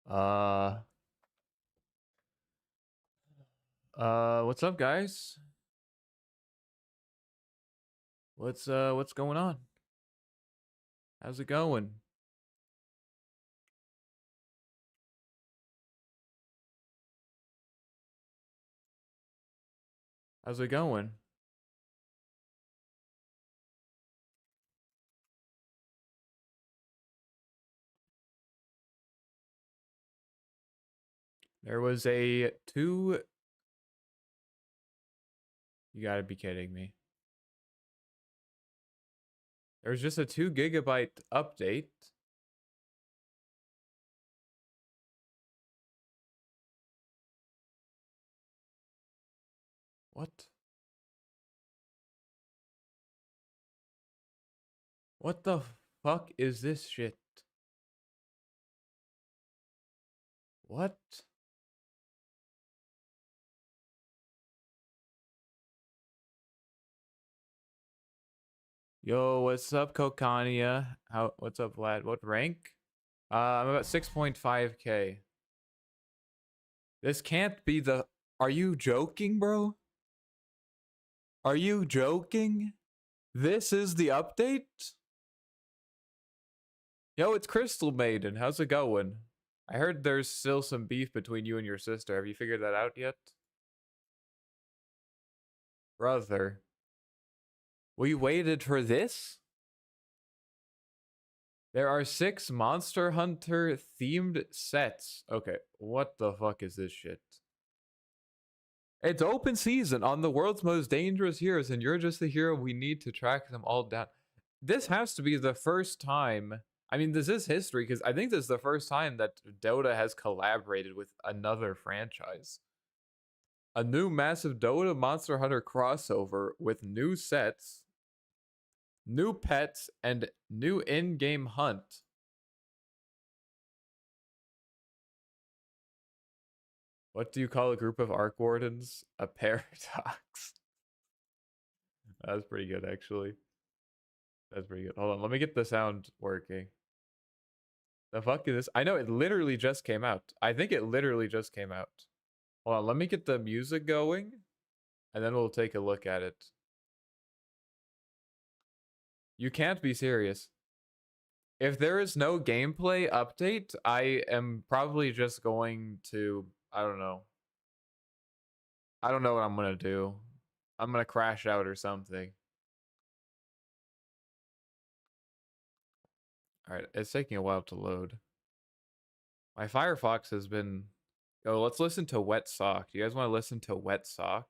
Uh, what's up, guys? What's going on? How's it going? How's it going? There was a two. You gotta be kidding me. There's just a 2 GB update. What? What the fuck is this shit? What? Yo, what's up, Kokania? What's up, Vlad? What rank? I'm about 6.5k. This can't be the. Are you joking, bro? Are you joking? This is the update? Yo, it's Crystal Maiden. How's it going? I heard there's still some beef between you and your sister. Have you figured that out yet? Brother. We waited for this? There are 6 Monster Hunter themed sets. Okay, what the fuck is this shit? It's open season on the world's most dangerous heroes, and you're just the hero we need to track them all down. This has to be the first time. I mean, this is history because I think this is the first time that Dota has collaborated with another franchise. A new massive Dota Monster Hunter crossover with new sets, new pets, and new in-game hunt. What do you call a group of Arc Wardens? A paradox. That's pretty good, actually. That's pretty good. Hold on, let me get the sound working. The fuck is this? I know it literally just came out. I think it literally just came out. Hold on, let me get the music going, and then we'll take a look at it. You can't be serious. If there is no gameplay update, I am probably just going to, I don't know. I don't know what I'm gonna do. I'm gonna crash out or something. Alright, it's taking a while to load. My Firefox has been... Oh, let's listen to Wet Sock. Do you guys want to listen to Wet Sock?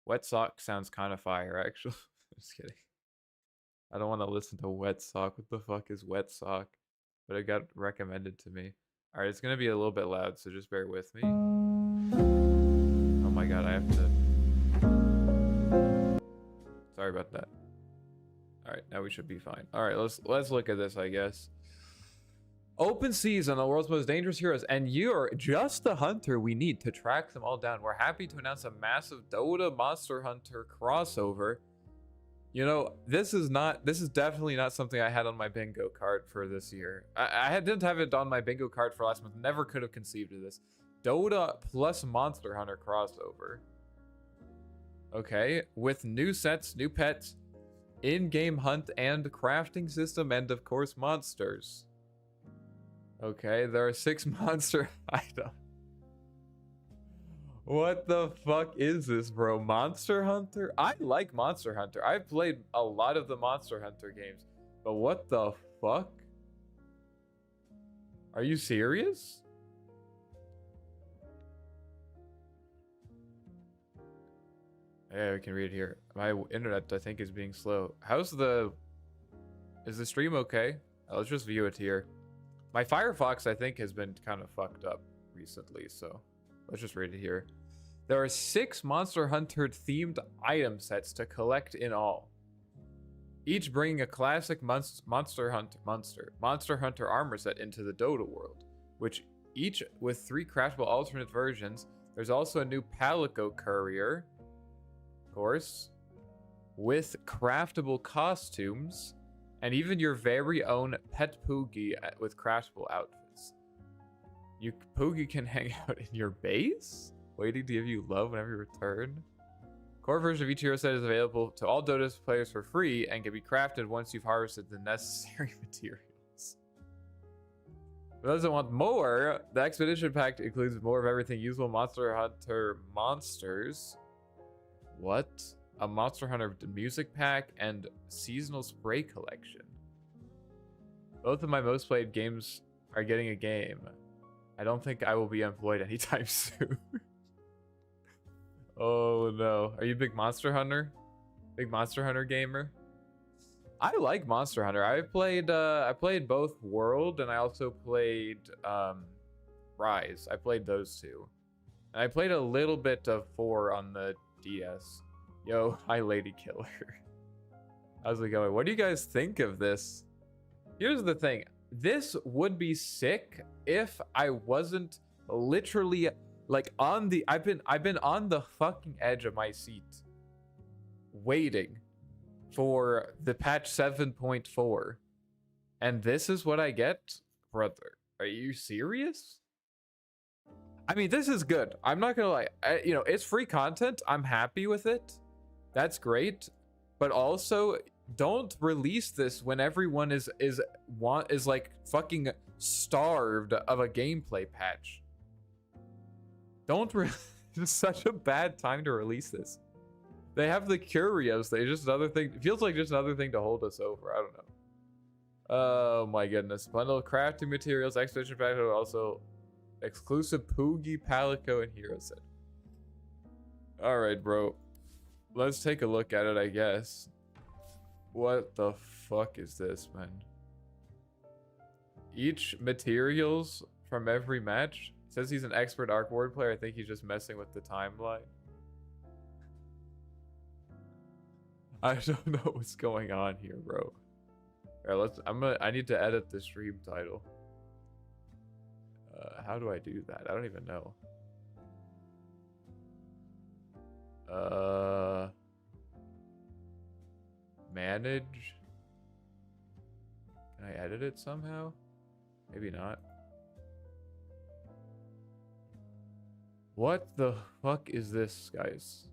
Wet Sock sounds kind of fire, actually. Just kidding. I don't want to listen to Wet Sock. What the fuck is Wet Sock? But it got recommended to me. Alright, it's going to be a little bit loud, so just bear with me. Oh my god, I have to... Sorry about that. Alright, now we should be fine. Alright, let's look at this, I guess. Open season, the world's most dangerous heroes, and you're just the hunter we need to track them all down. We're happy to announce a massive Dota Monster Hunter crossover. You know, this is definitely not something I had on my bingo card for this year. I didn't have it on my bingo card for last month. Never could have conceived of this. Dota plus Monster Hunter crossover. Okay, with new sets, new pets, in-game hunt and crafting system, and of course monsters. Okay, there are 6 monster items. What the fuck is this, bro? Monster Hunter? I like Monster Hunter. I've played a lot of the Monster Hunter games. But what the fuck? Are you serious? Yeah, we can read here. My internet, I think, is being slow. How's the... Is the stream okay? Let's just view it here. My Firefox, I think, has been kind of fucked up recently, so let's just read it here. There are 6 Monster Hunter themed item sets to collect in all, each bringing a classic Monster Hunter armor set into the Dota world, which each with 3 craftable alternate versions. There's also a new Palico Courier, of course, with craftable costumes, and even your very own Pet Poogie with craftable outfits. Poogie can hang out in your base, waiting to give you love whenever you return. Core version of each hero set is available to all Dota players for free and can be crafted once you've harvested the necessary materials. Who doesn't want more? The Expedition Pack includes more of everything usable Monster Hunter monsters. What? A Monster Hunter music pack and seasonal spray collection. Both of my most played games are getting a game. I don't think I will be employed anytime soon. Oh no. Are you a big Monster Hunter? Big Monster Hunter gamer? I like Monster Hunter. I played both World and I also played Rise. I played those two. And I played a little bit of 4 on the DS. Yo, hi Lady Killer. How's it going? What do you guys think of this? Here's the thing. This would be sick if I wasn't literally like on the I've been on the fucking edge of my seat waiting for the patch 7.4. And this is what I get? Brother, are you serious? I mean, this is good. I'm not gonna lie. You know, it's free content. I'm happy with it. That's great. But also, don't release this when everyone is like fucking starved of a gameplay patch. Don't it's such a bad time to release this. They have the curios. They just another thing. It feels like just another thing to hold us over. I don't know. Oh my goodness. Bundle of crafting materials, expedition pack, also exclusive Poogie, Palico, and Hero set. Alright, bro. Let's take a look at it, I guess. What the fuck is this, man? Each materials from every match. Says he's an expert Arc Ward player. I think he's just messing with the timeline. I don't know what's going on here, bro. Alright, I need to edit the stream title. How do I do that? I don't even know. Manage. Can I edit it somehow? Maybe not. What the fuck is this, guys?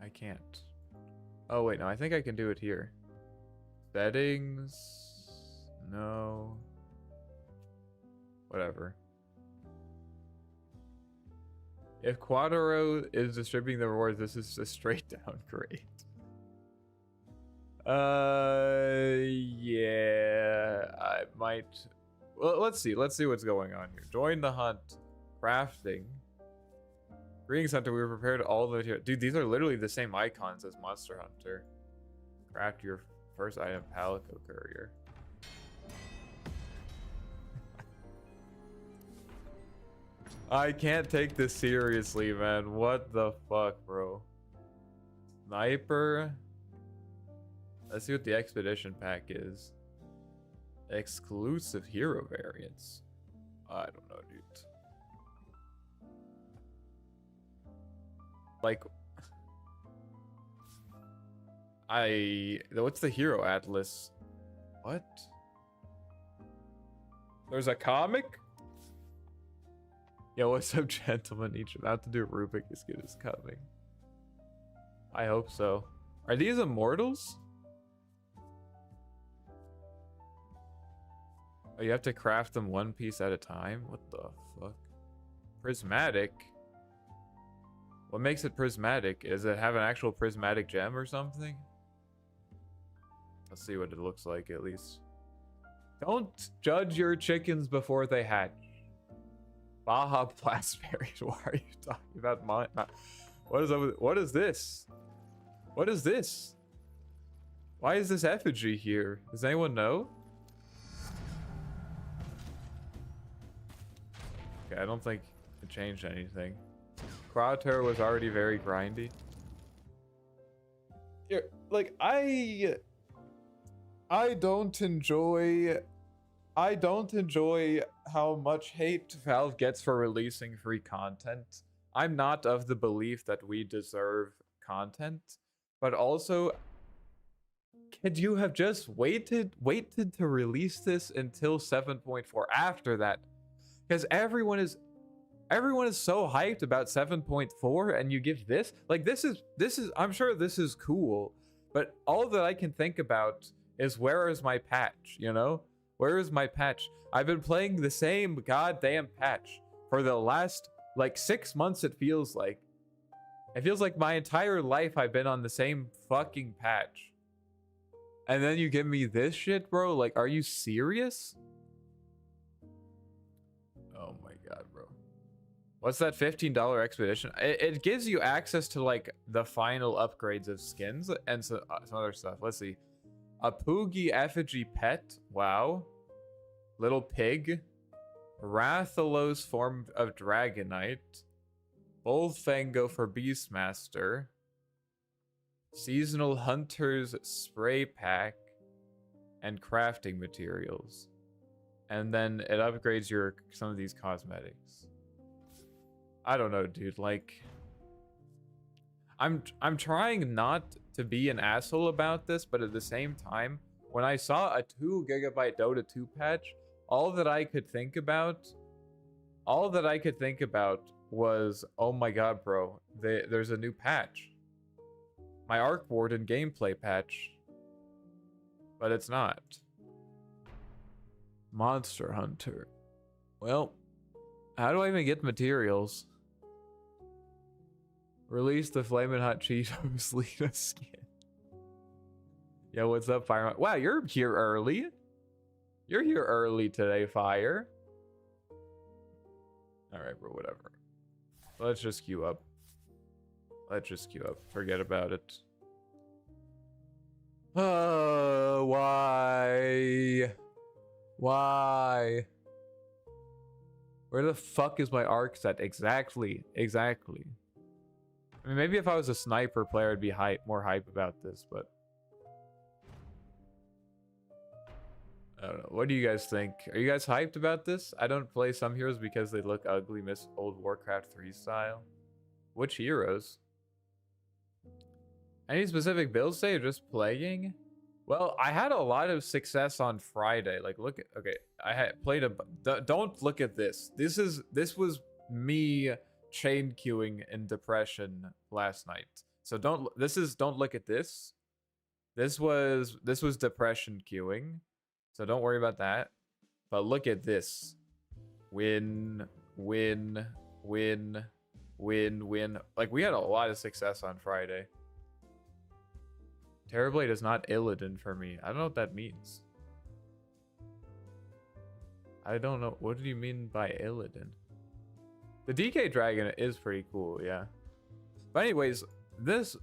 I can't. Oh wait, no, I think I can do it here. Settings. No. Whatever. If Quadro is distributing the rewards, this is a straight downgrade. Yeah, I might. Well, let's see. Let's see what's going on here. Join the hunt. Crafting. Greetings, Hunter. We were prepared all the material. Dude, these are literally the same icons as Monster Hunter. Craft your first item, Palico Courier. I can't take this seriously, man. What the fuck, bro? Sniper. Let's see what the expedition pack is. Exclusive hero variants. I don't know, dude. Like, what's the hero atlas? What? There's a comic? Yo, what's up, gentlemen? Each about to do Rubik is good as coming. I hope so. Are these immortals? Oh, you have to craft them one piece at a time? What the fuck? Prismatic? What makes it prismatic? Does it have an actual prismatic gem or something? Let's see what it looks like at least. Don't judge your chickens before they hatch. Baja Blastberry. Why are you talking about mine? What is this? What is this? Why is this effigy here? Does anyone know? Okay, I don't think it changed anything. Crowdtour was already very grindy. Yeah, like I don't enjoy how much hate Valve gets for releasing free content. I'm not of the belief that we deserve content, but also And you have just waited to release this until 7.4 after that. Because everyone is so hyped about 7.4 and you give this? Like this is I'm sure this is cool, but all that I can think about is where is my patch, you know? Where is my patch? I've been playing the same goddamn patch for the last like 6 months. It feels like my entire life I've been on the same fucking patch. And then you give me this shit, bro? Like, are you serious? Oh my god, bro. What's that $15 expedition? It gives you access to like the final upgrades of skins and some other stuff. Let's see. A Poogie effigy pet. Wow. Little pig. Rathalos form of Dragonite. Bullfango for Beastmaster. Seasonal Hunter's spray pack. And crafting materials. And then it upgrades some of these cosmetics. I don't know, dude. Like, I'm trying not to be an asshole about this, but at the same time, when I saw a 2 GB Dota 2 patch, all that I could think about was, oh my god, bro, there's a new patch. My Arc Warden gameplay patch. But it's not. Monster Hunter. Well, how do I even get materials? Release the Flamin' Hot Cheetos Lena skin. Yo, what's up, Fire? Wow, you're here early. You're here early today, Fire. Alright, bro, whatever. Let's just queue up. Forget about it. Why? Why? Where the fuck is my arc set? Exactly. I mean, maybe if I was a sniper player, I'd be more hype about this, but I don't know. What do you guys think? Are you guys hyped about this? I don't play some heroes because they look ugly, miss old Warcraft 3 style. Which heroes? Any specific builds today or just playing? Well, I had a lot of success on Friday. Like, look at, okay, I had played don't look at this. This was me chain queuing in depression last night. So don't look at this. This was depression queuing. So don't worry about that. But look at this. Win. Like, we had a lot of success on Friday. Terrorblade is not Illidan for me. I don't know what that means. I don't know. What do you mean by Illidan? The DK Dragon is pretty cool, yeah. But anyways, this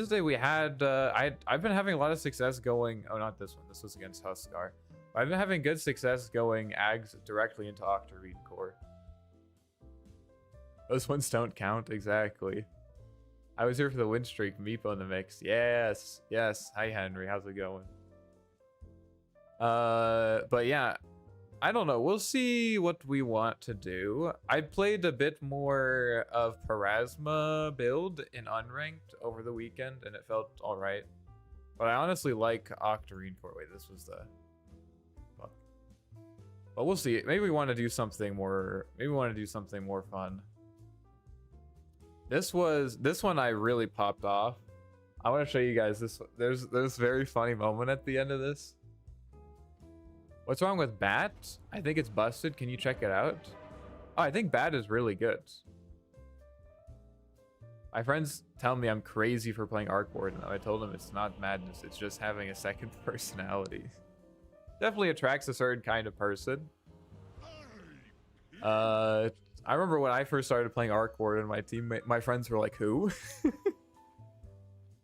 day we had I've been having a lot of success going. Oh, not this one. This was against Huskar. I've been having good success going Ags directly into Octarine Core. Those ones don't count, exactly. I was here for the win streak. Meepo in the mix. Yes. Hi, Henry. How's it going? But yeah, I don't know. We'll see what we want to do. I played a bit more of Parasma build in Unranked over the weekend, and it felt all right. But I honestly like Octarine Core. Wait, this was the... Fuck. But we'll see. Maybe we want to do something more... Maybe we want to do something more fun. This one I really popped off. I want to show you guys this. There's this very funny moment at the end of this. What's wrong with Bat? I think it's busted. Can you check it out? Oh, I think Bat is really good. My friends tell me I'm crazy for playing Arc Warden. I told them it's not madness. It's just having a second personality. Definitely attracts a certain kind of person. I remember when I first started playing Arc Warden, my friends were like, "Who?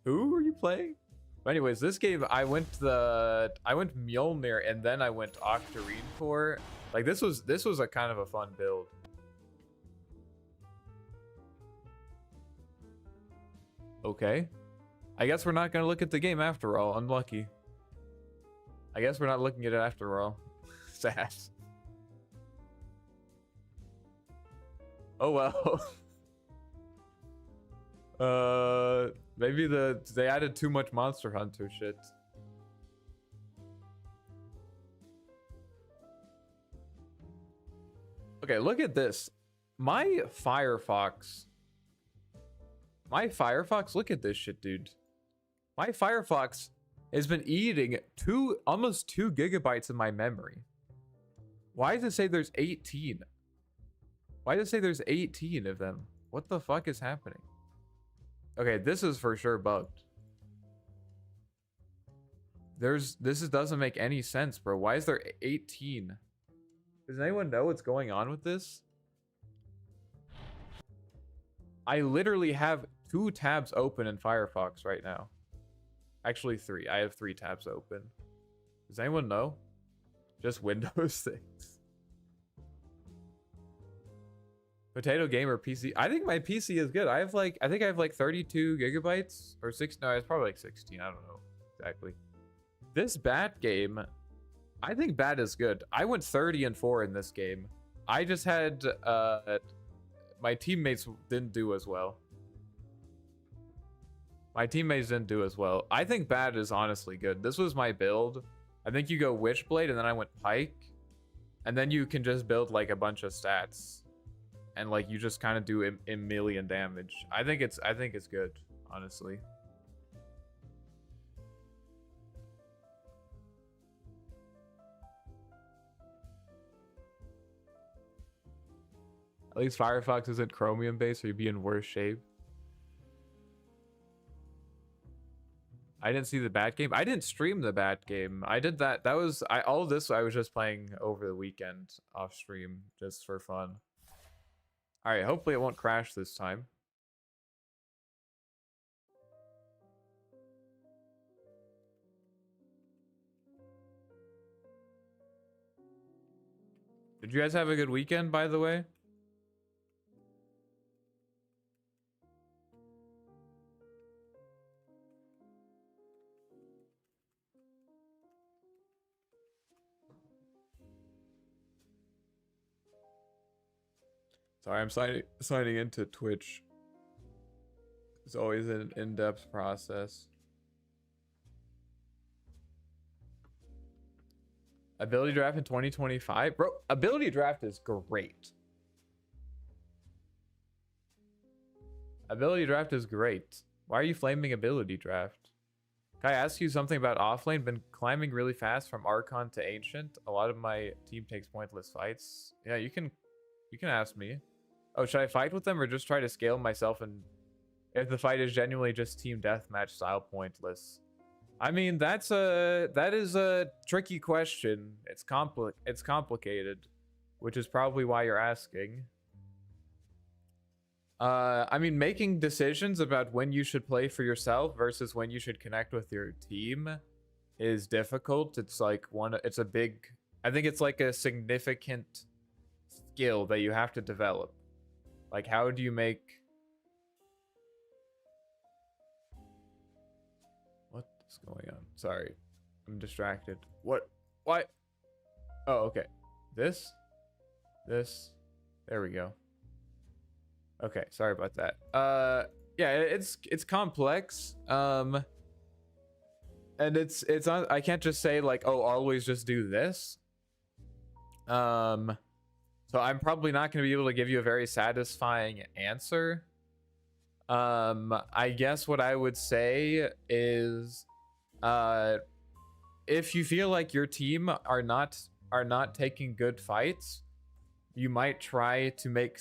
Who are you playing?" But anyways, this game I went Mjolnir and then I went Octarine Core. Like this was a kind of a fun build. Okay. I guess we're not gonna look at the game after all. Unlucky. I guess we're not looking at it after all. Sad. Oh well. Maybe they added too much Monster Hunter shit. Okay, look at this. My Firefox, look at this shit, dude. My Firefox has been eating almost 2 gigabytes of my memory. Why does it say there's 18? Why does it say there's 18 of them? What the fuck is happening? Okay, this is for sure bugged. Doesn't make any sense, bro. Why is there 18? Does anyone know what's going on with this? I literally have 2 tabs open in Firefox right now. Actually 3. I have 3 tabs open. Does anyone know? Just Windows things. Potato Gamer PC. I think my PC is good. I think I have like 32 gigabytes or 6. No, it's probably like 16. I don't know exactly. This Bat game, I think Bat is good. I went 30-4 in this game. I just had my teammates didn't do as well. I think Bat is honestly good. This was my build. I think you go Witchblade and then I went Pike. And then you can just build like a bunch of stats. And like you just kind of do a million damage. I think it's good, honestly. At least Firefox isn't Chromium based, or you'd be in worse shape. I didn't see the Bat game. I didn't stream the Bat game. I did that. All of this I was just playing over the weekend off stream just for fun. All right, hopefully it won't crash this time. Did you guys have a good weekend, by the way? Sorry, I'm signing into Twitch. It's always an in-depth process. Ability draft in 2025? Bro, ability draft is great. Ability draft is great. Why are you flaming ability draft? Can I ask you something about Offlane? Been climbing really fast from Archon to Ancient. A lot of my team takes pointless fights. Yeah, you can ask me. Oh, should I fight with them or just try to scale myself? And if the fight is genuinely just team deathmatch style pointless? I mean, that is a tricky question. It's complicated, which is probably why you're asking. I mean, making decisions about when you should play for yourself versus when you should connect with your team is difficult. It's like I think it's like a significant skill that you have to develop. Like, how do you make... What is going on? Sorry. I'm distracted. What? Why? Oh, okay. This. There we go. Okay, sorry about that. Yeah, it's complex. And it's I can't just say like, oh, always just do this. So I'm probably not going to be able to give you a very satisfying answer. I guess what I would say is, if you feel like your team are not taking good fights, you might try to make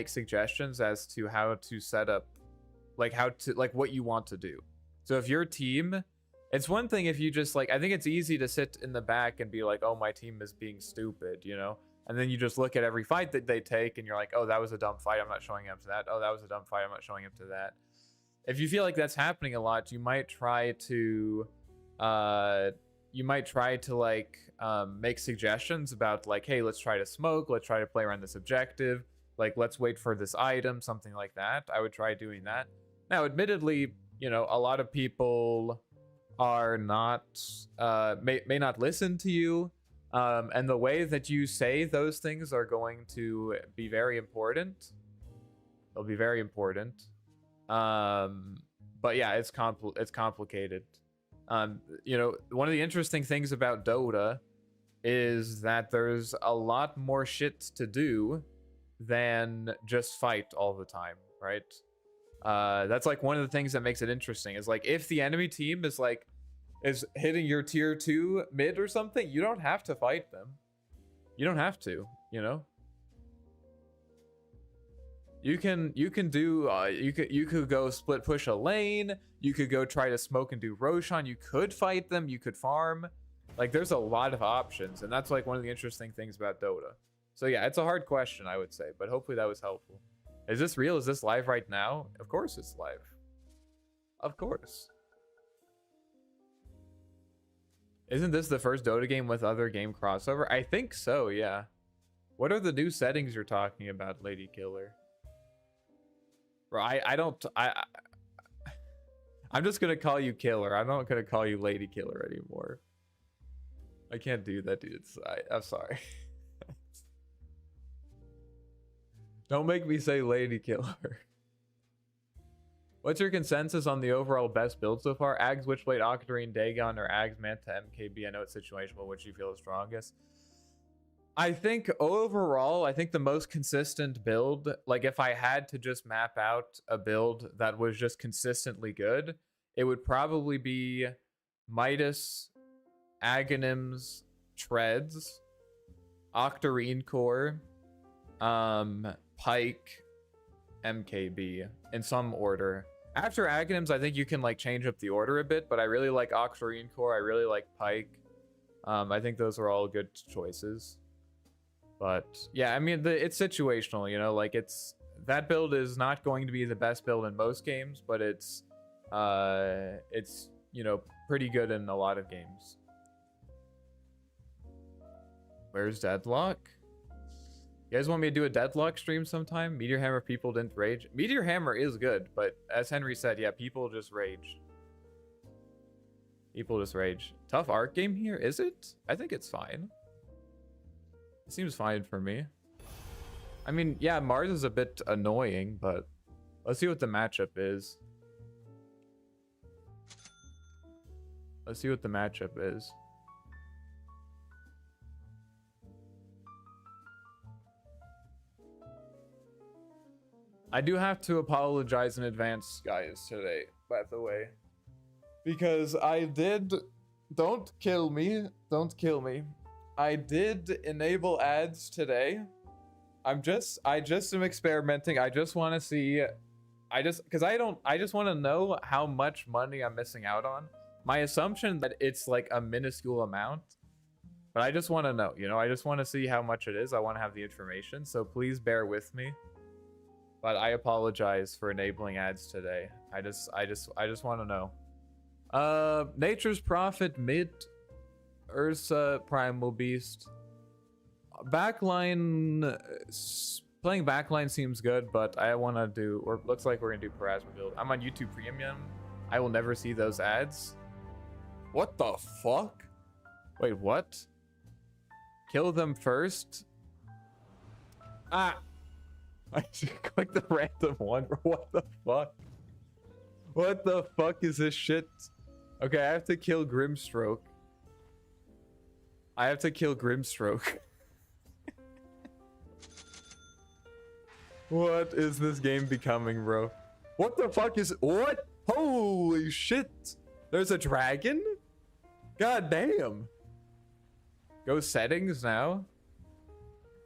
suggestions as to how to set up, like what you want to do. So if your team, it's one thing if you just like, I think it's easy to sit in the back and be like, oh, my team is being stupid, you know? And then you just look at every fight that they take and you're like, oh, that was a dumb fight, I'm not showing up to that. Oh, that was a dumb fight, I'm not showing up to that. If you feel like that's happening a lot, you might try to like make suggestions about like, hey, let's try to smoke, let's try to play around this objective, like let's wait for this item, something like that. I would try doing that. Now, admittedly, you know, a lot of people are not may not listen to you. And the way that you say those things are going to be very important. They'll be very important. But yeah, it's complicated. You know, one of the interesting things about Dota is that there's a lot more shit to do than just fight all the time, right? That's like one of the things that makes it interesting is like if the enemy team is like is hitting your tier 2 mid or something, you don't have to fight them. You don't have to, you know. You can do you could go split push a lane, you could go try to smoke and do Roshan, you could fight them, you could farm. Like there's a lot of options, and that's like one of the interesting things about Dota. So yeah, it's a hard question, I would say, but hopefully that was helpful. Is this real? Is this live right now? Of course it's live. Of course. Isn't this the first Dota game with other game crossover? I think so, yeah. What are the new settings you're talking about, Lady Killer? Bro, I'm just gonna call you Killer. I'm not gonna call you Lady Killer anymore. I can't do that, dude. I'm sorry. Don't make me say Lady Killer. What's your consensus on the overall best build so far? Ags, Witchblade, Octarine, Dagon, or Ags, Manta, MKB? I know it's situational, which you feel is strongest. I think overall, I think the most consistent build, like if I had to just map out a build that was just consistently good, it would probably be Midas, Aghanims, Treads, Octarine Core, Pike, MKB in some order. After Aghanims, I think you can like change up the order a bit, but I really like Octarine Core. I really like Pike. I think those are all good choices. But yeah, I mean, it's situational, you know, like that build is not going to be the best build in most games, but it's you know, pretty good in a lot of games. Where's Deadlock? You guys want me to do a Deadlock stream sometime? Meteor Hammer people didn't rage. Meteor Hammer is good, but as Henry said, yeah, people just rage. People just rage. Tough art game here, is it? I think it's fine. It seems fine for me. I mean, yeah, Mars is a bit annoying, but let's see what the matchup is. Let's see what the matchup is. I do have to apologize in advance, guys, today, by the way. Because I did... Don't kill me. Don't kill me. I did enable ads today. I just am experimenting. I just want to see... I just want to know how much money I'm missing out on. My assumption that it's like a minuscule amount. But I just want to know, you know? I just want to see how much it is. I want to have the information. So please bear with me. But I apologize for enabling ads today. I just want to know. Nature's Prophet, mid, Ursa, Primal Beast. Backline, playing backline seems good, but I want to do, or looks like we're gonna do Parasma build. I'm on YouTube Premium. I will never see those ads. What the fuck? Wait, what? Kill them first? Ah! I just clicked the random one. What the fuck? What the fuck is this shit? Okay, I have to kill Grimstroke. I have to kill Grimstroke. What is this game becoming, bro? What the fuck is... What? Holy shit. There's a dragon? God damn. Go settings now.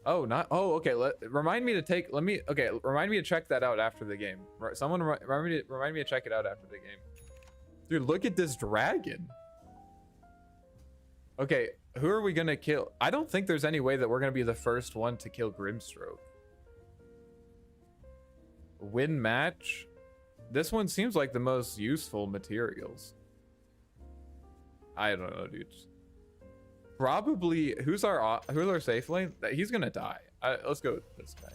Oh, not... Oh, okay. Remind me to take... Okay, remind me to check that out after the game. Someone remind me to check it out after the game. Dude, look at this dragon. Okay, who are we gonna kill? I don't think there's any way that we're gonna be the first one to kill Grimstroke. Win match? This one seems like the most useful materials. I don't know, dude. Probably, who's our safe lane? He's gonna die. Let's go with this guy.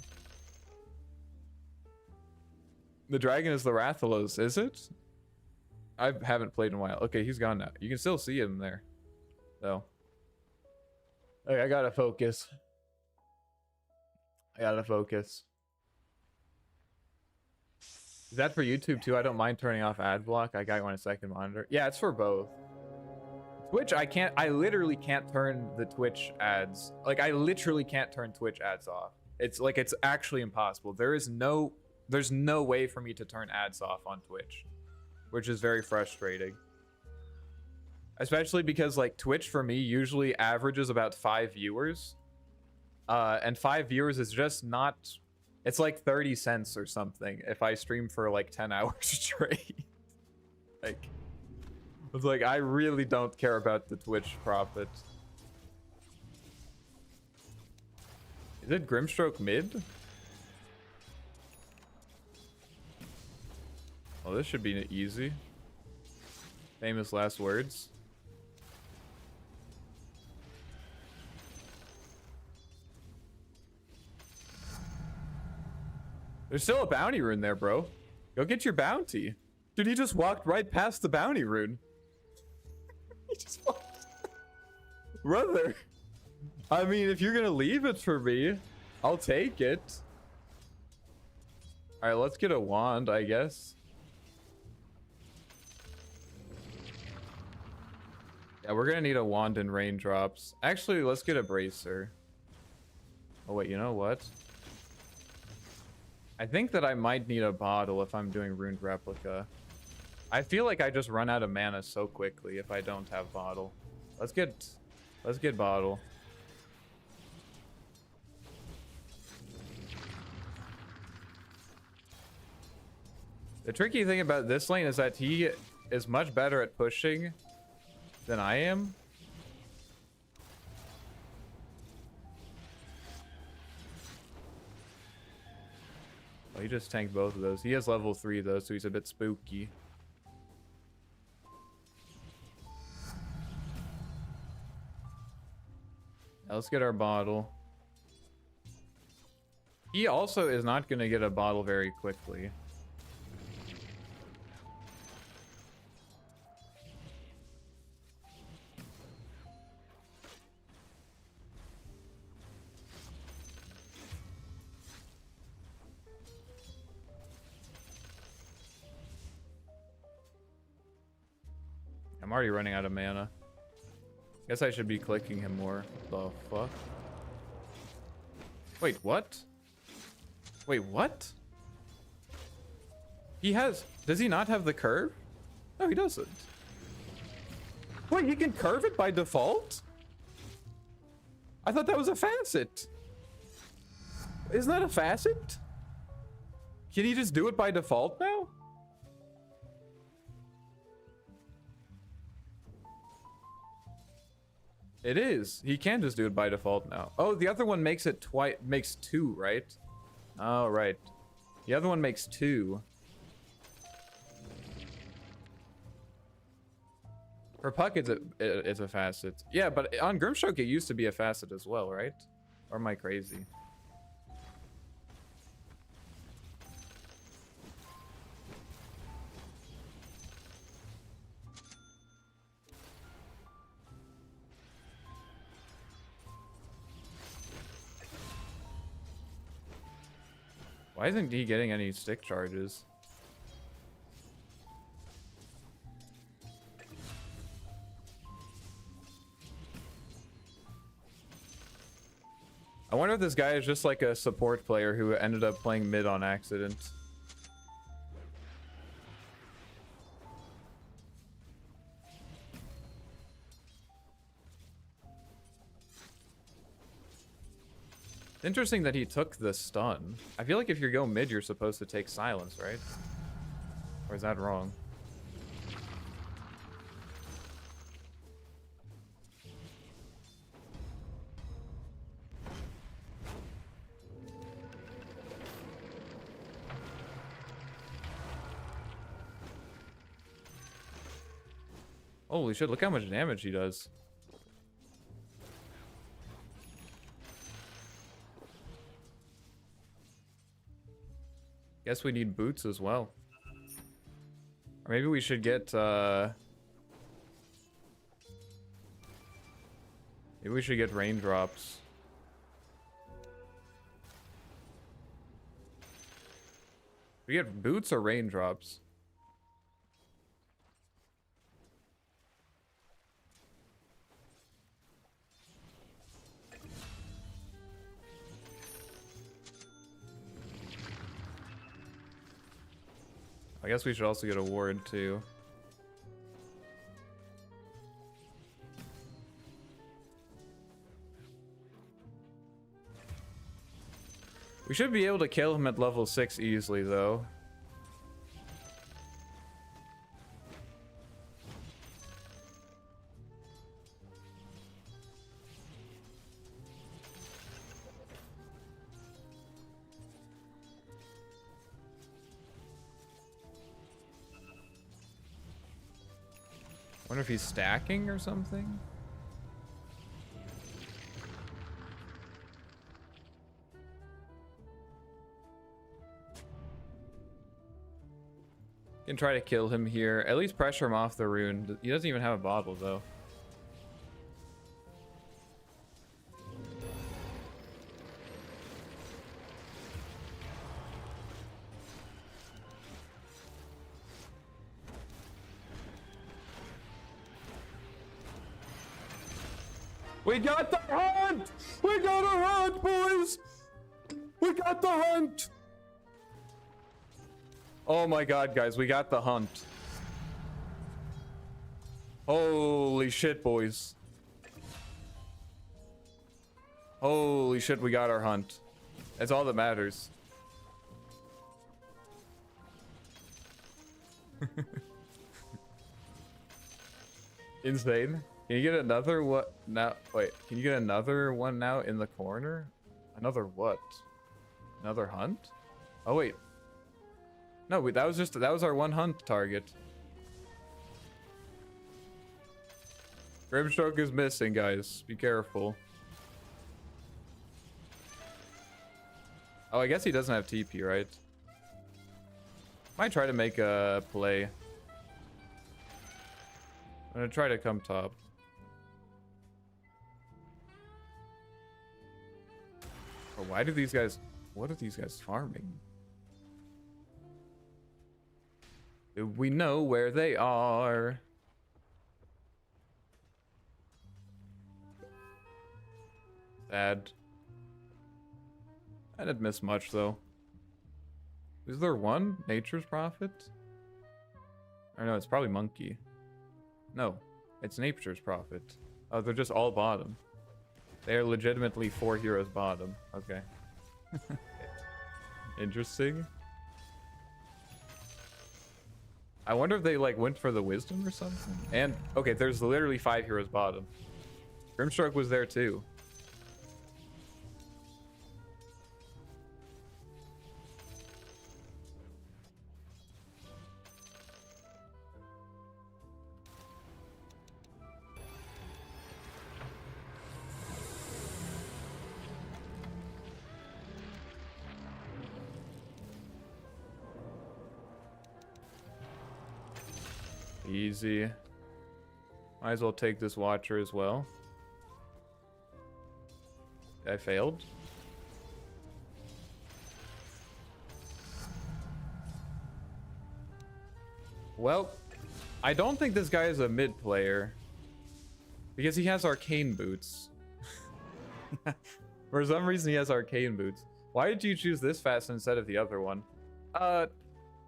The dragon is the Rathalos, is it? I haven't played in a while. Okay, he's gone now. You can still see him there, though. Okay, I gotta focus. Is that for YouTube too? I don't mind turning off ad block. I got you on a second monitor. Yeah, it's for both. Twitch, I literally can't turn the Twitch ads. Like, I literally can't turn Twitch ads off. It's like it's actually impossible. There's no way for me to turn ads off on Twitch, which is very frustrating. Especially because like Twitch for me usually averages about 5 viewers. And 5 viewers is just not, it's like 30 cents or something if I stream for like 10 hours straight. Like, it's like I really don't care about the Twitch profit. Is it Grimstroke mid? Oh, this should be easy. Famous last words. There's still a bounty rune there, bro. Go get your bounty. Dude, he just walked right past the bounty rune. He just walked. Brother. I mean, if you're gonna leave it for me, I'll take it. Alright, let's get a wand, I guess. Yeah, we're gonna need a wand and raindrops. Actually, let's get a bracer. Oh, wait, you know what? I think that I might need a bottle if I'm doing ruined replica. I feel like I just run out of mana so quickly if I don't have bottle. Let's get bottle. The tricky thing about this lane is that he is much better at pushing than I am. Oh, he just tanked both of those. He has level 3 though, so he's a bit spooky. Now let's get our bottle. He also is not going to get a bottle very quickly. I'm already running out of mana. Guess I should be clicking him more. The fuck? Wait, what? Wait, what? He has... Does he not have the curve? No, he doesn't. Wait, he can curve it by default? I thought that was a facet. Isn't that a facet? Can he just do it by default now? It is. He can just do it by default now. Oh, the other one makes it twice. Makes 2, right? Oh, right. The other one makes 2. For Puck, it's a facet. Yeah, but on Grimstroke, it used to be a facet as well, right? Or am I crazy? Why isn't he getting any stick charges? I wonder if this guy is just like a support player who ended up playing mid on accident. Interesting that he took the stun. I feel like if you go mid, you're supposed to take silence, right? Or is that wrong? Holy shit, look how much damage he does. Guess we need boots as well. Or maybe we should get, maybe we should get raindrops. We get boots or raindrops? I guess we should also get a ward too. We should be able to kill him at level 6 easily, though. Wonder if he's stacking or something? Can try to kill him here. At least pressure him off the rune. He doesn't even have a bottle, though. We got the hunt! We got a hunt, boys! We got the hunt! Oh my god, guys, we got the hunt. Holy shit, boys. Holy shit, we got our hunt. That's all that matters. Insane. Can you get another what now? Wait, can you get another one now in the corner? Another what? Another hunt? Oh wait. No, wait, that was our one hunt target. Grimstroke is missing, guys. Be careful. Oh, I guess he doesn't have TP, right? Might try to make a play. I'm gonna try to come top. Oh, why do these guys... What are these guys farming? Do we know where they are? Sad. I didn't miss much, though. Is there one? Nature's Prophet? Or no, it's probably Monkey. No, it's Nature's Prophet. Oh, they're just all bottom. They are legitimately 4 heroes bottom. Okay. Interesting. I wonder if they like went for the wisdom or something. And okay, there's literally 5 heroes bottom. Grimstroke was there too. Easy. Might as well take this Watcher as well. I failed. Well, I don't think this guy is a mid player. Because he has arcane boots. For some reason he has arcane boots. Why did you choose this fast instead of the other one?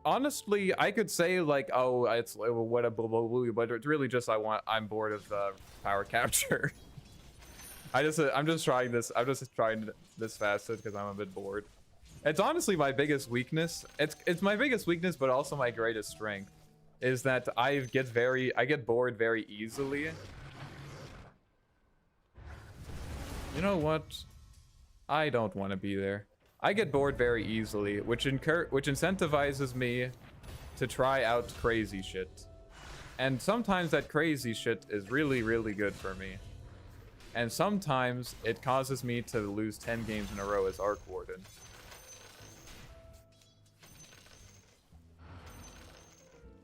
Honestly, I could say like, oh, it's what a blah blah blah, but it's really just I'm bored of power capture. I'm just trying this. I'm just trying this fast because I'm a bit bored. It's honestly my biggest weakness. It's my biggest weakness, but also my greatest strength, is that I get bored very easily. You know what? I don't want to be there. I get bored very easily, which incentivizes me to try out crazy shit. And sometimes that crazy shit is really, really good for me. And sometimes it causes me to lose 10 games in a row as Arc Warden.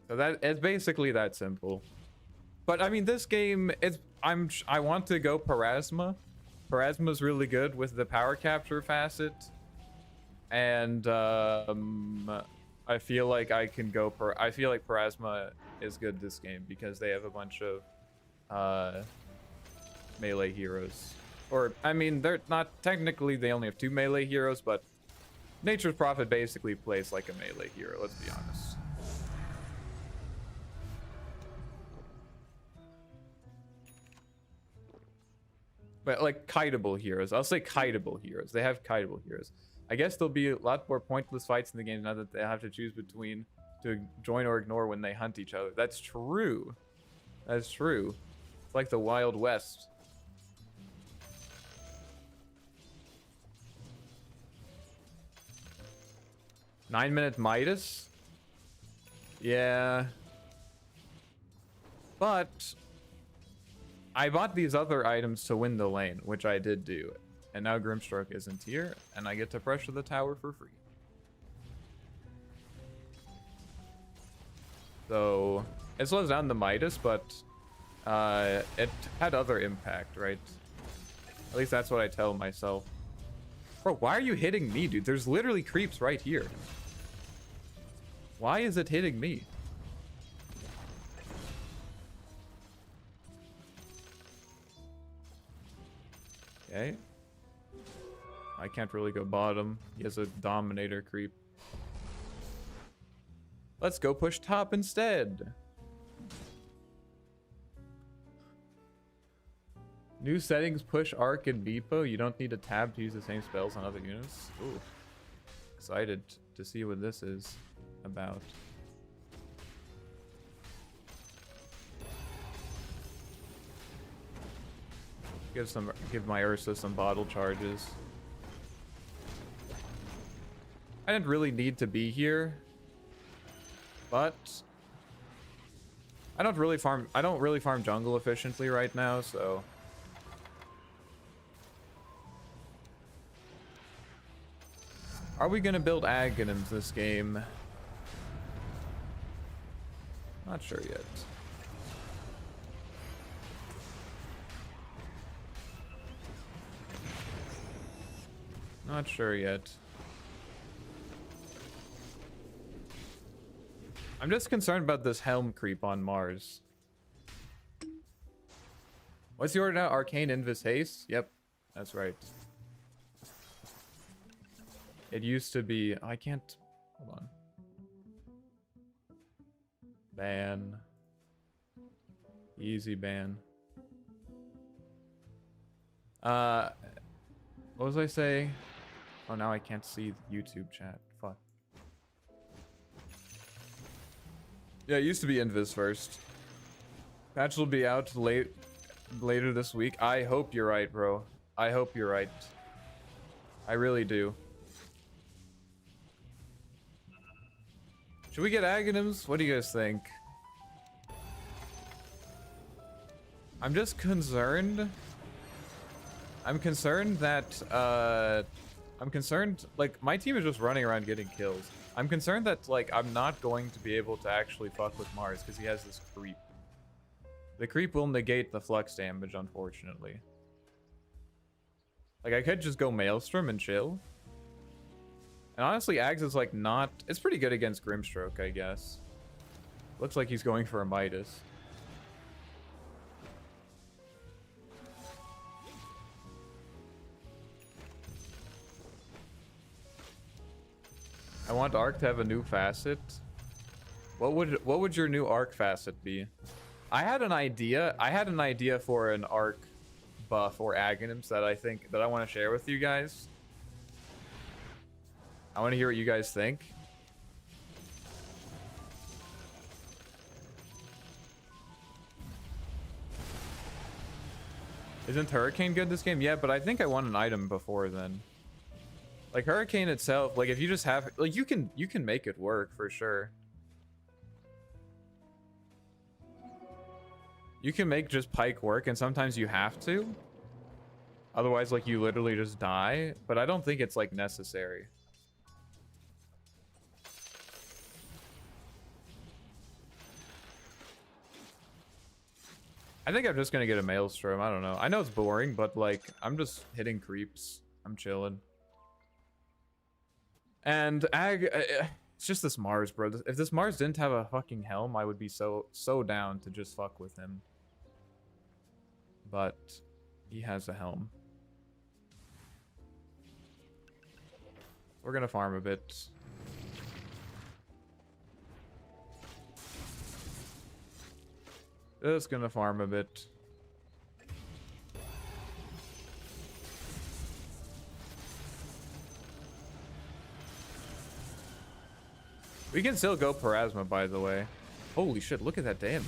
So it's basically that simple. But I mean, this game, I want to go Parasma. Parasma's really good with the power capture facet. And I feel like I can go I feel like Parasma is good this game because they have a bunch of melee heroes. Or I mean, they're not technically, they only have 2 melee heroes, but Nature's Prophet basically plays like a melee hero, let's be honest. But like kiteable heroes. I'll say kiteable heroes. They have kiteable heroes. I guess there'll be a lot more pointless fights in the game now that they have to choose between to join or ignore when they hunt each other. That's true. That's true. It's like the Wild West. Nine-minute Midas? Yeah. But I bought these other items to win the lane, which I did do. And now Grimstroke isn't here, and I get to pressure the tower for free. So it slows down the Midas, but it had other impact, right? At least that's what I tell myself. Bro, why are you hitting me, dude? There's literally creeps right here. Why is it hitting me? Okay. I can't really go bottom. He has a Dominator creep. Let's go push top instead. New settings push Arc and Beepo. You don't need a tab to use the same spells on other units. Ooh. Excited to see what this is about. Give my Ursa some bottle charges. I didn't really need to be here, but I don't really farm jungle efficiently right now, so are we gonna build Aghanims this game? Not sure yet. Not sure yet. I'm just concerned about this helm creep on Mars. What's the order now? Arcane, Invis, Haste? Yep, that's right. It used to be... I can't... Hold on. Ban. Easy ban. What was I saying? Oh, now I can't see the YouTube chat. Fuck. Yeah, it used to be Invis first. Patch will be out later this week. I hope you're right, bro. I hope you're right. I really do. Should we get Aghanims? What do you guys think? I'm just concerned. I'm concerned that, like, my team is just running around getting kills. I'm concerned that, like, I'm not going to be able to actually fuck with Mars because he has this creep. The creep will negate the flux damage, unfortunately. Like, I could just go Maelstrom and chill. And honestly, Ags is, like, not... It's pretty good against Grimstroke, I guess. Looks like he's going for a Midas. I want Arc to have a new facet. What would your new Arc facet be? I had an idea. I had an idea for an Arc buff or Aghanims that I want to share with you guys. I want to hear what you guys think. Isn't Hurricane good this game? Yeah, but I think I want an item before then. Like Hurricane itself, like if you just have, like you can make it work for sure. You can make just Pike work, and sometimes you have to. Otherwise, like you literally just die. But I don't think it's like necessary. I think I'm just gonna get a Maelstrom. I don't know. I know it's boring, but like I'm just hitting creeps. I'm chilling. And it's just this Mars, bro. If this Mars didn't have a fucking helm, I would be so down to just fuck with him. But he has a helm. We're gonna farm a bit. Just gonna farm a bit. We can still go Parasma, by the way. Holy shit, look at that damage.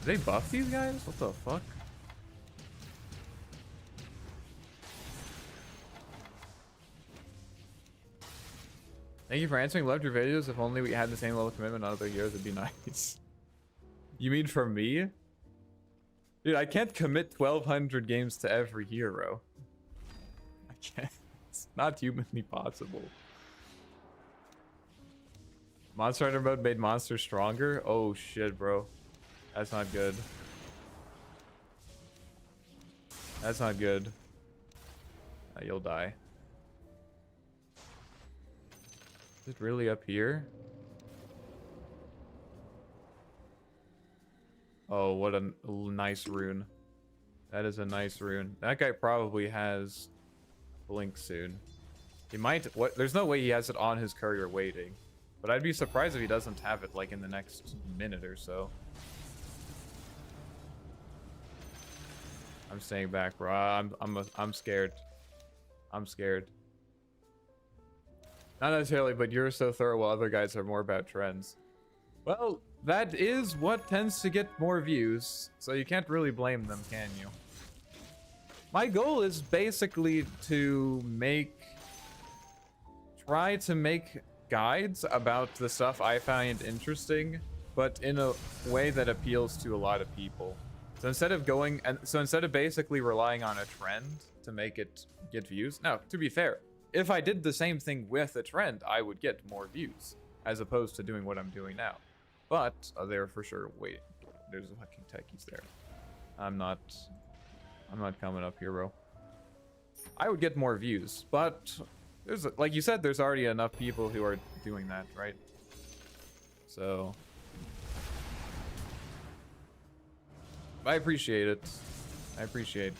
Did they buff these guys? What the fuck? Thank you for answering. Loved your videos. If only we had the same level of commitment on other heroes, it'd be nice. You mean for me? Dude, I can't commit 1,200 games to every hero. I can't. It's not humanly possible. Monster Hunter mode made monsters stronger? Oh shit, bro. That's not good. That's not good. You'll die. Is it really up here? Oh, what a nice rune. That is a nice rune. That guy probably has Blink soon. He might... What? There's no way he has it on his courier waiting. But I'd be surprised if he doesn't have it, like, in the next minute or so. I'm staying back, bro. I'm scared. I'm scared. Not necessarily, but you're so thorough while other guys are more about trends. Well, that is what tends to get more views, so you can't really blame them, can you? My goal is basically to try to make guides about the stuff I find interesting, but in a way that appeals to a lot of people. So instead of basically relying on a trend to make it get views. Now, to be fair, if I did the same thing with a trend, I would get more views, as opposed to doing what I'm doing now. But they're for sure waiting. There's a fucking techies there. I'm not coming up here, bro. I would get more views, but there's, like you said, there's already enough people who are doing that, right? So I appreciate it. I appreciate it.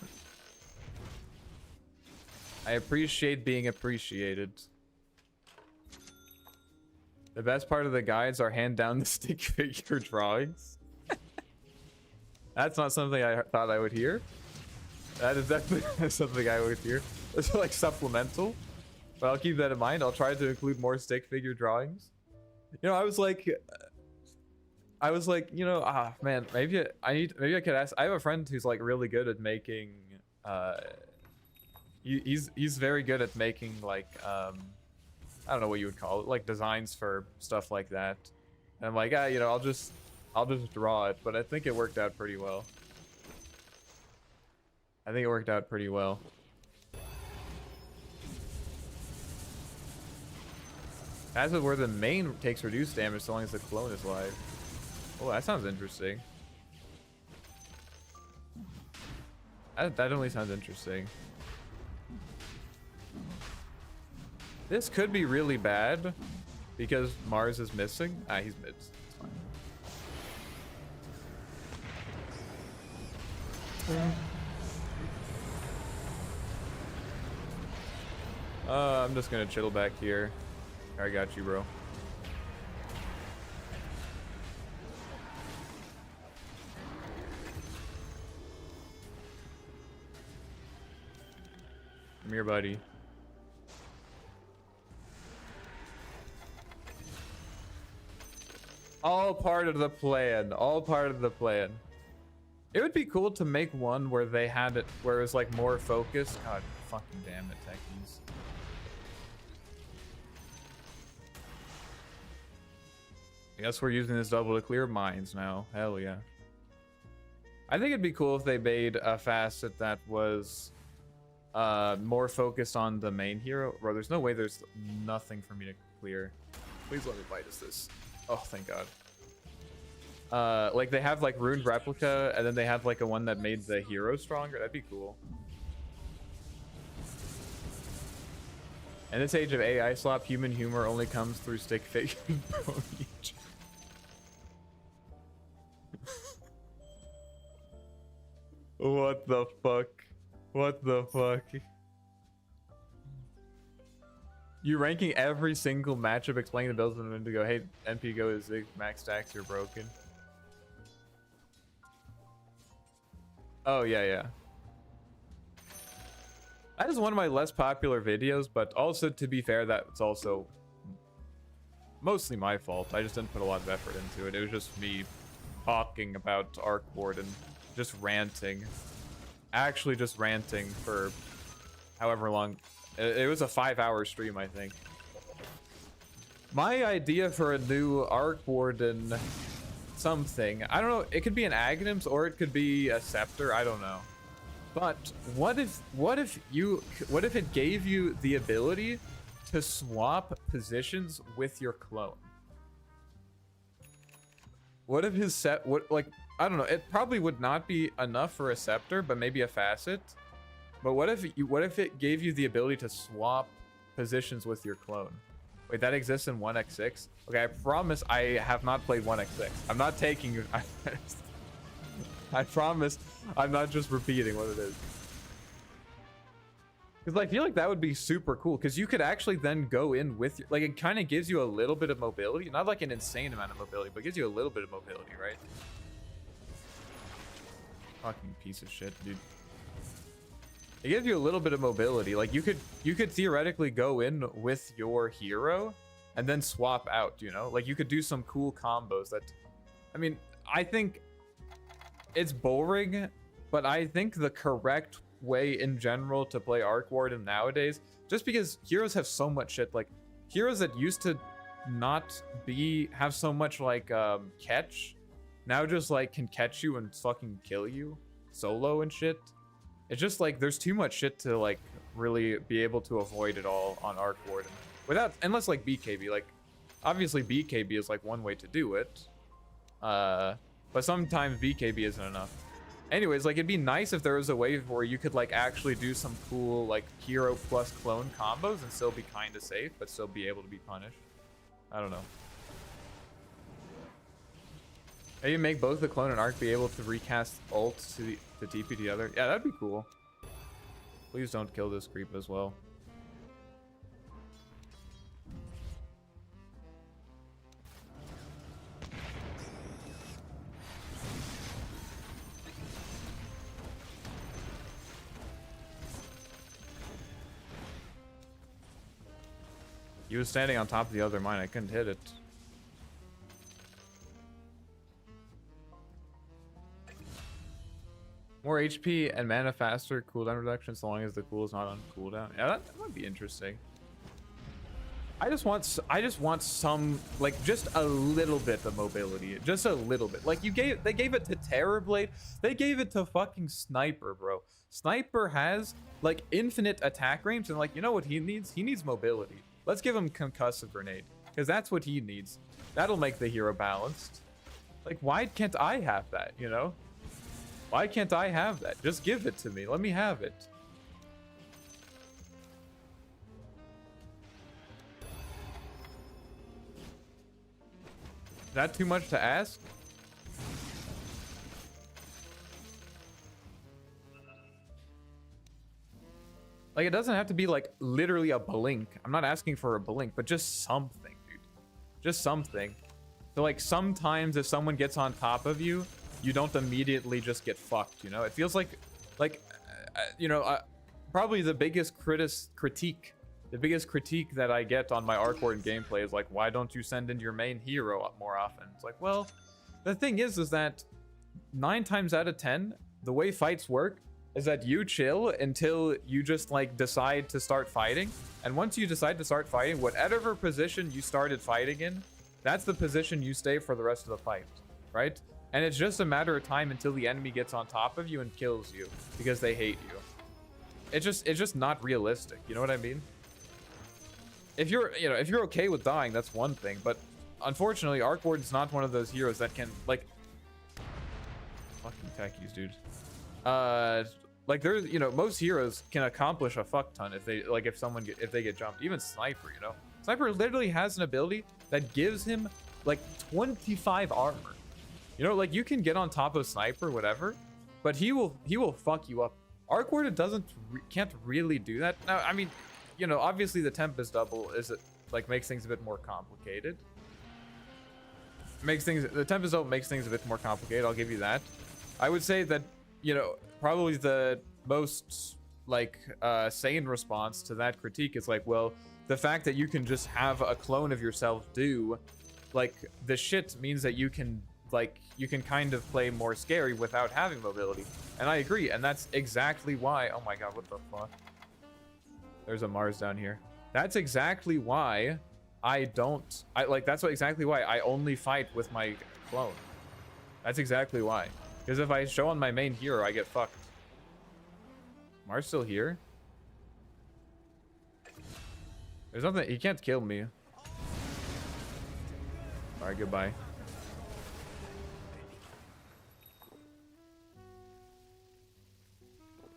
I appreciate being appreciated. The best part of the guides are hand down the stick figure drawings. That's not something I thought I would hear. That is definitely something I would hear. It's like supplemental, but I'll keep that in mind. I'll try to include more stick figure drawings. You know, I was like, you know, man, maybe I could ask. I have a friend who's like really good at making. He's very good at making like I don't know what you would call it, like designs for stuff like that. And I'm like, you know, I'll just draw it, but I think it worked out pretty well. As of where the main takes reduced damage so long as the clone is live. Oh, that sounds interesting. That definitely sounds interesting. This could be really bad because Mars is missing. He's mid. It's fine. I'm just gonna chill back here. I got you, bro. Come here, buddy. All part of the plan. All part of the plan. It would be cool to make one where they had it, where it was like more focused. God fucking damn it, techies. I guess we're using this double to clear mines now. Hell yeah. I think it'd be cool if they made a facet that was more focused on the main hero. Bro, there's no way there's nothing for me to clear. Please let me bite this. Oh, thank God. Like they have like ruined replica, and then they have like a one that made the hero stronger. That'd be cool. In this age of AI slop, human humor only comes through stick figure. What the fuck? What the fuck? You ranking every single matchup, explaining the builds, and then to go, hey, NP go is Zig, max stacks, you're broken. Oh, yeah, yeah. That is one of my less popular videos, but also, to be fair, that's also mostly my fault. I just didn't put a lot of effort into it. It was just me talking about Warden, just ranting. Actually just ranting for however long. It was a 5-hour stream, I think. My idea for a new Warden something, I don't know, it could be an Aghanims or it could be a Scepter, I don't know. But what if it gave you the ability to swap positions with your clone? What if his I don't know, it probably would not be enough for a Scepter, but maybe a Facet. But what if it gave you the ability to swap positions with your clone? Wait, that exists in 1x6? Okay, I promise I have not played 1x6. I'm not taking I promise I'm not just repeating what it is. Because I feel like that would be super cool, because you could actually then go in with your, like, it kind of gives you a little bit of mobility, not like an insane amount of mobility, but it gives you a little bit of mobility, right? Fucking piece of shit, dude. It gives you a little bit of mobility. Like, you could theoretically go in with your hero and then swap out, you know? Like, you could do some cool combos that, I mean, I think it's boring, but I think the correct way in general to play Warden nowadays, just because heroes have so much shit, like heroes that used to not have so much like catch, now just like can catch you and fucking kill you solo and shit. It's just like there's too much shit to like really be able to avoid it all on Warden without, unless like BKB. Like obviously BKB is like one way to do it, but sometimes BKB isn't enough. Anyways, like it'd be nice if there was a way where you could like actually do some cool like hero plus clone combos and still be kind of safe, but still be able to be punished. I don't know. Maybe make both the clone and Arc be able to recast ults to TP to the other. Yeah, that'd be cool. Please don't kill this creep as well. He was standing on top of the other mine. I couldn't hit it. More HP and mana faster, cooldown reduction, so long as the cool is not on cooldown. Yeah, that might be interesting. I just want some, like, just a little bit of mobility. Just a little bit. Like, they gave it to Terrorblade. They gave it to fucking Sniper, bro. Sniper has, like, infinite attack range, and, like, you know what he needs? He needs mobility. Let's give him Concussive Grenade, because that's what he needs. That'll make the hero balanced. Like, why can't I have that, you know? Why can't I have that? Just give it to me. Let me have it. Is that too much to ask? Like, it doesn't have to be, like, literally a blink. I'm not asking for a blink, but just something, dude. Just something. So, like, sometimes if someone gets on top of you, you don't immediately just get fucked, you know? It feels like you know, probably the biggest critique that I get on my Warden gameplay is like, why don't you send in your main hero more often? It's like, well, the thing is that 9 times out of 10, the way fights work is that you chill until you just like decide to start fighting. And once you decide to start fighting, whatever position you started fighting in, that's the position you stay for the rest of the fight, right? And it's just a matter of time until the enemy gets on top of you and kills you because they hate you. It's just not realistic. You know what I mean? If you're okay with dying, that's one thing. But unfortunately, Warden's not one of those heroes that can, like, fucking techies, dude. Like there's, you know, most heroes can accomplish a fuck ton if they, like, if they get jumped. Even Sniper, you know, Sniper literally has an ability that gives him like 25 armor. You know, like, you can get on top of Sniper, whatever, but he will fuck you up. Warden can't really do that. Now, I mean, you know, obviously the Tempest double makes things a bit more complicated. The Tempest double makes things a bit more complicated. I'll give you that. I would say that, you know, probably the most like sane response to that critique is like, well, the fact that you can just have a clone of yourself do like the shit means that you can kind of play more scary without having mobility. And I agree, and that's exactly why, oh my god, what the fuck? There's a Mars down here. That's exactly why that's exactly why I only fight with my clone. That's exactly why. Because if I show on my main hero, I get fucked. Mars still here? There's nothing, he can't kill me. Alright, goodbye.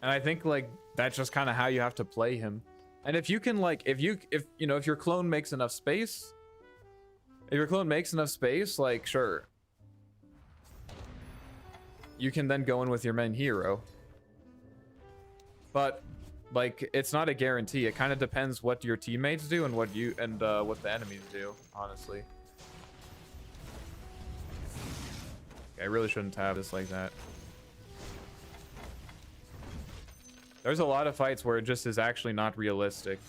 And I think like that's just kind of how you have to play him. And if you can like if your clone makes enough space, like sure, you can then go in with your main hero. But like it's not a guarantee. It kind of depends what your teammates do and what the enemies do, honestly. Okay, I really shouldn't have this like that. There's a lot of fights where it just is actually not realistic.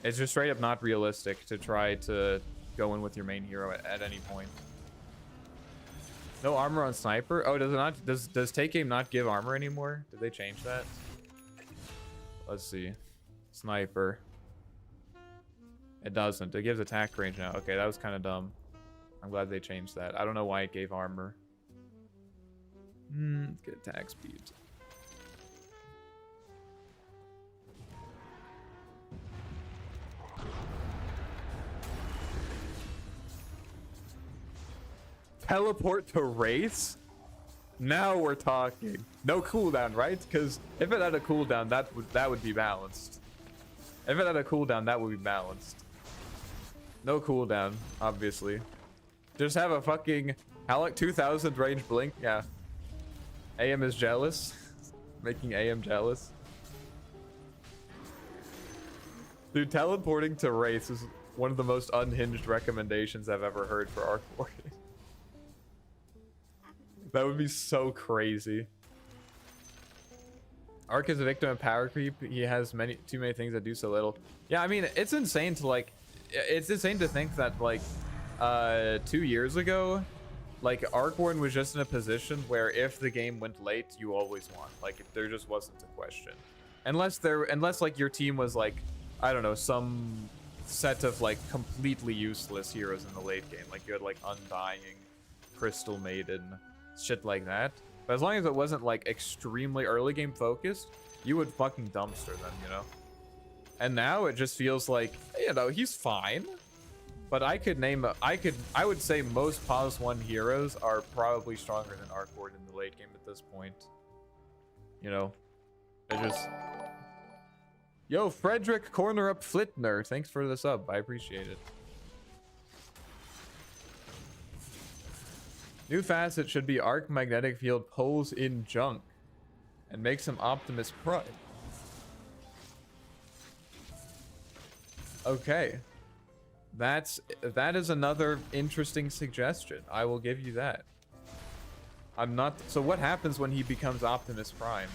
It's just straight up not realistic to try to go in with your main hero at any point. No armor on sniper? Oh, does it not? Does take aim not give armor anymore? Did they change that? Let's see. Sniper. It doesn't. It gives attack range now. Okay, that was kind of dumb. I'm glad they changed that. I don't know why it gave armor. Let's get attack speed. Teleport to Wraiths? Now we're talking. No cooldown, right? Because if it had a cooldown, that would be balanced. If it had a cooldown, that would be balanced. No cooldown, obviously. Just have a fucking Halleck 2000 range blink. Yeah. AM is jealous. Making AM jealous. Dude, teleporting to Wraiths is one of the most unhinged recommendations I've ever heard for Arc Warden. That would be so crazy. Arc is a victim of power creep. He has too many things that do so little. Yeah, I mean, it's insane to like, it's insane to think that like 2 years ago, like Arc Warden was just in a position where if the game went late, you always won. Like there just wasn't a question. Unless like your team was like, I don't know, some set of like completely useless heroes in the late game. Like you had like Undying, Crystal Maiden, shit like that. But as long as it wasn't like extremely early game focused, you would fucking dumpster them, you know? And now it just feels like, you know, he's fine. But I would say most pos 1 heroes are probably stronger than Arc Warden in the late game at this point. You know? It just... Yo, Frederick Corner Up Flitner, thanks for the sub. I appreciate it. New facet should be Arc Magnetic Field pulls in junk and makes him Optimus Prime. Okay. That is another interesting suggestion. I will give you that. So what happens when he becomes Optimus Prime?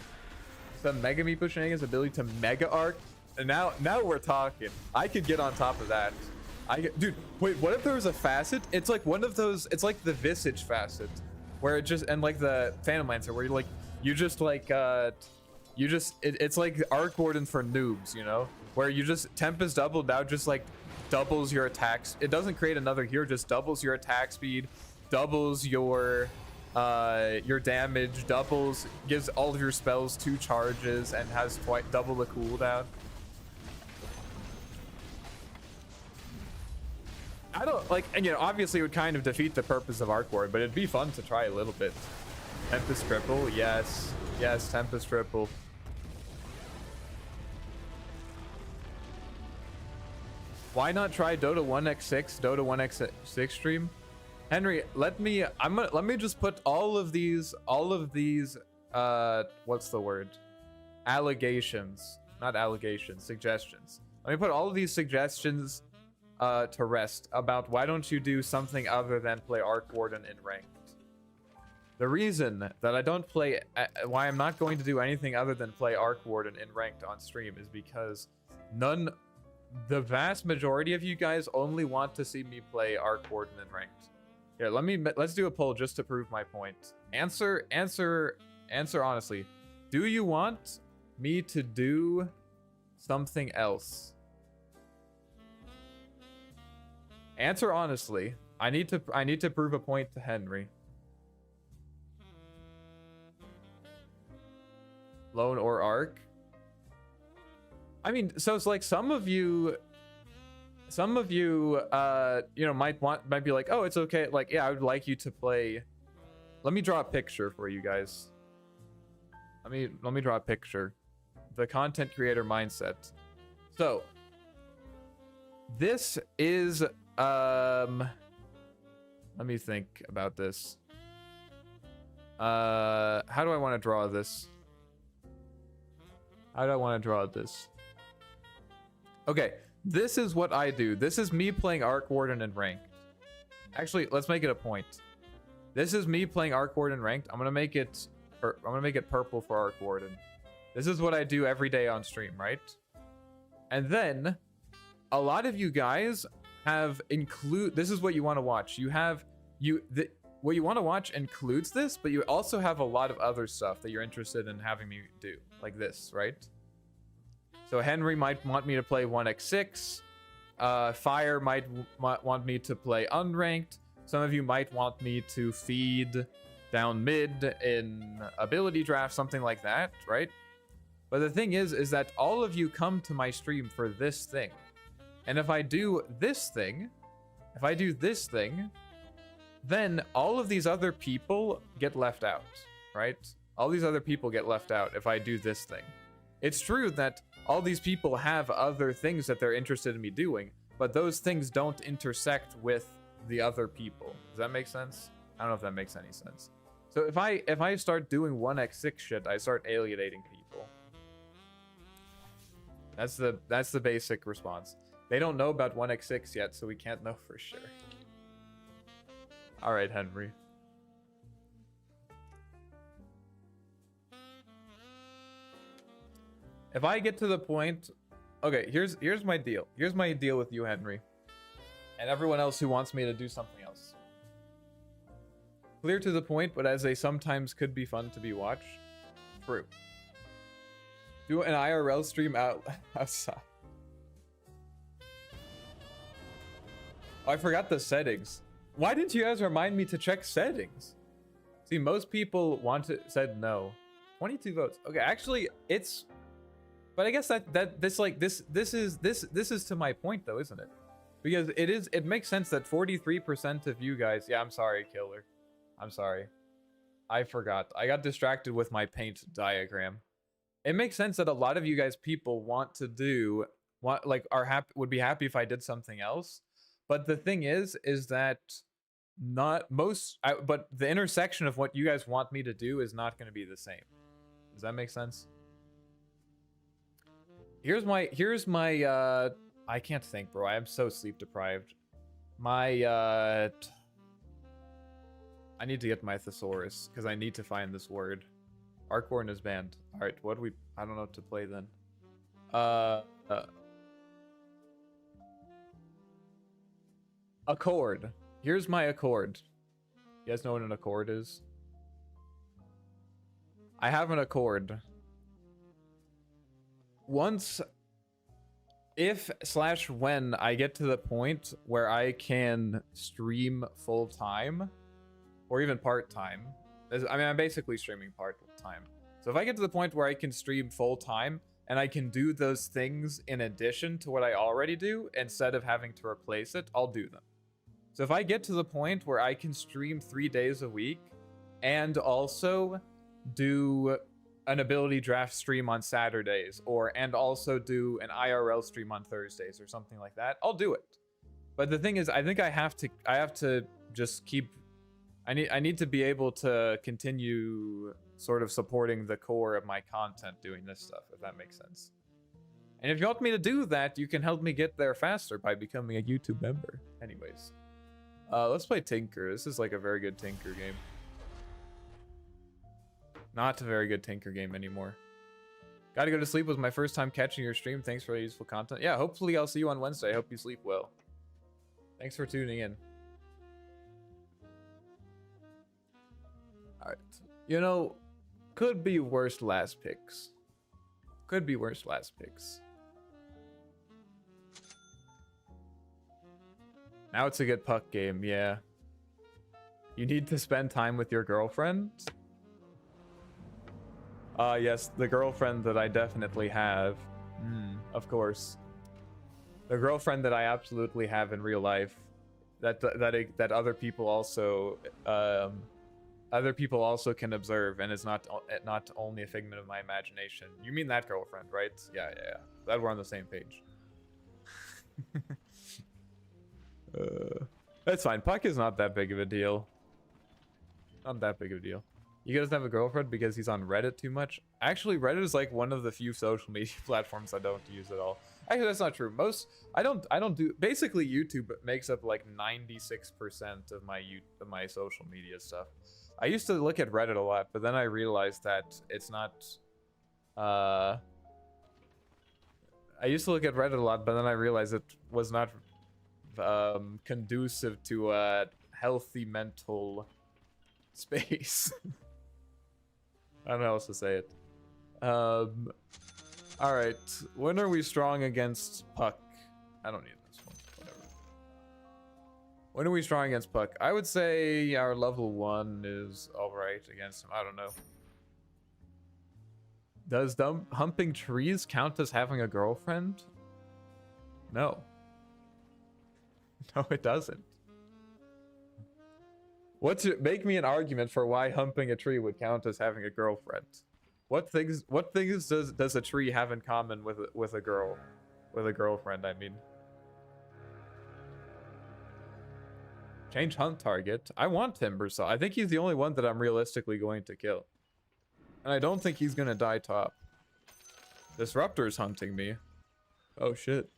So Mega Meepo Shenanigan's ability to Mega Arc? And now we're talking. I could get on top of that. Dude, wait, what if there was a facet? It's like one of those, it's like the Visage facet, where it just, and like the Phantom Lancer, where it's like Arc Warden for noobs, you know? Where you just, Tempest Double now just like doubles your attacks. It doesn't create another hero, just doubles your attack speed, doubles your damage, gives all of your spells 2 charges, and has double the cooldown. I don't like, and you know, obviously it would kind of defeat the purpose of Arc Warden, but it'd be fun to try a little bit. Tempest Triple, yes, Tempest Triple. Why not try Dota 1x6, Dota 1x6 stream? Henry, let me just put all of these what's the word? Suggestions. Let me put all of these suggestions to rest about why don't you do something other than play Arc Warden in ranked. The reason that I don't play, why I'm not going to do anything other than play Arc Warden in ranked on stream is because the vast majority of you guys only want to see me play Arc Warden in ranked. Here, let's do a poll just to prove my point. Answer honestly. Do you want me to do something else? Answer honestly. I need to prove a point to Henry. Lone or Arc? I mean, so it's like some of you, you know, might be like, oh, it's okay. Like, yeah, I would like you to play. Let me draw a picture for you guys. Let me draw a picture. The content creator mindset. So this is let me think about this. How do I want to draw this? How do I want to draw this? Okay, this is what I do. This is me playing Arc Warden in ranked. Actually, let's make it a point. This is me playing Arc Warden ranked. I'm gonna make it purple for Arc Warden. This is what I do every day on stream, right? And then a lot of you guys have this is what you want to watch. What you want to watch includes this, but you also have a lot of other stuff that you're interested in having me do, like this, right? So Henry might want me to play 1x6. Fire might want me to play unranked. Some of you might want me to feed down mid in ability draft, something like that, right? But the thing is that all of you come to my stream for this thing. And if I do this thing, then all of these other people get left out, right? All these other people get left out if I do this thing. It's true that all these people have other things that they're interested in me doing, but those things don't intersect with the other people. Does that make sense? I don't know if that makes any sense. So if I start doing 1x6 shit, I start alienating people. That's the basic response. They don't know about 1x6 yet, so we can't know for sure. All right, Henry. If I get to the point, okay, here's my deal. Here's my deal with you, Henry, and everyone else who wants me to do something else. Clear to the point, but as they sometimes could be fun to be watched. True. Do an IRL stream outside. Oh, I forgot the settings. Why didn't you guys remind me to check settings? See, most people said no. 22 votes. Okay, actually, it's. But I guess this is to my point though, isn't it? Because it makes sense that 43% of you guys. Yeah, I'm sorry, Killer. I'm sorry. I forgot. I got distracted with my paint diagram. It makes sense that a lot of you guys would be happy if I did something else. But the thing is that but the intersection of what you guys want me to do is not going to be the same. Does that make sense? Here's my I can't think, bro. I am so sleep deprived. I need to get my thesaurus because I need to find this word. Arc Warden is banned. All right, I don't know what to play then. Accord. Here's my accord. You guys know what an accord is? I have an accord. If/when I get to the point where I can stream full time or even part time. I mean, I'm basically streaming part time. So if I get to the point where I can stream full time and I can do those things in addition to what I already do instead of having to replace it, I'll do them. So if I get to the point where I can stream 3 days a week and also do an ability draft stream on Saturdays and also do an IRL stream on Thursdays or something like that, I'll do it. But the thing is, I think I have to just keep, I need to be able to continue sort of supporting the core of my content doing this stuff, if that makes sense. And if you want me to do that, you can help me get there faster by becoming a YouTube member. Anyways, let's play Tinker. This is like a very good Tinker game. Not a very good Tinker game anymore. Gotta go to sleep was my first time catching your stream. Thanks for the useful content. Yeah, hopefully I'll see you on Wednesday. I hope you sleep well. Thanks for tuning in. Alright. You know, could be worse last picks. Could be worse last picks. Now it's a good puck game, yeah. You need to spend time with your girlfriend? Yes, the girlfriend that I definitely have. Of course. The girlfriend that I absolutely have in real life. That other people also can observe and is not only a figment of my imagination. You mean that girlfriend, right? Yeah. Glad we're on the same page. That's fine. Puck is not that big of a deal. Not that big of a deal. You guys have a girlfriend because he's on Reddit too much? Actually, Reddit is like one of the few social media platforms I don't use at all. Actually, that's not true. I don't do. Basically, YouTube makes up like 96% of my social media stuff. I used to look at Reddit a lot, but then I realized that it's not. I used to look at Reddit a lot, but then I realized it was not conducive to a healthy mental space. I don't know how else to say it. Alright. When are we strong against Puck? I don't need this one. Whatever. When are we strong against Puck? I would say our level 1 is alright against him. I don't know. Does humping trees count as having a girlfriend? No. No, it doesn't. Make me an argument for why humping a tree would count as having a girlfriend. What things does a tree have in common with a girlfriend, I mean. Change hunt target. I want Timbersaw. I think he's the only one that I'm realistically going to kill. And I don't think he's gonna die top. Disruptor's hunting me. Oh shit.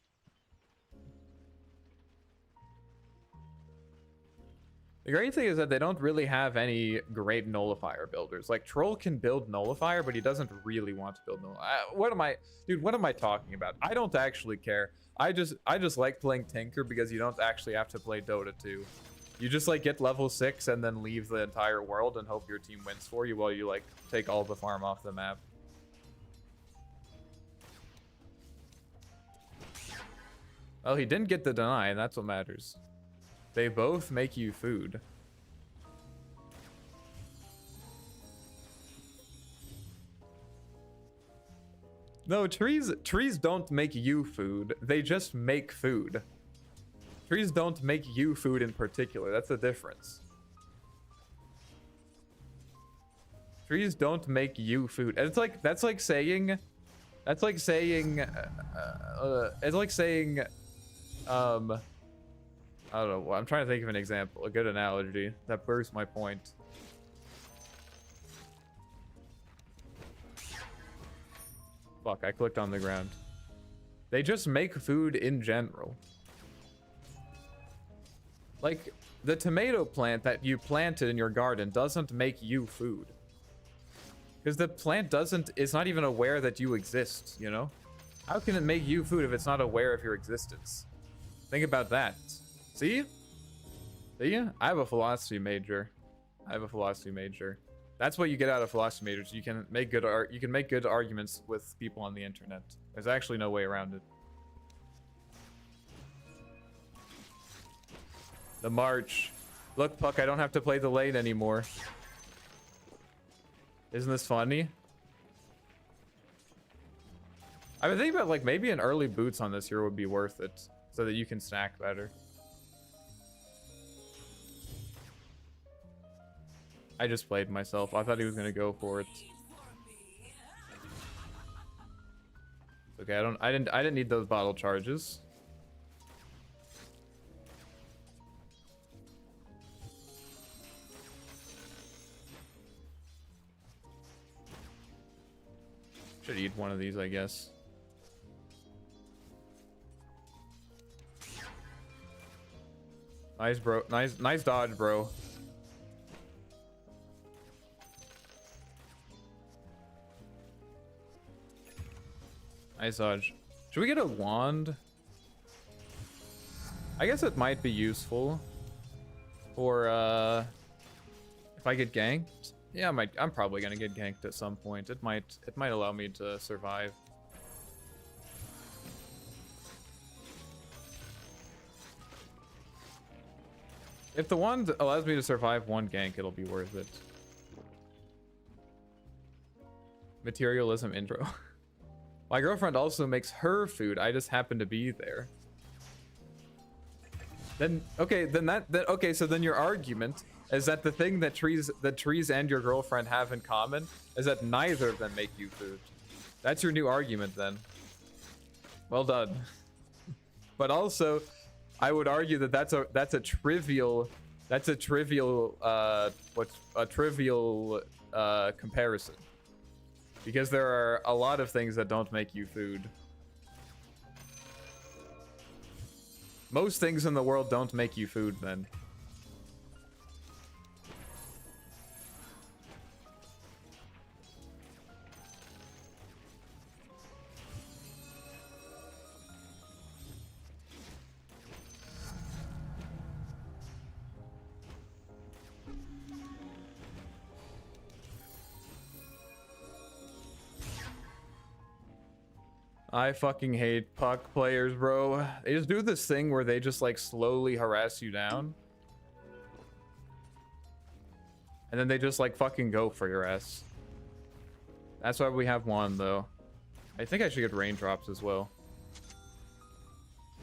The great thing is that they don't really have any great nullifier builders. Like, Troll can build nullifier, but he doesn't really want to build nullifier. What am I talking about? I don't actually care. I just like playing Tinker because you don't actually have to play Dota 2. You just, like, get level 6 and then leave the entire world and hope your team wins for you while you, like, take all the farm off the map. Well, he didn't get the deny, and that's what matters. They both make you food. No, trees don't make you food. They just make food. Trees don't make you food in particular. That's the difference. Trees don't make you food. And that's like saying I don't know. I'm trying to think of an example, a good analogy that proves my point. Fuck, I clicked on the ground. They just make food in general. Like, the tomato plant that you planted in your garden doesn't make you food. Because the plant it's not even aware that you exist, you know? How can it make you food if it's not aware of your existence? Think about that. See? I have a philosophy major. That's what you get out of philosophy majors. You can make good arguments with people on the internet. There's actually no way around it. The march. Look, Puck, I don't have to play the lane anymore. Isn't this funny? I've been thinking about, like, maybe an early boots on this hero would be worth it so that you can stack better. I just played myself. I thought he was gonna go for it. Okay, I didn't need those bottle charges. Should eat one of these, I guess. Nice, bro. Nice dodge, bro. Nice dodge. Should we get a wand? I guess it might be useful for if I get ganked. Yeah, I'm probably gonna get ganked at some point. It might allow me to survive. If the wand allows me to survive one gank, it'll be worth it. Materialism intro. My girlfriend also makes her food. I just happen to be there. Then okay, okay, so then your argument is that the thing that trees and your girlfriend have in common is that neither of them make you food. That's your new argument then. Well done. But also, I would argue that that's a trivial comparison. Because there are a lot of things that don't make you food. Most things in the world don't make you food, then. I fucking hate puck players, bro. They just do this thing where they just like slowly harass you down. And then they just like fucking go for your ass. That's why we have one though. I think I should get raindrops as well.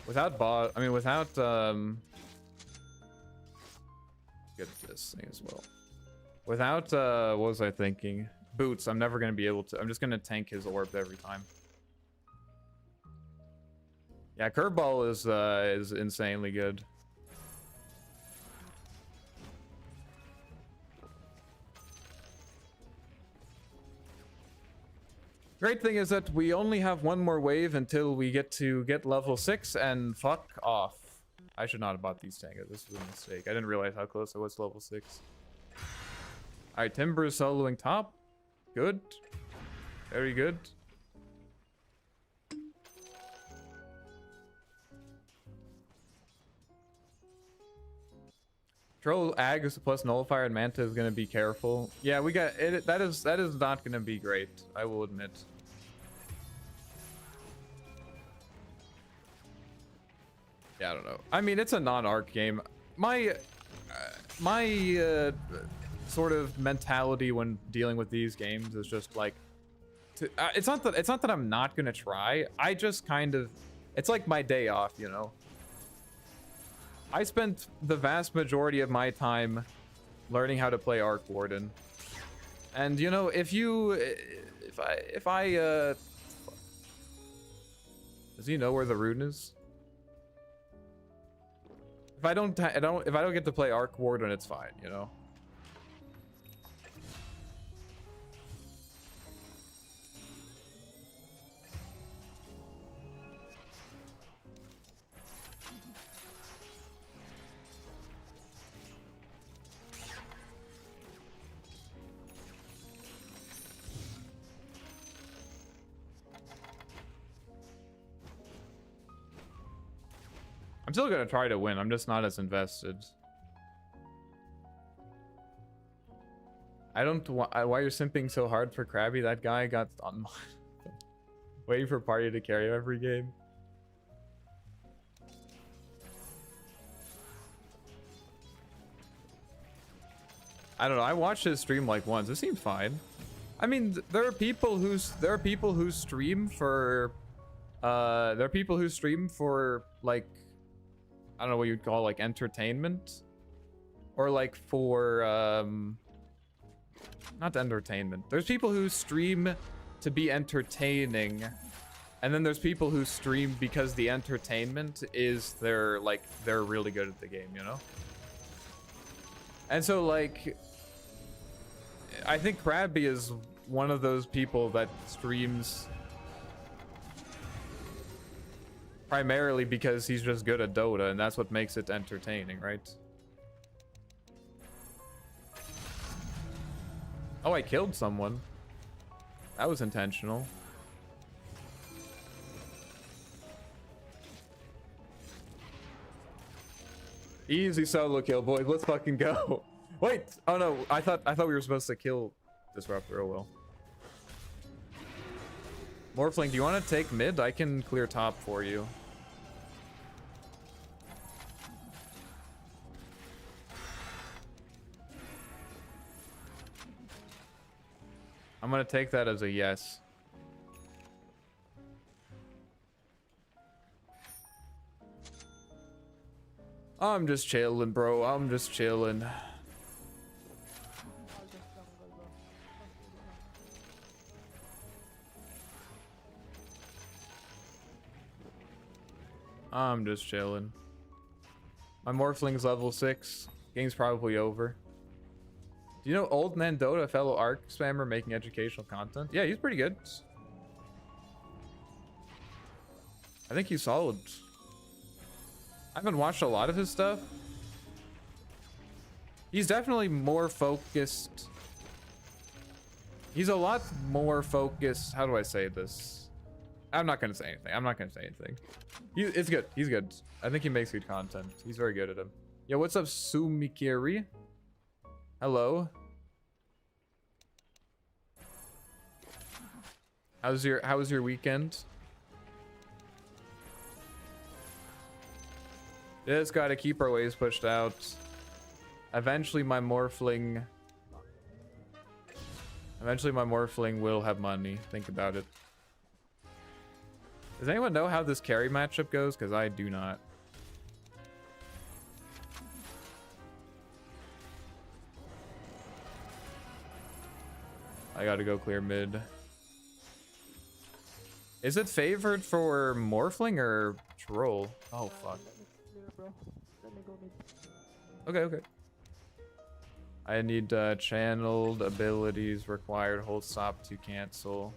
Without get this thing as well. Without what was I thinking? Boots, I'm never gonna be able to. I'm just gonna tank his orb every time. Yeah, curveball is insanely good. Great thing is that we only have one more wave until we get level 6 and fuck off. I should not have bought these tankers. This was a mistake. I didn't realize how close I was to level 6. Alright, Timber is soloing top. Good. Very good. Troll Ags plus Nullifier and Manta is gonna be careful. Yeah, we got it. That is not gonna be great, I will admit. Yeah, I don't know. I mean, it's a non-arc game. My sort of mentality when dealing with these games is just like, it's not that I'm not gonna try. I just kind of, it's like my day off, you know. I spent the vast majority of my time learning how to play Arc Warden. And you know, if I does he know where the rune is? If I don't get to play Arc Warden, it's fine, you know. I'm still gonna try to win. I'm just not as invested. I don't. Why you're simping so hard for Krabby? That guy got on. Waiting for party to carry him every game. I don't know. I watched his stream like once. It seemed fine. I mean, there are people who stream for. There are people who stream for like. I don't know what you'd call like entertainment, or like for not entertainment. There's people who stream to be entertaining, and then there's people who stream because the entertainment is they're really good at the game, you know. And so like, I think Krabby is one of those people that streams primarily because he's just good at Dota, and that's what makes it entertaining, right? Oh, I killed someone. That was intentional. Easy solo kill, boys. Let's fucking go. Wait. Oh no. I thought we were supposed to kill Disruptor. Oh well. Morphling, do you want to take mid? I can clear top for you. I'm gonna take that as a yes. I'm just chilling, bro. I'm just chilling. I'm just chilling. My Morphling's level 6. Game's probably over. Do you know Old Man Dota, a fellow ARC spammer making educational content? Yeah, he's pretty good. I think he's solid. I haven't watched a lot of his stuff. He's definitely more focused. He's a lot more focused. How do I say this? I'm not gonna say anything. I'm not gonna say anything. It's good. He's good. I think he makes good content. He's very good at him. Yo, what's up, Sumikiri? Hello. How was your weekend? Just gotta keep our ways pushed out. Eventually my Morphling will have money. Think about it. Does anyone know how this carry matchup goes? Because I do not. I gotta go clear mid. Is it favored for Morphling or Troll? Oh, fuck. Okay. I need channeled abilities required. Hold stop to cancel.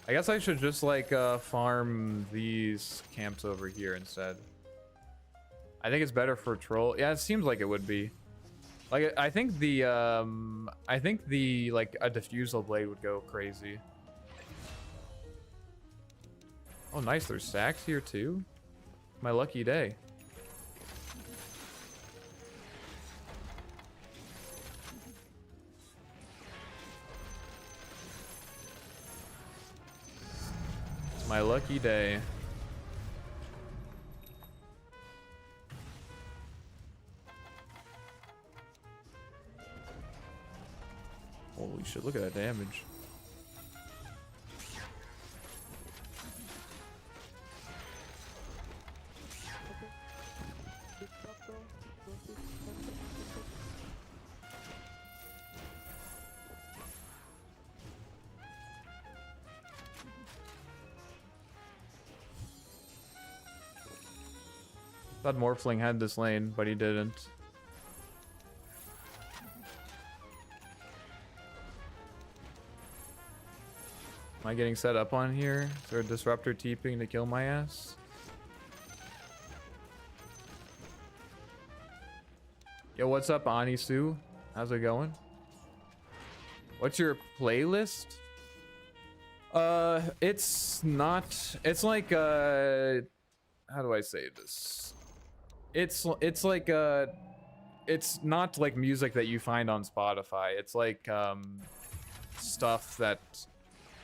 I guess I should just like farm these camps over here instead. I think it's better for troll. Yeah, it seems like it would be. Like I think the like a diffusal blade would go crazy. Oh nice, there's stacks here too. My lucky day. My lucky day. Holy shit, look at that damage. Thought Morphling had this lane, but he didn't. Am I getting set up on here? Is there a disruptor TPing to kill my ass? Yo, what's up, Anisu? How's it going? What's your playlist? It's not. It's like how do I say this? It's like it's not like music that you find on Spotify. It's like stuff that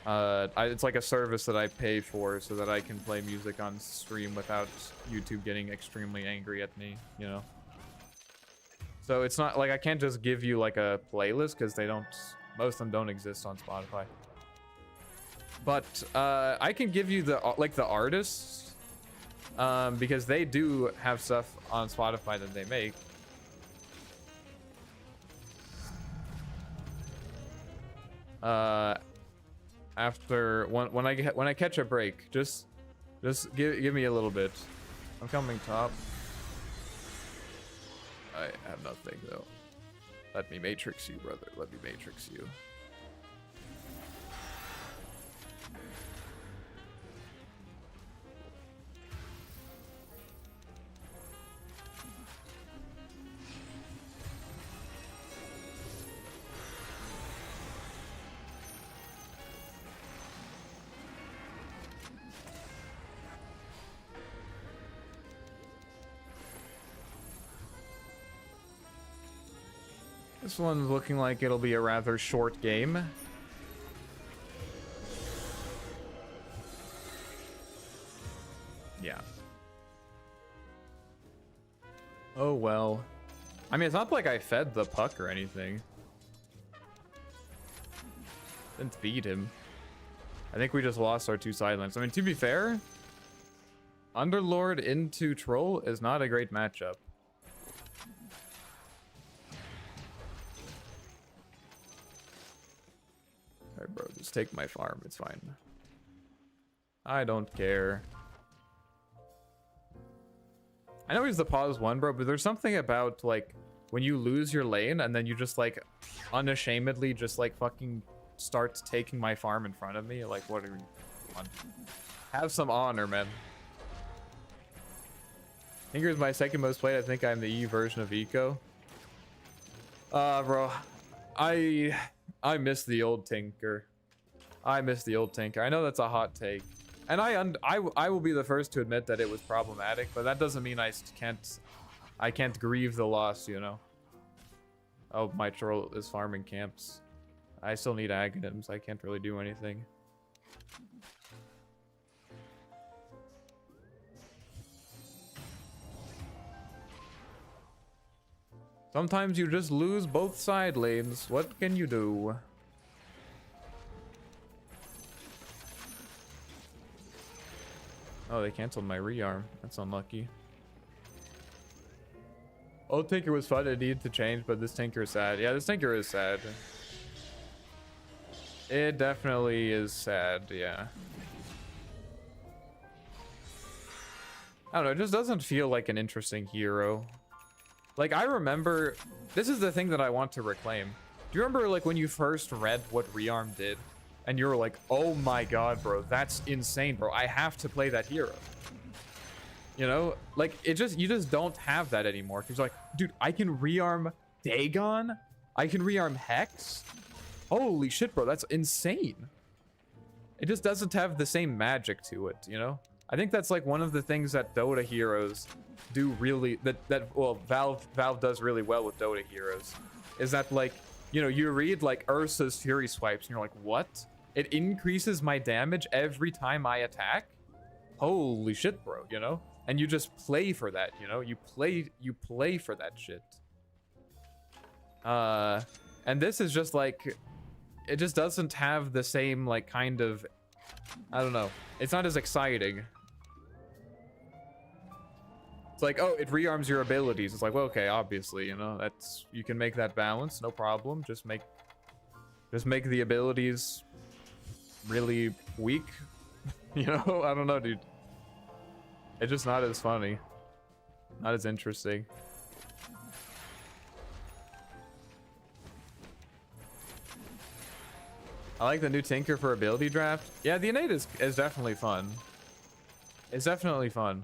it's like a service that I pay for so that I can play music on stream without YouTube getting extremely angry at me, you know. So it's not like I can't just give you like a playlist because most of them don't exist on Spotify. But I can give you the artists. Because they do have stuff on Spotify that they make. After when I catch a break, just give me a little bit. I'm coming top. I have nothing though. Let me matrix you, brother. Let me matrix you. This one's looking like it'll be a rather short game. Yeah. Oh well. I mean, it's not like I fed the puck or anything. Didn't feed him. I think we just lost our 2 sidelines. I mean, to be fair, Underlord into Troll is not a great matchup. Alright, bro, just take my farm. It's fine. I don't care. I know he's the pause 1, bro, but there's something about, like, when you lose your lane and then you just, like, unashamedly just, like, fucking start taking my farm in front of me. Like, what are you on? Have some honor, man. Tinker is my second most played. I think I'm the E version of Eco. Bro, I miss the old Tinker. I miss the old Tinker. I know that's a hot take. And I will be the first to admit that it was problematic, but that doesn't mean I can't grieve the loss, you know. Oh, my troll is farming camps. I still need aghanims. I can't really do anything. Sometimes you just lose both side lanes. What can you do? Oh, they canceled my rearm. That's unlucky. Old Tinker was fun. It needed to change, but this Tinker is sad. Yeah, this Tinker is sad. It definitely is sad, yeah. I don't know, it just doesn't feel like an interesting hero. Like, I remember... This is the thing that I want to reclaim. Do you remember, like, when you first read what rearm did? And you were like, oh my god, bro, that's insane, bro. I have to play that hero. You know? Like, you just don't have that anymore. Because, like, dude, I can rearm Dagon? I can rearm Hex? Holy shit, bro, that's insane. It just doesn't have the same magic to it, you know? I think that's, like, one of the things that Dota heroes do really... Well, Valve does really well with Dota heroes. Is that, like, you know, you read, like, Ursa's Fury Swipes, and you're like, what? It increases my damage every time I attack? Holy shit, bro, you know? And you just play for that, you know? You play for that shit. And this is just, like... It just doesn't have the same, like, kind of... I don't know. It's not as exciting. It's like, oh, it rearms your abilities. It's like, well, okay, obviously, you know, that's... You can make that balance, no problem. Just make the abilities really weak. You know? I don't know, dude. It's just not as funny. Not as interesting. I like the new Tinker for ability draft. Yeah, the innate is definitely fun. It's definitely fun.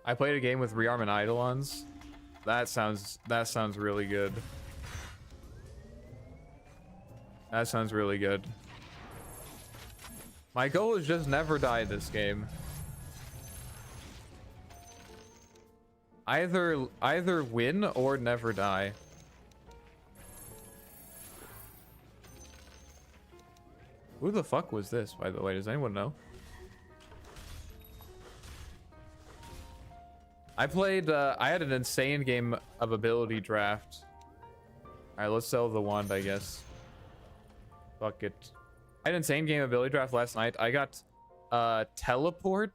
I played a game with rearm and Eidolons. That sounds really good. That sounds really good. My goal is just never die this game. Either win or never die. Who the fuck was this, by the way? Does anyone know? I played, I had an insane game of ability draft. Alright, let's sell the wand, I guess. Fuck it. I had an insane game of ability draft last night. I got, Teleport.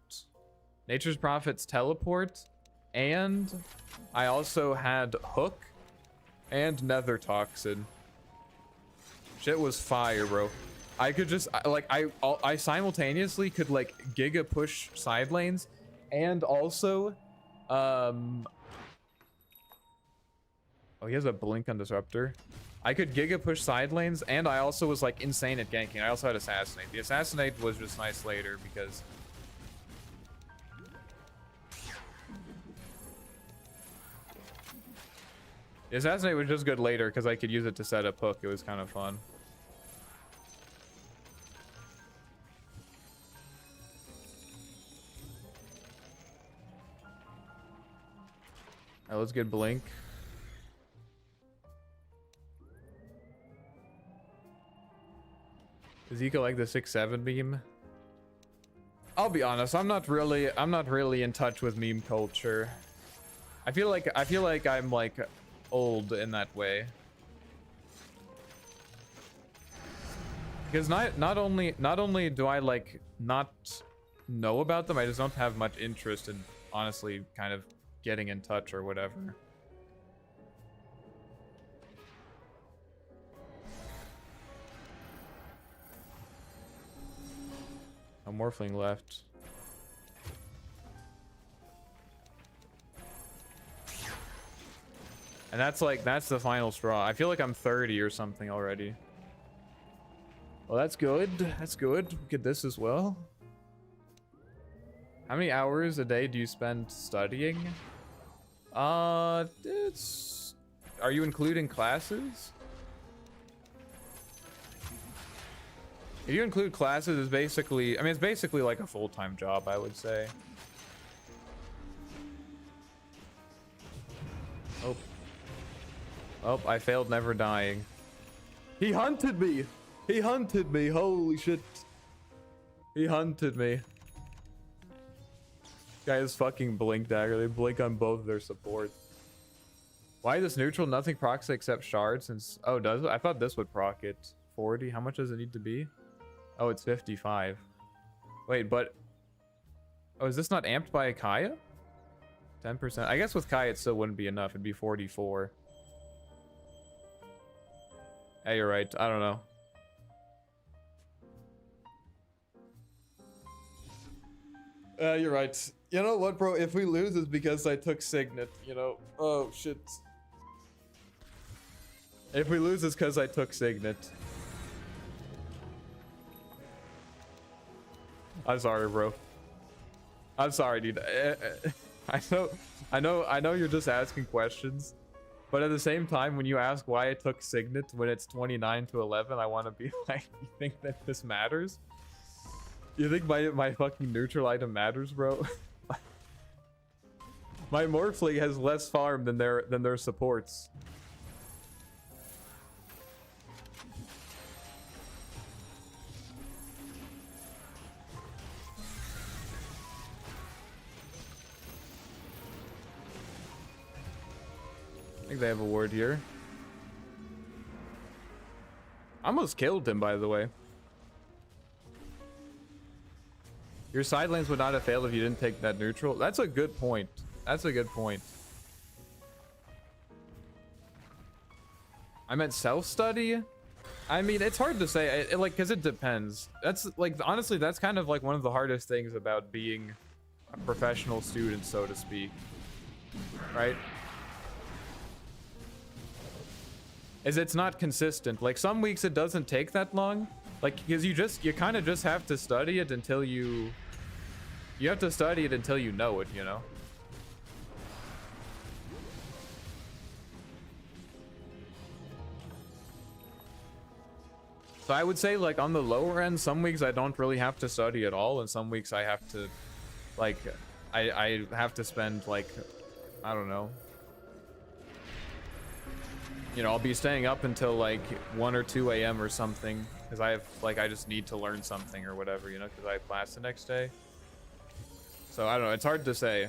Nature's Prophet's Teleport. And I also had Hook. And Nether Toxin. Shit was fire, bro. I could just, like, I simultaneously could, like, giga push side lanes. And also... Oh, he has a blink on Disruptor. I could giga push side lanes, and I also was like insane at ganking. I also had Assassinate. The Assassinate was just nice later because Assassinate was just good later because I could use it to set up hook. It was kind of fun. Alright, let's get blink. Does Eco like the 6-7 meme? I'll be honest, I'm not really in touch with meme culture. I feel like I'm like old in that way. Because not only do I like not know about them, I just don't have much interest in honestly kind of getting in touch or whatever. A Morphling left. And that's the final straw. I feel like I'm 30 or something already. Well, that's good. That's good. Get this as well. How many hours a day do you spend studying? Are you including classes? If you include classes, it's basically, I mean, it's basically like a full-time job, I would say. Oh. Oh, I failed never dying. He hunted me! He hunted me! Holy shit. He hunted me. Guys fucking blink dagger. They blink on both their supports. Why is this neutral? Nothing procs except shards since... Oh, does it? I thought this would proc it. 40? How much does it need to be? Oh, it's 55. Wait, but... Oh, is this not amped by a Kaya? 10%. I guess with Kaya it still wouldn't be enough. It'd be 44. Hey, you're right. I don't know. You're right. You know what, bro? If we lose, it's because I took Signet, you know? Oh, shit. If we lose, it's because I took Signet. I'm sorry, bro. I'm sorry, dude. I know you're just asking questions. But at the same time, when you ask why I took Signet when it's 29 to 11, I want to be like, you think that this matters? You think my fucking neutral item matters, bro? My Morphling has less farm than their supports. I think they have a ward here. I almost killed him, by the way. Your side lanes would not have failed if you didn't take that neutral. That's a good point. That's a good point. I meant self-study? I mean, it's hard to say, like, because it depends. That's, like, honestly, that's kind of, like, one of the hardest things about being a professional student, so to speak. Right? Is it's not consistent. Like, some weeks it doesn't take that long. Like, because you kind of just have to study it until you have to study it until you know it, you know? So I would say, like, on the lower end, some weeks I don't really have to study at all, and some weeks I have to, like, I have to spend, like, I don't know. You know, I'll be staying up until, like, 1 or 2 a.m. or something. Because I have, like, I just need to learn something or whatever, you know, because I have class the next day. So, I don't know. It's hard to say.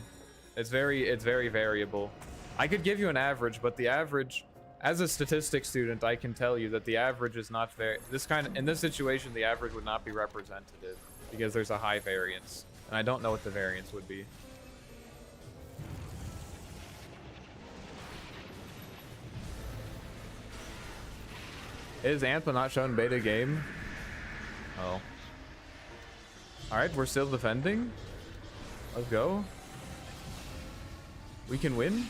It's very variable. I could give you an average, but the average, as a statistics student, I can tell you that the average is not very... in this situation, the average would not be representative because there's a high variance. And I don't know what the variance would be. Is Anthem not shown beta game? Oh. Alright, we're still defending. Let's go. We can win.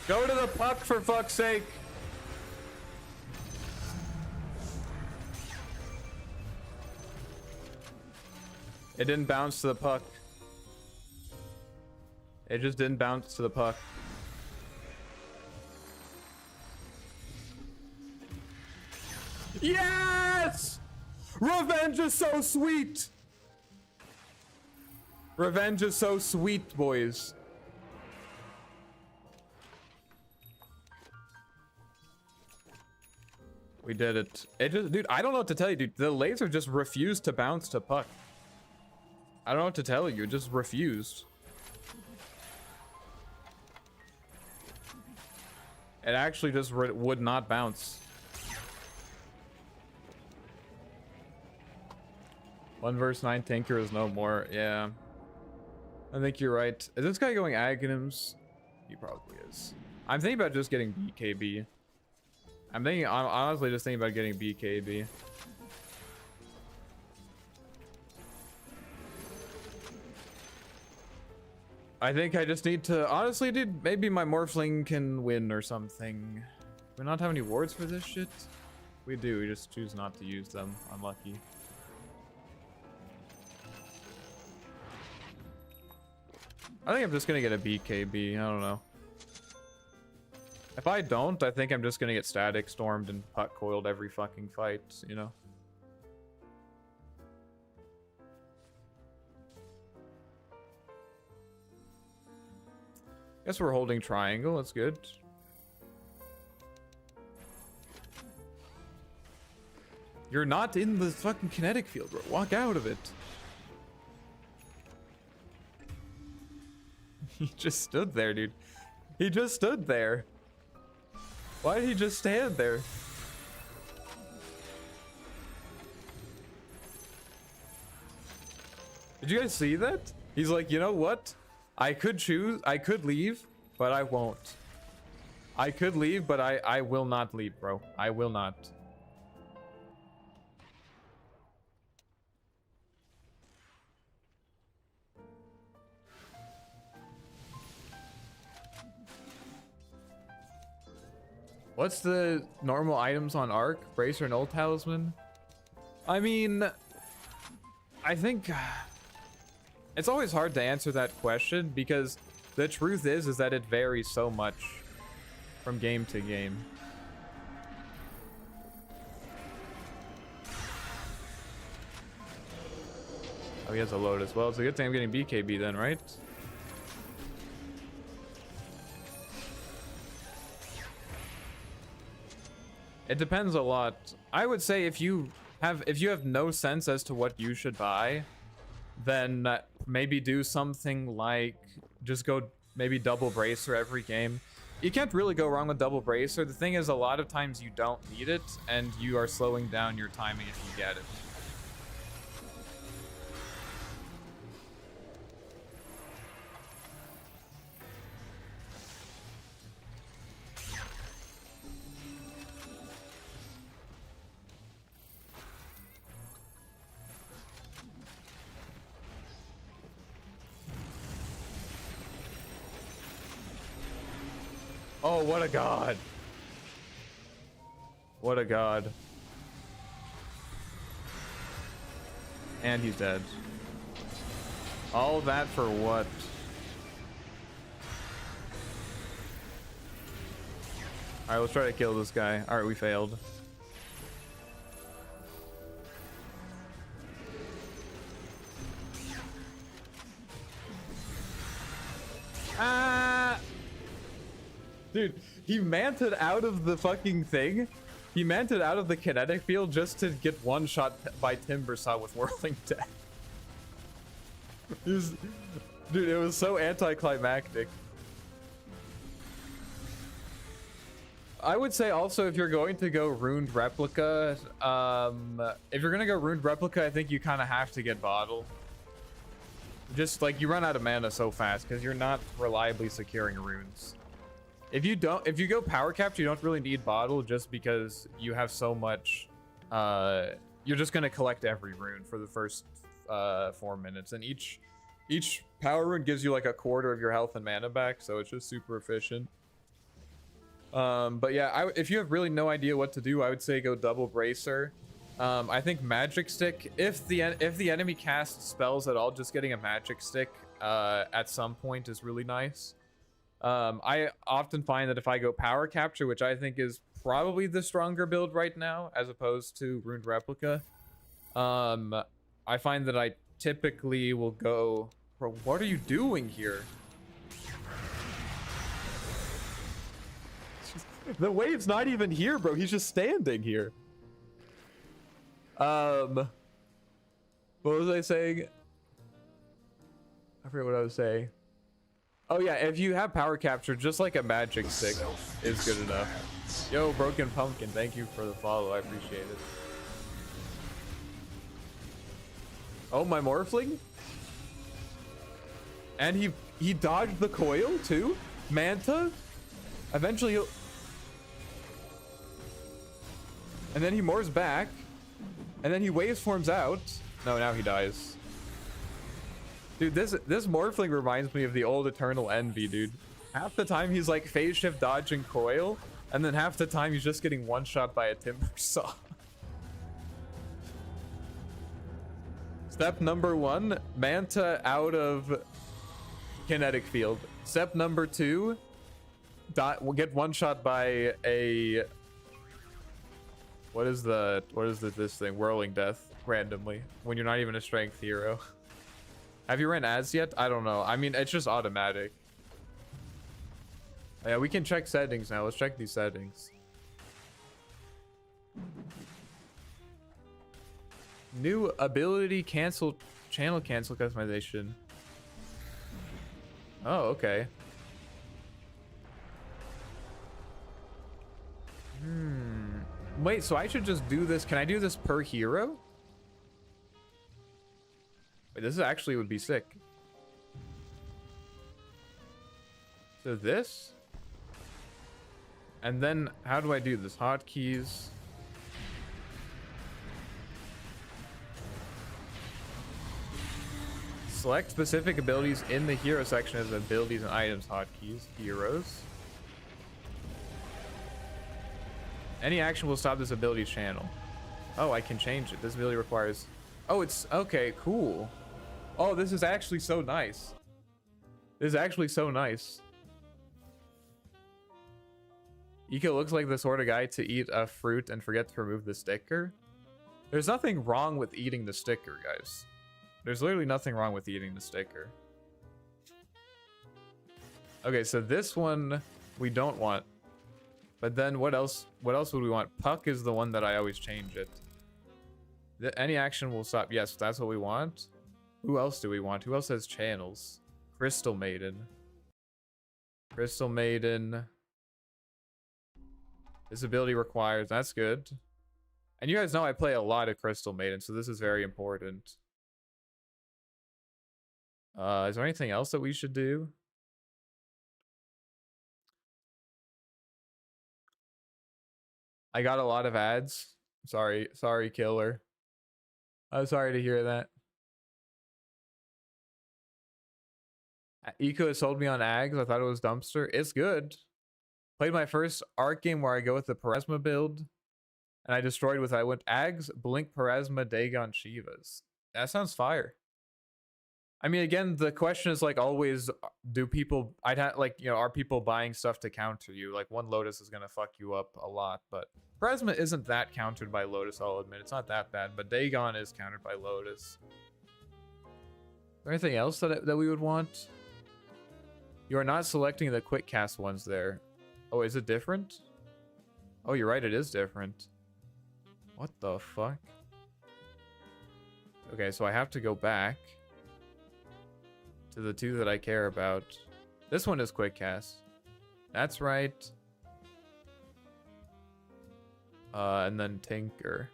Go to the puck, for fuck's sake. It didn't bounce to the puck. It just didn't bounce to the puck. Yes! Revenge is so sweet! Revenge is so sweet, boys. We did it. It just, dude, I don't know what to tell you, dude. The laser just refused to bounce to puck. I don't know what to tell you. It just refused. It actually just would not bounce. 1 versus 9 tanker is no more. Yeah. I think you're right. Is this guy going Aghanims? He probably is. I'm thinking about just getting BKB. I'm honestly just thinking about getting BKB. I think I just need to, honestly, dude, maybe my Morphling can win or something. Do we not have any wards for this shit? We do, we just choose not to use them. Unlucky. I think I'm just gonna get a BKB, I don't know. If I don't, I think I'm just gonna get static stormed and puck coiled every fucking fight, you know? Guess we're holding triangle, that's good. You're not in the fucking kinetic field, bro. Walk out of it. He just stood there, dude. He just stood there. Why did he just stand there? Did you guys see that? He's like, you know what? I could leave, but I won't. I could leave, but I will not leave, bro. I will not. What's the normal items on Arc? Bracer and Old Talisman? I mean, I think it's always hard to answer that question because the truth is that it varies so much from game to game. Oh, he has a load as well. It's a good thing I'm getting BKB then, right? It depends a lot. I would say if you have no sense as to what you should buy, then maybe do something like just go maybe double bracer every game. You can't really go wrong with double bracer. The thing is, a lot of times you don't need it and you are slowing down your timing if you get it. Oh, what a god. What a god. And he's dead. All that for what? Alright, let's try to kill this guy. Alright, we failed. Dude, he manted out of the fucking thing. He manted out of the kinetic field just to get one shot by Timbersaw with Whirling Death. Dude, it was so anticlimactic. I would say also if you're going to go Ruined Replica, if you're gonna go Ruined Replica, I think you kind of have to get Bottle. Just like you run out of mana so fast because you're not reliably securing runes. If you go power capture, you don't really need Bottle just because you have so much. You're just gonna collect every rune for the first 4 minutes, and each power rune gives you like a quarter of your health and mana back, so it's just super efficient. But yeah, if you have really no idea what to do, I would say go double bracer. I think magic stick, if the enemy casts spells at all, just getting a magic stick at some point is really nice. I often find that if I go power capture, which I think is probably the stronger build right now as opposed to ruined replica, I find that I typically will go. Bro, what are you doing here? The wave's not even here, bro. He's just standing here. What was I saying? I forget what I was saying. Oh yeah, if you have power capture, just like a magic stick is good enough. Yo, Broken Pumpkin, thank you for the follow. I appreciate it. Oh, my Morphling? And he dodged the coil too? Manta? Eventually he'll... And then he Morphs back. And then he waveforms out. No, now he dies. Dude, this Morphling reminds me of the old Eternal Envy, dude. Half the time he's like phase shift dodging coil, and then half the time he's just getting one shot by a timber saw. Step number 1, Manta out of kinetic field. Step number 2, we'll get one shot by a... What is this thing? Whirling Death randomly when you're not even a strength hero. Have you ran ads yet? I don't know. I mean, it's just automatic. Yeah, we can check settings now. Let's check these settings. New ability cancel, channel cancel customization. Oh, okay. Wait, so I should just do this. Can I do this per hero? Wait, this actually would be sick. So this. And then how do I do this? Hotkeys. Select specific abilities in the hero section as abilities and items. Hotkeys. Heroes. Any action will stop this ability channel. Oh, I can change it. This ability requires... Oh, it's... Okay, cool. Oh, this is actually so nice. This is actually so nice. Ika looks like the sort of guy to eat a fruit and forget to remove the sticker. There's nothing wrong with eating the sticker, guys. There's literally nothing wrong with eating the sticker. Okay, so this one we don't want. But then what else would we want? Puck is the one that I always change it. Any action will stop. Yes, that's what we want. Who else do we want? Who else has channels? Crystal Maiden. Crystal Maiden. This ability requires... That's good. And you guys know I play a lot of Crystal Maiden, so this is very important. Is there anything else that we should do? I got a lot of ads. Sorry, killer. I'm sorry to hear that. Eco has sold me on Ags. I thought it was dumpster. It's good. Played my first Arc game where I go with the Parasma build. And I destroyed with I went Ags, Blink, Parasma, Dagon, Shivas. That sounds fire. I mean, again, the question is like always, do people, are people buying stuff to counter you? Like one Lotus is going to fuck you up a lot, but Parasma isn't that countered by Lotus, I'll admit. It's not that bad, but Dagon is countered by Lotus. Is there anything else that we would want? You are not selecting the quick cast ones there. Oh, is it different? Oh, you're right, it is different. What the fuck? Okay, so I have to go back to the two that I care about. This one is quick cast. That's right. And then Tinker.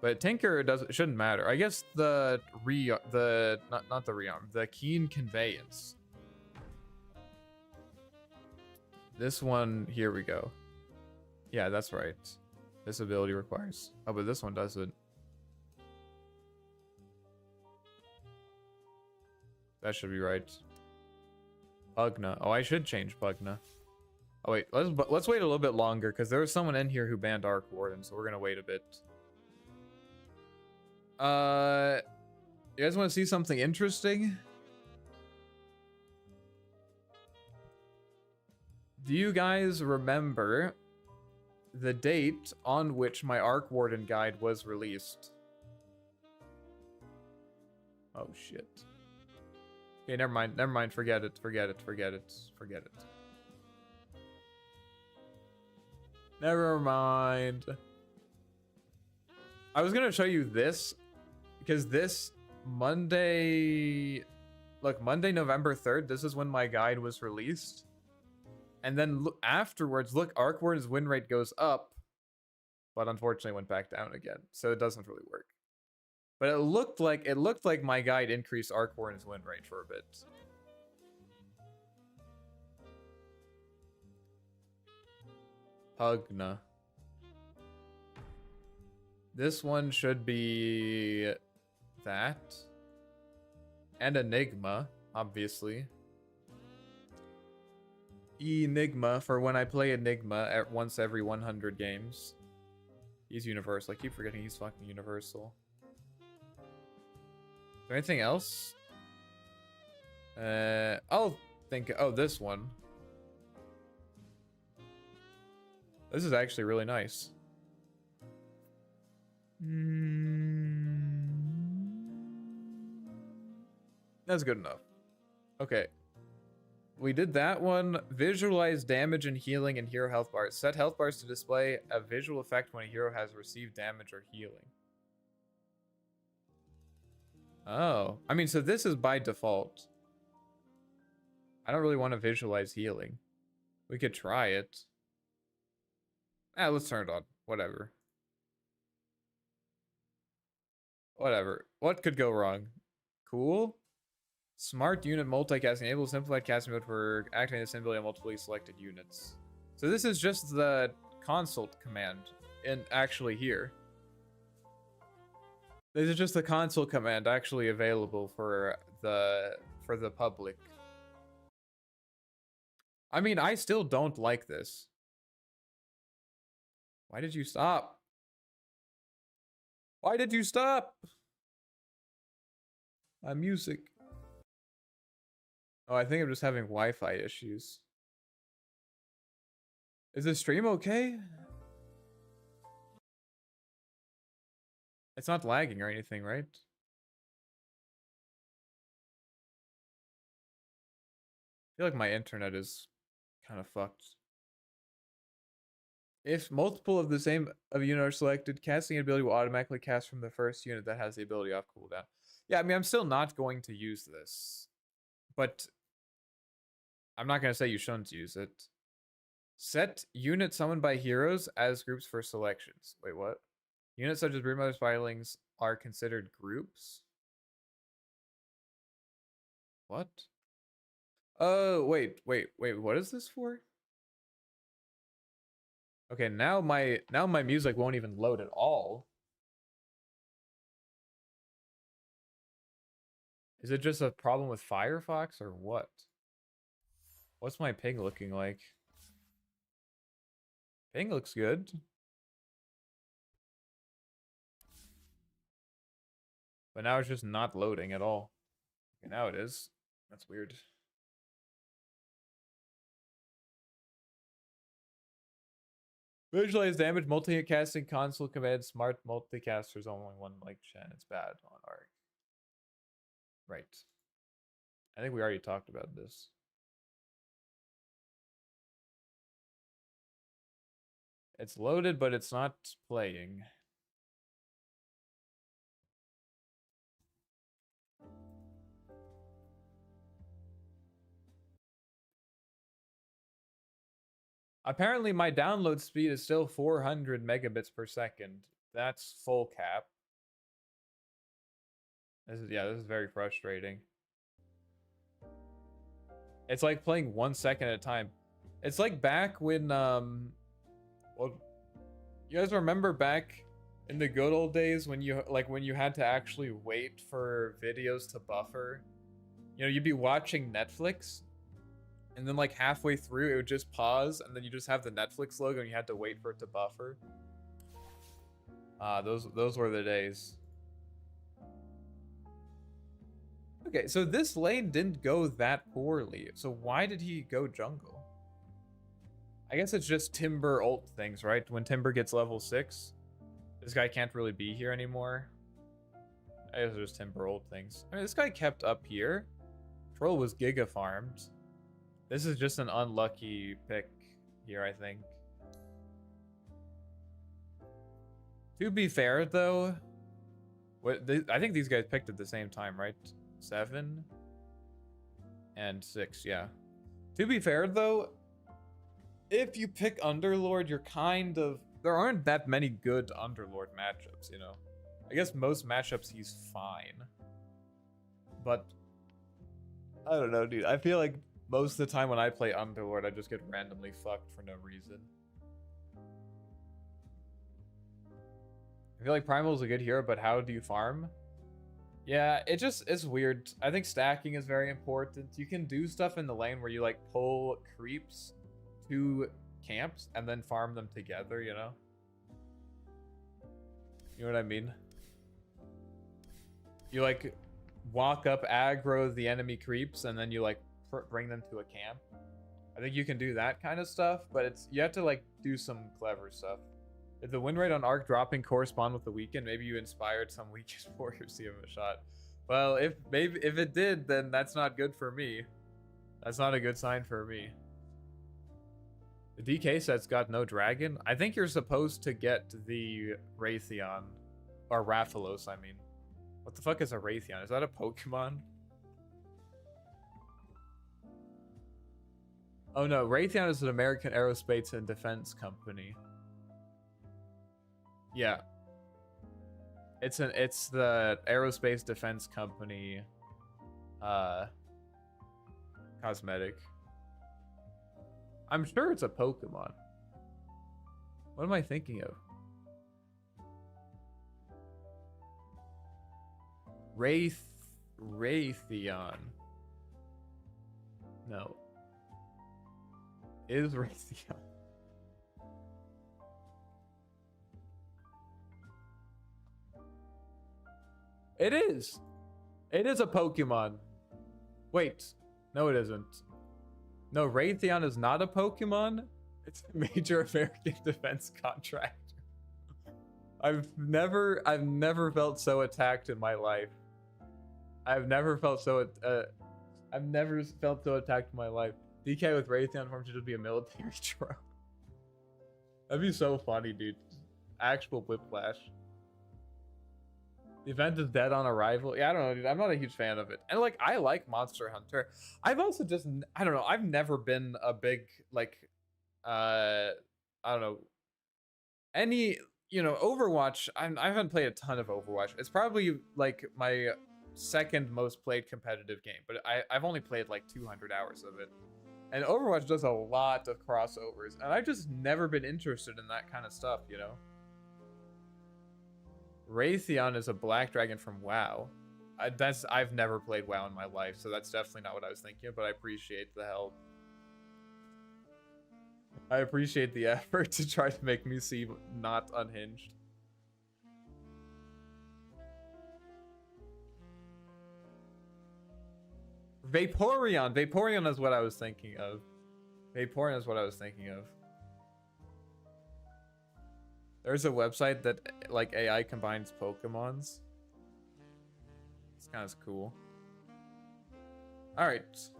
But Tinker shouldn't matter. I guess the Keen Conveyance. This one, here we go. Yeah, that's right. This ability requires. Oh, but this one doesn't. That should be right. Pugna. Oh, I should change Pugna. Oh wait, let's wait a little bit longer because there was someone in here who banned Arc Warden, so we're gonna wait a bit. You guys want to see something interesting? Do you guys remember the date on which my Arc Warden guide was released? Oh shit. Okay, never mind, forget it. Never mind. I was gonna show you this, because this Monday, look, Monday, November 3rd, this is when my guide was released. And then afterwards, look, Arc Warden's win rate goes up, but unfortunately went back down again. So it doesn't really work. But it looked like my guide increased Arc Warden's win rate for a bit. Pugna. This one should be that. And Enigma, obviously. Enigma for when I play Enigma at once every 100 games. He's universal. I keep forgetting he's fucking universal. Is there anything else? I'll think. Oh, this one. This is actually really nice. That's good enough. Okay. We did that one. Visualize damage and healing in hero health bars. Set health bars to display a visual effect when a hero has received damage or healing. Oh. I mean, so this is by default. I don't really want to visualize healing. We could try it. Let's turn it on. Whatever. Whatever. What could go wrong? Cool. Smart unit multicasting. Enable simplified casting mode for activating this ability on multiply selected units. So this is just the consult command actually here. This is just the console command actually available for the public. I mean, I still don't like this. Why did you stop? Why did you stop? My music. Oh, I think I'm just having Wi-Fi issues. Is the stream okay? It's not lagging or anything, right? I feel like my internet is kind of fucked. If multiple of the same unit are selected, casting ability will automatically cast from the first unit that has the ability off cooldown. Yeah, I mean, I'm still not going to use this. But I'm not going to say you shouldn't use it. Set units summoned by heroes as groups for selections. Wait, what? Units such as Broodmother's Firelings are considered groups? What? Oh, wait. What is this for? Okay, now my music won't even load at all. Is it just a problem with Firefox or what? What's my ping looking like? Ping looks good. But now it's just not loading at all. Okay, now it is. That's weird. Visualize damage, multi-hit casting, console command, smart multicasters, only one like Chen. It's bad on Arc. Right. I think we already talked about this. It's loaded, but it's not playing. Apparently, my download speed is still 400 megabits per second. That's full cap. This is very frustrating. It's like playing 1 second at a time. It's like back when, well, you guys remember back in the good old days when you had to actually wait for videos to buffer? You know, you'd be watching Netflix, and then like halfway through it would just pause, and then you just have the Netflix logo and you had to wait for it to buffer. Those were the days. Okay, so this lane didn't go that poorly. So why did he go jungle? I guess it's just Timber ult things, right? When Timber gets level 6, this guy can't really be here anymore. I guess it's just Timber ult things. I mean, this guy kept up here. Troll was giga farmed. This is just an unlucky pick here, I think. To be fair, though, I think these guys picked at the same time, right? 7 and 6, yeah. To be fair, though, if you pick Underlord, you're kind of... There aren't that many good Underlord matchups, you know? I guess most matchups he's fine. But... I don't know, dude. I feel like most of the time when I play Underlord, I just get randomly fucked for no reason. I feel like Primal's a good hero, but how do you farm? Yeah, it's weird. I think stacking is very important. You can do stuff in the lane where you like pull creeps to camps and then farm them together, you know? You know what I mean? You like walk up, aggro the enemy creeps, and then you like bring them to a camp. I think you can do that kind of stuff, but you have to like do some clever stuff. Did the win rate on Arc dropping correspond with the weekend? Maybe you inspired some weekend warriors to give him a shot. Well, if it did, then that's not good for me. That's not a good sign for me. The DK set's got no dragon. I think you're supposed to get the Raytheon. Or Rathalos, I mean. What the fuck is a Raytheon? Is that a Pokemon? Oh no, Raytheon is an American aerospace and defense company. Yeah. It's the aerospace defense company cosmetic. I'm sure it's a Pokemon. What am I thinking of? Raytheon. No. Is Raytheon. It is. It is a Pokemon. Wait. No, it isn't. No, Raytheon is not a Pokemon. It's a major American defense contractor. I've never felt so attacked in my life. I've never felt so attacked in my life. DK with Raytheon form should just be a military trope. That'd be so funny, dude. Actual whiplash. The event is dead on arrival. Yeah, I don't know, dude. I'm not a huge fan of it. And like, I like Monster Hunter. I've also just, I don't know. I've never been a big, like, I don't know. Any, you know, Overwatch. I haven't played a ton of Overwatch. It's probably like my second most played competitive game. But I've only played like 200 hours of it. And Overwatch does a lot of crossovers. And I've just never been interested in that kind of stuff, you know? Raytheon is a black dragon from WoW. I've never played WoW in my life, so that's definitely not what I was thinking of, but I appreciate the help. I appreciate the effort to try to make me seem not unhinged. Vaporeon! Vaporeon is what I was thinking of. Vaporeon is what I was thinking of. There's a website that like AI combines Pokemons. It's kind of cool. All right.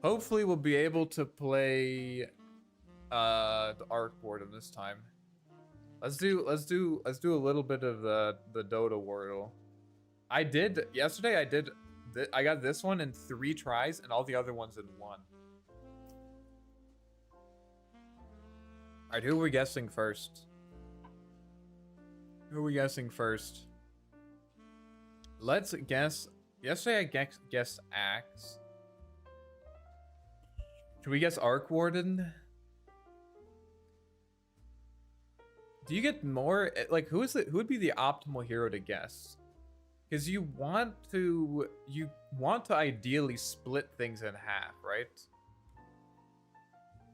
Hopefully we'll be able to play the Arc Warden this time. Let's do a little bit of the Dota Wordle. Yesterday I got this one in 3 tries and all the other ones in 1. All right, who are we guessing first? Who are we guessing first? Let's guess. Yesterday I guessed Axe. Should we guess Arc Warden? Do you get more? Like, who would be the optimal hero to guess? Because you want to ideally split things in half, right?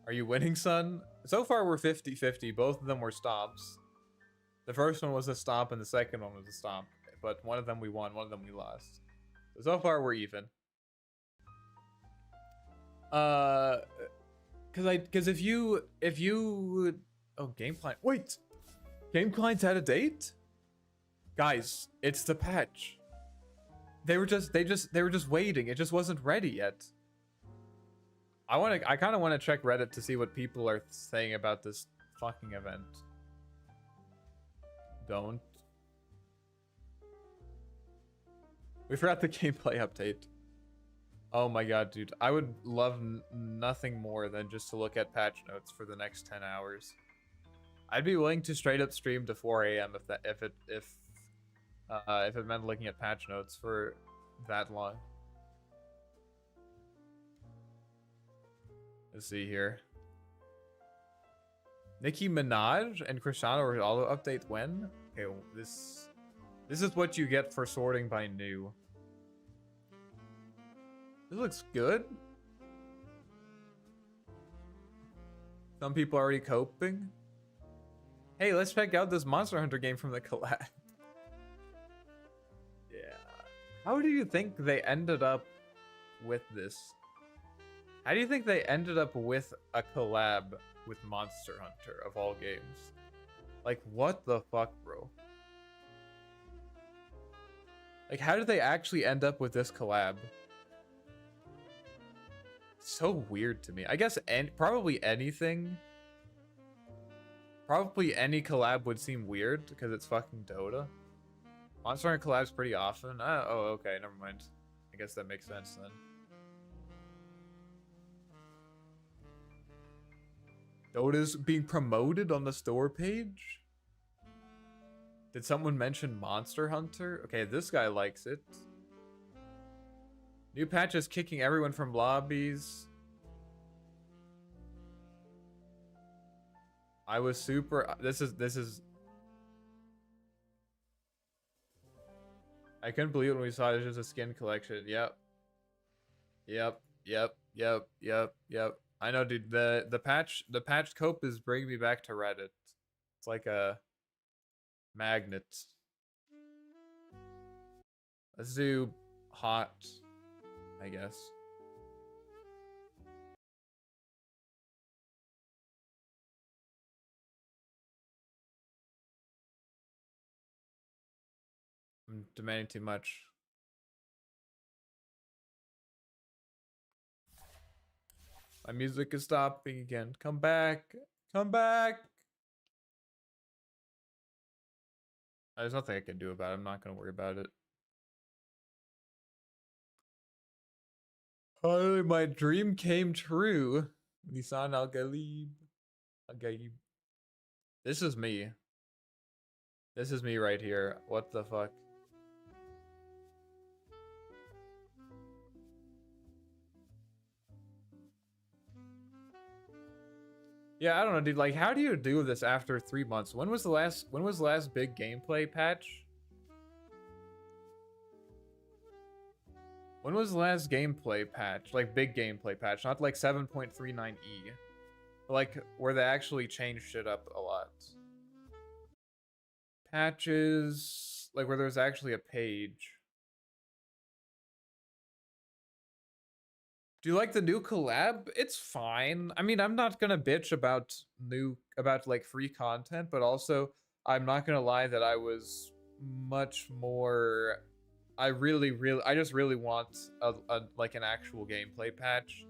Are you winning, son? So far we're 50-50. Both of them were stomps. The first one was a stomp and the second one was a stomp. But one of them we won, one of them we lost. So far we're even. Because if you oh, game client, wait, game client's out of date, guys. It's the patch. They were just waiting. It just wasn't ready yet. I kind of want to check Reddit to see what people are saying about this fucking event. Don't. We forgot the gameplay update. Oh my god, dude. I would love nothing more than just to look at patch notes for the next 10 hours. I'd be willing to straight up stream to 4 a.m. if it meant looking at patch notes for that long. Let's see here. Nicki Minaj and Cristiano Ronaldo update when? Okay, well, this is what you get for sorting by new. This looks good. Some people are already coping. Hey, let's check out this Monster Hunter game from the collab. Yeah. How do you think they ended up with this? How do you think they ended up with a collab with Monster Hunter of all games? Like, what the fuck, bro? Like, how did they actually end up with this collab? So weird to me. I guess probably anything. Probably any collab would seem weird because it's fucking Dota. Monster Hunter collabs pretty often. Oh, okay, never mind. I guess that makes sense then. Dota's being promoted on the store page? Did someone mention Monster Hunter? Okay, this guy likes it. New patch is kicking everyone from lobbies. I was super... This is... I couldn't believe it when we saw it was just a skin collection. Yep. I know, dude. The patched cope is bringing me back to Reddit. It's like a magnet. Let's do hot, I guess. I'm demanding too much. My music is stopping again. Come back. Come back. There's nothing I can do about it. I'm not going to worry about it. Oh, my dream came true. Nisan Al-Ghalib. Al-Ghalib. This is me. This is me right here. What the fuck? Yeah, I don't know, dude. Like, how do you do this after 3 months? When was the last big gameplay patch? When was the last gameplay patch? Like, big gameplay patch, not like 7.39e. But like, where they actually changed shit up a lot. Patches, like where there's actually a page. Do you like the new collab? It's fine. I mean, I'm not gonna bitch about like free content, but also I'm not gonna lie that I was much more. I just really want a like an actual gameplay patch.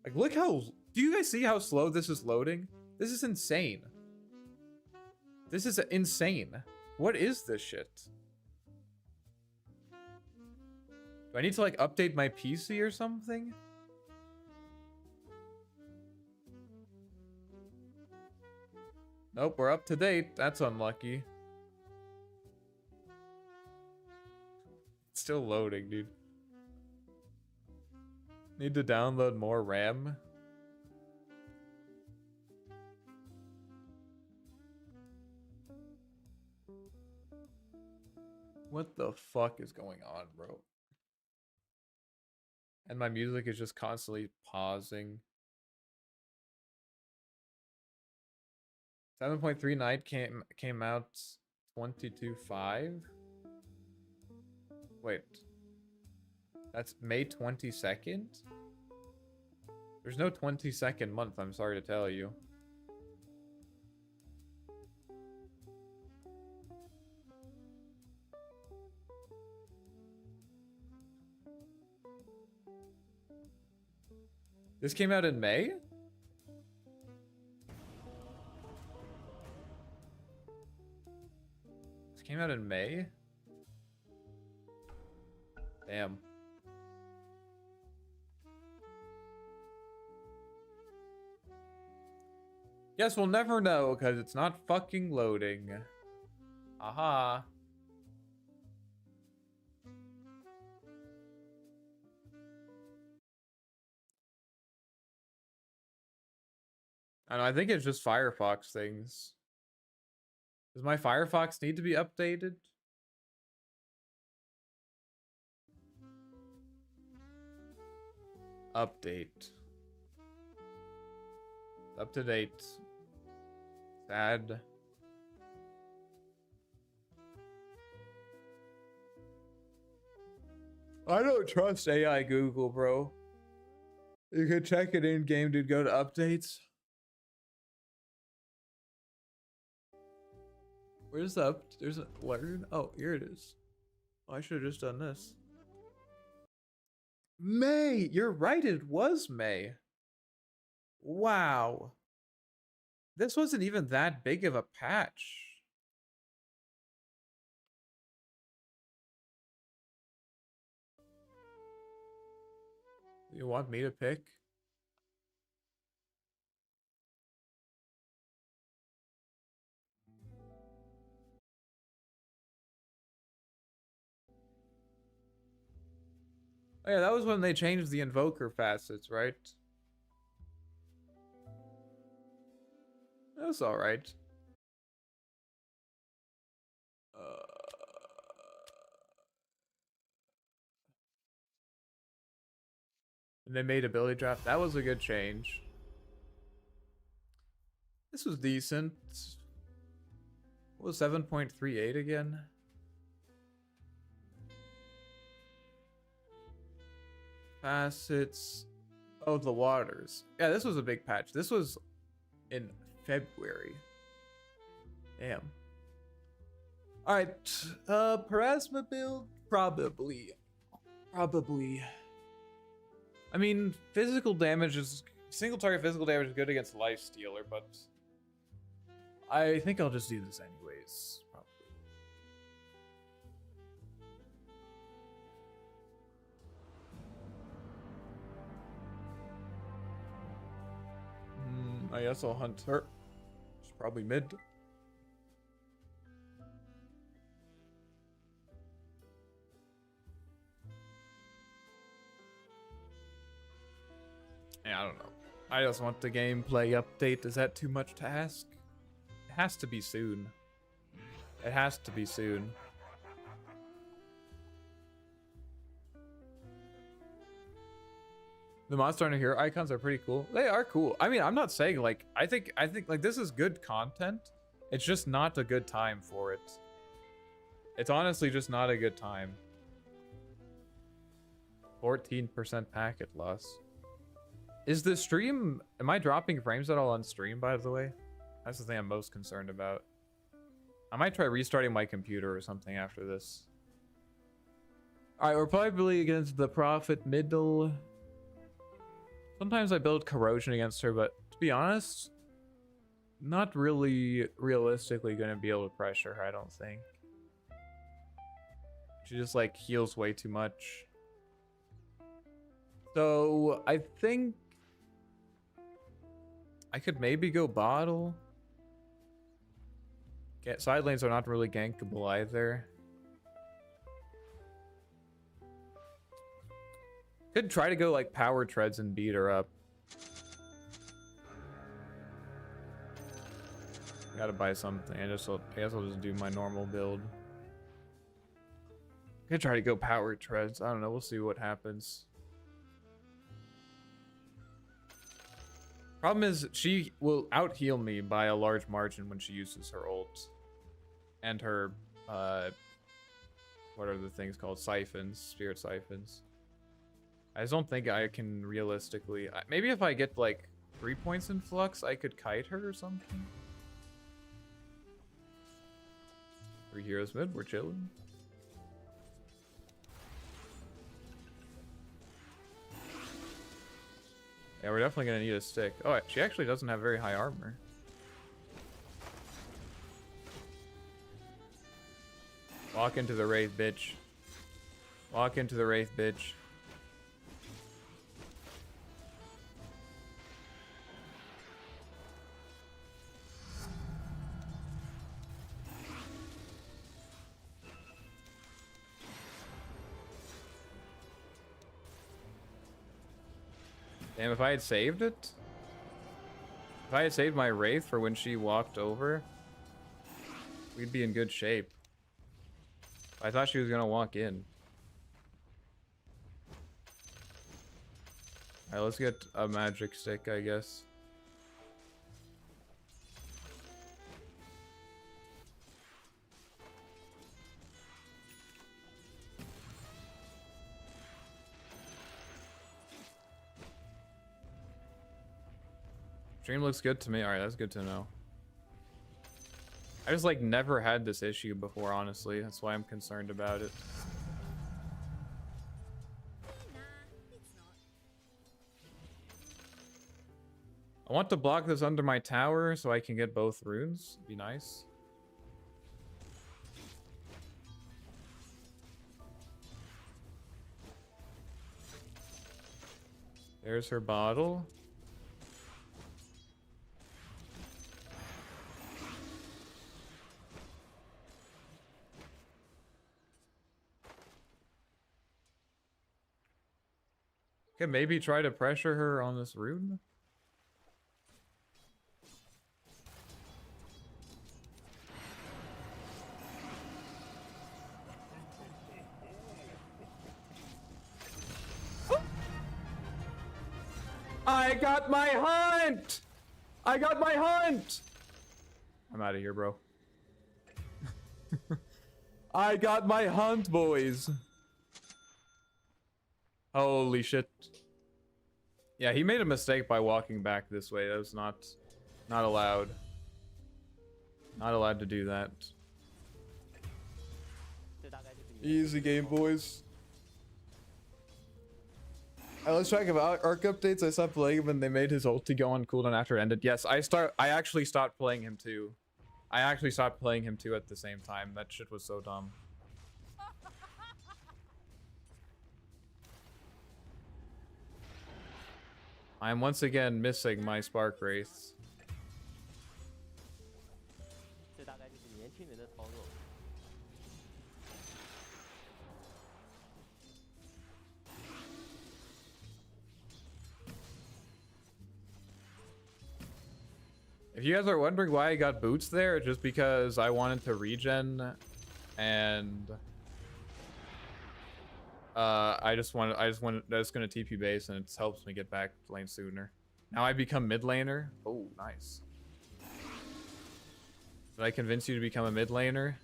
Like, look how. Do you guys see how slow this is loading? This is insane. This is insane. What is this shit? Do I need to like update my PC or something? Nope, we're up to date. That's unlucky. It's still loading, dude. Need to download more RAM. What the fuck is going on, bro? And my music is just constantly pausing. 7.39 came out 22.5. Wait. That's May 22nd? There's no 22nd month, I'm sorry to tell you. This came out in May? This came out in May? Damn. Guess we'll never know because it's not fucking loading. Aha. I don't know, I think it's just Firefox things. Does my Firefox need to be updated? Update. Up to date. Sad. I don't trust AI Google, bro. You can check it in game, dude. Go to updates. Where's the up? There's a where? Oh, here it is. Oh, I should have just done this. May. You're right. It was May. Wow. This wasn't even that big of a patch. You want me to pick? Oh yeah, that was when they changed the invoker facets, right? That was alright. And they made ability draft. That was a good change. This was decent. What was 7.38 again? Facets. Oh, the waters. Yeah, this was a big patch. This was in February. Damn. Alright. Parasma build? Probably. I mean, physical damage is... Single target physical damage is good against Lifestealer, but... I think I'll just do this anyways. Probably. I guess I'll hunt her. She's probably mid. Yeah, I don't know. I just want the gameplay update. Is that too much to ask? It has to be soon. It has to be soon. The Monster Hunter Hero icons are pretty cool. They are cool. I mean, I'm not saying like I think like this is good content. It's just not a good time for it. It's honestly just not a good time. 14% packet loss. Is the stream... Am I dropping frames at all on stream, by the way? That's the thing I'm most concerned about. I might try restarting my computer or something after this. Alright, we're probably against the Prophet middle. Sometimes I build corrosion against her, but to be honest, not really realistically going to be able to pressure her, I don't think. She just like heals way too much. So I think I could maybe go bottle. Side lanes are not really gankable either. Could try to go like power treads and beat her up. Gotta buy something. I guess I'll just do my normal build. Could try to go power treads. I don't know. We'll see what happens. Problem is, she will out heal me by a large margin when she uses her ult. And her, what are the things called? Siphons, spirit siphons. I just don't think I can realistically. Maybe if I get like 3 points in flux, I could kite her or something. 3 heroes mid, we're chilling. Yeah, we're definitely gonna need a stick. Oh, she actually doesn't have very high armor. Walk into the wraith, bitch. Walk into the wraith, bitch. Damn, if I had saved it? If I had saved my wraith for when she walked over, we'd be in good shape. I thought she was gonna walk in. Alright, let's get a magic stick, I guess. Stream looks good to me. Alright, that's good to know. I just like never had this issue before, honestly. That's why I'm concerned about it. I want to block this under my tower so I can get both runes. Be nice. There's her bottle. Okay, maybe try to pressure her on this rune. I got my hunt! I got my hunt! I'm out of here, bro. I got my hunt, boys. Holy shit. Yeah, he made a mistake by walking back this way. That was not allowed. Not allowed to do that. Easy game, boys. I lost track of arc updates. I stopped playing him and they made his ulti go on cooldown after it ended. Yes, I actually stopped playing him too. I actually stopped playing him too at the same time. That shit was so dumb. I am once again missing my Spark Wraiths. If you guys are wondering why I got boots there, it's just because I wanted to regen and I just gonna TP base and it helps me get back lane sooner. Now I become mid laner. Oh, nice. Did I convince you to become a mid laner?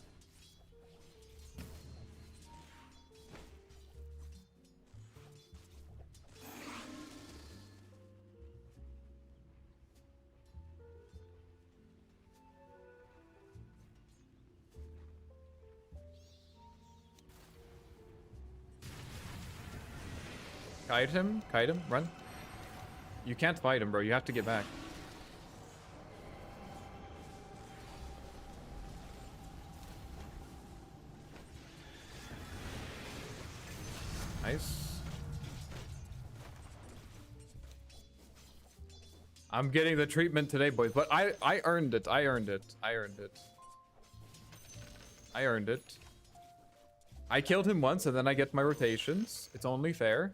Kite him, run. You can't fight him, bro. You have to get back. Nice. I'm getting the treatment today, boys, but I earned it. I earned it. I killed him once and then I get my rotations. It's only fair.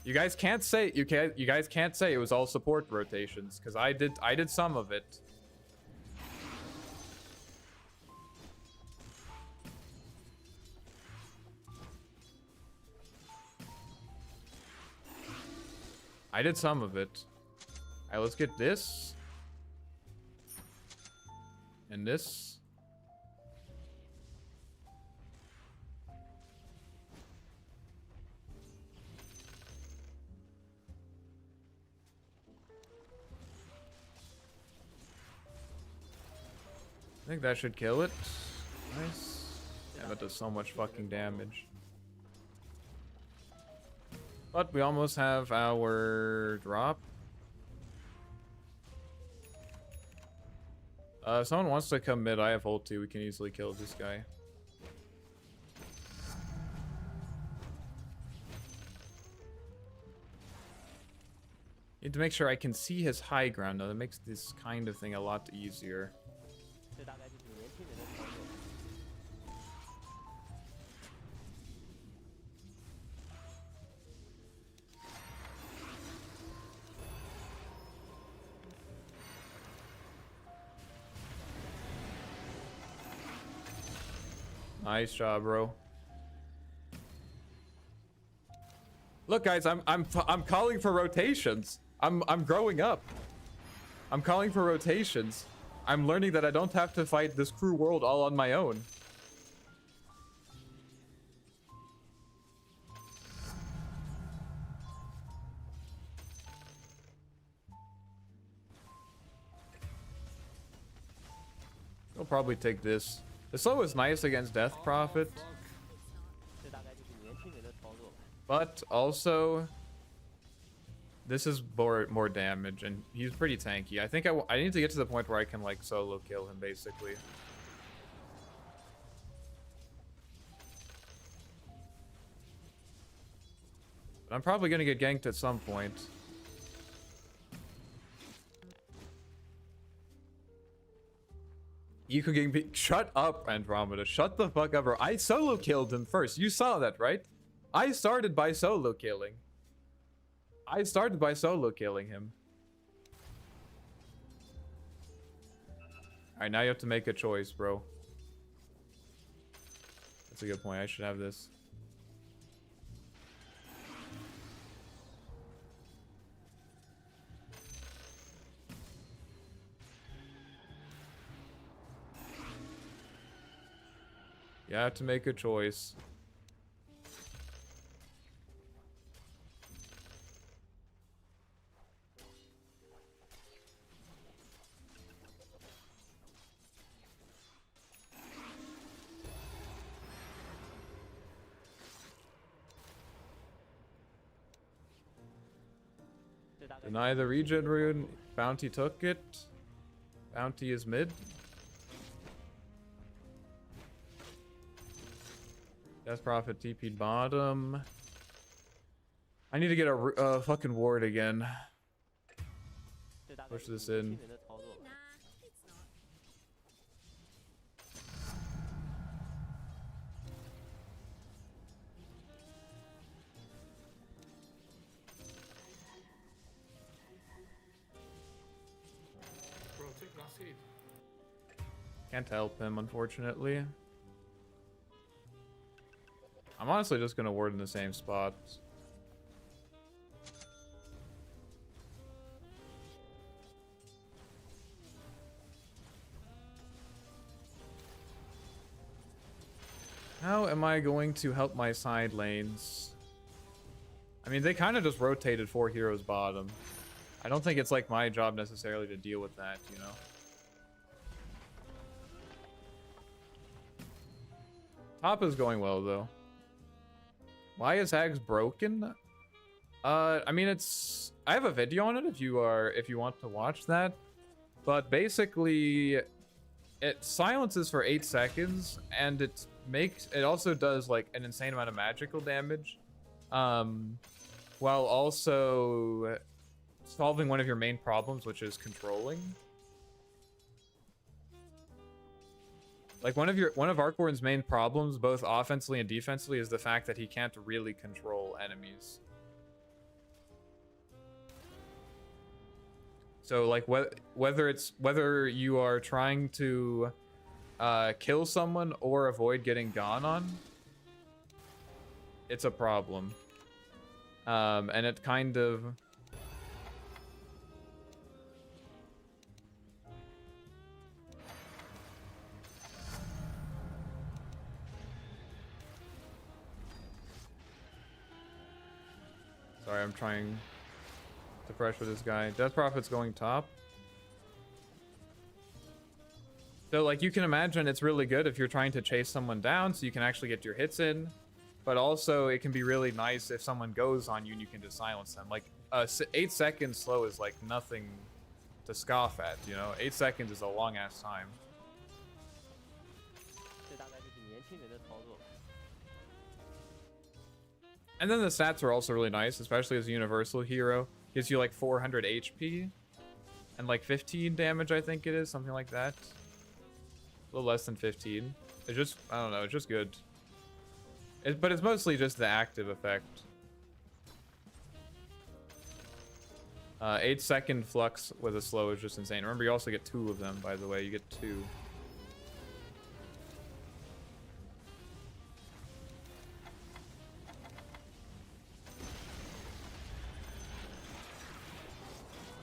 You guys can't say you guys can't say it was all support rotations because I did some of it. I did some of it. Alright, let's get this. And this. I think that should kill it. Nice. Yeah, that does so much fucking damage. But we almost have our drop. If someone wants to come mid, I have ult too. We can easily kill this guy. Need to make sure I can see his high ground though. That makes this kind of thing a lot easier. Nice job, bro. Look, guys, I'm calling for rotations. I'm growing up. I'm calling for rotations. I'm learning that I don't have to fight this cruel world all on my own. I'll probably take this. The slow is nice against Death Prophet. But also, this is more damage, and he's pretty tanky. I think I need to get to the point where I can, like, solo kill him, basically. But I'm probably going to get ganked at some point. You could get shut up, Andromeda. Shut the fuck up, bro. I solo killed him first. You saw that, right? I started by solo killing. I started by solo killing him. Alright, now you have to make a choice, bro. That's a good point. I should have this. You have to make a choice. Deny the regen rune. Bounty took it. Bounty is mid. Death Prophet TP'd bottom. I need to get a fucking ward again. Push this in. Can't help him, unfortunately. I'm honestly just gonna ward in the same spot. How am I going to help my side lanes? I mean, they kind of just rotated 4 heroes bottom. I don't think it's like my job necessarily to deal with that, you know? Top is going well, though. Why is Hags broken? I mean, it's... I have a video on it if you want to watch that. But basically, it silences for 8 seconds, and it also does, like, an insane amount of magical damage. While also solving one of your main problems, which is controlling. Like, one of Arcborn's main problems, both offensively and defensively, is the fact that he can't really control enemies. So, like, whether you are trying to kill someone or avoid getting gone on, it's a problem. And it kind of... Sorry, I'm trying to pressure this guy. Death Prophet's going top. So like you can imagine it's really good if you're trying to chase someone down so you can actually get your hits in. But also it can be really nice if someone goes on you and you can just silence them. Like 8 seconds slow is like nothing to scoff at, you know? 8 seconds is a long ass time. And then the stats are also really nice, especially as a universal hero. Gives you like 400 HP and like 15 damage, I think it is, something like that. A little less than 15. It's just, I don't know, it's just good. But it's mostly just the active effect. 8 second flux with a slow is just insane. Remember, you also get 2 of them, by the way. You get 2.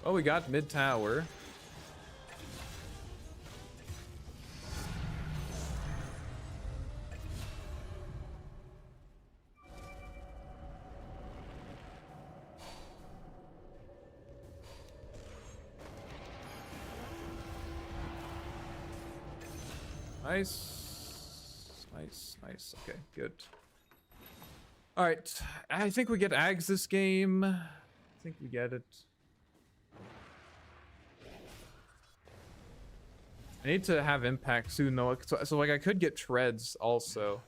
Oh, we got mid tower. Nice. Nice, nice. Okay, good. Alright. I think we get Ags this game. I think we get it. I need to have impact soon though. So like I could get treads also.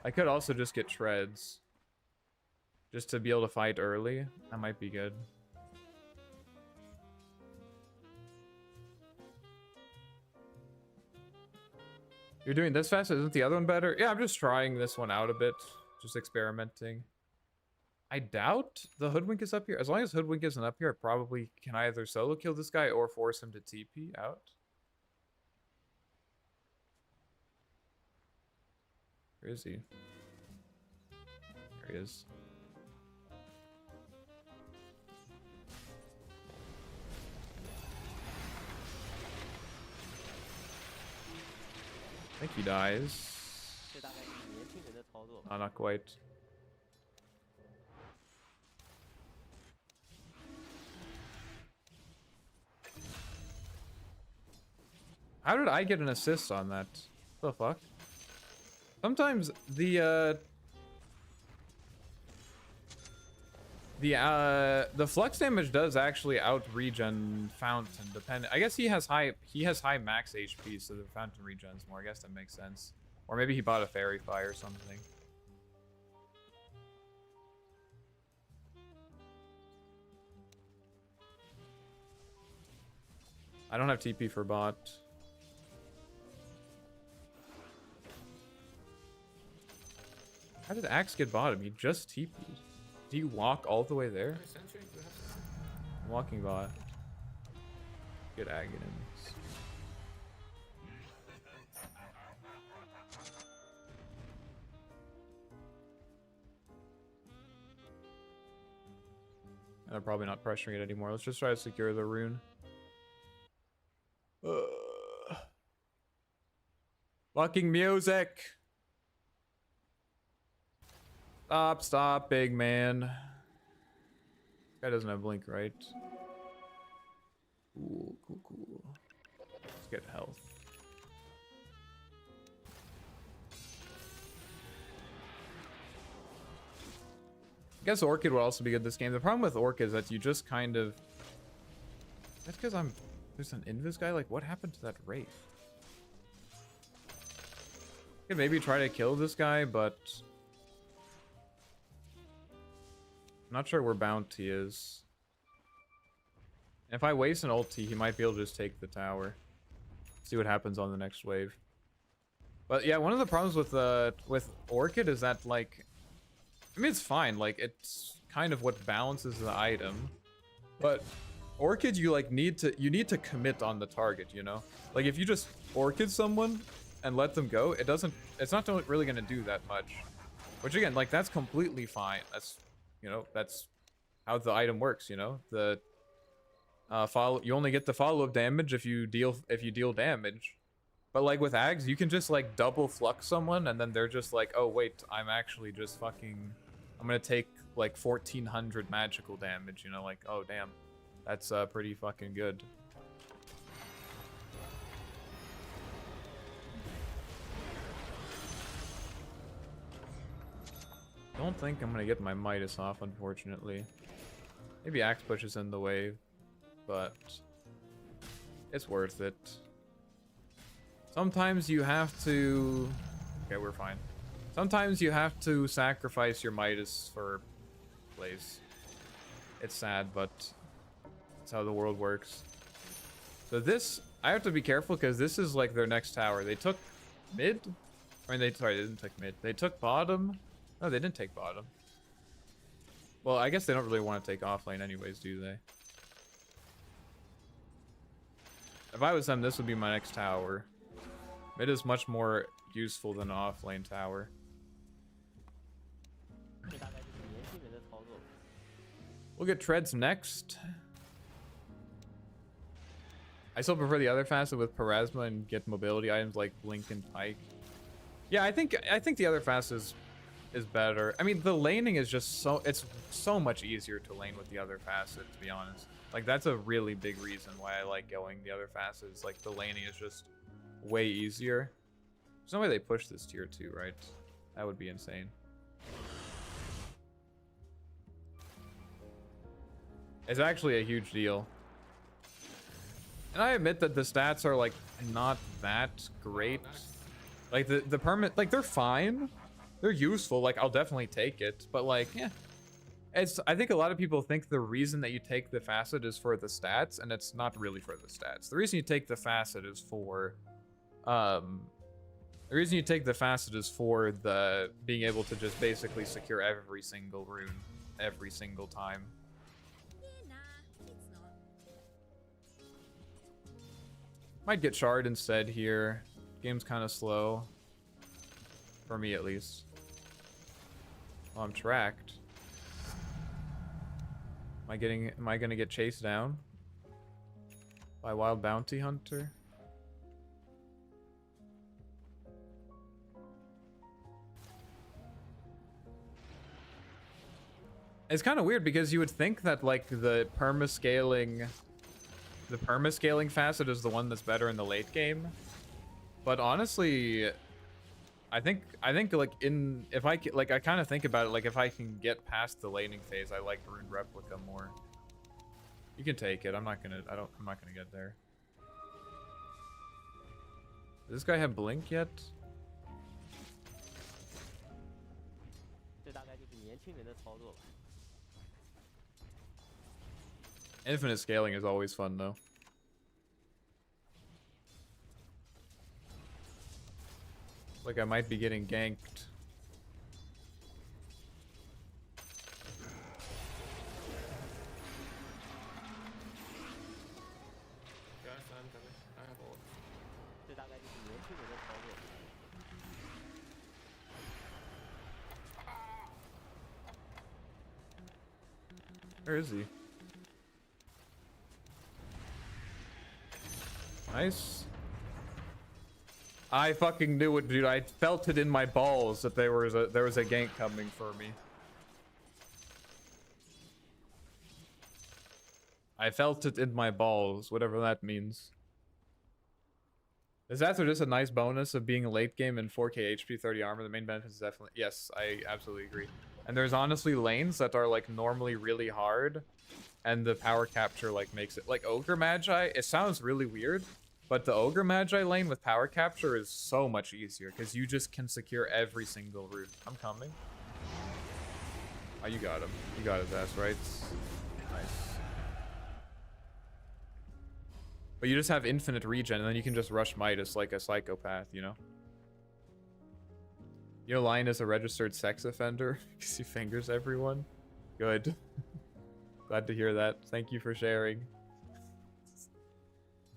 I could also just get treads. Just to be able to fight early. That might be good. You're doing this fast? Isn't the other one better? Yeah, I'm just trying this one out a bit. Just experimenting. I doubt the Hoodwink is up here. As long as Hoodwink isn't up here, I probably can either solo kill this guy or force him to TP out. Where is he? There he is. I think he dies. Oh, not quite. How did I get an assist on that? What the fuck? Sometimes the flux damage does actually out regen Fountain. I guess he has high max HP, so the Fountain regens more. I guess that makes sense. Or maybe he bought a Fairy Fire or something. I don't have TP for bot. How did Axe get bottom? He just TP'd. Do you walk all the way there? Walking bot. Good Aghanim's. And I'm probably not pressuring it anymore. Let's just try to secure the rune. Fucking music! Stop, big man. This guy doesn't have blink, right? Cool. Let's get health. I guess Orchid would also be good this game. The problem with Orchid is that you just kind of... That's because there's an Invis guy? Like, what happened to that Wraith? I could maybe try to kill this guy, but... I'm not sure where Bounty is. If I waste an ulti, he might be able to just take the tower. See what happens on the next wave. But yeah, one of the problems with Orchid is that, like... I mean, it's fine. Like, it's kind of what balances the item. But Orchid, you need to commit on the target, you know? Like, if you just Orchid someone and let them go, it's not really going to do that much. Which, again, like, that's completely fine. That's how the item works, you know? The you only get the follow-up damage if you deal damage. But like with Ags, you can just like double flux someone and then they're just like, oh wait, I'm actually just fucking, I'm gonna take like 1400 magical damage, you know? Like, oh damn, that's pretty fucking good. don't think I'm gonna get my Midas off, unfortunately. Maybe Axe Push is in the way, but it's worth it. Sometimes you have to... Okay, we're fine. Sometimes you have to sacrifice your Midas for plays. It's sad, but that's how the world works. So this, I have to be careful because this is like their next tower. They took mid? I mean, sorry, they didn't take mid. They took bottom. No, they didn't take bottom. Well, I guess they don't really want to take offlane anyways, do they? If I was them, this would be my next tower. Mid is much more useful than an offlane tower. We'll get treads next. I still prefer the other facet with Parasma and get mobility items like Blink and Pike. Yeah, I think the other facet is better. I mean, the laning is just it's so much easier to lane with the other facet, to be honest. Like, that's a really big reason why I like going the other facets. Like, the laning is just way easier. There's no way they push this tier 2, right? That would be insane. It's actually a huge deal. And I admit that the stats are, like, not that great. Like, the permit, like, they're fine. They're useful. Like, I'll definitely take it. But, like, yeah. I think a lot of people think the reason that you take the facet is for the stats, and it's not really for the stats. The reason you take the facet is for, the reason you take the facet is for the being able to just basically secure every single rune every single time. Might get shard instead here. Game's kind of slow. For me, at least. Oh, I'm tracked. Am I gonna get chased down? By Wild Bounty Hunter? It's kind of weird because you would think that, like, the perma-scaling facet is the one that's better in the late game. But honestly, I think like I kind of think about it, like, if I can get past the laning phase, I like Rune Replica more. You can take it. I'm not gonna get there. Does this guy have blink yet? Infinite scaling is always fun, though. Like, I might be getting ganked. Where is he? Nice. I fucking knew it, dude. I felt it in my balls that there was a gank coming for me. I felt it in my balls, whatever that means. Is that just a nice bonus of being a late game in 4k HP, 30 armor? The main benefit is definitely... Yes, I absolutely agree. And there's honestly lanes that are, like, normally really hard, and the power capture, like, makes it... Like, Ogre Magi, it sounds really weird, but the Ogre Magi lane with power capture is so much easier, because you just can secure every single route. I'm coming. Oh, you got him. You got his ass, right? Nice. But you just have infinite regen, and then you can just rush Midas like a psychopath, you know? Your line is a registered sex offender because he fingers everyone. Good. Glad to hear that. Thank you for sharing.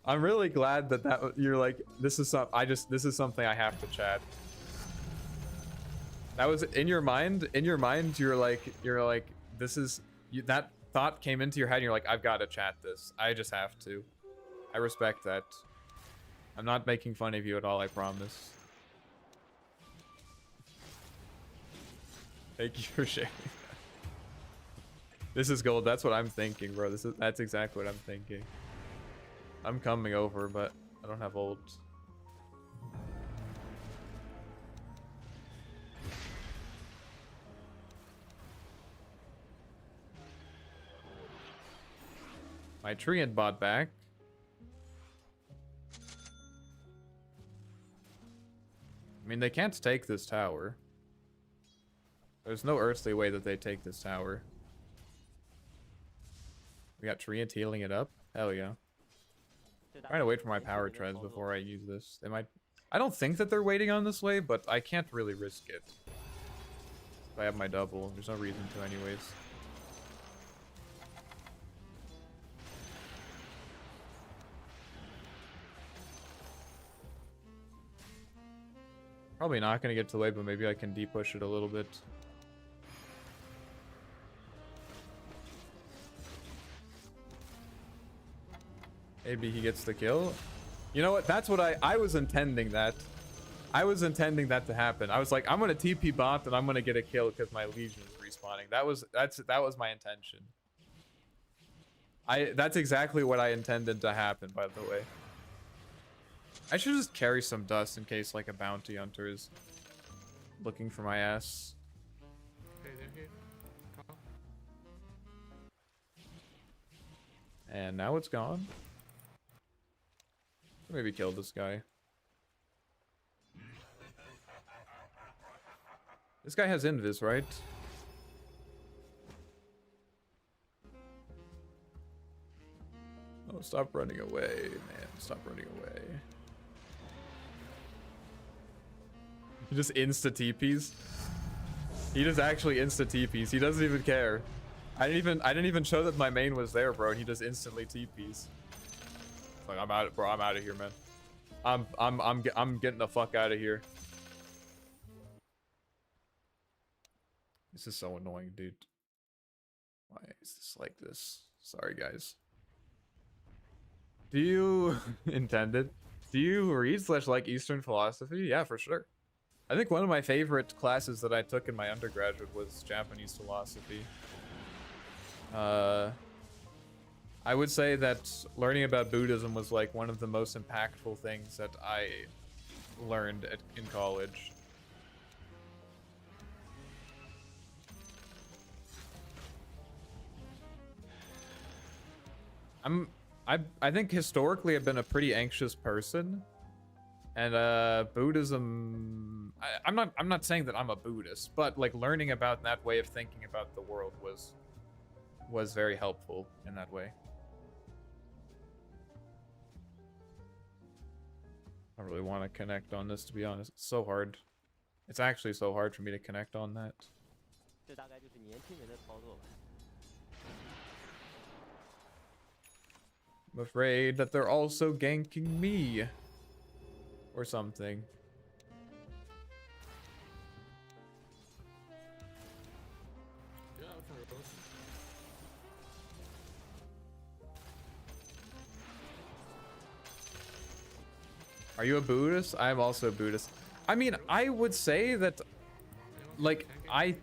I'm really glad that you're like, this is something I have to chat. That was in your mind. In your mind, you're like, that thought came into your head and you're like, I've got to chat this. I just have to. I respect that. I'm not making fun of you at all, I promise. Thank you for sharing. This is gold. That's what I'm thinking, bro. That's exactly what I'm thinking. I'm coming over, but I don't have ult. my Treant bot back. I mean, they can't take this tower. There's no earthly way that they take this tower. We got Treant healing it up. Hell yeah. I'm trying to wait for my power treads before I use this. They might... I don't think that they're waiting on this way, but I can't really risk it. If I have my double, there's no reason to anyways. Probably not gonna get to the wave, but maybe I can de-push it a little bit. Maybe he gets the kill. You know what? That's what I was intending that. I was intending that to happen. I was like, I'm gonna TP bot and I'm gonna get a kill because my Legion is respawning. That was my intention. That's exactly what I intended to happen, by the way. I should just carry some dust in case like a bounty hunter is looking for my ass. And now it's gone. Maybe kill this guy. This guy has invis, right? Oh, stop running away, man. Stop running away. He just insta-TPs. He just actually insta-TPs. He doesn't even care. I didn't even show that my main was there, bro. He just instantly TPs. Like, I'm out, bro. I'm out of here, man. I'm getting the fuck out of here. This is so annoying, dude. Why is this like this? Sorry, guys. Do you intended? Do you read / like Eastern philosophy? Yeah, for sure. I think one of my favorite classes that I took in my undergraduate was Japanese philosophy. I would say that learning about Buddhism was like one of the most impactful things that I learned in college. I think historically I've been a pretty anxious person, and Buddhism. I'm not saying that I'm a Buddhist, but like learning about that way of thinking about the world was very helpful in that way. I really want to connect on this, to be honest. It's so hard. It's actually so hard for me to connect on that. I'm afraid that they're also ganking me. Or something. Are you a Buddhist? I'm also a Buddhist. I mean, I would say that, like, I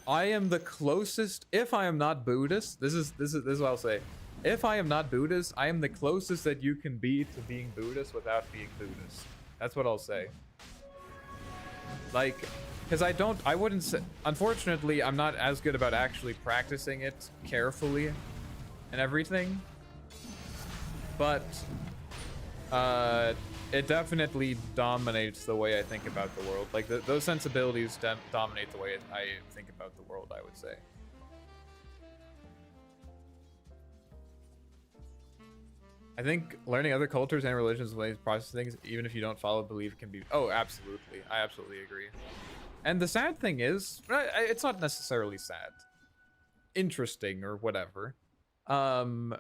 am the closest. If I am not Buddhist, this is what I'll say. If I am not Buddhist, I am the closest that you can be to being Buddhist without being Buddhist. That's what I'll say. Like, because I wouldn't say, unfortunately, I'm not as good about actually practicing it carefully and everything. But, it definitely dominates the way I think about the world. Like, those sensibilities dominate the way I think about the world, I would say. I think learning other cultures and religions ways to process things, even if you don't follow belief, can be... Oh, absolutely. I absolutely agree. And the sad thing is, it's not necessarily sad. Interesting or whatever. Oh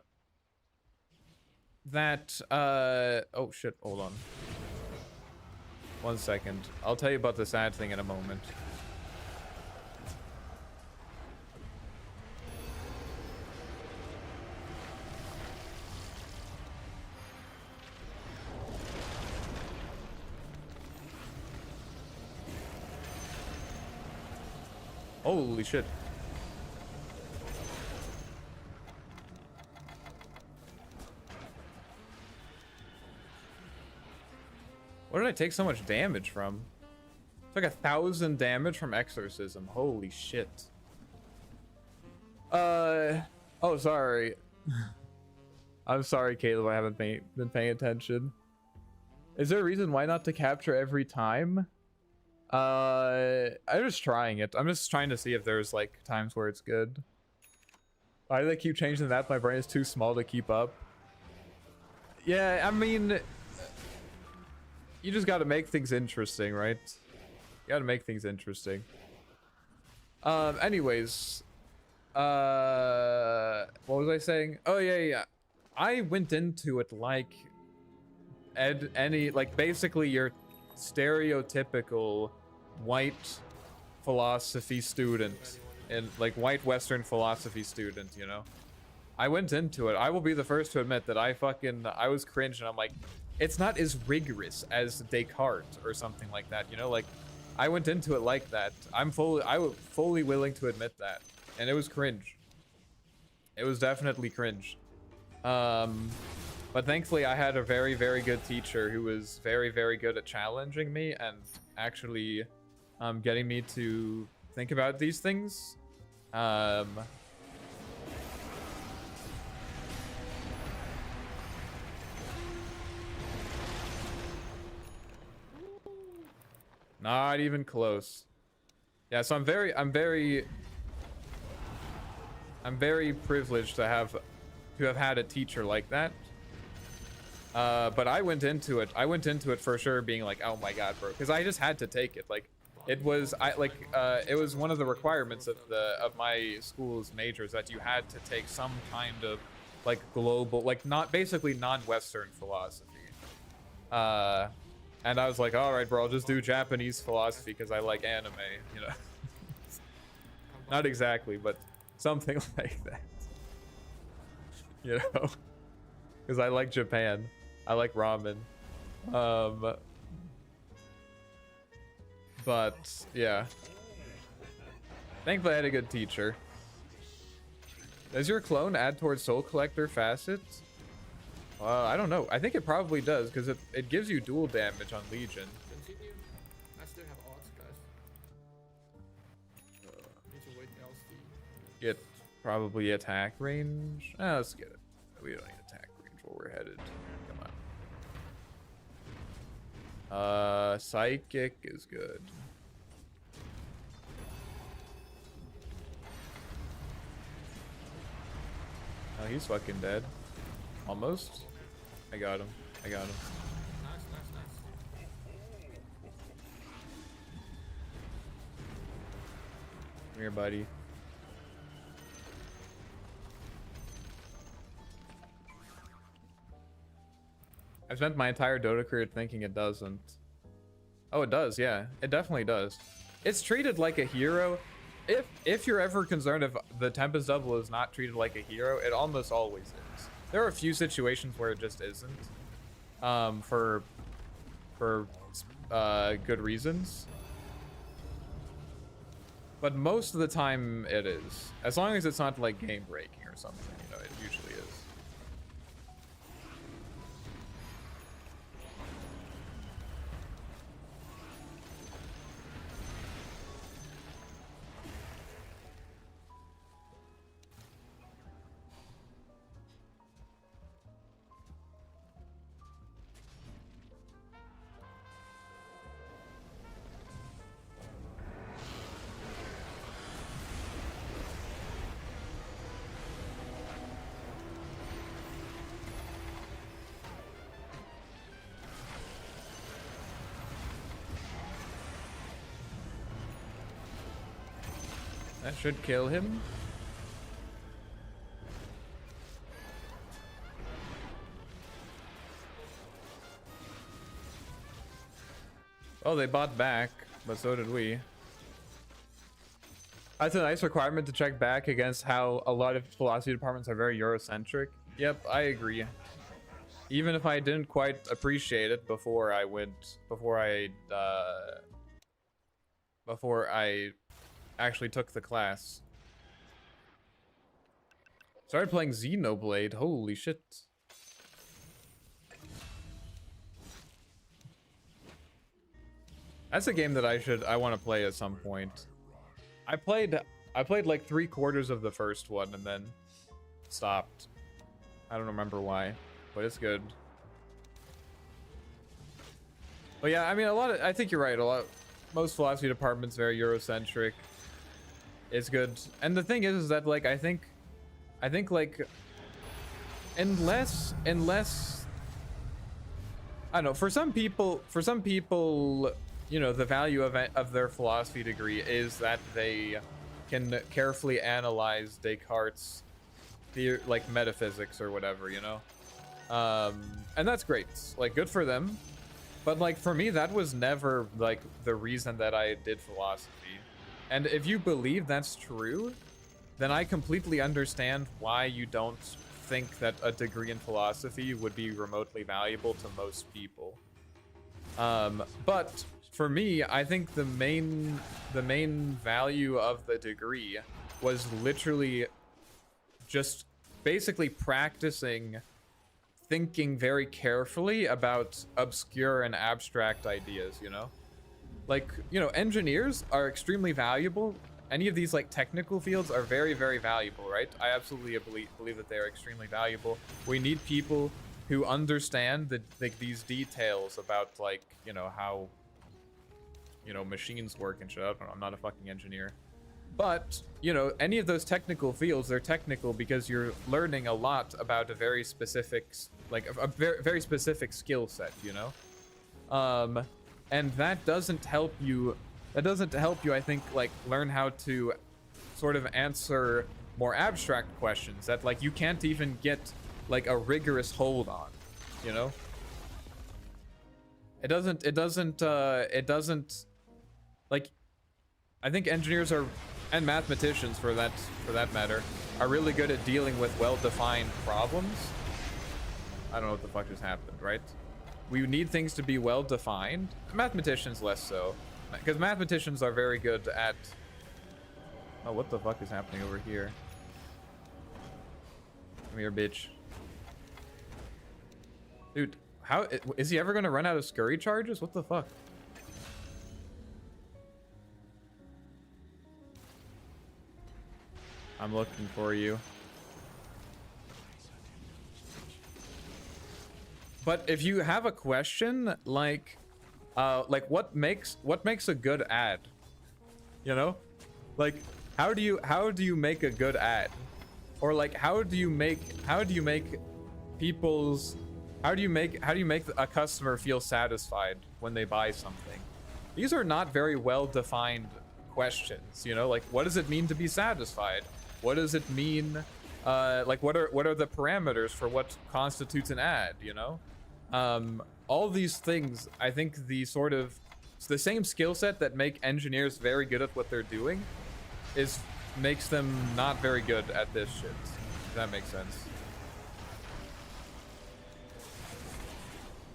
shit, hold on. 1 second. I'll tell you about the sad thing in a moment. Holy shit. Where did I take so much damage from? Took 1,000 damage from Exorcism. Holy shit. Oh, sorry. I'm sorry, Caleb, I haven't been paying attention. Is there a reason why not to capture every time? I'm just trying it. I'm just trying to see if there's like times where it's good. Why do they keep changing the map? My brain is too small to keep up. Yeah, I mean, you just gotta make things interesting, right? You gotta make things interesting. Anyways, what was I saying? Oh yeah. I went into it like like basically your stereotypical white philosophy student and like white Western philosophy student, you know. I went into it. I will be the first to admit that I was cringe, and I'm like, it's not as rigorous as Descartes or something like that, you know. Like, I went into it like that. I was fully willing to admit that, and it was cringe. It was definitely cringe. But thankfully I had a very, very good teacher who was very, very good at challenging me and actually getting me to think about these things. Not even close. Yeah, so I'm very privileged to have had a teacher like that. But I went into it for sure being like, oh my god, bro, because I just had to take it. Like, it was it was one of the requirements of my school's majors that you had to take some kind of like global, like basically non-Western philosophy. And I was like, all right, bro, I'll just do Japanese philosophy because I like anime, you know. Not exactly, but something like that. You know, because I like Japan. I like ramen. But yeah, thankfully I had a good teacher. Does your clone add towards soul collector facets? I don't know. I think it probably does, because it gives you dual damage on Legion. Continue. I still have odds, guys. Need to wait LC. Get probably attack range. Let's get it. We don't need attack range where we're headed. Come on. Psychic is good. Oh, he's fucking dead. Almost. I got him. Nice. Come here, buddy. I've spent my entire Dota career thinking it doesn't. Oh, it does, yeah. It definitely does. It's treated like a hero. If you're ever concerned if the Tempest Double is not treated like a hero, it almost always is. There are a few situations where it just isn't. For good reasons. But most of the time it is. As long as it's not like game breaking or something, you know, it usually is. That should kill him. Oh, they bought back, but so did we. That's a nice requirement to check back against how a lot of philosophy departments are very Eurocentric. Yep, I agree. Even if I didn't quite appreciate it before I actually took the class. Started playing Xenoblade. Holy shit. That's a game that I want to play at some point. I played like 3/4 of the first one and then stopped. I don't remember why, but it's good. But yeah, I mean, I think you're right. Most philosophy departments very Eurocentric. It's good. And the thing is that like, I think like, unless, I don't know, for some people, you know, the value of their philosophy degree is that they can carefully analyze Descartes' like metaphysics or whatever, you know. And that's great. Like, good for them. But like, for me, that was never like the reason that I did philosophy. And if you believe that's true, then I completely understand why you don't think that a degree in philosophy would be remotely valuable to most people. But for me, I think the main value of the degree was literally just basically practicing thinking very carefully about obscure and abstract ideas, you know? Like, you know, engineers are extremely valuable. Any of these like technical fields are very, very valuable, right? I absolutely believe that they are extremely valuable. We need people who understand these details about like, you know, how, you know, machines work and shit. I don't know, I'm not a fucking engineer. But, you know, any of those technical fields, they're technical because you're learning a lot about a very specific, like a very, very specific skill set, you know? And that doesn't help you, I think, like, learn how to sort of answer more abstract questions that, like, you can't even get, like, a rigorous hold on, you know? It doesn't, like, I think engineers are, and mathematicians for that matter, are really good at dealing with well-defined problems. I don't know what the fuck just happened, right? We need things to be well-defined. Mathematicians less so, because mathematicians are very good at... Oh, what the fuck is happening over here? Come here, bitch. Dude, how is he ever gonna run out of scurry charges? What the fuck? I'm looking for you. But if you have a question, like what makes a good ad? You know? Like, how do you make a good ad? Or like, how do you make a customer feel satisfied when they buy something? These are not very well defined questions, you know? Like, what does it mean to be satisfied? What does it mean? Like, what are the parameters for what constitutes an ad, you know? All these things, I think the same skill set that make engineers very good at what they're doing makes them not very good at this shit. If that makes sense.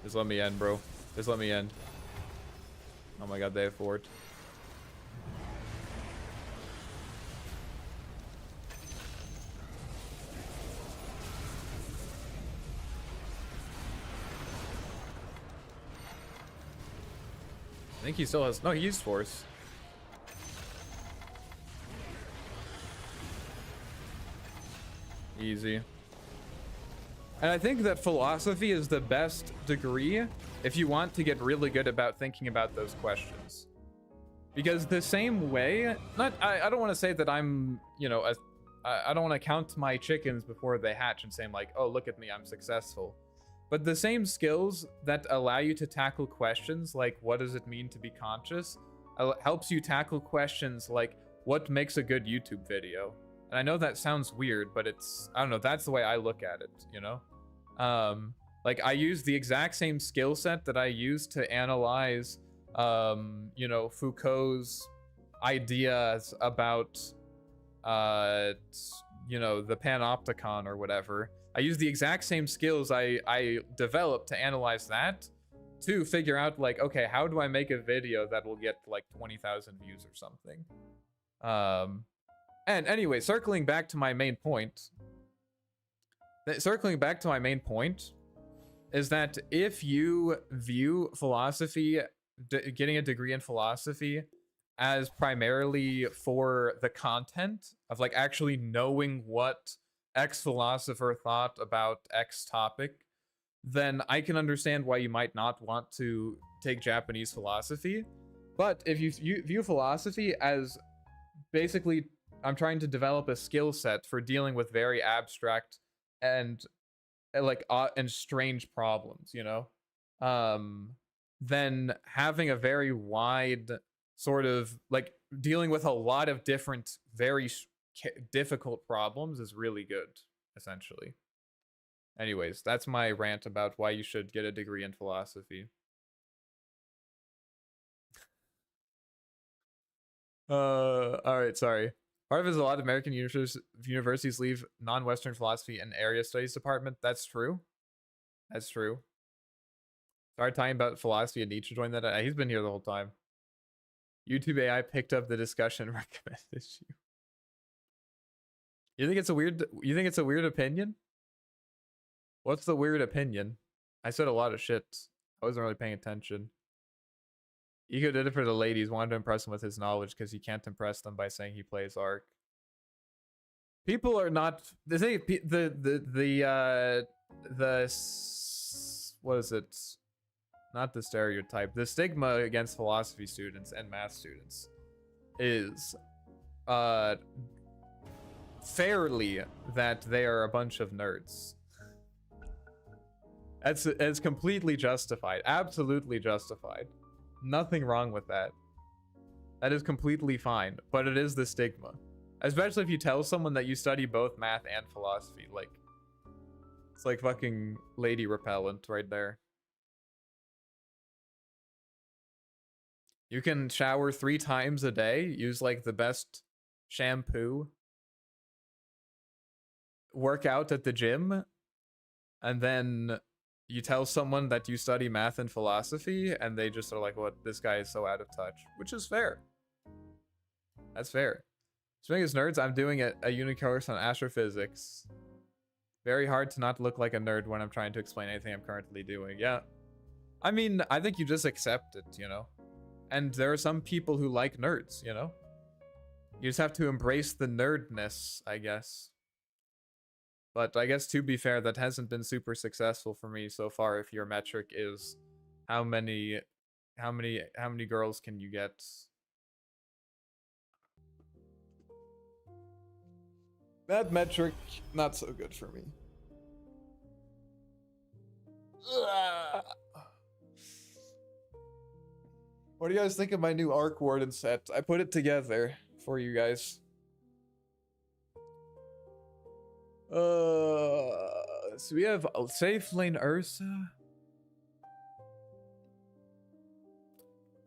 Just let me end, bro. Just let me end. Oh my god, they have fort. I think he still has... No, he used force. Easy. And I think that philosophy is the best degree if you want to get really good about thinking about those questions. Because the same way... I don't want to say that I'm, you know, I don't want to count my chickens before they hatch and say, like, oh, look at me, I'm successful. But the same skills that allow you to tackle questions like, what does it mean to be conscious, helps you tackle questions like, what makes a good YouTube video? And I know that sounds weird, but it's, I don't know, that's the way I look at it, you know? Like, I use the exact same skill set that I use to analyze, you know, Foucault's ideas about, you know, the panopticon or whatever. I use the exact same skills I developed to analyze that to figure out, like, okay, how do I make a video that will get like 20,000 views or something? And anyway, circling back to my main point is that if you view philosophy, getting a degree in philosophy as primarily for the content of like actually knowing what X philosopher thought about X topic, then I can understand why you might not want to take Japanese philosophy. But if you view philosophy as basically, I'm trying to develop a skill set for dealing with very abstract and and strange problems, you know, then having a very wide sort of like dealing with a lot of different very difficult problems is really good, essentially. Anyways, that's my rant about why you should get a degree in philosophy. All right, sorry. Part of it is a lot of American universities leave non-Western philosophy and area studies department. That's true. That's true. Started talking about philosophy and Nietzsche joined that. He's been here the whole time. YouTube AI picked up the discussion and recommended you. You think it's a weird opinion? What's the weird opinion? I said a lot of shit. I wasn't really paying attention. Ego did it for the ladies, wanted to impress them with his knowledge because he can't impress them by saying he plays Ark. People are not the thing. What is it? Not the stereotype. The stigma against philosophy students and math students is fairly that they are a bunch of nerds. It's completely justified. Absolutely justified. Nothing wrong with that. That is completely fine, but it is the stigma. Especially if you tell someone that you study both math and philosophy. Like, it's like fucking lady repellent right there. You can shower 3 times a day, use like the best shampoo, work out at the gym, and then you tell someone that you study math and philosophy, and they just are like, what, this guy is so out of touch. Which is fair. That's fair. Speaking as nerds, I'm doing a uni course on astrophysics. Very hard to not look like a nerd when I'm trying to explain anything I'm currently doing. Yeah. I mean, I think you just accept it, you know? And there are some people who like nerds, you know? You just have to embrace the nerdness, I guess. But I guess to be fair, that hasn't been super successful for me so far. If your metric is how many girls can you get? That metric, not so good for me. What do you guys think of my new Arc Warden set? I put it together for you guys. So we have a safe lane Ursa.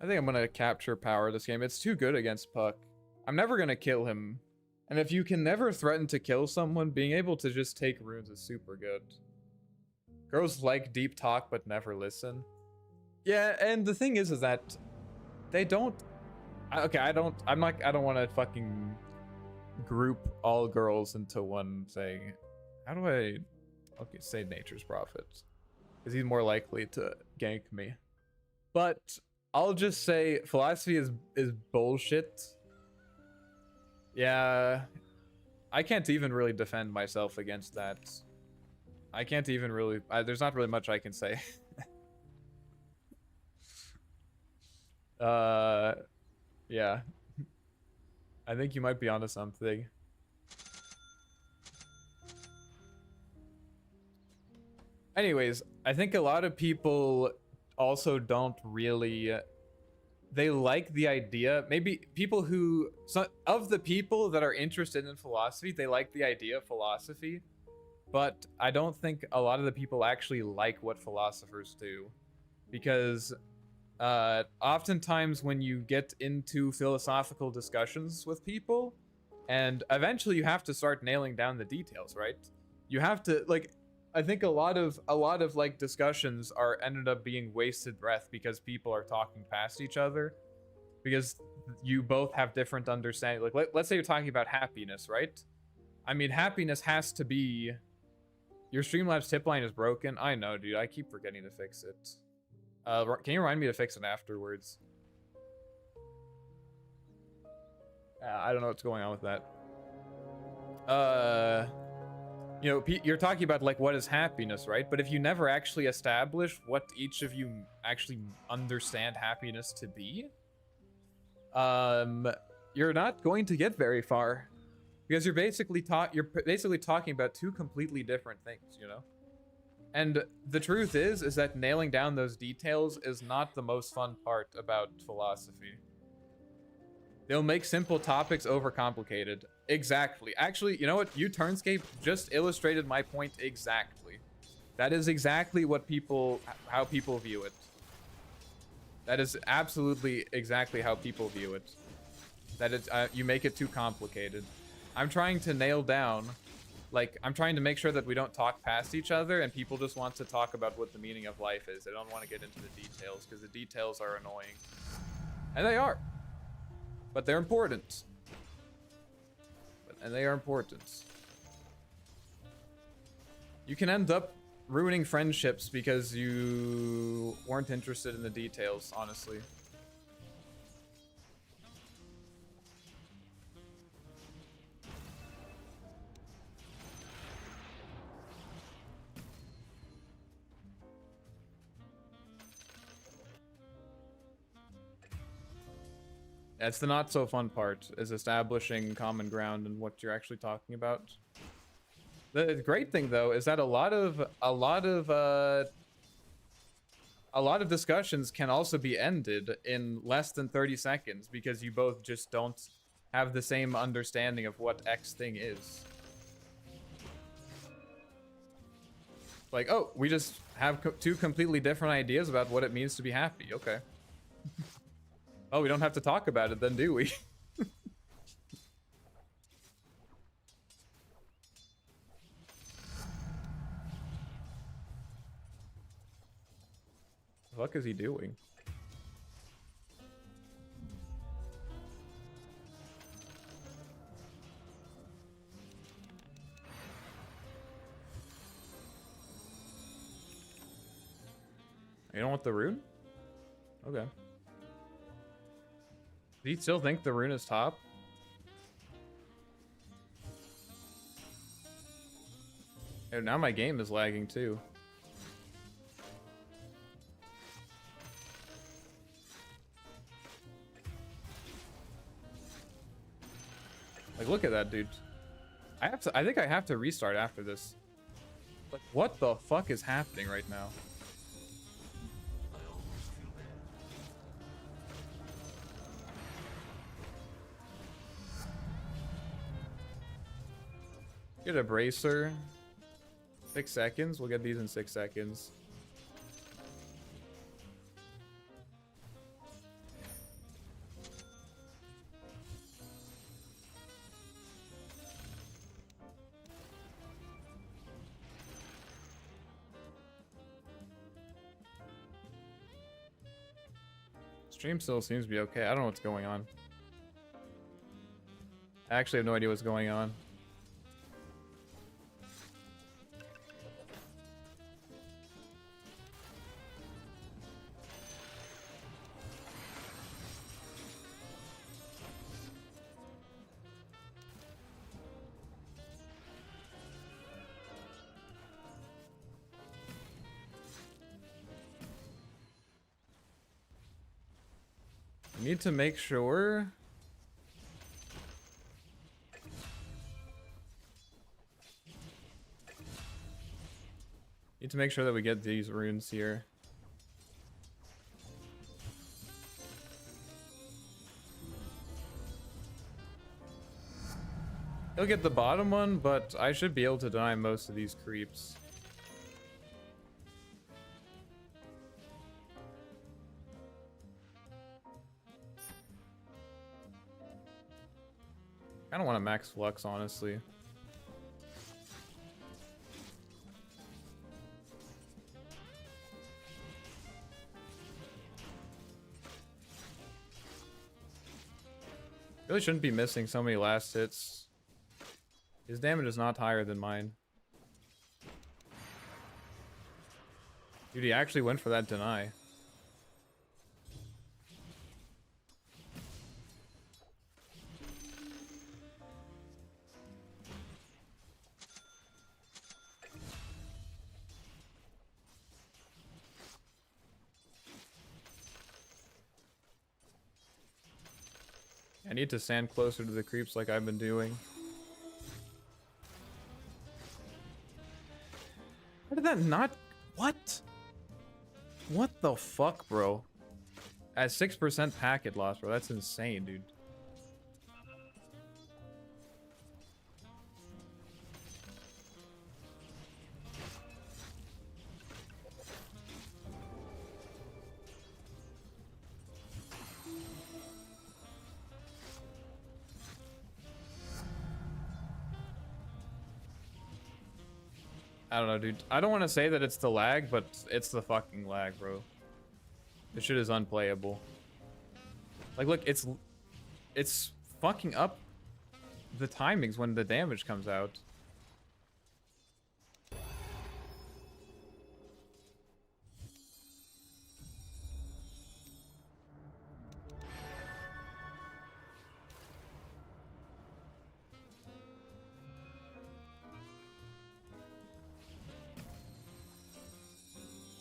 I think I'm gonna capture power this game. It's too good against Puck. I'm never gonna kill him. And if you can never threaten to kill someone, being able to just take runes is super good. Girls like deep talk but never listen. Yeah, and the thing is that they don't. Okay, I don't want to fucking group all girls into one thing. How do I? Okay, say Nature's Prophet, because he's more likely to gank me. But I'll just say philosophy is bullshit. Yeah, I can't even really defend myself against that. I can't even really. There's not really much I can say. Yeah. I think you might be onto something. Anyways, I think a lot of people also don't really... They like the idea. Maybe people who... of the people that are interested in philosophy, they like the idea of philosophy. But I don't think a lot of the people actually like what philosophers do. Because... oftentimes when you get into philosophical discussions with people, and eventually you have to start nailing down the details, right? You have to, like, I think a lot of like discussions are ended up being wasted breath because people are talking past each other, because you both have different understanding. Like, let's say you're talking about happiness, right? I mean, happiness has to be... Your Streamlabs tip line is broken. I know, dude. I keep forgetting to fix it. Can you remind me to fix it afterwards? I don't know what's going on with that. You know, you're talking about like what is happiness, right? But if you never actually establish what each of you actually understand happiness to be, you're not going to get very far, because you're basically talking about two completely different things, you know? And the truth is that nailing down those details is not the most fun part about philosophy. They'll make simple topics overcomplicated. Exactly. Actually, you know what? You Turnscape just illustrated my point exactly. That is exactly how people view it. That is absolutely exactly how people view it. That it's, you make it too complicated. I'm trying to nail down, like, I'm trying to make sure that we don't talk past each other and people just want to talk about what the meaning of life is. They don't want to get into the details because the details are annoying. And they are. But they're important. And they are important. You can end up ruining friendships because you weren't interested in the details, honestly. That's the not so fun part, is establishing common ground and what you're actually talking about. The great thing though is that a lot of discussions can also be ended in less than 30 seconds because you both just don't have the same understanding of what X thing is. Like, oh, we just have two completely different ideas about what it means to be happy. Okay. Oh, we don't have to talk about it then, do we? The fuck is he doing? You don't want the rune? Okay. Do you still think the rune is top? Oh, now my game is lagging too. Like, look at that, dude. I think I have to restart after this. Like, what the fuck is happening right now? Get a bracer. 6 seconds. We'll get these in 6 seconds. Stream still seems to be okay. I don't know what's going on. I actually have no idea what's going on. Need to make sure. Need to make sure that we get these runes here. He'll get the bottom one, but I should be able to deny most of these creeps. I don't want to max flux, honestly. Really shouldn't be missing so many last hits. His damage is not higher than mine. Dude, he actually went for that deny. I need to stand closer to the creeps like I've been doing. How did that not... What? What the fuck, bro? At 6% packet loss, bro. That's insane, dude. I don't know, dude. I don't want to say that it's the lag, but it's the fucking lag, bro. This shit is unplayable. Like, look, it's fucking up the timings when the damage comes out.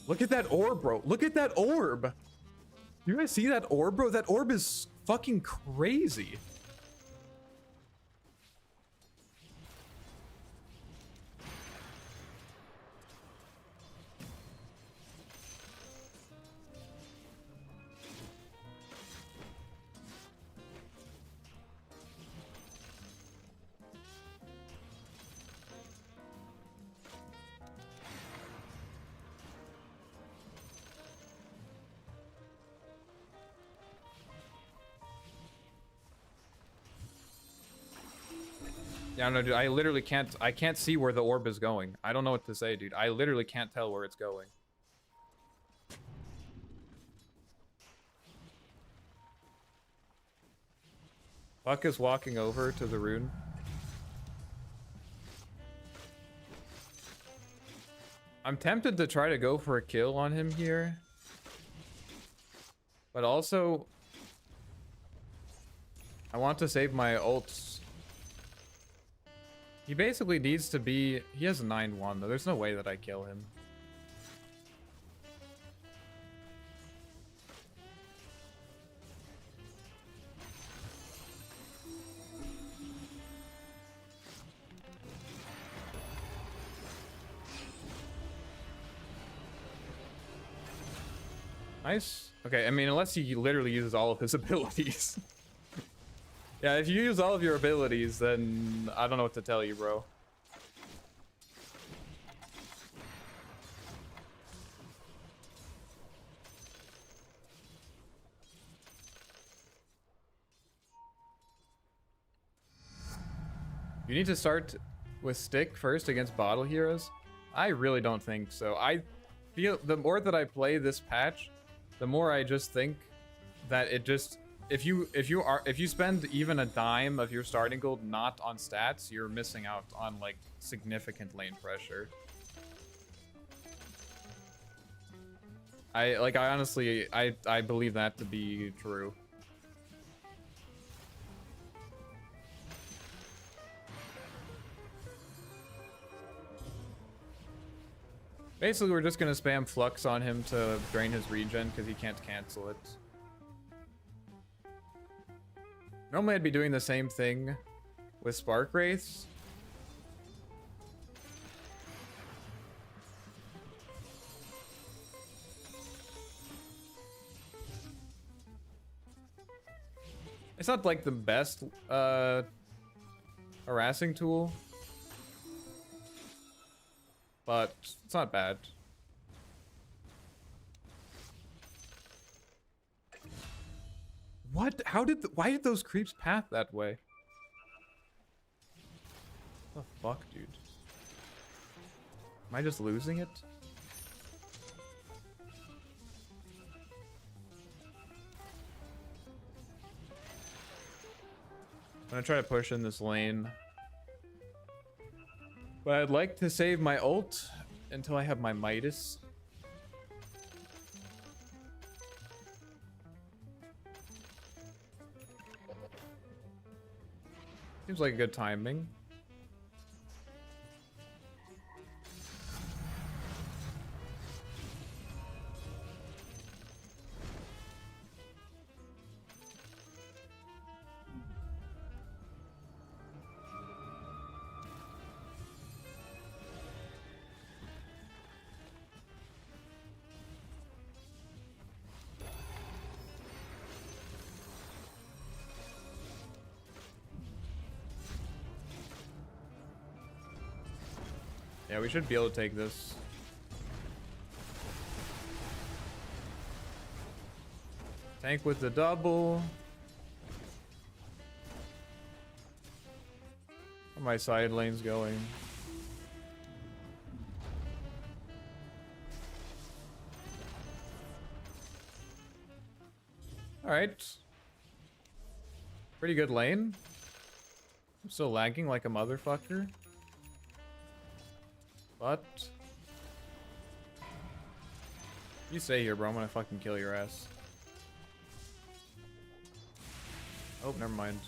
Look at that orb, bro. Look at that orb. You guys see that orb, bro? That orb is fucking crazy. Yeah, no, dude, I literally I can't see where the orb is going. I don't know what to say, dude. I literally can't tell where it's going. Buck is walking over to the rune. I'm tempted to try to go for a kill on him here. But also, I want to save my ults. He basically needs to be... He has a 9-1 though. There's no way that I kill him. Nice. Okay, I mean, unless he literally uses all of his abilities. Yeah, if you use all of your abilities, then I don't know what to tell you, bro. You need to start with stick first against bottle heroes? I really don't think so. I feel the more that I play this patch, the more I just think that it just... If you spend even a dime of your starting gold not on stats, you're missing out on like significant lane pressure. I honestly I believe that to be true. Basically, we're just gonna spam flux on him to drain his regen because he can't cancel it. Normally I'd be doing the same thing with Spark Wraiths. It's not like the best harassing tool, but it's not bad. What? How did... Why did those creeps path that way? What the fuck, dude? Am I just losing it? I'm gonna try to push in this lane. But I'd like to save my ult until I have my Midas. Seems like a good timing. Yeah, we should be able to take this. Tank with the double. Where are my side lanes going? Alright. Pretty good lane. I'm still lagging like a motherfucker. But you stay here, bro. I'm gonna fucking kill your ass. Oh, never mind.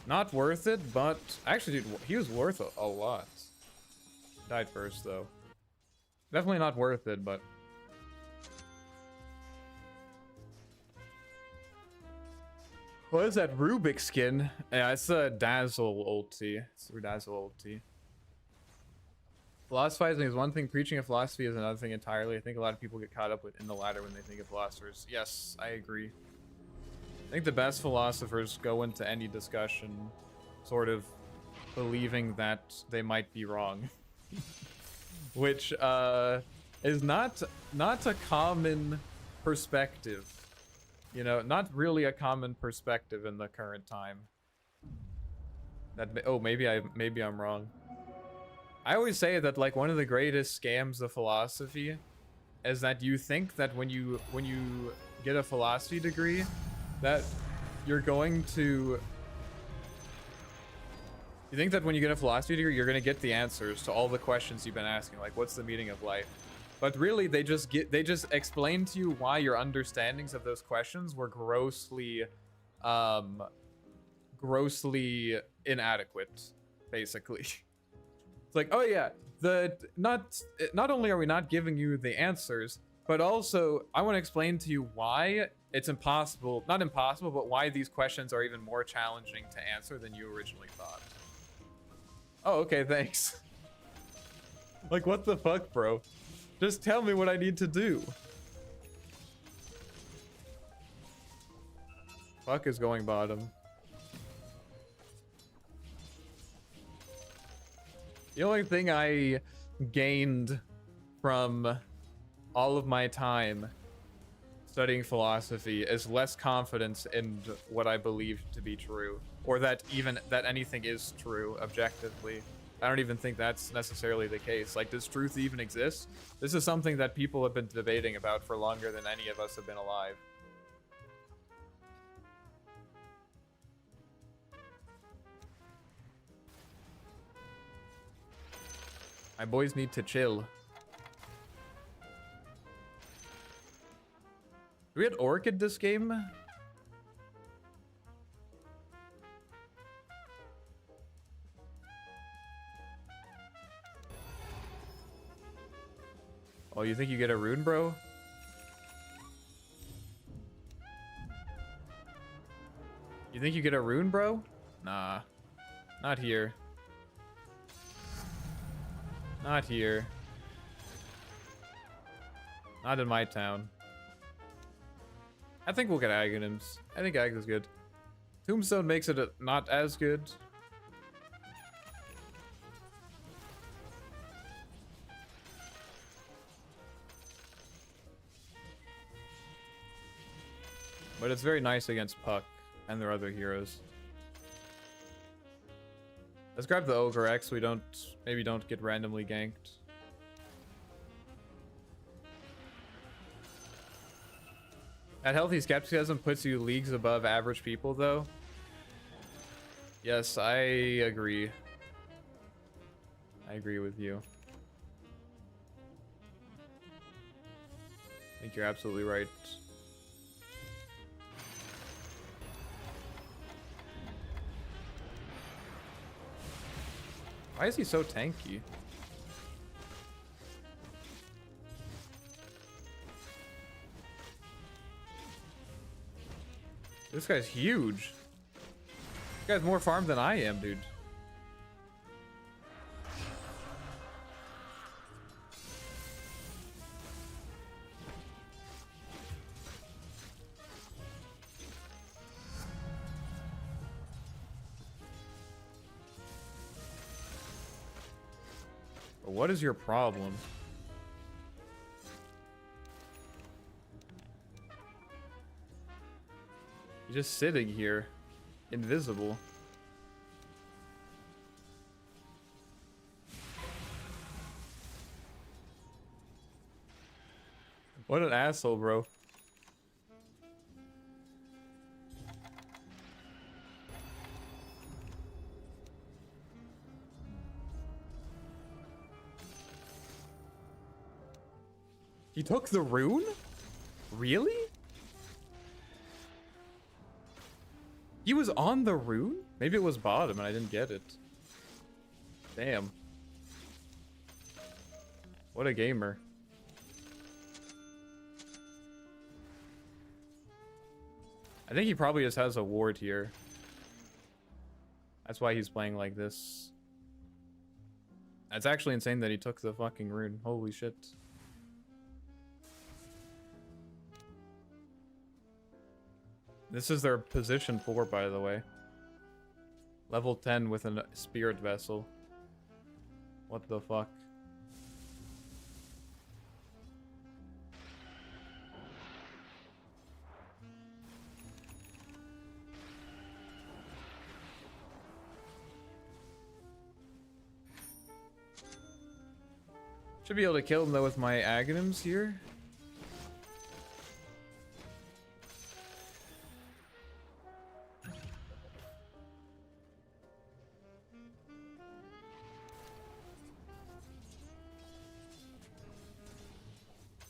Not worth it, but actually, dude, he was worth a lot. Died first, though. Definitely not worth it, but what is that Rubik skin? Yeah, it's a Dazzle ulti. It's a Dazzle ulti. Philosophizing is one thing, preaching a philosophy is another thing entirely. I think a lot of people get caught up in the latter when they think of philosophers. Yes, I agree. I think the best philosophers go into any discussion sort of believing that they might be wrong. Which is not a common perspective. You know, not really a common perspective in the current time. That maybe I'm wrong. I always say that like one of the greatest scams of philosophy is that you think that when you get a philosophy degree that you're going to when you get a philosophy degree you're going to get the answers to all the questions you've been asking, like what's the meaning of life. But really they just explain to you why your understandings of those questions were grossly inadequate, basically. It's like, oh yeah, not only are we not giving you the answers, but also I want to explain to you why it's impossible, not impossible, but why these questions are even more challenging to answer than you originally thought. Oh, okay, thanks. Like, what the fuck, bro? Just tell me what I need to do. Fuck is going bottom. The only thing I gained from all of my time studying philosophy is less confidence in what I believe to be true, or that anything is true objectively. I don't even think that's necessarily the case. Like, does truth even exist? This is something that people have been debating about for longer than any of us have been alive. My boys need to chill. Do we had Orchid this game? Oh, you think you get a rune, bro? You think you get a rune, bro? Nah. Not here. Not here. Not in my town. I think we'll get Aghanims. I think Ag is good. Tombstone makes it not as good. But it's very nice against Puck and their other heroes. Let's grab the Ogre X. We maybe don't get randomly ganked. At Healthy Skepticism puts you leagues above average people, though. Yes, I agree. I agree with you. I think you're absolutely right. Why is he so tanky? This guy's huge. This guy's more farmed than I am, dude. What is your problem? You're just sitting here, invisible. What an asshole, bro. He took the rune? Really? He was on the rune? Maybe it was bottom and I didn't get it. Damn. What a gamer. I think he probably just has a ward here. That's why he's playing like this. That's actually insane that he took the fucking rune. Holy shit. This is their position 4, by the way. Level 10 with a spirit vessel. What the fuck? Should be able to kill them though with my Aghanims here.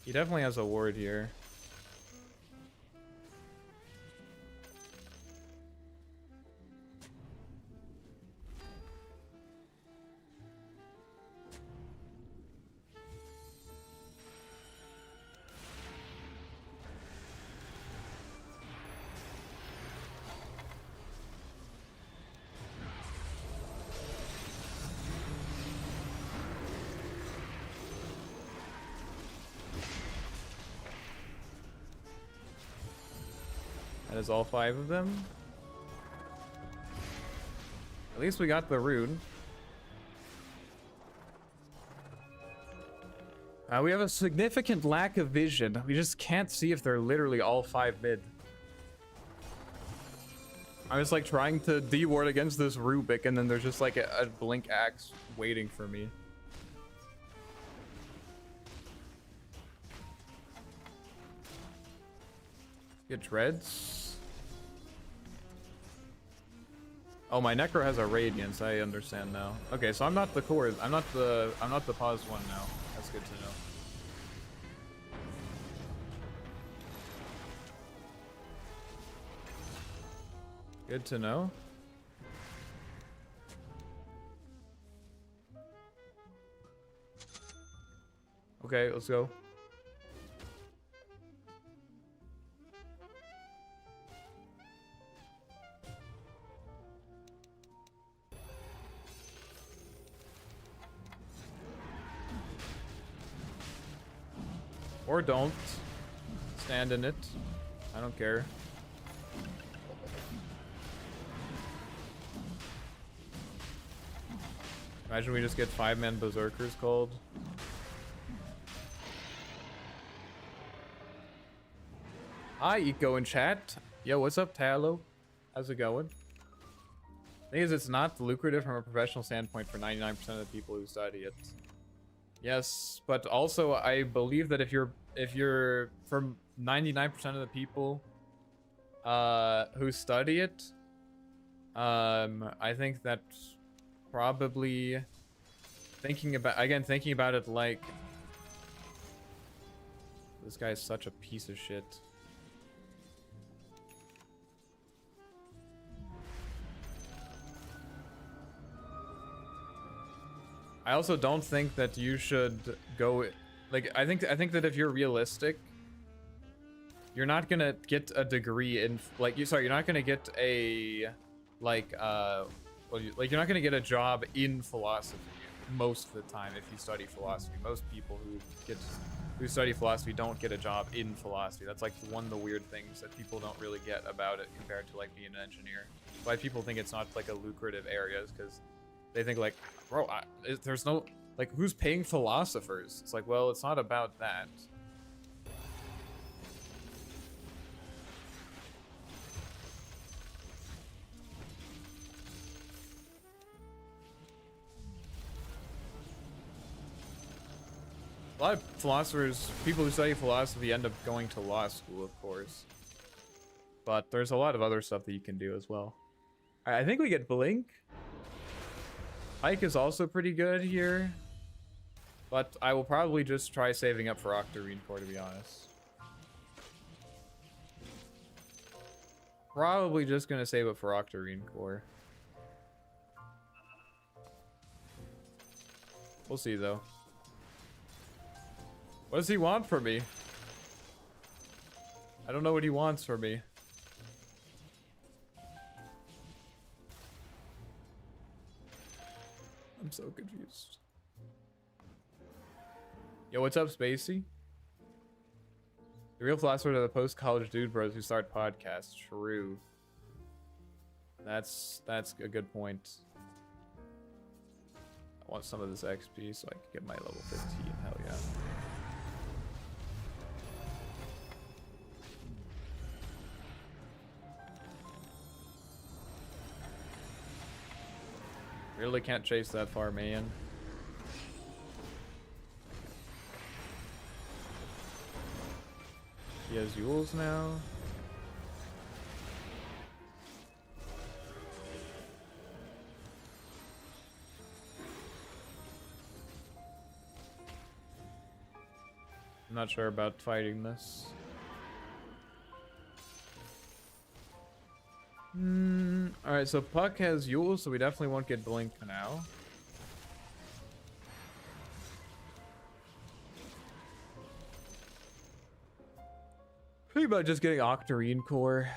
He definitely has a ward here. That is all 5 of them. At least we got the rune. We have a significant lack of vision. We just can't see if they're literally all 5 mid. I was like trying to D-ward against this Rubik and then there's just like a blink axe waiting for me. Get dreads. Oh, my Necro has a radiance. I understand now. Okay, so I'm not the core. I'm not the pause one now. That's good to know. Good to know. Okay, let's go. Or don't. Stand in it. I don't care. Imagine we just get 5-man berserkers called. Hi, Eco in chat. Yo, what's up, Talo? How's it going? Thing is, it's not lucrative from a professional standpoint for 99% of the people who study it. Yes, but also I believe that if you're from 99% of the people who study it, I think that probably thinking about it like this guy's such a piece of shit. I also don't think that you should go like I think that if you're realistic, you're not gonna get a degree in you're not gonna get a you're not gonna get a job in philosophy most of the time if you study philosophy. Most people who study philosophy don't get a job in philosophy. That's like one of the weird things that people don't really get about it compared to like being an engineer. Why people think it's not like a lucrative area is because they think like, bro, there's no Like, who's paying philosophers? It's like, well, it's not about that. A lot of philosophers, people who study philosophy end up going to law school, of course. But there's a lot of other stuff that you can do as well. I think we get Blink. Pike is also pretty good here. But I will probably just try saving up for Octarine Core, to be honest. Probably just gonna save up for Octarine Core. We'll see, though. What does he want from me? I don't know what he wants from me. I'm so confused. Yo, what's up, Spacey? The real philosophers are the post-college dude bros who start podcasts. True. That's a good point. I want some of this XP so I can get my level 15. Hell yeah. Really can't chase that far, man. He has Yules now. I'm not sure about fighting this. Alright, so Puck has Yule, so we definitely won't get Blink now. Think about just getting Octarine Core.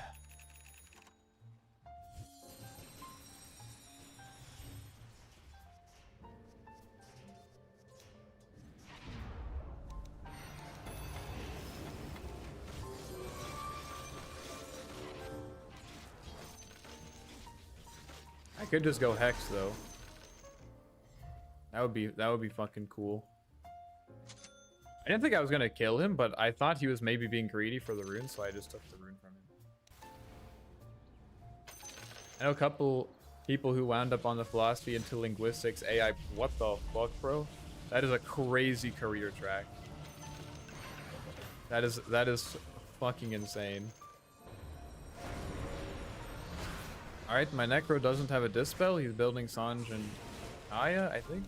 I could just go Hex though. That would be fucking cool. I didn't think I was gonna kill him, but I thought he was maybe being greedy for the rune, so I just took the rune from him. I know a couple people who wound up on the philosophy into linguistics AI. What the fuck, bro? That is a crazy career track. That is fucking insane. Alright, my Necro doesn't have a Dispel. He's building Sanj and Aya, I think.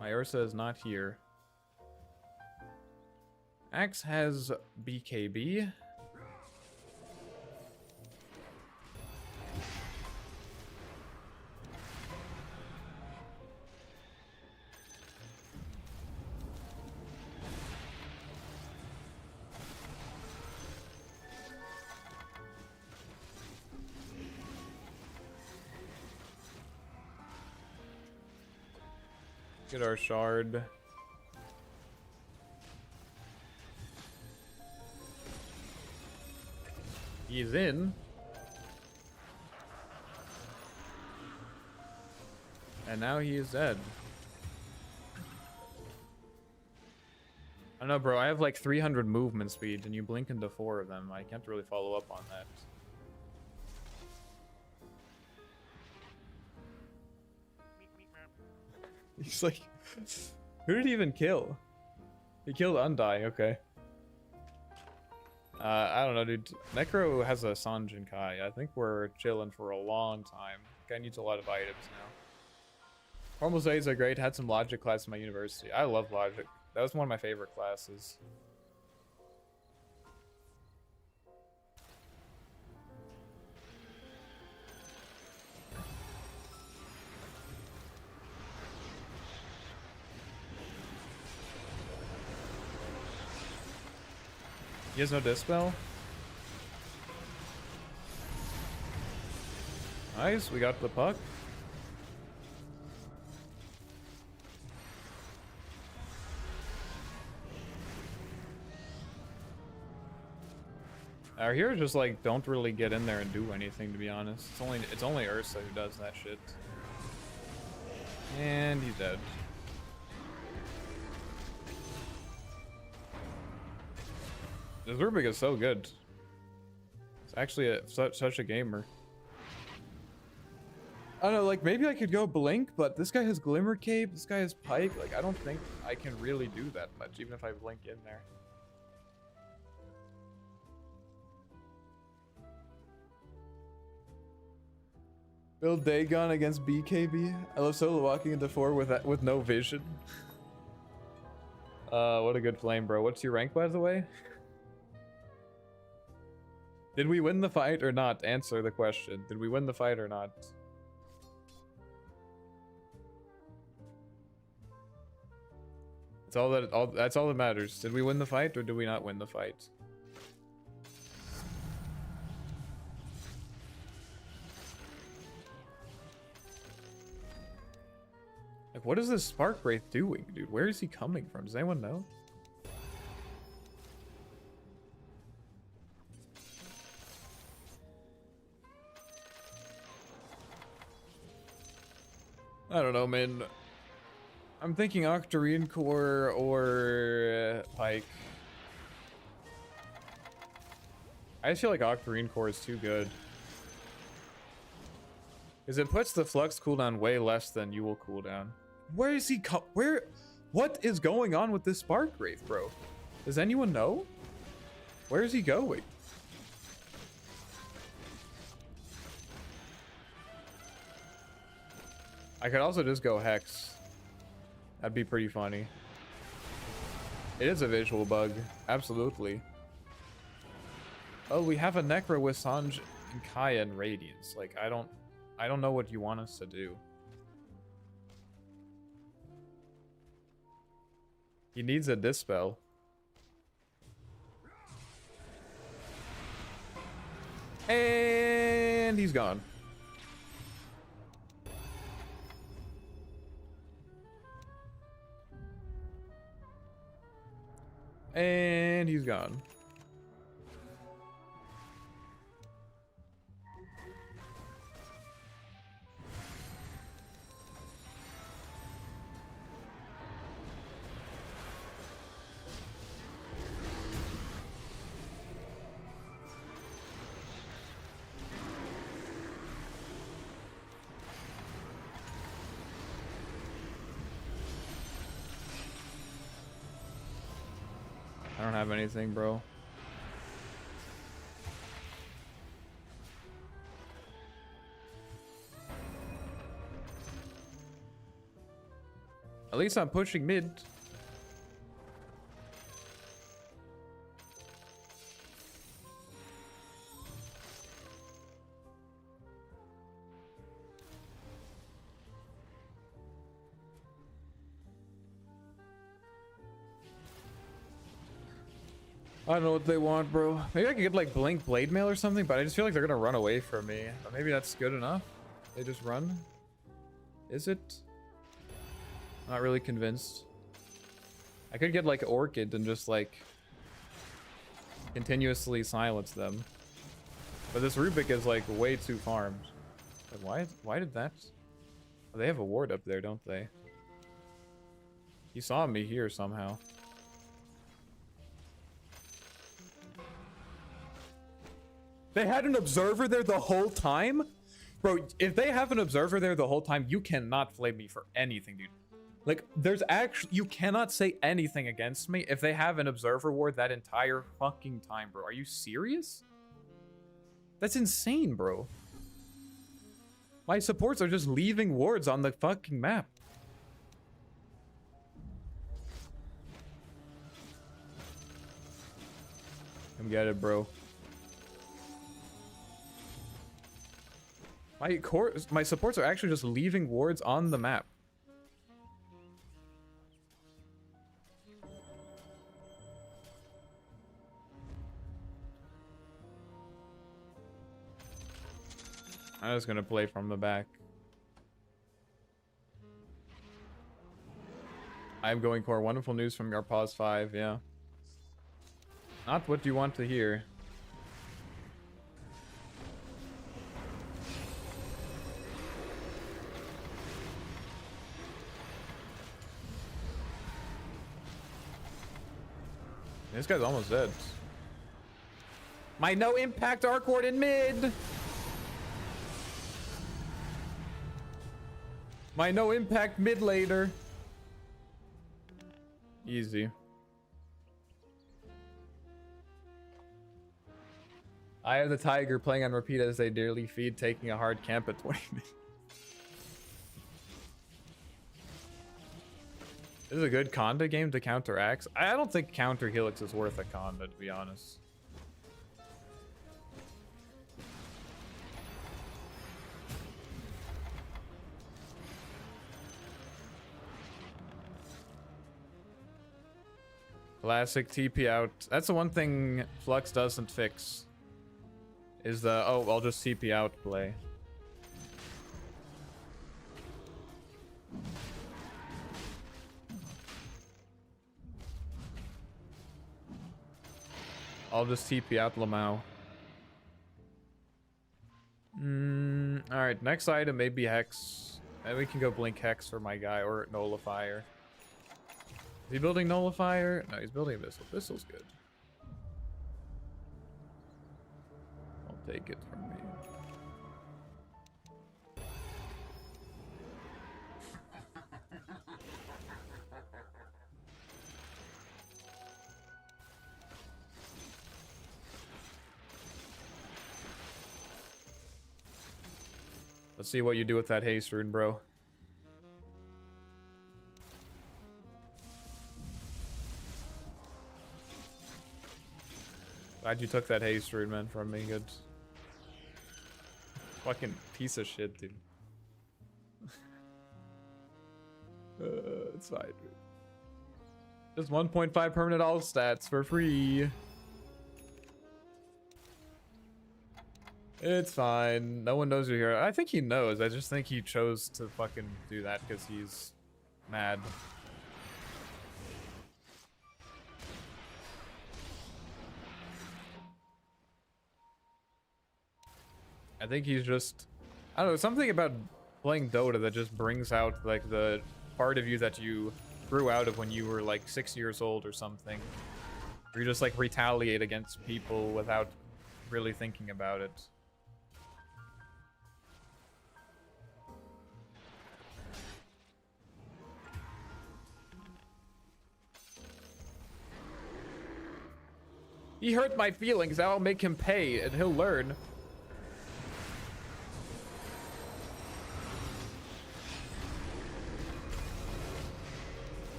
My Ursa is not here. Axe has BKB. Get our shard. He's in. And now he is dead. I don't know, bro. I have like 300 movement speed and you blink into 4 of them. I can't really follow up on that. He's like, who did he even kill? He killed Undying, okay. I don't know, dude. Necro has a Sanj and Kai. I think we're chilling for a long time. Guy needs a lot of items now. Formal studies are great. Had some logic class in my university. I love logic. That was one of my favorite classes. He has no Dispel? Nice, we got the Puck. Our heroes just like don't really get in there and do anything, to be honest. It's only Ursa who does that shit. And he's dead. This Rubik is so good. It's actually such a gamer. I don't know, like maybe I could go Blink, but this guy has Glimmer Cape, this guy has Pike. Like I don't think I can really do that much, even if I Blink in there. Build Dagon against BKB. I love solo walking into 4 with no vision. What a good flame, bro. What's your rank, by the way? Did we win the fight or not? Answer the question. Did we win the fight or not? That's all that matters. Did we win the fight or did we not win the fight? Like, what is this Spark Wraith doing, dude? Where is he coming from? Does anyone know? I don't know, man. I'm thinking Octarine Core or Pike. I just feel like Octarine Core is too good. Because it puts the Flux cooldown way less than you will cooldown. Where is he what is going on with this Spark Wraith, bro? Does anyone know? Where is he going? I could also just go Hex. That'd be pretty funny. It is a visual bug. Absolutely. Oh, we have a Necro with Sanj and Kaya and Radiance. Like, I don't know what you want us to do. He needs a Dispel. And he's gone. And he's gone. I don't have anything, bro. At least I'm pushing mid. I don't know what they want, bro. Maybe I could get like Blink Blade Mail or something, but I just feel like they're gonna run away from me. But maybe that's good enough. They just run. Is it? Not really convinced. I could get like Orchid and just like continuously silence them. But this Rubik is like way too farmed. Like, why did that? Oh, they have a ward up there, don't they? He saw me here somehow. They had an observer there the whole time? Bro, if they have an observer there the whole time, you cannot flame me for anything, dude. Like, there's actually... You cannot say anything against me if they have an observer ward that entire fucking time, bro. Are you serious? That's insane, bro. My supports are just leaving wards on the fucking map. Come get it, bro. My supports are actually just leaving wards on the map. I'm just gonna play from the back. I'm going core. Wonderful news from your pause 5, yeah. Not what you want to hear. This guy's almost dead. My no impact arc warden mid. My no impact mid later. Easy. I have the tiger playing on repeat as they dearly feed, taking a hard camp at 20 minutes. This is a good Conda game to counter Axe. I don't think counter Helix is worth a Conda, to be honest. Classic TP out. That's the one thing Flux doesn't fix. Is the, oh, I'll just TP out play. I'll just TP out Lamau. Alright, next item maybe Hex. And we can go Blink Hex for my guy, or Nullifier. Is he building Nullifier? No, he's building Abyssal. Abyssal's good. I'll take it from me. Let's see what you do with that haste rune, bro. Glad you took that haste rune, man, from me. Good. Fucking piece of shit, dude. It's fine, dude. Just 1.5 permanent all stats for free. It's fine. No one knows you're here. I think he knows. I just think he chose to fucking do that because he's mad. I think he's just, I don't know, something about playing Dota that just brings out like the part of you that you grew out of when you were like 6 years old or something. Where you just like retaliate against people without really thinking about it. He hurt my feelings. I'll make him pay and he'll learn.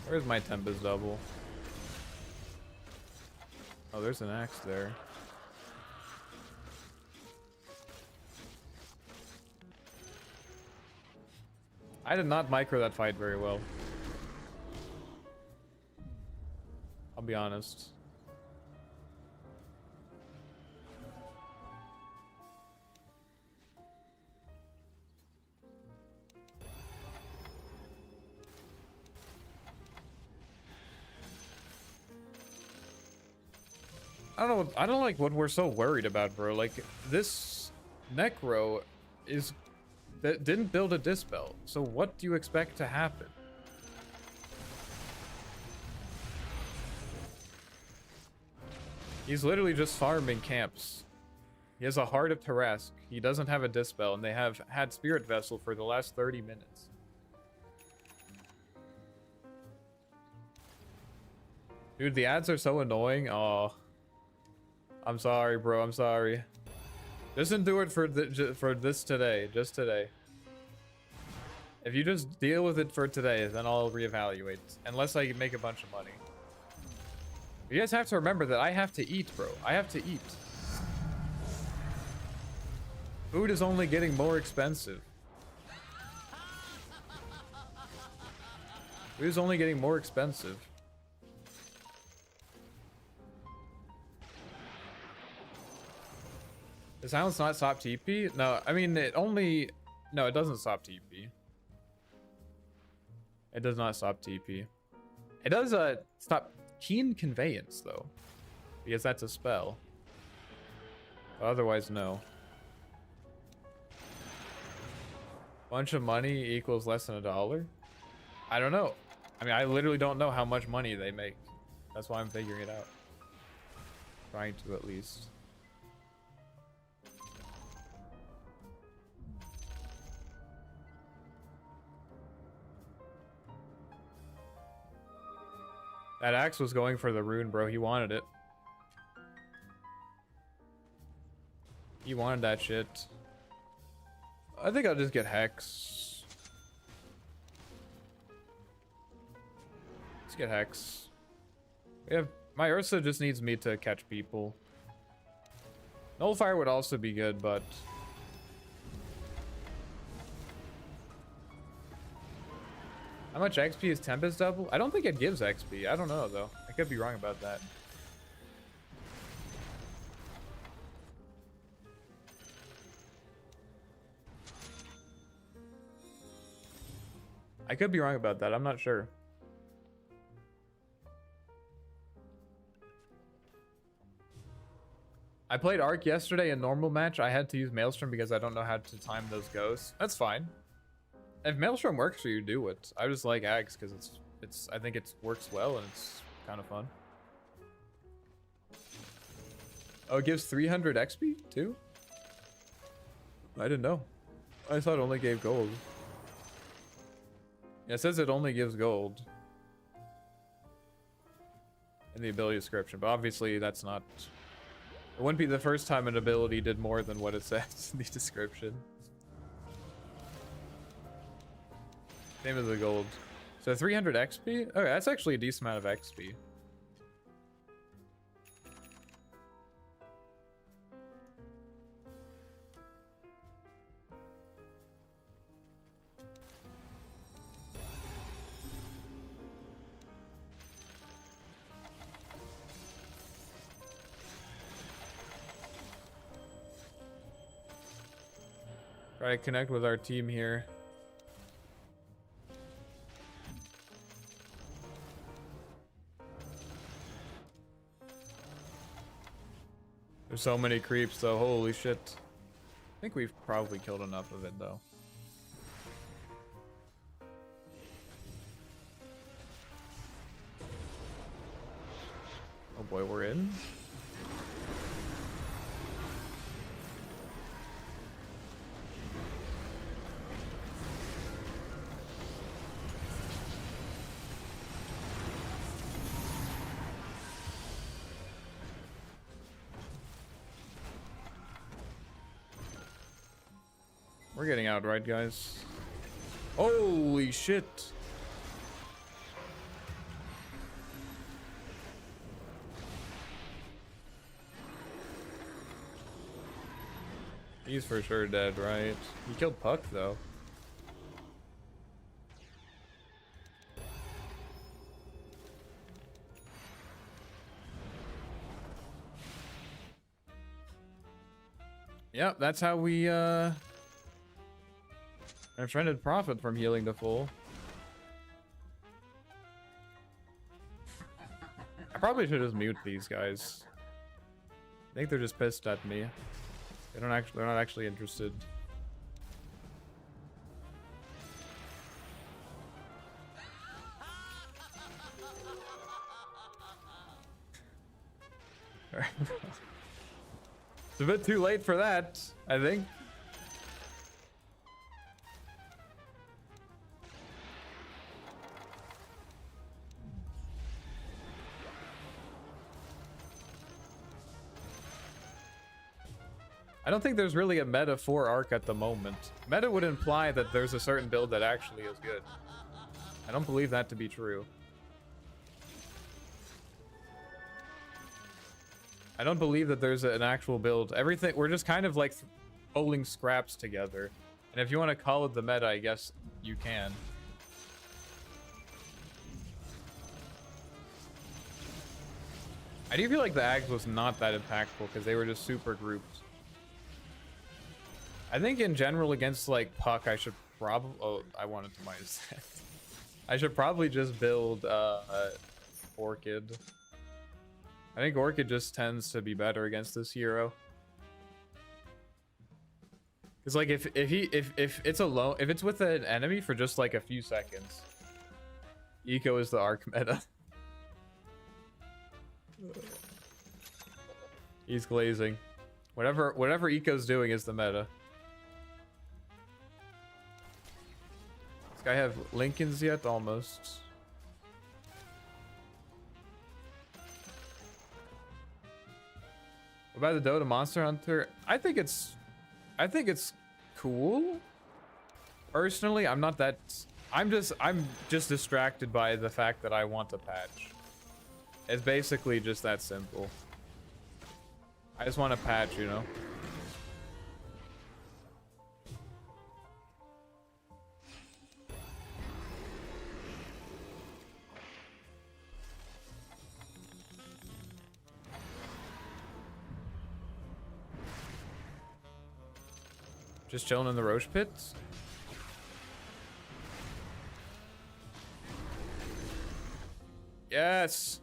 Where's my Tempest double? Oh, there's an axe there. I did not micro that fight very well. I'll be honest. I don't know. I don't like what we're so worried about, bro. Like, this Necro is that didn't build a dispel. So what do you expect to happen? He's literally just farming camps. He has a Heart of Tarask. He doesn't have a dispel, and they have had Spirit Vessel for the last 30 minutes. Dude, the ads are so annoying. Oh, I'm sorry, bro. I'm sorry. Just do it for this today. Just today. If you just deal with it for today, then I'll reevaluate. Unless I make a bunch of money. You guys have to remember that I have to eat, bro. I have to eat. Food is only getting more expensive. Food is only getting more expensive. Does silence not stop TP? No, I mean, it only... No, it doesn't stop TP. It does not stop TP. It does stop Keen Conveyance, though. Because that's a spell. Otherwise, no. Bunch of money equals less than $1. I don't know. I mean, I literally don't know how much money they make. That's why I'm figuring it out. Trying to, at least. That axe was going for the rune, bro. He wanted it. He wanted that shit. I think I'll just get Hex. Let's get Hex. We have... My Ursa just needs me to catch people. Nullifier would also be good, but... How much XP is Tempest double? I don't think it gives XP. I don't know, though. I could be wrong about that. I could be wrong about that. I'm not sure. I played Arc yesterday in normal match. I had to use Maelstrom because I don't know how to time those ghosts. That's fine. If Maelstrom works for you, do it. I just like Axe because it's I think it works well and it's kind of fun. Oh, it gives 300 XP too? I didn't know. I thought it only gave gold. Yeah, it says it only gives gold in the ability description, but obviously that's not... It wouldn't be the first time an ability did more than what it says in the description. Same as the gold. So 300 XP? Okay, that's actually a decent amount of XP. Try to connect with our team here. There's so many creeps though, holy shit. I think we've probably killed enough of it though. Oh boy, we're in. We're getting out, right, guys? Holy shit! He's for sure dead, right? He killed Puck, though. Yep, that's how we, I'm trying to profit from healing to full. I probably should just mute these guys. I think they're just pissed at me. They're not actually interested. It's a bit too late for that, I think. I don't think there's really a meta for Arc at the moment. Meta would imply that there's a certain build that actually is good. I don't believe that to be true. I don't believe that there's an actual build. Everything, we're just kind of like pulling scraps together. And if you want to call it the meta, I guess you can. I do feel like the Ags was not that impactful because they were just super grouped. I think in general against like Puck, I should probably... Oh, I wanted to minus that. I should probably just build Orchid. I think Orchid just tends to be better against this hero. It's like if it's alone, if it's with an enemy for just like a few seconds, eco is the arc meta. He's glazing. Whatever eco's doing is the meta. Does this guy have Lincolns yet? Almost. What about the Dota Monster Hunter? I think it's cool. Personally, I'm not that. I'm just distracted by the fact that I want a patch. It's basically just that simple. I just want a patch, you know. Just chilling in the Roche pits. Yes.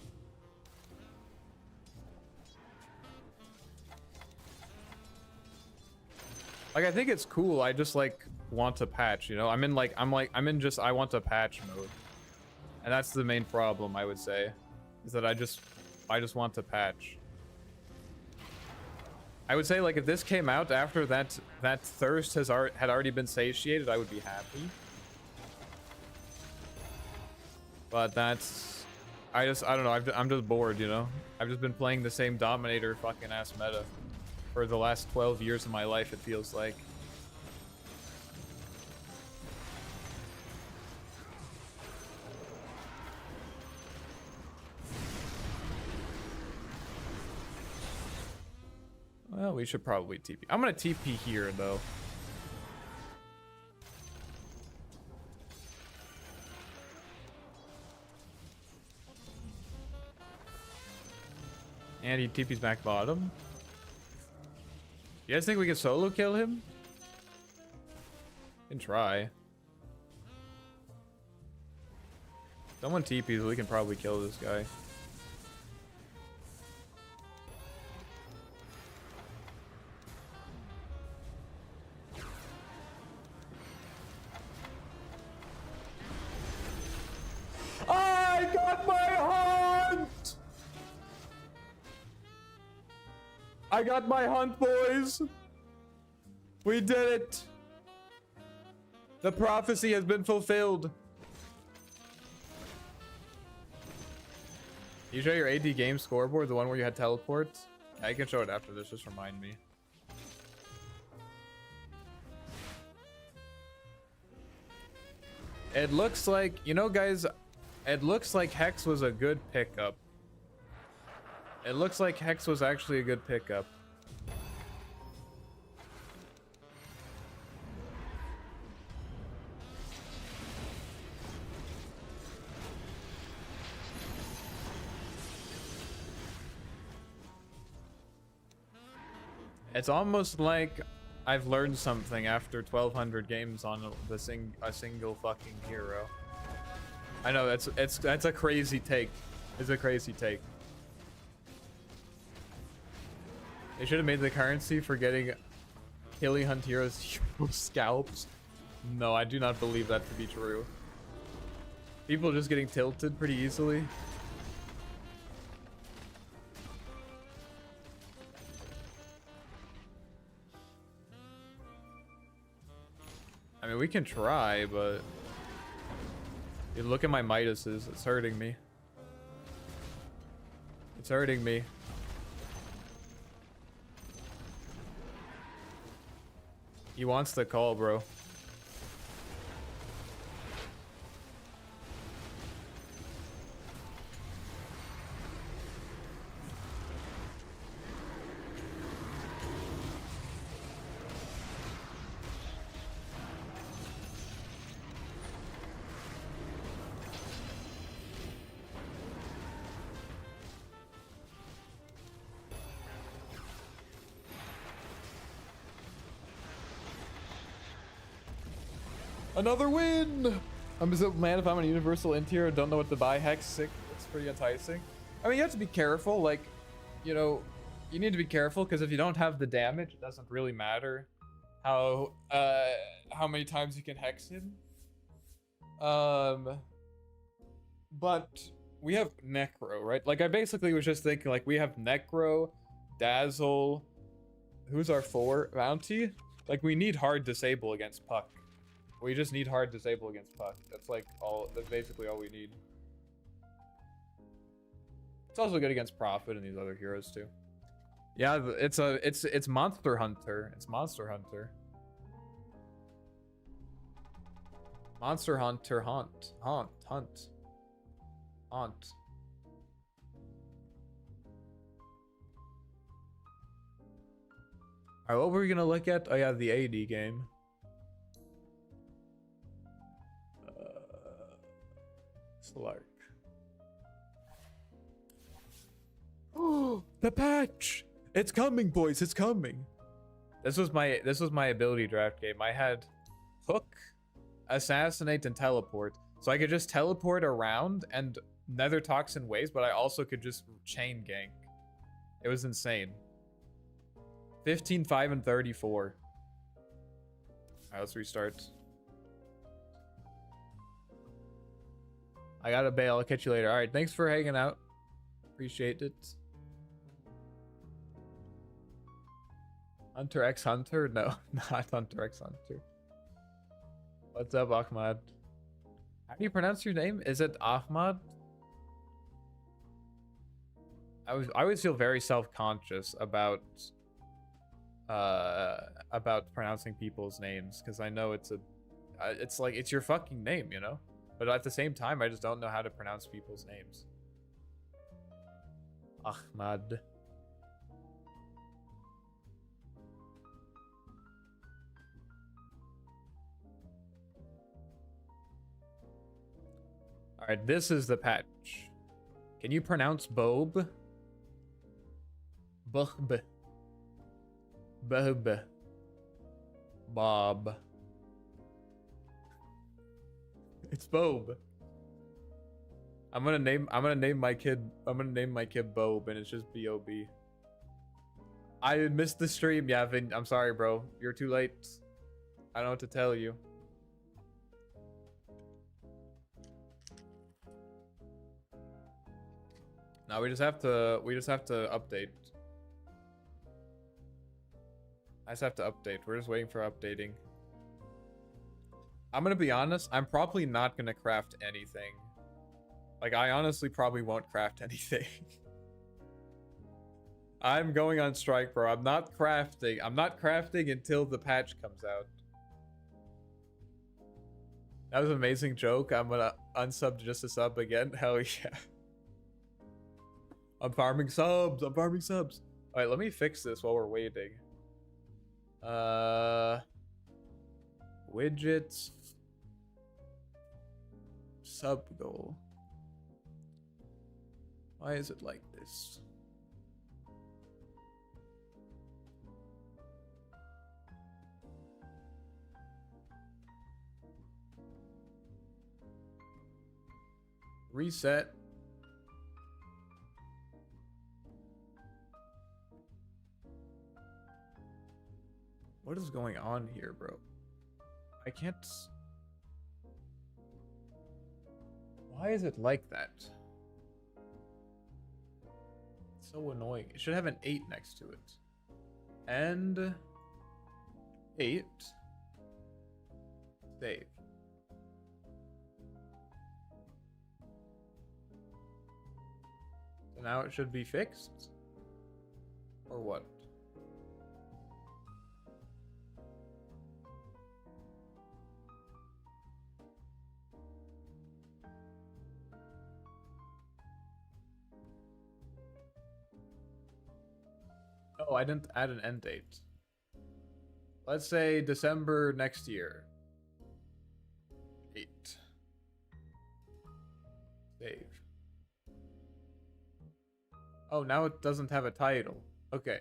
Like, I think it's cool. I just like want a patch, you know. I'm in just I want a patch mode. And that's the main problem, I would say, is that I just want a patch. I would say, like, if this came out after that thirst had already been satiated, I would be happy. But that's, I don't know. I'm just bored, you know. I've just been playing the same Dominator fucking ass meta for the last 12 years of my life, it feels like. Well, we should probably TP. I'm gonna TP here, though. And he TP's back bottom. You guys think we can solo kill him? Can try. Someone TPs, we can probably kill this guy. I got my hunt! I got my hunt, boys! We did it! The prophecy has been fulfilled. You show your AD game scoreboard, the one where you had teleports? I can show it after this, just remind me. It looks like, you know, guys, it looks like Hex was a good pickup. It looks like Hex was actually a good pickup. It's almost like I've learned something after 1,200 games on a single fucking hero. I know that's a crazy take. It's a crazy take. They should have made the currency for getting killing hunt heroes hero scalps. No, I do not believe that to be true. People just getting tilted pretty easily. I mean, we can try, but dude, look at my Midases. It's hurting me. It's hurting me. He wants the call, bro. Another win! I'm so mad if I'm a universal interior and don't know what to buy. Hex sick. It's pretty enticing. I mean, you have to be careful. Like, you know, you need to be careful because if you don't have the damage, it doesn't really matter how many times you can hex him. But we have Necro, right? Like I basically was just thinking like we have Necro, Dazzle. Who's our 4? Bounty? Like we need hard disable against Puck. We just need hard disable against Puck. That's like all. That's basically all we need. It's also good against Prophet and these other heroes too. Yeah, it's Monster Hunter. It's Monster Hunter. Monster Hunter Hunt. Alright, what were we gonna look at? Oh yeah, the AD game. Slark. Oh, the patch! It's coming, boys. It's coming. This was my ability draft game. I had Hook, Assassinate, and Teleport, so I could just teleport around and Nether Toxin waves, but I also could just chain gank. It was insane. 15, 5, and 34. Alright, let's restart. I gotta bail. I'll catch you later. Alright, thanks for hanging out. Appreciate it. Hunter X Hunter? No, not Hunter X Hunter. What's up, Ahmad? How do you pronounce your name? Is it Ahmad? I always feel very self-conscious about pronouncing people's names because I know it's like it's your fucking name, you know? But at the same time, I just don't know how to pronounce people's names. Ahmad. Alright, this is the patch. Can you pronounce Bob? Bob. Bob. Bob. It's Bob. I'm gonna name my kid Bob, and it's just B-O-B. I missed the stream, Yavin. I'm sorry, bro. You're too late. I don't know what to tell you. Now we just have to update. I just have to update. We're just waiting for updating. I'm gonna be honest, I'm probably not gonna craft anything. Like, I honestly probably won't craft anything. I'm going on strike, bro. I'm not crafting. I'm not crafting until the patch comes out. That was an amazing joke. I'm gonna unsub just to sub again. Hell yeah. I'm farming subs. I'm farming subs. All right, let me fix this while we're waiting. Widgets. Sub goal. Why is it like this? Reset. What is going on here, bro? I can't... Why is it like that? It's so annoying. It should have an 8 next to it. And... 8. Save. So now it should be fixed? Or what? Oh, I didn't add an end date. Let's say December next year. 8. Save. Oh, now it doesn't have a title. Okay.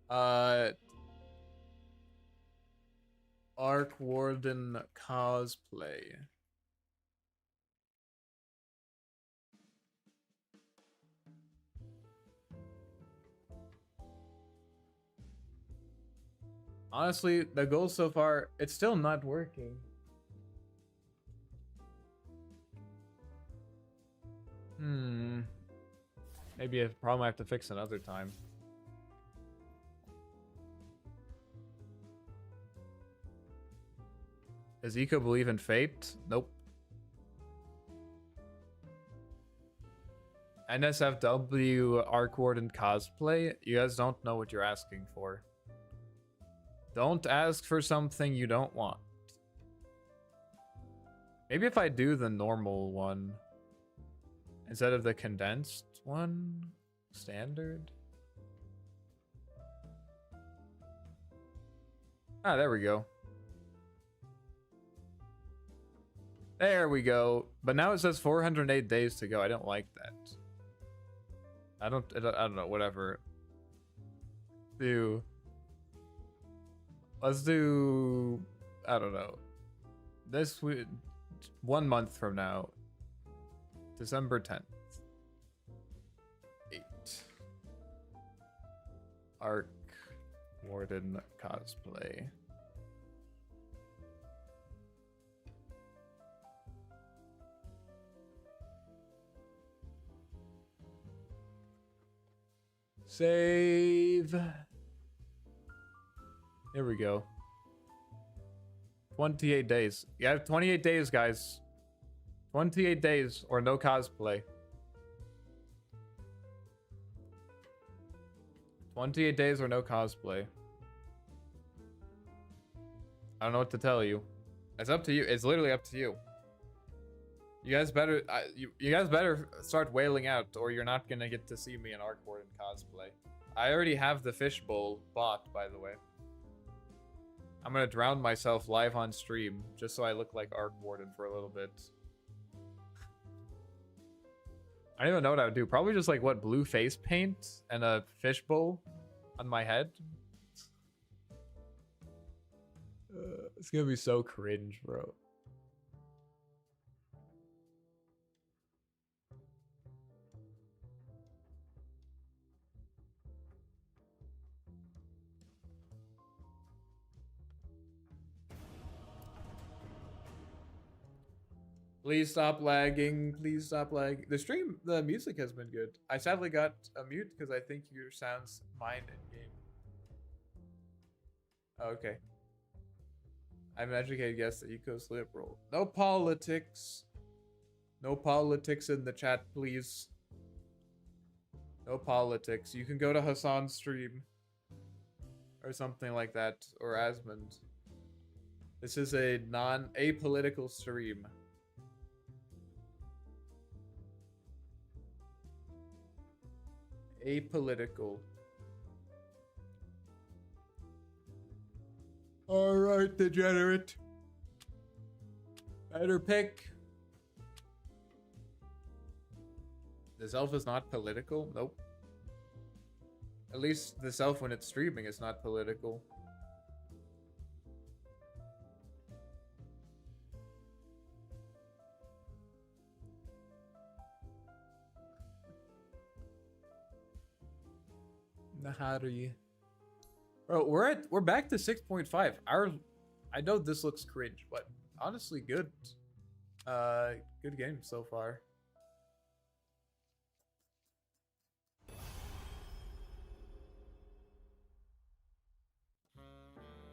Arc Warden cosplay. Honestly, the goal so far, it's still not working. Maybe a problem I have to fix another time. Does Eco believe in fate? Nope. NSFW Arc Warden cosplay? You guys don't know what you're asking for. Don't ask for something you don't want. Maybe if I do the normal one instead of the condensed one, standard. Ah, there we go. There we go. But now it says 408 days to go. I don't like that. I don't know, whatever. Let's do, I don't know. This week, 1 month from now, December 10th. 8. Arc Warden cosplay. Save. Here we go. 28 days. You have 28 days, guys. 28 days or no cosplay. 28 days or no cosplay. I don't know what to tell you. It's up to you. It's literally up to you. You guys better you guys better start wailing out, or you're not gonna get to see me in Arc Warden cosplay. I already have the fishbowl bought, by the way. I'm gonna drown myself live on stream just so I look like Arc Warden for a little bit. I don't even know what I would do. Probably just like what, blue face paint and a fishbowl on my head. It's gonna be so cringe, bro. Please stop lagging. Please stop lagging. The music has been good. I sadly got a mute because I think your sound's mine in game. Oh, okay. I'm an educated guess that Eco's liberal. No politics. No politics in the chat, please. No politics. You can go to Hassan's stream. Or something like that. Or Asmund. This is a apolitical stream. Apolitical. Alright, degenerate. Better pick. This elf is not political? Nope. At least this elf when it's streaming is not political. Nahari. Bro, we're back to 6.5. I know this looks cringe, but honestly good. Good game so far.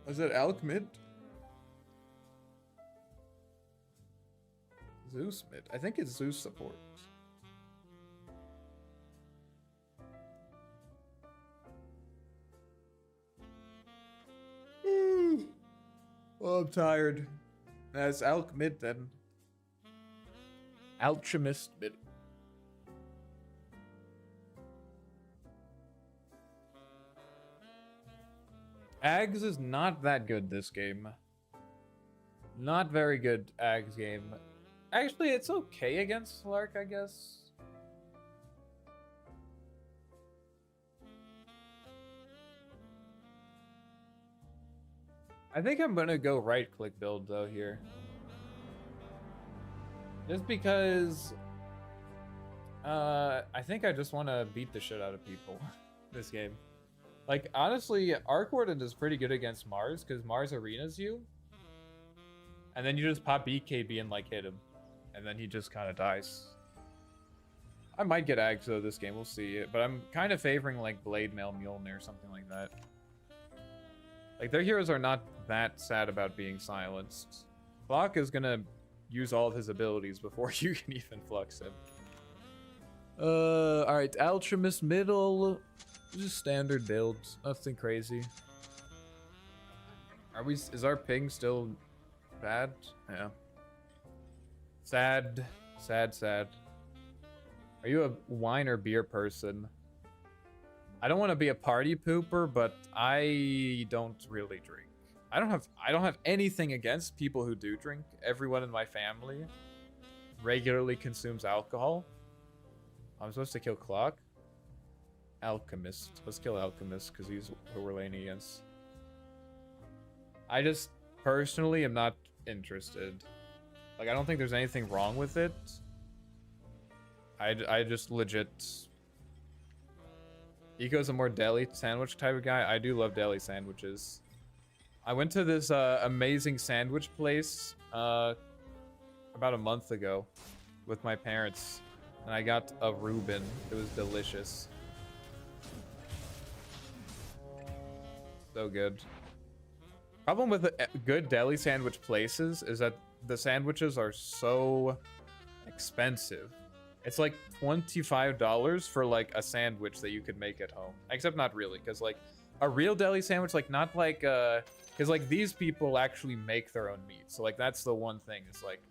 Was it Alk mid? Zeus mid. I think it's Zeus support. Well, I'm tired. That's Alk mid then. Alchemist mid. Ags is not that good this game. Not very good Ags game. Actually, it's okay against Slark, I guess. I think I'm gonna go right-click build though here. Just because I think I just want to beat the shit out of people this game. Like, honestly, Arc Warden is pretty good against Mars, because Mars arenas you. And then you just pop BKB and, like, hit him. And then he just kind of dies. I might get Ags, though, this game. We'll see. But I'm kind of favoring, like, Blade Mail Mjolnir or something like that. Like, their heroes are not that sad about being silenced. Clock is gonna use all of his abilities before you can even flux him. Alright, Alchemist middle. Just standard builds. Nothing crazy. Is our ping still bad? Yeah. Sad. Sad, sad. Are you a wine or beer person? I don't want to be a party pooper, but I don't really drink. I don't have anything against people who do drink. Everyone in my family regularly consumes alcohol. I'm supposed to kill Clock? Alchemist. Let's kill Alchemist because he's who we're laning against. I just personally am not interested. Like, I don't think there's anything wrong with it. I just legit... Eco's a more deli sandwich type of guy. I do love deli sandwiches. I went to this amazing sandwich place about a month ago with my parents. And I got a Reuben. It was delicious. So good. Problem with good deli sandwich places is that the sandwiches are so expensive. It's like $25 for like a sandwich that you could make at home. Except not really, because like a real deli sandwich, like not like because like these people actually make their own meat. So like that's the one thing. It's like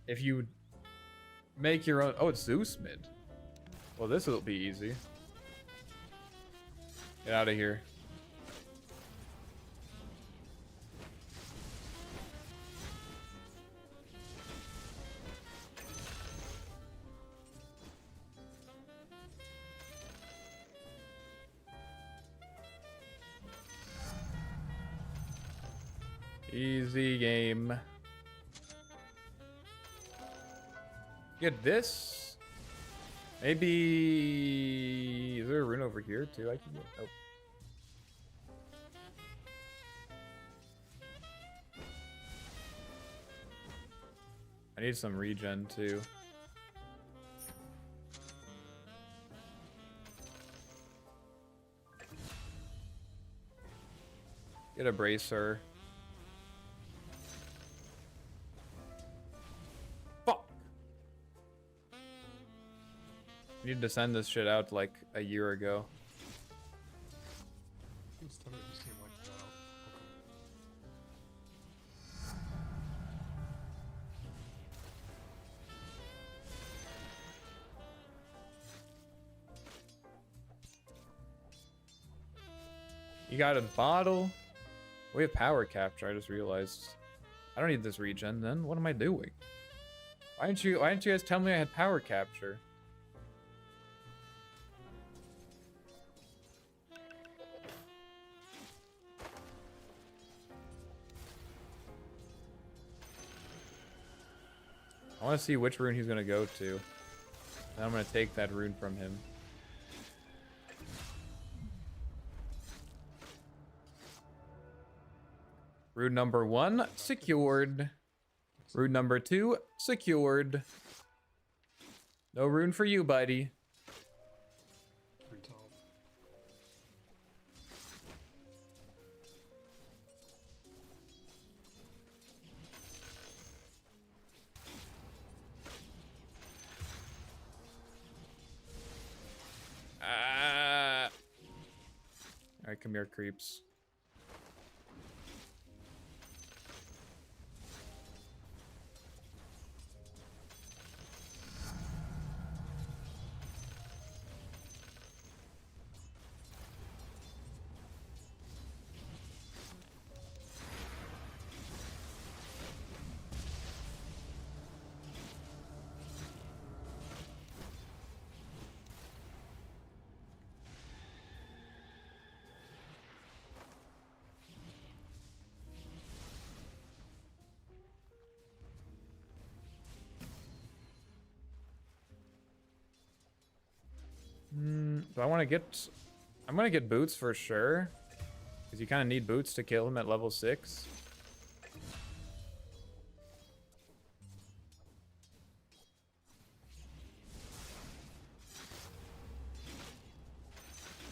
if you make your own. Oh, it's Zeus mid. Well, this will be easy. Get out of here. Easy game. Get this. Maybe... Is there a rune over here too? I can get... Oh. I need some regen too. Get a bracer. We need to send this shit out like a year ago. You got a bottle? We have power capture, I just realized. I don't need this regen then. What am I doing? Why didn't you guys tell me I had power capture? I want to see which rune he's going to go to. And I'm going to take that rune from him. Rune number 1, secured. Rune number 2, secured. No rune for you, buddy. Alright, come here, creeps. Do I want to get... I'm gonna get boots for sure. Because you kind of need boots to kill him at level 6.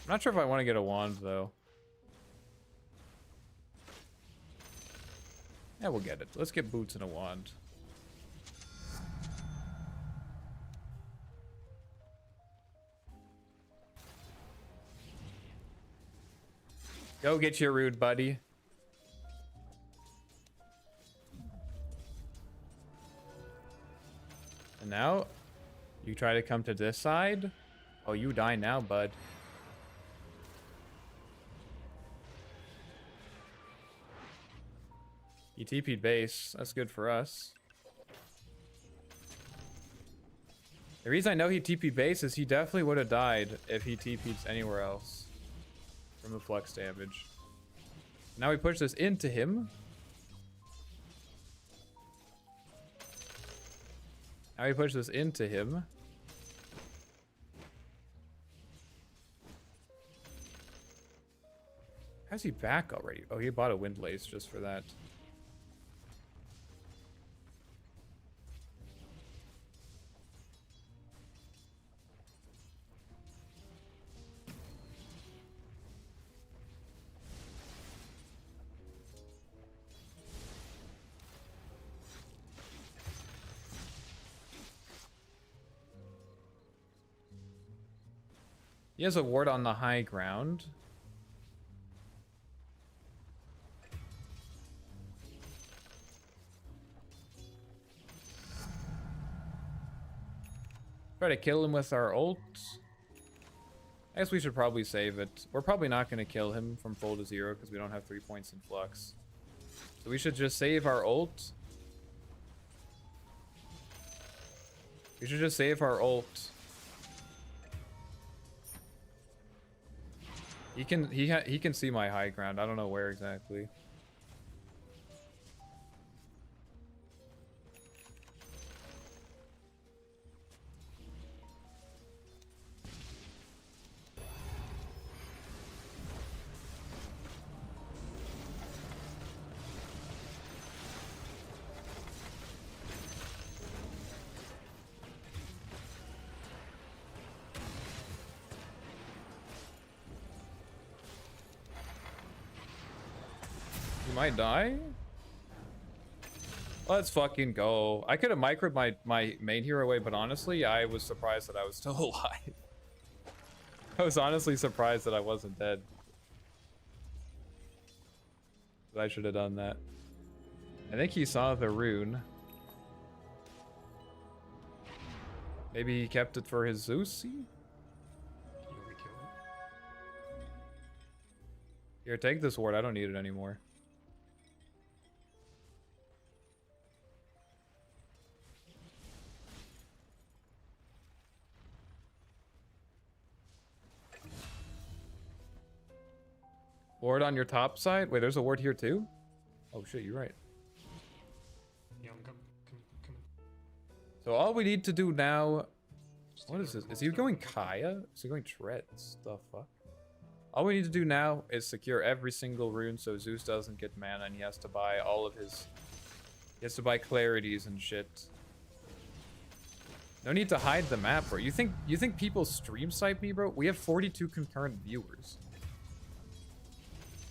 I'm not sure if I want to get a wand, though. Yeah, we'll get it. Let's get boots and a wand. Go get your root, buddy. And now, you try to come to this side. Oh, you die now, bud. He TP'd base. That's good for us. The reason I know he TP'd base is he definitely would have died if he TP'd anywhere else from the flux damage. Now we push this into him. Now we push this into him. How's he back already? Oh, he bought a wind lace just for that. He has a ward on the high ground. Try to kill him with our ult. I guess we should probably save it. We're probably not going to kill him from full to 0 because we don't have 3 points in flux. So we should just save our ult. We should just save our ult. He can see my high ground. I don't know where exactly. Might die. Let's fucking go. I could have microed my main hero away, but honestly, I was surprised that I was still alive. I was honestly surprised that I wasn't dead. But I should have done that. I think he saw the rune. Maybe he kept it for his Zeus? Here, take this ward. I don't need it anymore. Ward on your top side? Wait, there's a ward here too? Oh shit, you're right. Yeah, I'm coming. So all we need to do now... What is this? Is he going Kaya? Is he going Treads? The fuck? All we need to do now is secure every single rune so Zeus doesn't get mana and he has to buy all of his... He has to buy clarities and shit. No need to hide the map, bro. You think people stream snipe me, bro? We have 42 concurrent viewers.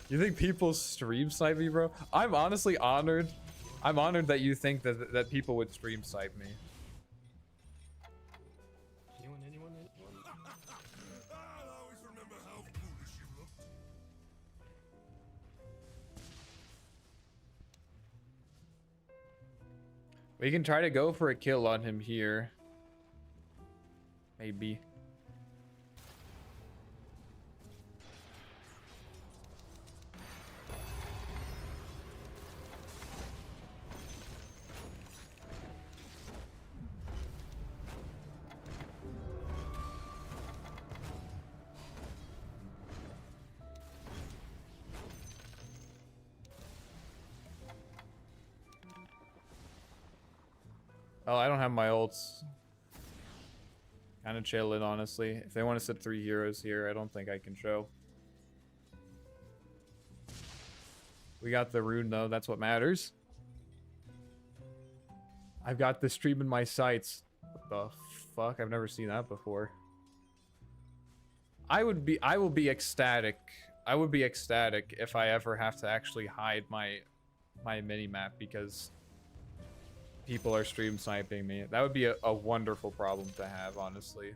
You think people stream snipe me, bro? I'm honestly honored. I'm honored that you think that people would stream snipe me. Anyone? I'll always remember how foolish you looked. We can try to go for a kill on him here. Maybe. Oh, I don't have my ults. Kind of chilling, honestly. If they want to set 3 heroes here, I don't think I can show. We got the rune though, that's what matters. I've got the stream in my sights. What the fuck? I've never seen that before. I will be ecstatic. I would be ecstatic if I ever have to actually hide my mini-map because people are stream sniping me. That would be a wonderful problem to have, honestly.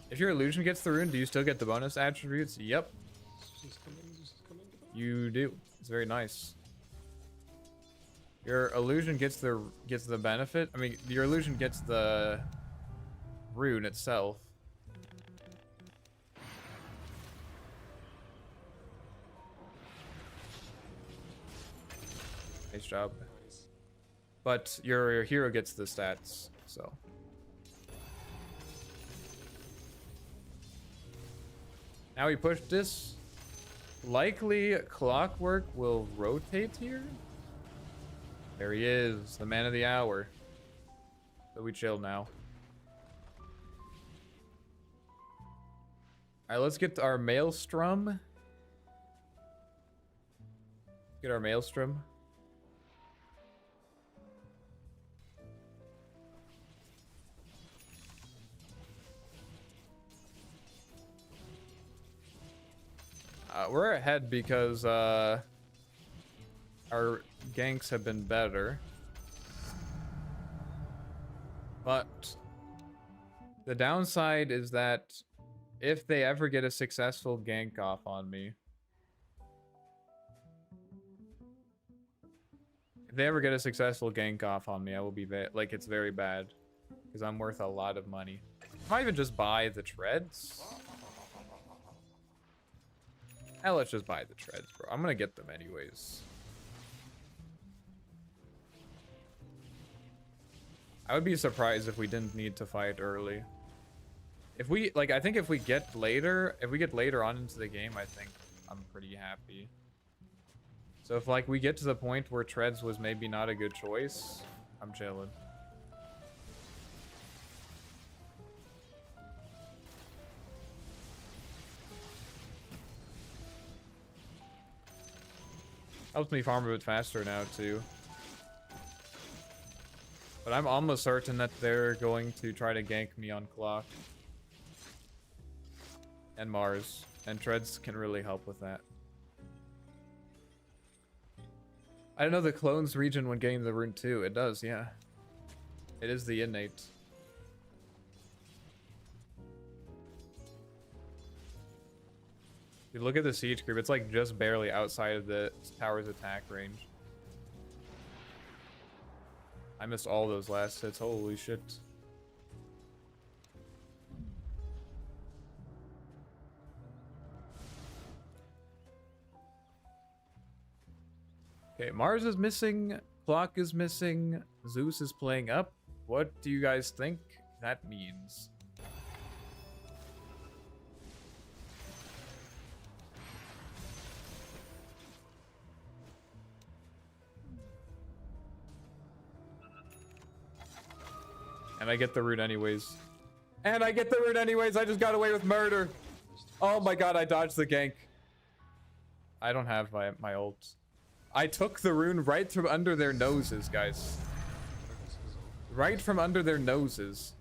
If your illusion gets the rune, do you still get the bonus attributes? Yep. You do. It's very nice. Your illusion gets the benefit. I mean, your illusion gets the rune itself. Nice job. But your hero gets the stats, so. Now we push this. Likely Clockwork will rotate here. There he is, the man of the hour. So we chill now. Alright, let's get our Maelstrom. Get our Maelstrom. We're ahead because our ganks have been better. But the downside is that if they ever get a successful gank off on me, I will be like, it's very bad because I'm worth a lot of money. I might even just buy the treads. Let's just buy the treads, bro. I'm gonna get them anyways. I would be surprised if we didn't need to fight early. If we, like, I think if we get later on into the game, I think I'm pretty happy. So if, like, we get to the point where treads was maybe not a good choice, I'm chilling. Helps me farm a bit faster now, too. But I'm almost certain that they're going to try to gank me on Clock. And Mars. And Treads can really help with that. I don't know, the clones region when getting the rune too. It does, yeah. It is the innate. You look at the siege group, it's like just barely outside of the tower's attack range. I missed all those last hits, holy shit. Okay, Mars is missing, Clock is missing, Zeus is playing up. What do you guys think that means? And I get the root anyways. And I get the root anyways. I just got away with murder. Oh my god, I dodged the gank. I don't have my ult. I took the rune right from under their noses, guys. Right from under their noses.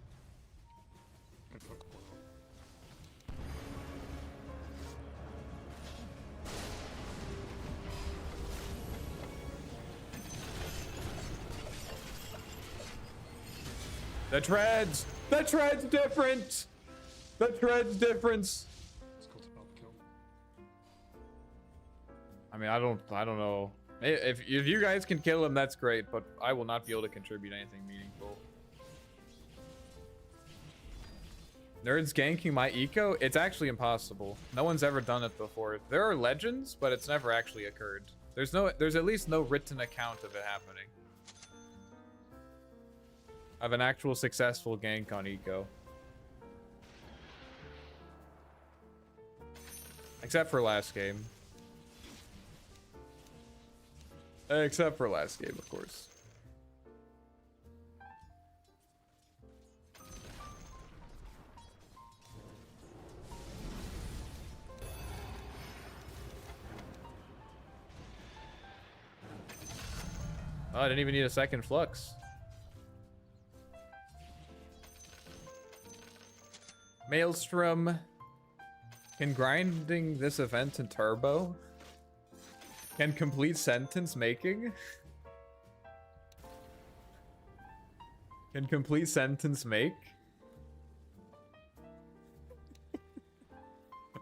The treads! The treads different! The treads difference! I mean, I don't know. If you guys can kill him, that's great, but I will not be able to contribute anything meaningful. Nerds ganking my eco? It's actually impossible. No one's ever done it before. There are legends, but it's never actually occurred. There's at least no written account of it happening. Of an actual successful gank on eco. Except for last game. Except for last game, of course. Oh, I didn't even need a second flux. Maelstrom. Can grinding this event in turbo? Can complete sentence making? Can complete sentence make?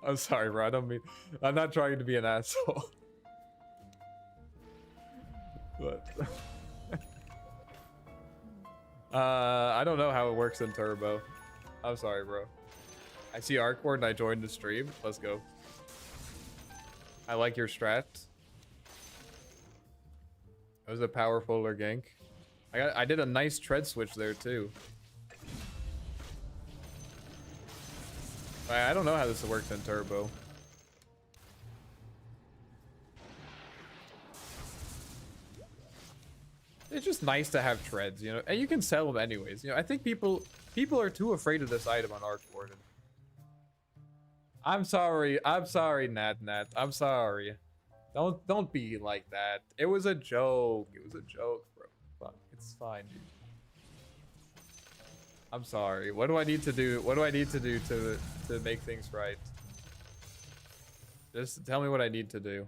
I'm sorry, bro. I don't mean. I'm not trying to be an asshole. But. I don't know how it works in turbo. I'm sorry, bro. I see Arcward and I joined the stream. Let's go. I like your strat. That was a powerful gank. I did a nice tread switch there too. I don't know how this works in turbo. It's just nice to have treads, you know, and you can sell them anyways. You know, I think people are too afraid of this item on Arc Warden. I'm sorry, Nat. I'm sorry. Don't be like that. It was a joke. It was a joke, bro. Fuck, it's fine, dude. I'm sorry. What do I need to do? What do I need to do to make things right? Just tell me what I need to do.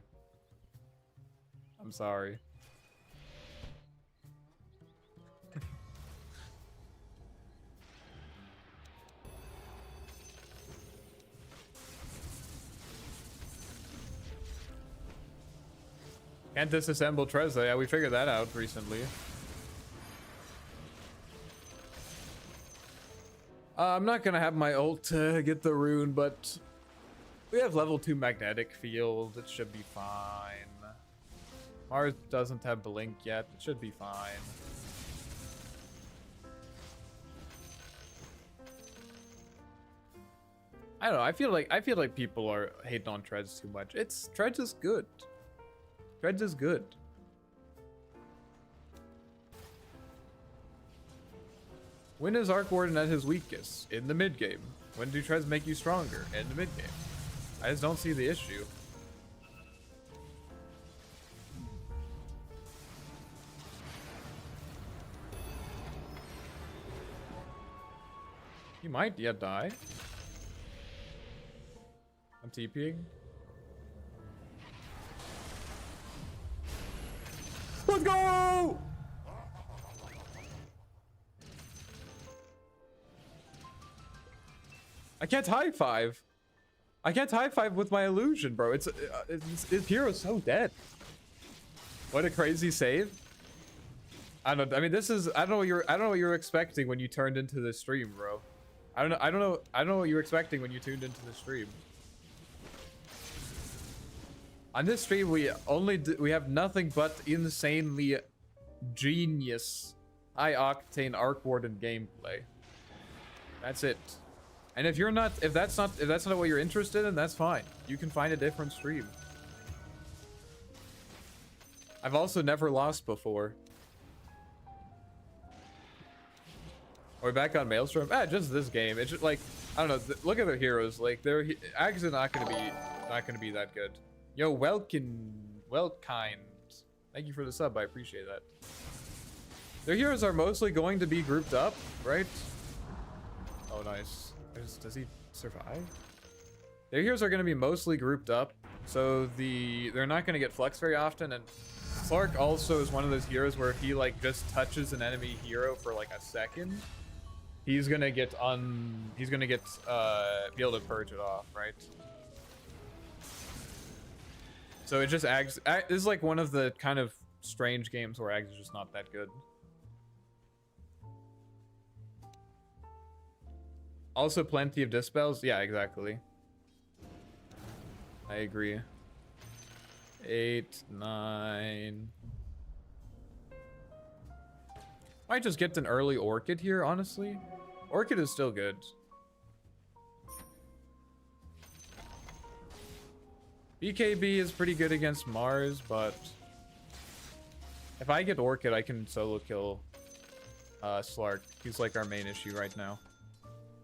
I'm sorry. Can't disassemble Trezza. Yeah, we figured that out recently. I'm not gonna have my ult get the rune, but we have level 2 magnetic field. It should be fine. Mars doesn't have blink yet. It should be fine. I don't know. I feel like people are hating on Treads too much. Treads is good. Treads is good. When is Arc Warden at his weakest? In the mid game. When do Treads make you stronger? In the mid game. I just don't see the issue. He might yet die. I'm TPing. Let's go! I can't high five. I can't high five with my illusion, bro. It's hero's so dead. What a crazy save. I don't know. I mean, this is I don't know what you're expecting when you turned into the stream, bro. I don't know what you were expecting when you tuned into the stream. On this stream, we have nothing but insanely genius, high octane Arc Warden gameplay. That's it. And if that's not what you're interested in, that's fine. You can find a different stream. I've also never lost before. Are we back on Maelstrom? Just this game. It's just like, I don't know. Look at their heroes. Like Ags are not gonna be that good. Yo, Welkind. Thank you for the sub. I appreciate that. Their heroes are mostly going to be grouped up, right? Oh, nice. Does he survive? Their heroes are going to be mostly grouped up, so they're not going to get flux very often. And Slark also is one of those heroes where if he like just touches an enemy hero for like a second, he's gonna be able to purge it off, right? So it just Ags. This is like one of the kind of strange games where Ags is just not that good. Also, plenty of dispels. Yeah, exactly. I agree. 8, 9. Might just get an early Orchid here, honestly. Orchid is still good. BKB is pretty good against Mars, but if I get Orchid, I can solo kill Slark. He's like our main issue right now.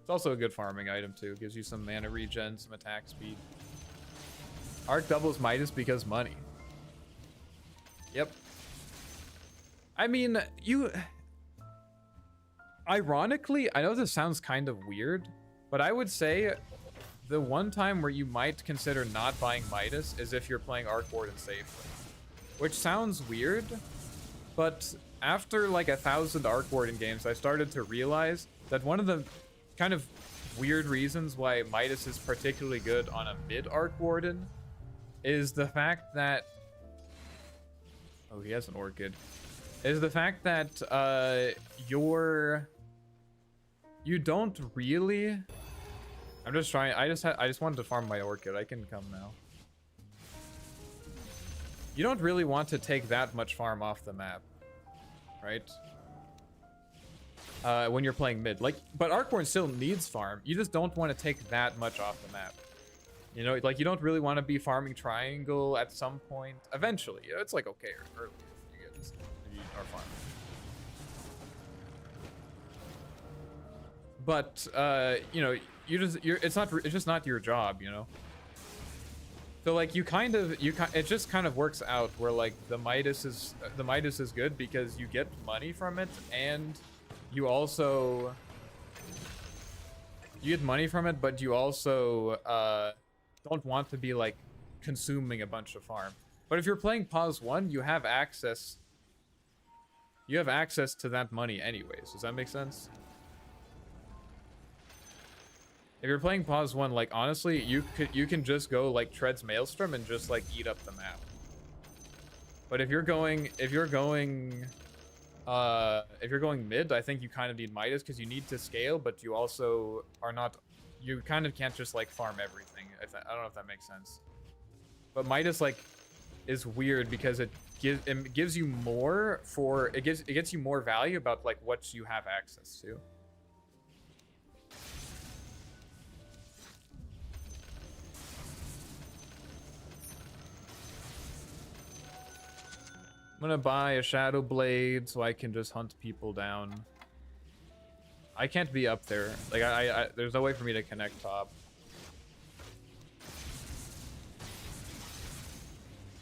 It's also a good farming item too. Gives you some mana regen, some attack speed. Arc doubles Midas because money. Yep. I mean, you... Ironically, I know this sounds kind of weird, but I would say the one time where you might consider not buying Midas is if you're playing Arc Warden safely. Which sounds weird, but after like 1,000 Arc Warden games, I started to realize that one of the kind of weird reasons why Midas is particularly good on a mid Arc Warden is the fact that... Oh, he has an Orchid. Is the fact that you don't really... I'm just trying... I just wanted to farm my Orchid. I can come now. You don't really want to take that much farm off the map, right? When you're playing mid. Like, but Arcborn still needs farm. You just don't want to take that much off the map. You know, like, you don't really want to be farming triangle at some point. Eventually. It's like okay early if you get this, if you are farming. But you know, it's just not your job, you know. So like it just kind of works out where like the Midas is good because you get money from it, and you also get money from it, but you also don't want to be like consuming a bunch of farm. But if you're playing Pause 1, you have access to that money anyways. Does that make sense? If you're playing Pause 1, like, honestly, you can just go like Tread's Maelstrom and just like eat up the map. But if you're going mid, I think you kind of need Midas because you need to scale, but you also are not, you kind of can't just like farm everything. I don't know if that makes sense. But Midas like is weird because it gives you more it gets you more value about like what you have access to. I'm gonna buy a Shadow Blade so I can just hunt people down. I can't be up there. Like, there's no way for me to connect top.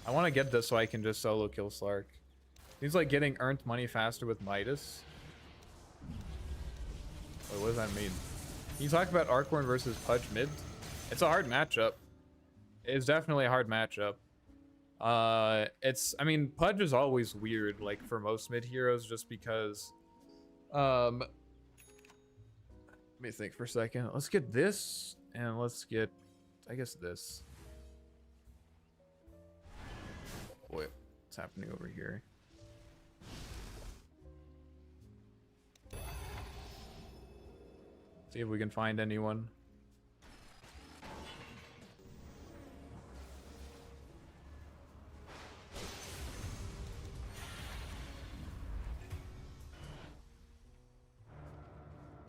I want to get this so I can just solo kill Slark. He's like getting earned money faster with Midas. Wait, what does that mean? Can you talk about Arcborn versus Pudge mid? It's a hard matchup. It's definitely a hard matchup. I mean, Pudge is always weird, like, for most mid heroes, just because, let me think for a second. Let's get this, and let's get, I guess, this. Wait, what's happening over here? See if we can find anyone.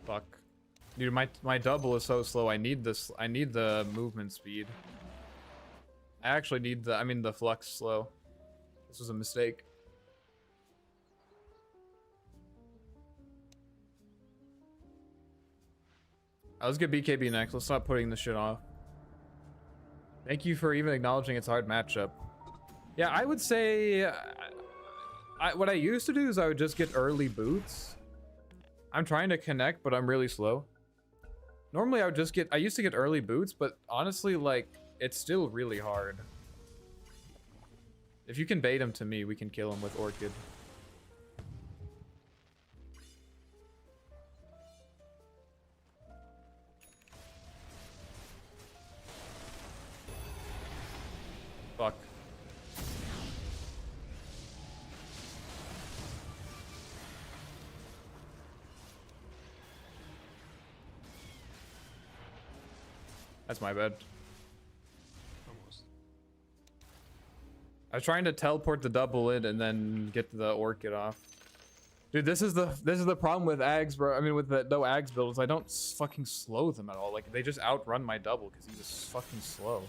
Fuck. Dude, my double is so slow. I need the movement speed. I actually need the flux slow. This was a mistake. Let's get BKB next. Let's stop putting this shit off. Thank you for even acknowledging it's a hard matchup. Yeah, I would say what I used to do is I would just get early boots. I'm trying to connect, but I'm really slow. Normally I used to get early boots, but honestly, like, it's still really hard. If you can bait him to me, we can kill him with Orchid. Fuck. That's my bad. Almost. I was trying to teleport the double in and then get the Orchid off. Dude, this is the problem with Ags, bro. I mean, with the no Ags builds, I don't fucking slow them at all. Like, they just outrun my double because he's just fucking slow.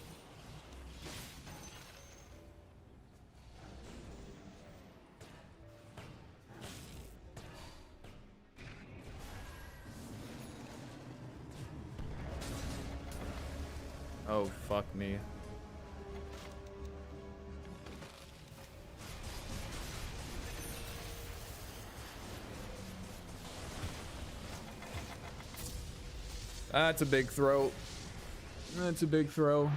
Oh, fuck me. That's a big throw. That's a big throw.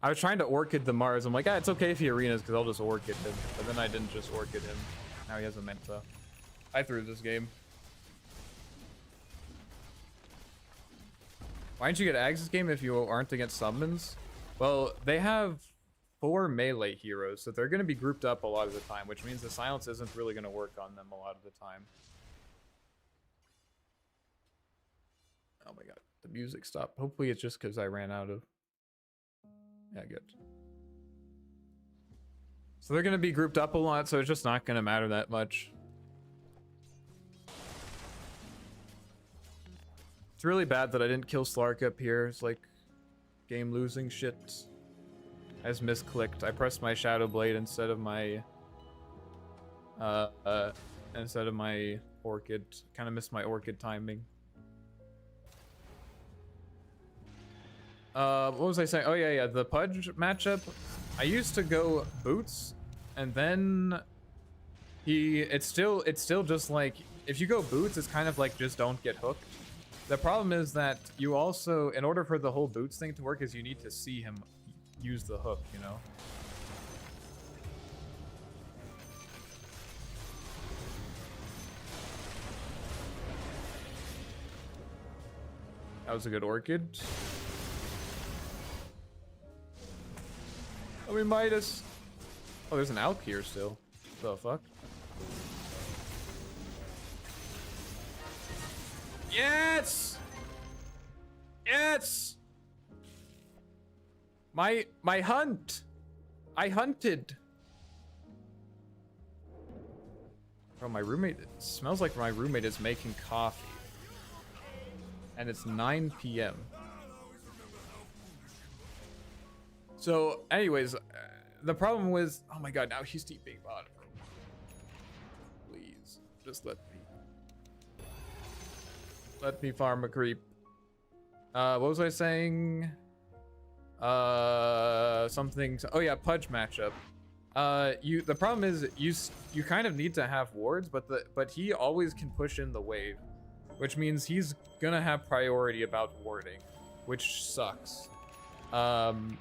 I was trying to Orchid the Mars. I'm like, it's okay if he arenas because I'll just Orchid him. But then I didn't just Orchid him. Now he has a Menta. I threw this game. Why didn't you get Ags this game if you aren't against summons? Well, they have 4 melee heroes, so they're going to be grouped up a lot of the time, which means the silence isn't really going to work on them a lot of the time. Oh my god, the music stopped. Hopefully it's just because I ran out of... Yeah, good. So they're going to be grouped up a lot, so it's just not going to matter that much. It's really bad that I didn't kill Slark up here. It's like game losing shit. I just misclicked. I pressed my Shadow Blade instead of my Orchid. Kind of missed my Orchid timing. What was I saying? Oh yeah, the Pudge matchup. I used to go Boots, and then it's still just like, if you go Boots, it's kind of like just don't get hooked. The problem is that you also, in order for the whole Boots thing to work, is you need to see him use the hook, you know? That was a good Orchid. Oh, we Midas. Oh, there's an Alp here still. What the fuck? Yes! Yes! My hunt! I hunted! Bro, my roommate... It smells like my roommate is making coffee. And it's 9 p.m. So, anyways, the problem was... Oh my god, now he's TPing bot. Please, just let me... Let me farm a creep. What was I saying? Something. Oh yeah, Pudge matchup. The problem is you kind of need to have wards, but he always can push in the wave, which means he's gonna have priority about warding, which sucks.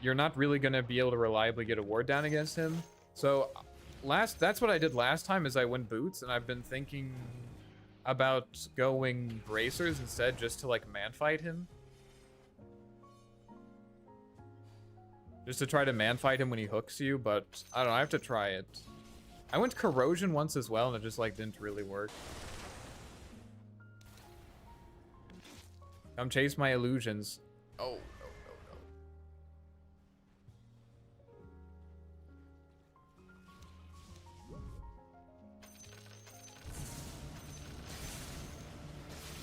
You're not really gonna be able to reliably get a ward down against him. So that's what I did last time, is I went Boots, and I've been thinking about going Bracers instead, just to like man fight him. Just to try to man fight him when he hooks you, but I don't know, I have to try it. I went Corrosion once as well, and it just like didn't really work. Come chase my illusions. Oh, no.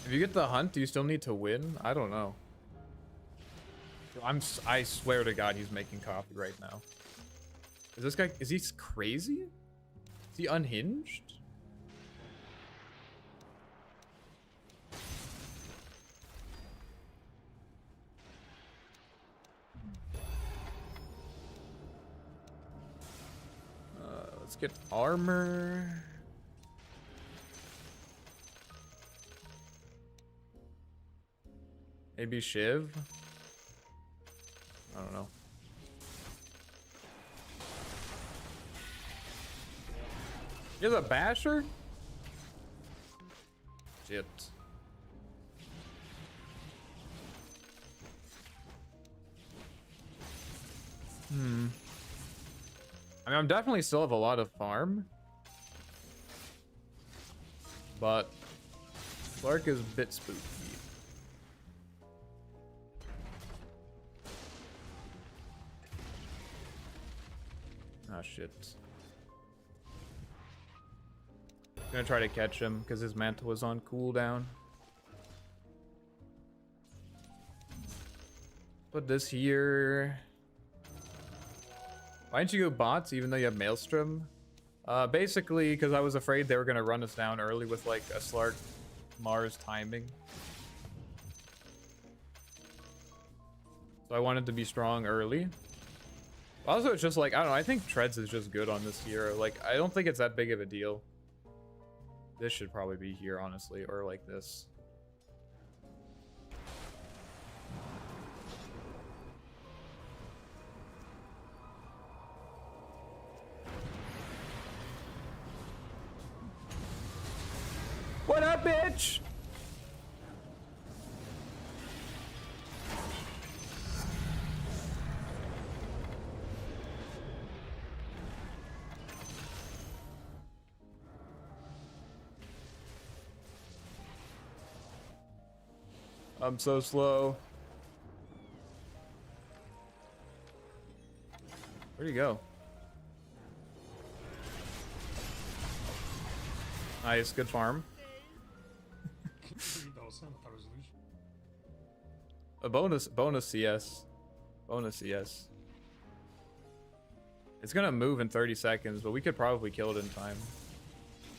If you get the hunt, do you still need to win? I don't know. I swear to God, he's making coffee right now. Is this guy, is he crazy? Is he unhinged? Let's get armor. Maybe Shiv? I don't know. He has a basher? Shit. I mean, I'm definitely still have a lot of farm. But Clark is a bit spooky. Oh shit. I'm gonna try to catch him because his mantle was on cooldown. Put this here. Why didn't you go bots even though you have Maelstrom? Basically because I was afraid they were gonna run us down early with like a Slark Mars timing. So I wanted to be strong early. Also, it's just like, I don't know, I think Treads is just good on this hero. Like, I don't think it's that big of a deal. This should probably be here, honestly, or like this. What up, bitch? I'm so slow. Where'd he go? Nice, good farm. 3% resolution. A bonus CS. Bonus CS. It's gonna move in 30 seconds, but we could probably kill it in time.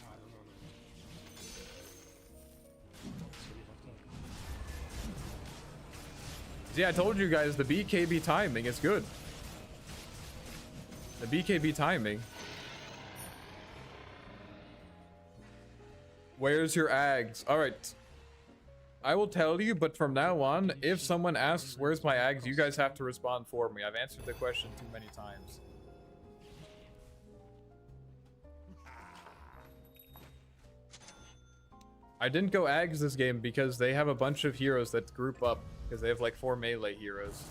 I don't know. So we have to. See, I told you guys the BKB timing is good. The BKB timing. Where's your ags? Alright. I will tell you, but from now on, if someone asks where's my ags, you guys have to respond for me. I've answered the question too many times. I didn't go ags this game because they have a bunch of heroes that group up, because they have like 4 melee heroes.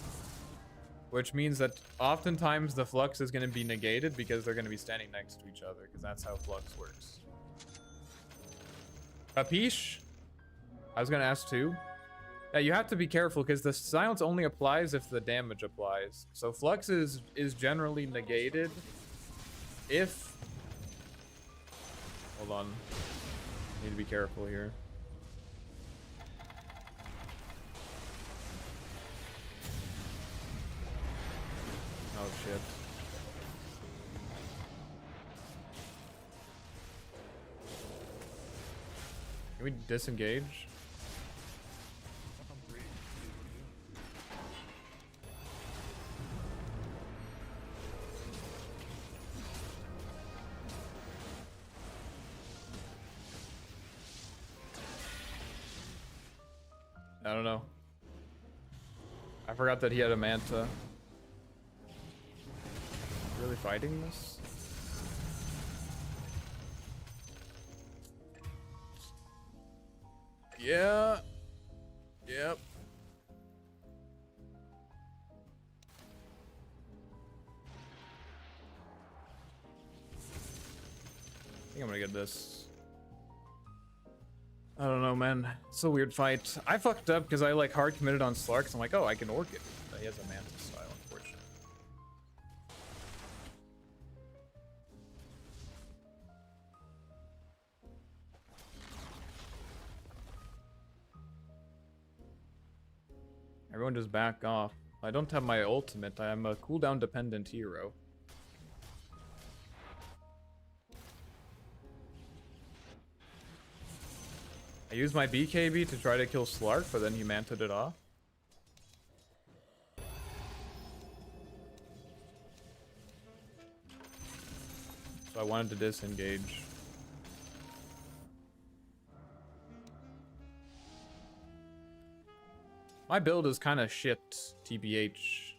Which means that oftentimes the flux is going to be negated because they're going to be standing next to each other, because that's how flux works. Capiche? I was going to ask too. Yeah, you have to be careful because the silence only applies if the damage applies. So flux is generally negated if... Hold on. Need to be careful here. Oh shit. Can we disengage? Up on 3. I don't know. I forgot that he had a manta. Really fighting this? Yeah. Yep. I think I'm gonna get this. I don't know, man. It's a weird fight. I fucked up because I like hard committed on Slark. So I'm like, oh, I can orc it. But he has a manta style, unfortunately. Everyone just back off. I don't have my ultimate. I am a cooldown dependent hero. I used my BKB to try to kill Slark, but then he manted it off. So I wanted to disengage. My build is kind of shit, TBH.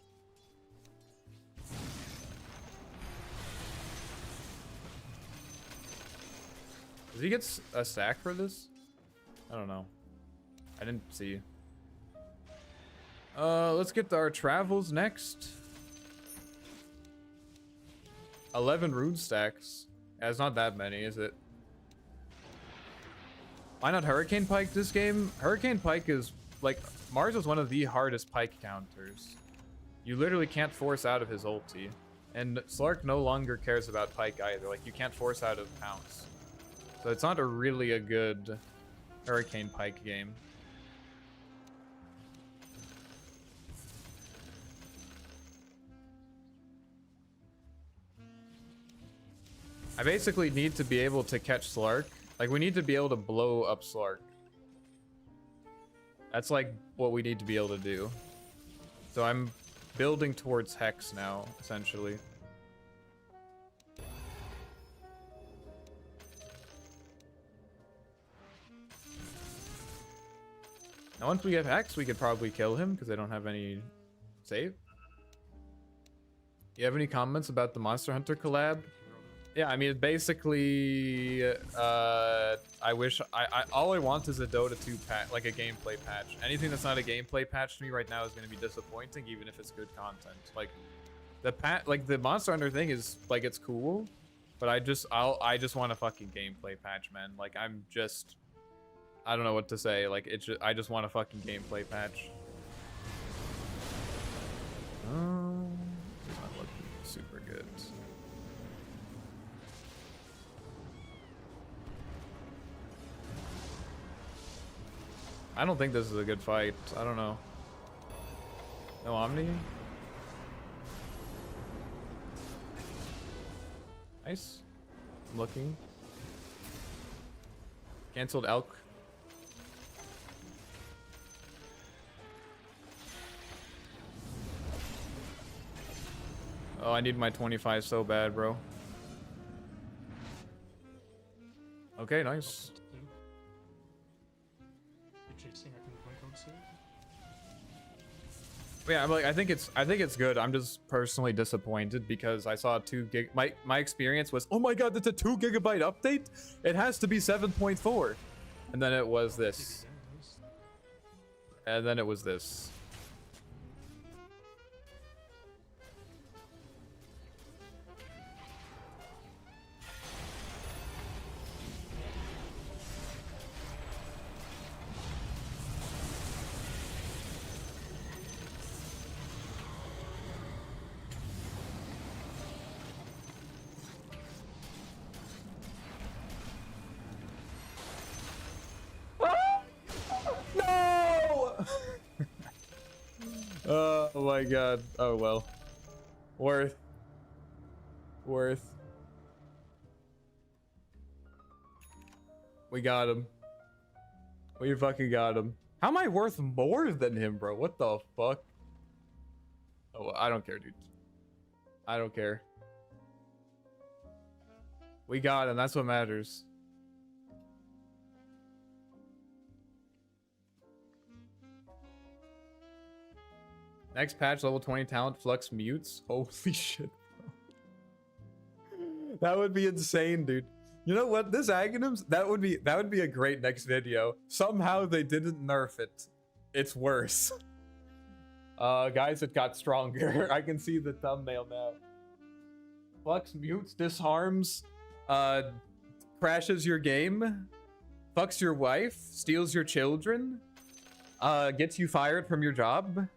Does he get a stack for this? I don't know. I didn't see. Let's get to our travels next. 11 rune stacks. Yeah, it's not that many, is it? Why not Hurricane Pike this game? Hurricane Pike is, like, Mars is one of the hardest Pike counters. You literally can't force out of his ulti. And Slark no longer cares about Pike either. Like, you can't force out of Pounce. So it's not really a good Hurricane Pike game. I basically need to be able to catch Slark. Like, we need to be able to blow up Slark. That's like what we need to be able to do. So I'm building towards Hex now, essentially. Now once we get Hex, we could probably kill him because I don't have any save. You have any comments about the Monster Hunter collab? Yeah, I mean, basically, I wish all I want is a Dota 2 patch, like a gameplay patch. Anything that's not a gameplay patch to me right now is going to be disappointing, even if it's good content. Like the Monster Hunter thing is like it's cool, but I just want a fucking gameplay patch, man. Like I don't know what to say. Like I just want a fucking gameplay patch. It's not looking super good. I don't think this is a good fight. I don't know. No Omni? Nice. I'm looking. Cancelled Elk. Oh, I need my 25 so bad, bro. Okay, nice. Yeah, I'm like, I think it's good. I'm just personally disappointed because I saw 2 gig. My experience was, oh my god, that's a 2 gigabyte update. It has to be 7.4, and then it was this, and then it was this. Oh my god. Oh well. Worth. We got him. We fucking got him. How am I worth more than him, bro? What the fuck? Oh, I don't care, dude. I don't care. We got him. That's what matters. Next patch, level 20 talent flux mutes. Holy shit, bro. That would be insane, dude. You know what? This Aghanims, that would be a great next video. Somehow they didn't nerf it. It's worse. Guys, it got stronger. I can see the thumbnail now. Flux mutes, disarms, crashes your game, fucks your wife, steals your children, gets you fired from your job.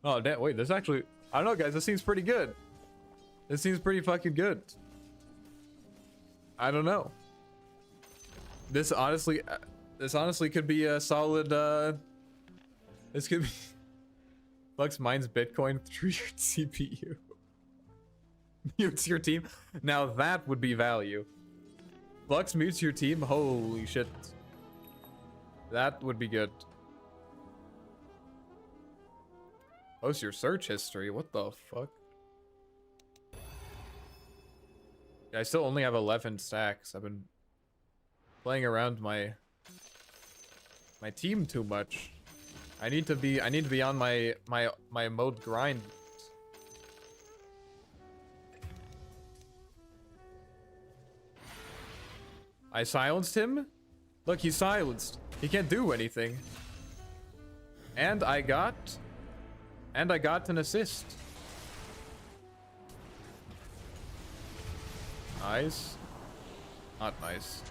Oh, damn, wait, this actually... I don't know, guys, this seems pretty good. This seems pretty fucking good. I don't know. This honestly could be a solid, This could be... Flux mines Bitcoin through your CPU. Mutes your team. Now that would be value. Flux mutes your team? Holy shit. That would be good. Post your search history. What the fuck? Yeah, I still only have 11 stacks. I've been playing around my team too much. I need to be on my mode grind. I silenced him? Look, he's silenced. He can't do anything. And I got an assist. Nice. Not nice.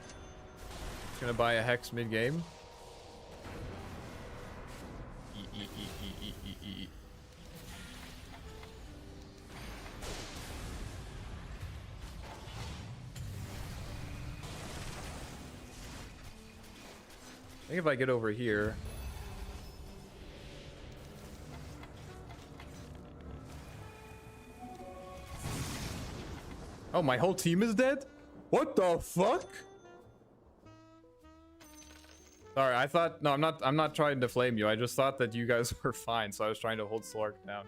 Just gonna buy a Hex mid-game. I think if I get over here... Oh, my whole team is dead? What the fuck? Sorry, I thought... No, I'm not trying to flame you. I just thought that you guys were fine, so I was trying to hold Slark down.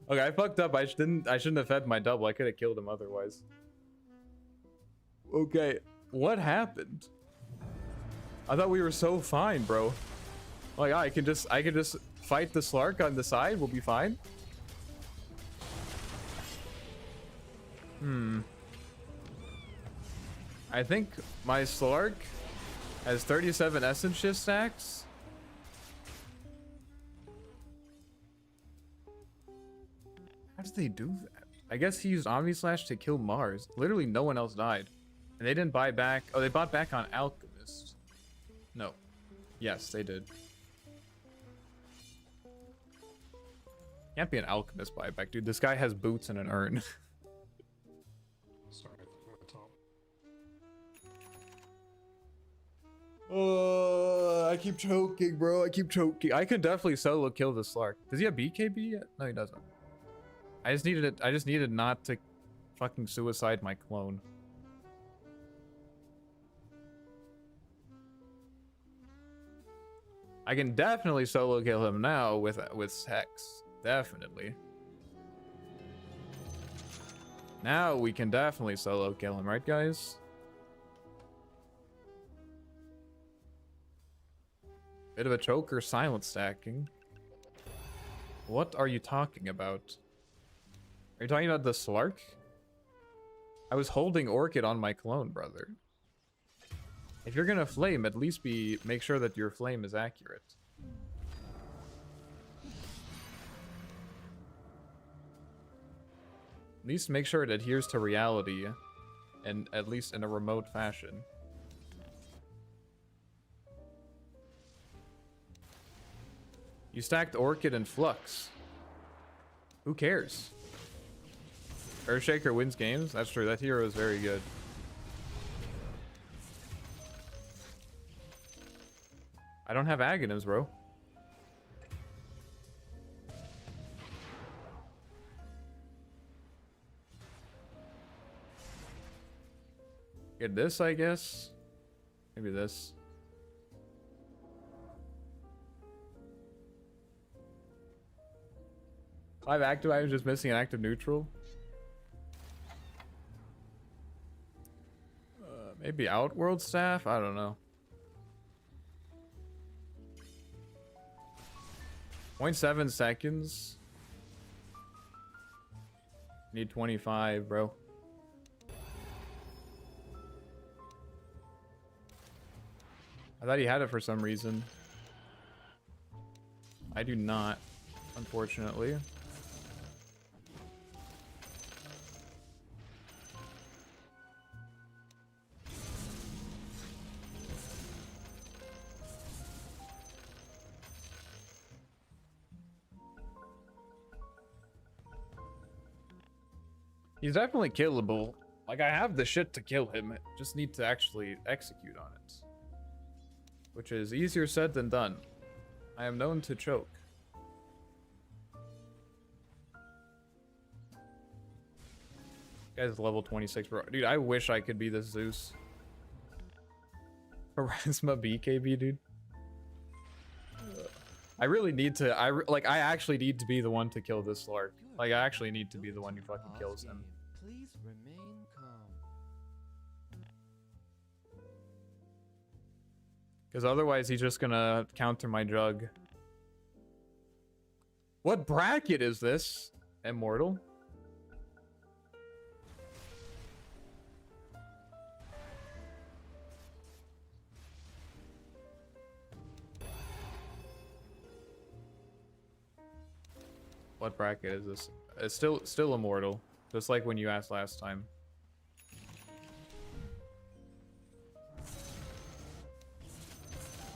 Okay, I fucked up. I shouldn't have fed my double. I could have killed him otherwise. Okay, what happened? I thought we were so fine, bro. Like, I could just fight the Slark on the side. We'll be fine. I think my Slark has 37 Essence Shift stacks. How did they do that? I guess he used Omni Slash to kill Mars. Literally no one else died. And they didn't buy back. Oh, they bought back on Alchemist. No. Yes, they did. Can't be an Alchemist buyback, dude. This guy has boots and an urn. Sorry, I'm at the top. I keep choking, bro. I keep choking. I could definitely solo kill this Slark. Does he have BKB yet? No, he doesn't. I just needed it. I just needed not to fucking suicide my clone. I can definitely solo kill him now with Hex. Definitely. Now we can definitely solo kill him, right, guys? Bit of a choker, silent stacking. What are you talking about? Are you talking about the Slark? I was holding Orchid on my clone, brother. If you're gonna flame, at least make sure that your flame is accurate. At least make sure it adheres to reality, and at least in a remote fashion. You stacked Orchid and Flux. Who cares? Earthshaker wins games? That's true, that hero is very good. I don't have Aghanims, bro. Get this, I guess. Maybe this. 5 active items, just missing an active neutral. Maybe Outworld Staff? I don't know. 0.7 seconds. Need 25, bro. I thought he had it for some reason. I do not, unfortunately. He's definitely killable. Like, I have the shit to kill him. Just need to actually execute on it. Which is easier said than done. I am known to choke. Guy's level 26, bro. Dude, I wish I could be this Zeus. Charisma BKB, dude. I really need to. I actually need to be the one to kill this Slark. Like, I actually need to be the one who fucking kills him. Please remain calm. Because otherwise he's just gonna counter my jug. What bracket is this? Immortal? What bracket is this? It's still immortal. Just like when you asked last time.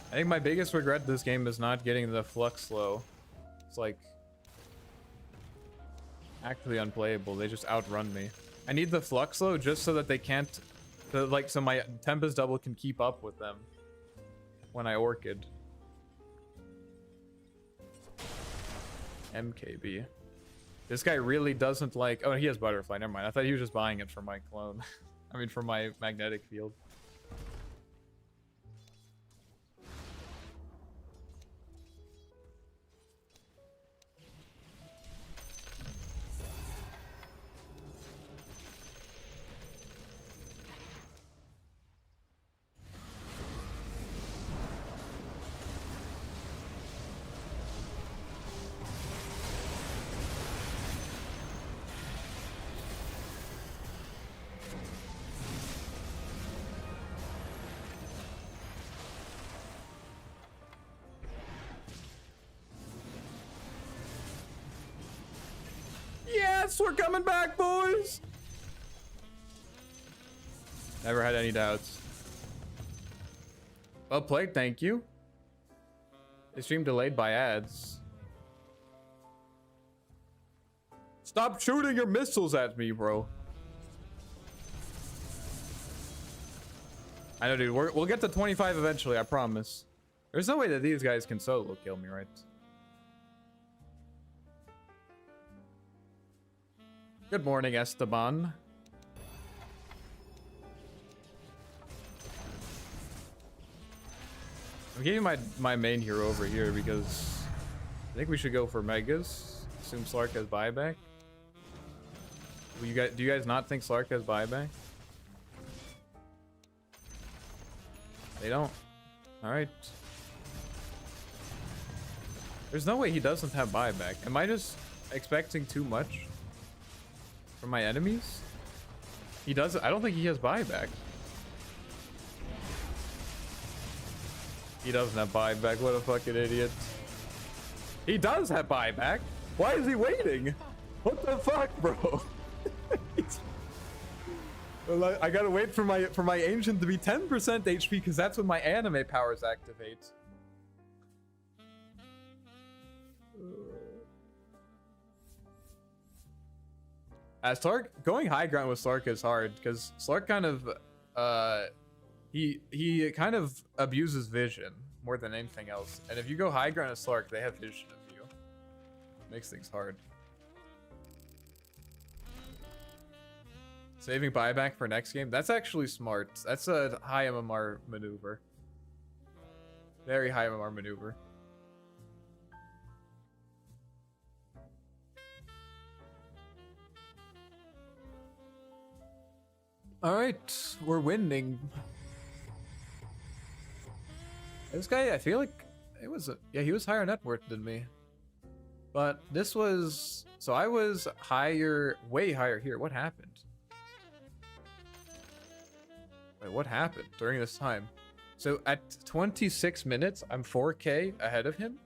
I think my biggest regret this game is not getting the Flux slow. It's like actually unplayable. They just outrun me. I need the Flux slow just so that they can't, so my Tempest double can keep up with them when I Orchid. MKB. This guy really doesn't like... Oh, he has Butterfly. Never mind. I thought he was just buying it for my clone. I mean, for my magnetic field. Yes, we're coming back, boys. Never had any doubts. Well played, thank you. The stream delayed by ads. Stop shooting your missiles at me, bro. I know, dude. We'll get to 25 eventually, I promise. There's no way that these guys can solo kill me, right? Good morning, Esteban. I'm giving my main hero over here because I think we should go for Megas. Assume Slark has buyback. Do you guys not think Slark has buyback? They don't. Alright. There's no way he doesn't have buyback. Am I just expecting too much from my enemies? He doesn't. I don't think he has buyback. He doesn't have buyback. What a fucking idiot. He does have buyback. Why is he waiting? What the fuck, bro? I gotta wait for my ancient to be 10% HP because that's when my anime powers activate. Slark, going high ground with Slark is hard because Slark kind of he kind of abuses vision more than anything else. And if you go high ground with Slark, they have vision of you. Makes things hard. Saving buyback for next game. That's actually smart. That's a high MMR maneuver. Very high MMR maneuver. All right, we're winning. This guy, I feel like it was yeah, he was higher net worth than me. But this was, so I was higher, way higher here. What happened? Wait, what happened during this time? So at 26 minutes, I'm 4K ahead of him.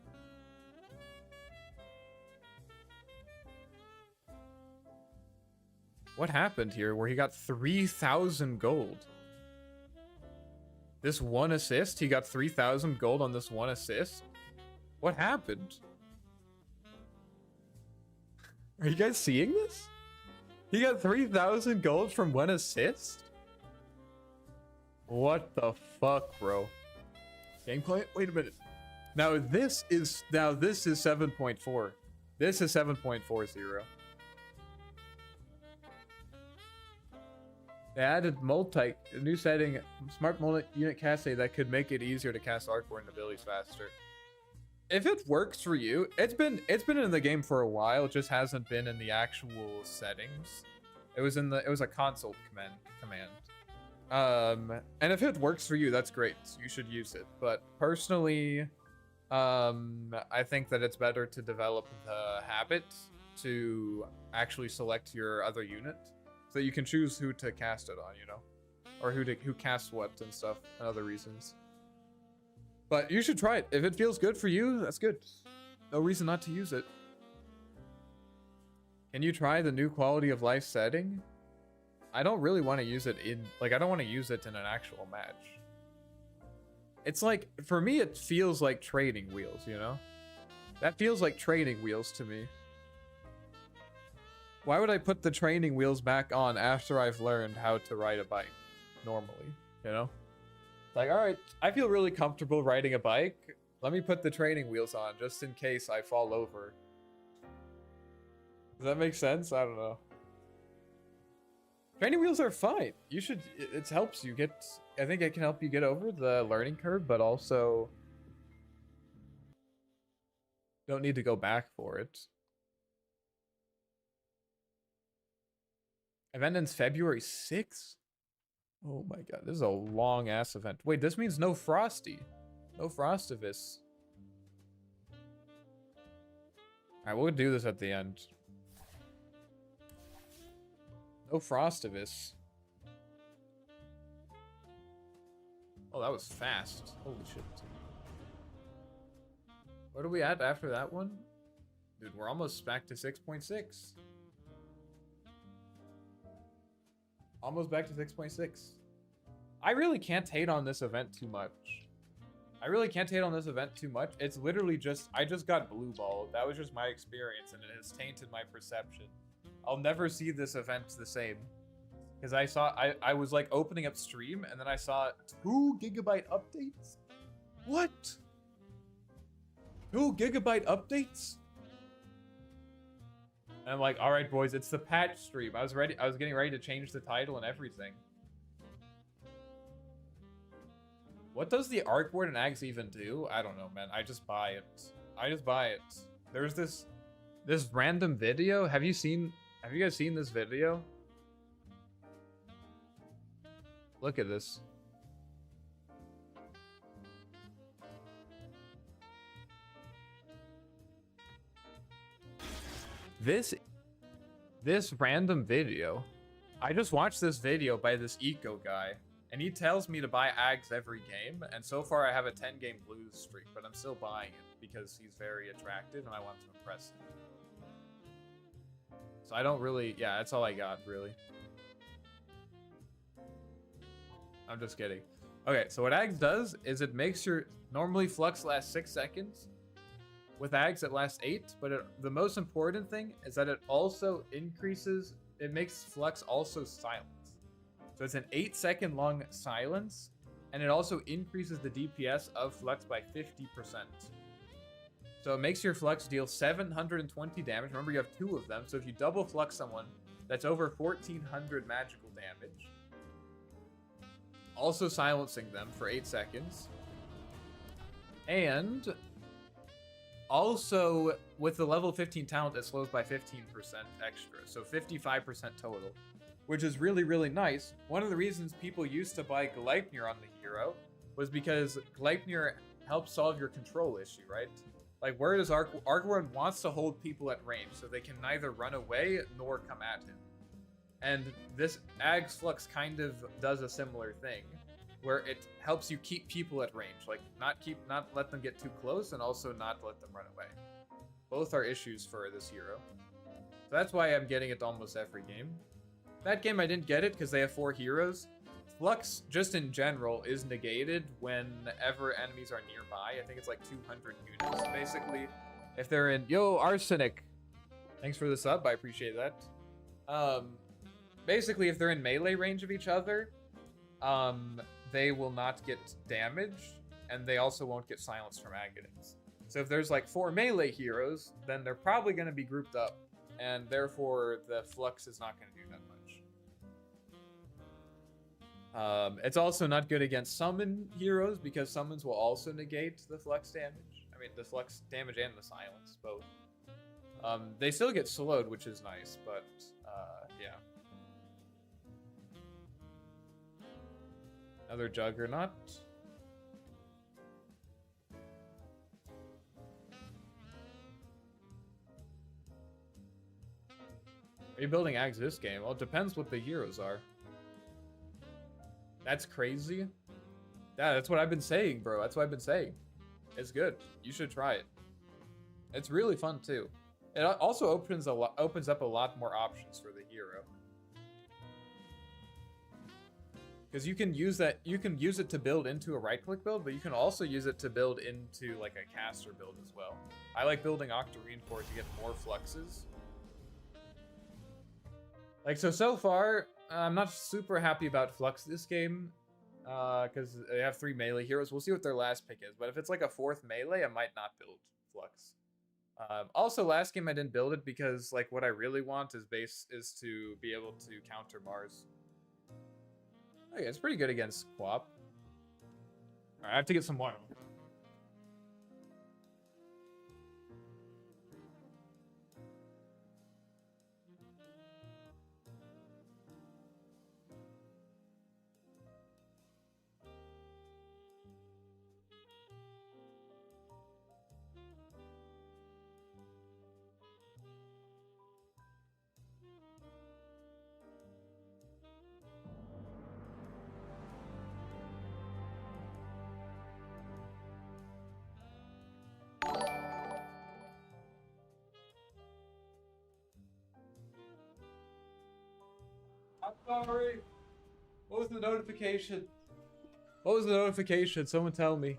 What happened here where he got 3,000 gold? This one assist, he got 3,000 gold on this one assist? What happened? Are you guys seeing this? He got 3,000 gold from one assist? What the fuck, bro? Gameplay? Wait a minute. Now this is 7.4. This is 7.40. They added a new setting, smart multi-unit casting that could make it easier to cast Arcborn abilities faster. If it works for you, it's been in the game for a while. It just hasn't been in the actual settings. It was a console command. And if it works for you, that's great. You should use it. But personally, I think that it's better to develop the habit to actually select your other unit, so that you can choose who to cast it on, you know, or who casts what and stuff, and other reasons. But you should try it. If it feels good for you, that's good. No reason not to use it. Can you try the new quality of life setting? I don't really want to use it in, like, I don't want to use it in an actual match. It's like, for me, it feels like training wheels, you know? That feels like training wheels to me. Why would I put the training wheels back on after I've learned how to ride a bike normally, you know? Like, all right, I feel really comfortable riding a bike. Let me put the training wheels on just in case I fall over. Does that make sense? I don't know. Training wheels are fine. You should, it helps you get, I think it can help you get over the learning curve, but also don't need to go back for it. Event ends February 6th? Oh my god, this is a long ass event. Wait, this means no Frosty. No Frostivis. Alright, we'll do this at the end. No Frostivis. Oh, that was fast. Holy shit. What are we at after that one? Dude, we're almost back to 6.6. Almost back to 6.6. I really can't hate on this event too much. It's literally just, I just got blue balled. That was just my experience, and it has tainted my perception. I'll never see this event the same. Because I was like opening up stream, and then I saw 2 GB updates? What? 2 GB updates? And I'm like, all right, boys, it's the patch stream. I was getting ready to change the title and everything. What does the Arc Warden Axe even do? I don't know, man. I just buy it. There's this random video. Have you guys seen this video? Look at this. This random video. I just watched this video by this eco guy, and he tells me to buy Ags every game, and so far I have a 10-game blues streak, but I'm still buying it because he's very attractive and I want to impress him. So I don't really, yeah, that's all I got, really. I'm just kidding. Okay, so what Ags does is it makes your normally Flux last 6 seconds. With Ags, it lasts 8, but the most important thing is that it also increases, it makes Flux also silent. So it's an 8-second long silence, and it also increases the DPS of Flux by 50%. So it makes your Flux deal 720 damage. Remember, you have 2 of them, so if you double Flux someone, that's over 1400 magical damage. Also silencing them for 8 seconds. And also, with the level 15 talent, it slows by 15% extra, so 55% total, which is really, really nice. One of the reasons people used to buy Gleipnir on the hero was because Gleipnir helps solve your control issue, right? Like, where does Warden wants to hold people at range, so they can neither run away nor come at him. And this Ags Flux kind of does a similar thing, where it helps you keep people at range, like not let them get too close, and also not let them run away. Both are issues for this hero. So that's why I'm getting it almost every game. That game I didn't get it because they have 4 heroes. Flux, just in general, is negated whenever enemies are nearby. I think it's like 200 units, basically. If they're in... Yo, Arsenic! Thanks for the sub, I appreciate that. Basically, if they're in melee range of each other, they will not get damaged, and they also won't get silenced from Aghanix. So if there's like 4 melee heroes, then they're probably going to be grouped up, and therefore the Flux is not going to do that much. It's also not good against summon heroes, because summons will also negate the Flux damage. I mean, the Flux damage and the silence, both. They still get slowed, which is nice, but yeah. Another Juggernaut. Are you building Ags this game? Well, it depends what the heroes are. That's crazy. Yeah, that's what I've been saying, bro. That's what I've been saying. It's good. You should try it. It's really fun too. It also opens up a lot more options for the hero. Because you can use it to build into a right-click build, but you can also use it to build into like a caster build as well. I like building Octarine for it to get more fluxes. Like, so far, I'm not super happy about Flux this game, because they have 3 melee heroes. We'll see what their last pick is, but if it's like a 4th melee, I might not build Flux. Also, last game I didn't build it because like what I really want is to be able to counter Mars. Okay, it's pretty good against Quap. Alright, I have to get some water. I'm sorry. What was the notification? What was the notification? Someone tell me.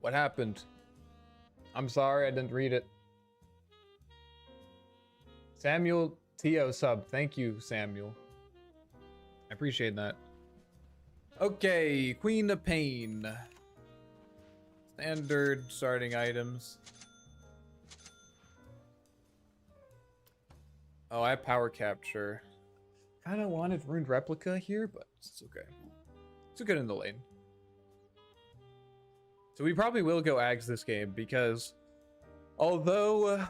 What happened? I'm sorry, I didn't read it. Samuel T.O. sub. Thank you, Samuel. I appreciate that. Okay, Queen of Pain. Standard starting items. Oh, I have power capture. Kinda wanted ruined replica here, but it's okay. It's good in the lane. So we probably will go Ags this game because although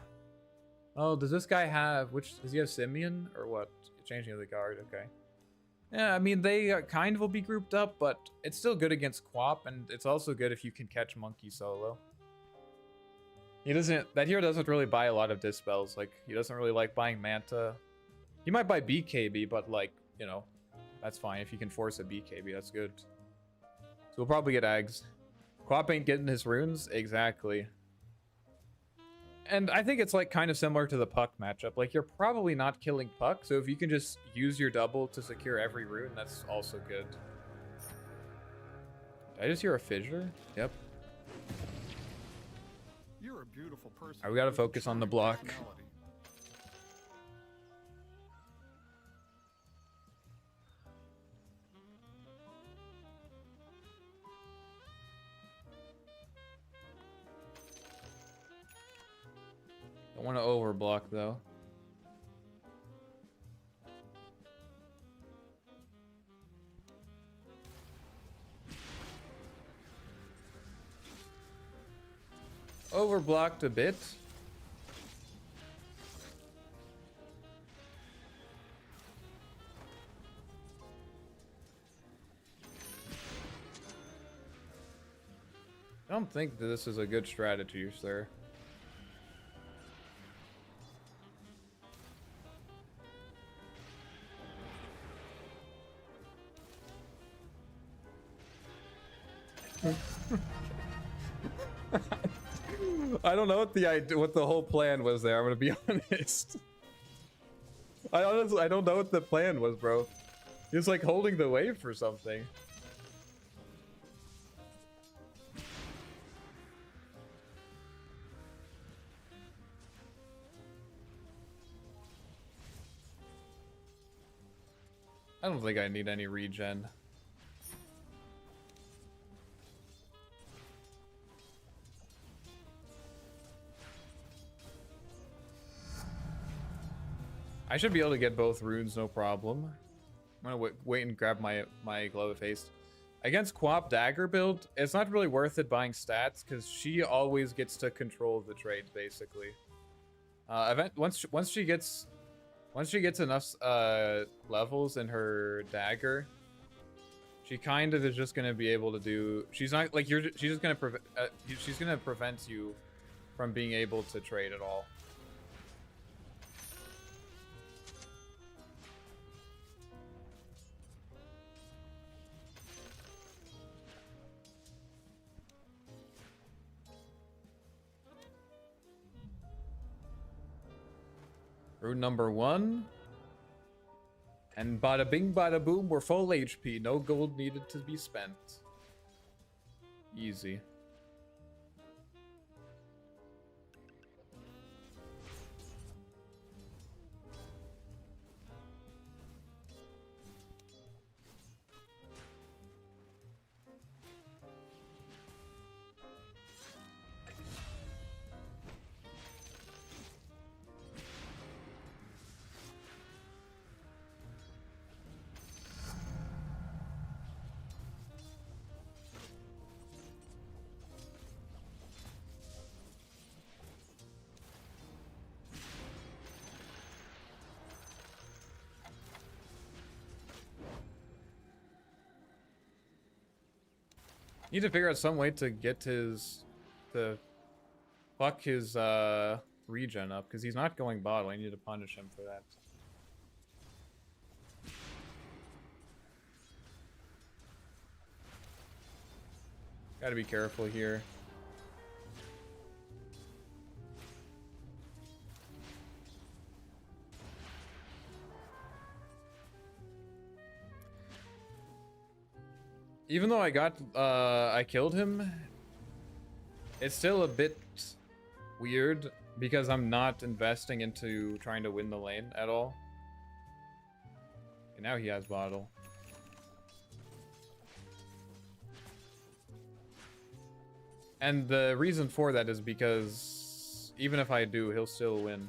oh, does this guy have does he have Simeon or what? Changing of the guard, okay. Yeah, I mean they kind of will be grouped up, but it's still good against Quap, and it's also good if you can catch Monkey solo. That hero doesn't really buy a lot of dispels. Like, he doesn't really like buying Manta. He might buy BKB, but like, you know, that's fine. If you can force a BKB, that's good. So we'll probably get Ags. Quap ain't getting his runes? Exactly. And I think it's like kind of similar to the Puck matchup. Like, you're probably not killing Puck, so if you can just use your double to secure every rune, that's also good. Did I just hear a fissure? Yep. You're a beautiful person. Alright, we gotta focus on the block. Don't want to overblock though. Overblocked a bit. I don't think that this is a good strategy, sir. I don't know what the whole plan was there. I'm gonna be honest. I don't know what the plan was, bro. He was like holding the wave for something. I don't think I need any regen. I should be able to get both runes, no problem. I'm gonna wait and grab my Glove of Haste. Against Quap Dagger build, it's not really worth it buying stats because she always gets to control the trades basically. Once she gets enough levels in her dagger, she kind of is just gonna be able to do. She's not like she's just gonna she's gonna prevent you from being able to trade at all. Rune number 1. And bada bing bada boom, we're full HP. No gold needed to be spent. Easy. Need to figure out some way to get to fuck his regen up because he's not going bottle. I need to punish him for that. Gotta be careful here. Even though I killed him, it's still a bit weird because I'm not investing into trying to win the lane at all. And now he has bottle. And the reason for that is because even if I do, he'll still win.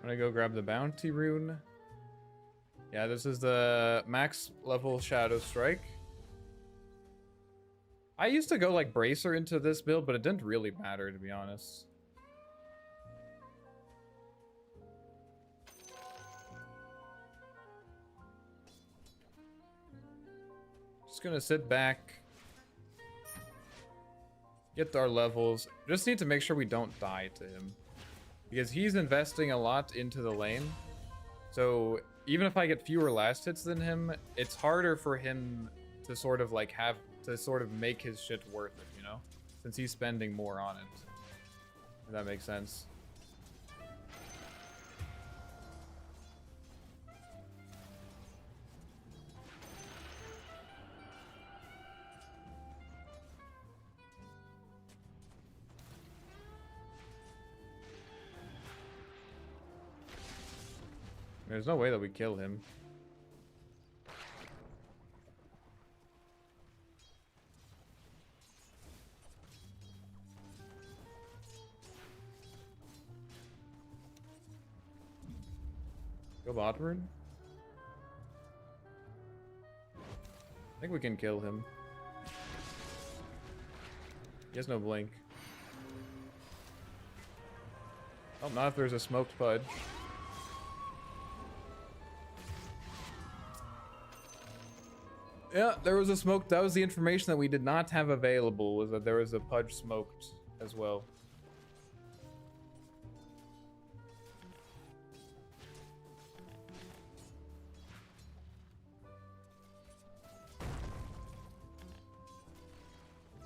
I'm gonna go grab the bounty rune. Yeah, this is the max level Shadow Strike. I used to go like Bracer into this build, but it didn't really matter, to be honest. Just gonna sit back, get our levels. Just need to make sure we don't die to him, because he's investing a lot into the lane. So even if I get fewer last hits than him, it's harder for him to sort of like have to sort of make his shit worth it, you know? Since he's spending more on it. If that makes sense. There's no way that we kill him. Go Warden. I think we can kill him. He has no blink. Oh, not if there's a smoked Pudge. Yeah, there was a smoke. That was the information that we did not have available, was that there was a Pudge smoked as well.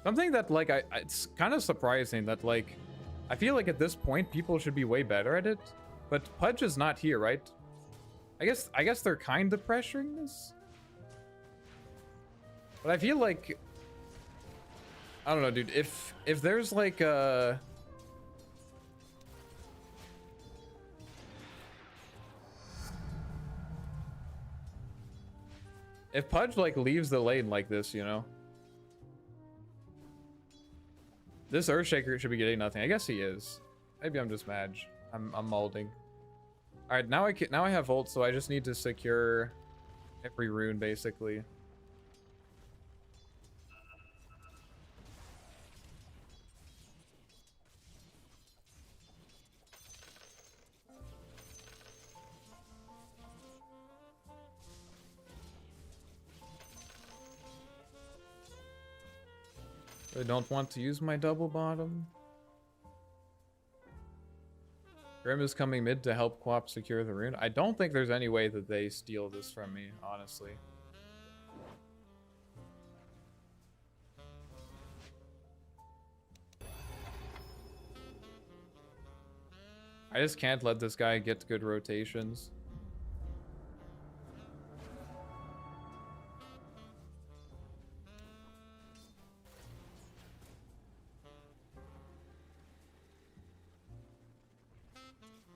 Something that, like, it's kind of surprising that, like, I feel like at this point people should be way better at it, but Pudge is not here, right? I guess they're kind of pressuring this. But I feel like, I don't know, dude, if there's like a if Pudge like leaves the lane like this, you know, this Earthshaker should be getting nothing. I guess he is. Maybe I'm just mad. I'm molding. All right, now I have ult, so I just need to secure every rune basically. I don't want to use my double bottom. Grim is coming mid to help Quap secure the rune. I don't think there's any way that they steal this from me, honestly. I just can't let this guy get good rotations.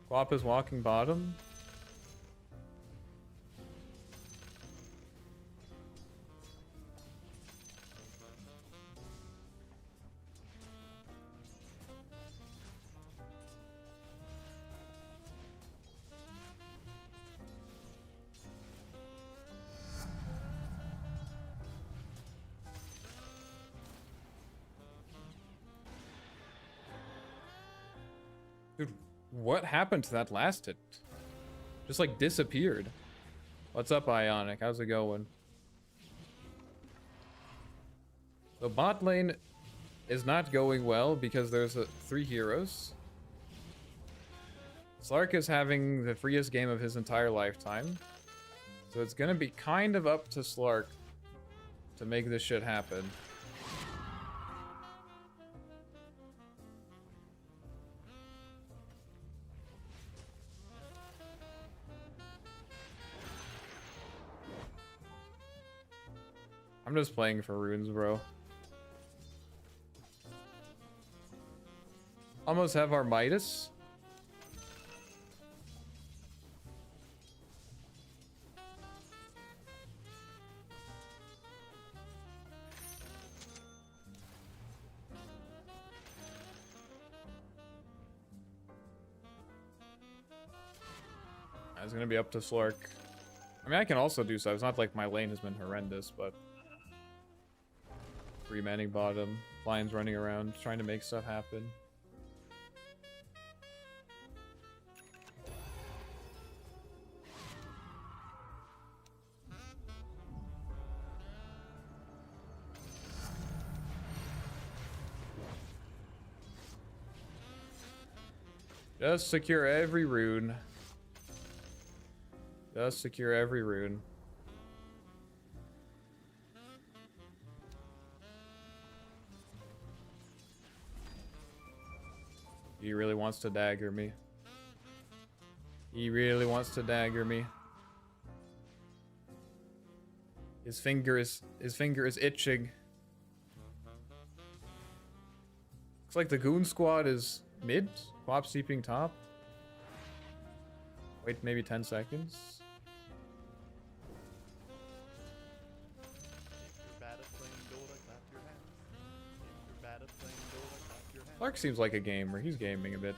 Quap is walking bottom. Dude, what happened to that last hit? Just like disappeared. What's up, Ionic? How's it going? The bot lane is not going well because there's 3 heroes. Slark is having the freest game of his entire lifetime. So it's gonna be kind of up to Slark to make this shit happen. I'm just playing for runes, bro. Almost have our Midas. It's gonna be up to Slark. I mean, I can also do so. It's not like my lane has been horrendous, but 3 manning bottom, Lions running around trying to make stuff happen. Just secure every rune. Just secure every rune. He really wants to dagger me. He really wants to dagger me. His finger is itching. Looks like the goon squad is mid. Quap steeping top. Wait maybe 10 seconds. Clark seems like a gamer. He's gaming a bit.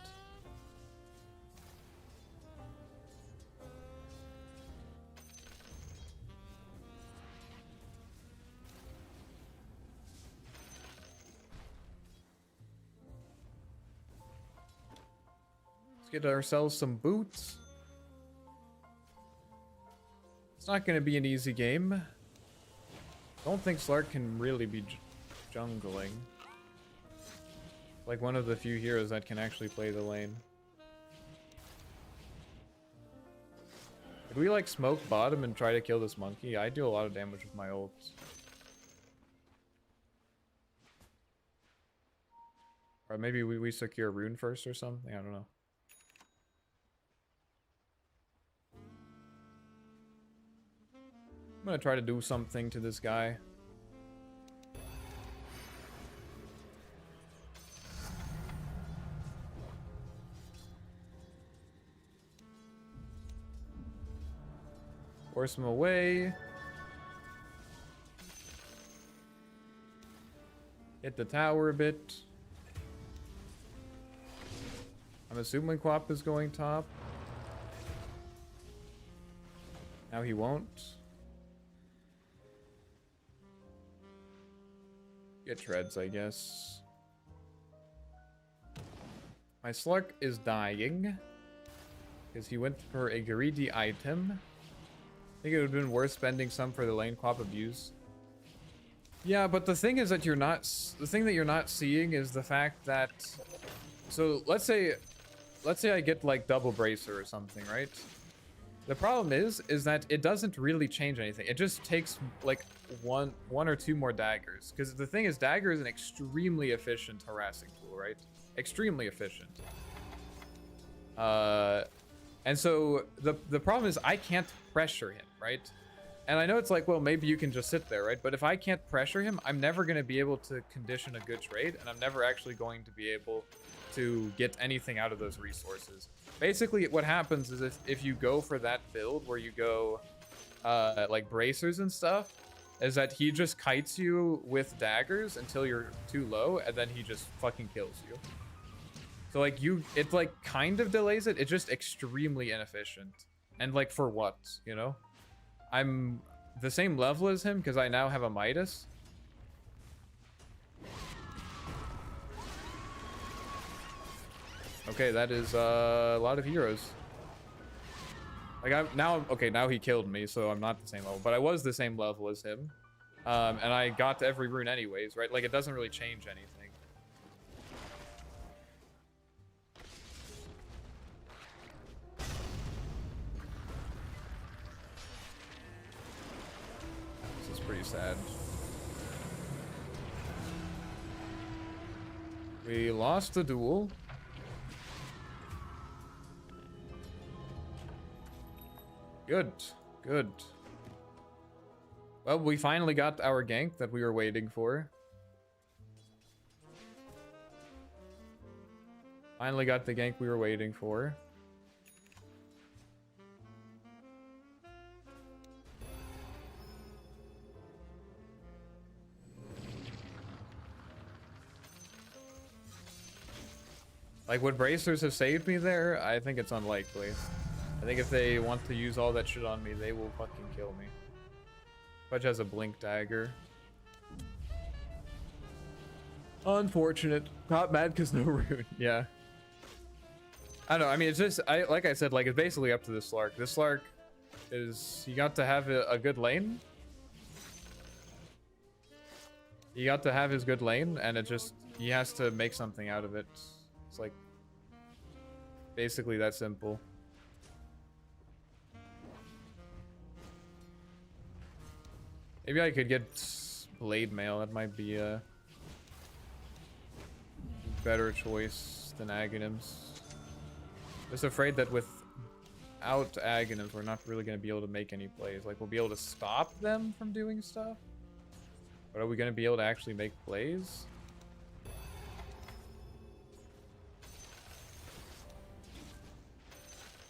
Let's get ourselves some boots. It's not going to be an easy game. Don't think Slark can really be jungling. Like one of the few heroes that can actually play the lane. Could we like smoke bottom and try to kill this monkey? I do a lot of damage with my ults. Or maybe we secure rune first or something? I don't know. I'm gonna try to do something to this guy. Force him away. Hit the tower a bit. I'm assuming Quap is going top. Now he won't. Get treads, I guess. My Slark is dying. Because he went for a greedy item. I think it would have been worth spending some for the lane Quap abuse. Yeah, but the thing is that you're not... The thing that you're not seeing is the fact that... So, let's say I get, like, double bracer or something, right? The problem is that it doesn't really change anything. It just takes, like, one or two more daggers. Because the thing is, dagger is an extremely efficient harassing tool, right? Extremely efficient. And so, the problem is I can't pressure him, right? And I know it's like, well, maybe you can just sit there, right? But if I can't pressure him, I'm never going to be able to condition a good trade, and I'm never actually going to be able to get anything out of those resources. Basically, what happens is if you go for that build where you go like bracers and stuff, is that he just kites you with daggers until you're too low, and then he just fucking kills you. So like it like kind of delays it. It's just extremely inefficient. And like for what, you know? I'm the same level as him because I now have a Midas. Okay, that is a lot of heroes. Like okay, now he killed me, so I'm not the same level, but I was the same level as him. And I got to every rune anyways, right? Like, it doesn't really change anything. This is pretty sad. We lost the duel. Good, good. Well, we finally got our gank that we were waiting for. Finally got the gank we were waiting for. Like, would bracers have saved me there? I think it's unlikely. I think if they want to use all that shit on me, they will fucking kill me. Fudge has a blink dagger. Unfortunate. Not mad because no rune. Yeah. I don't know. I mean, it's just, like I said, like, it's basically up to this Slark. This Slark is, he got to have a good lane. He got to have his good lane, and it just, he has to make something out of it. It's like, basically that simple. Maybe I could get blade mail. That might be a better choice than Aghanims. Just afraid that without Aghanims, we're not really going to be able to make any plays. Like, we'll be able to stop them from doing stuff. But are we going to be able to actually make plays?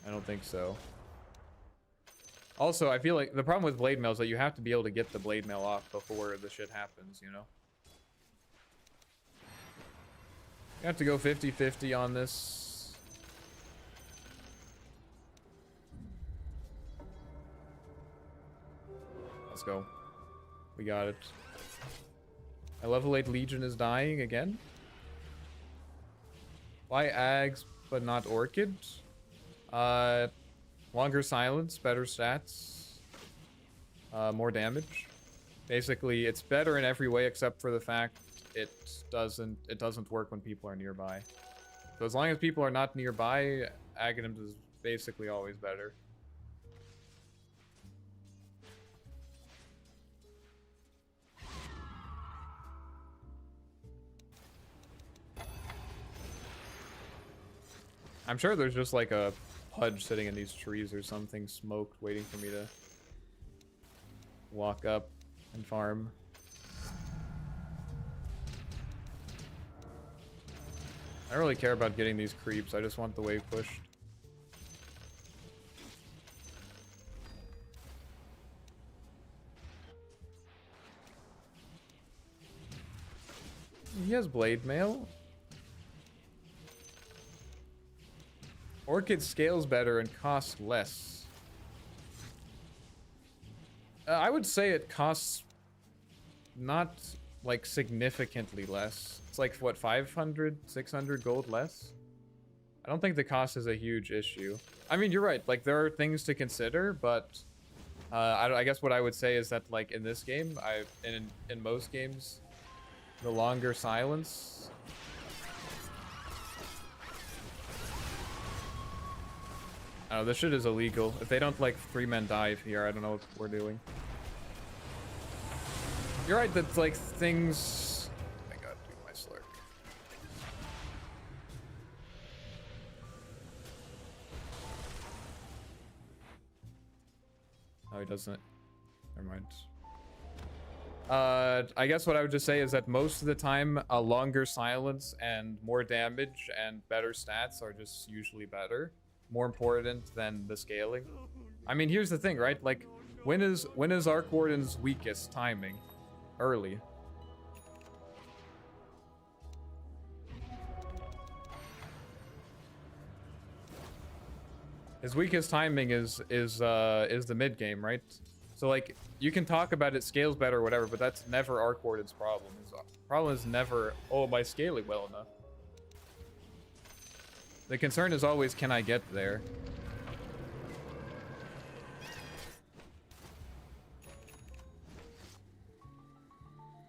I don't think so. Also, I feel like the problem with blade mail is that you have to be able to get the blade mail off before the shit happens, you know? You have to go 50-50 on this. Let's go. We got it. My level 8 Legion is dying again. Why Ags but not Orchid? Longer silence, better stats, more damage. Basically, it's better in every way except for the fact it doesn't work when people are nearby. So as long as people are not nearby, Aghanims is basically always better. I'm sure there's just like a Pudge sitting in these trees or something, smoked, waiting for me to walk up and farm. I don't really care about getting these creeps, I just want the wave pushed. He has blade mail. Orchid scales better and costs less. I would say it costs not like significantly less. It's like what, 500, 600 gold less? I don't think the cost is a huge issue. I mean, you're right. Like, there are things to consider, but I guess what I would say is that, like, in this game, in most games, the longer silence. Oh, this shit is illegal. If they don't, like, 3-man dive here, I don't know what we're doing. You're right, that's, like, things... I gotta do my slurp. Oh, he doesn't. Never mind. I guess what I would just say is that most of the time, a longer silence and more damage and better stats are just usually better. More important than the scaling. I mean, here's the thing, right? Like, when is Arc Warden's weakest timing? Early. His weakest timing is the mid game, right? So like, you can talk about it scales better or whatever, but that's never Arc Warden's problem. His problem is never, oh, am I scaling well enough? The concern is always, can I get there?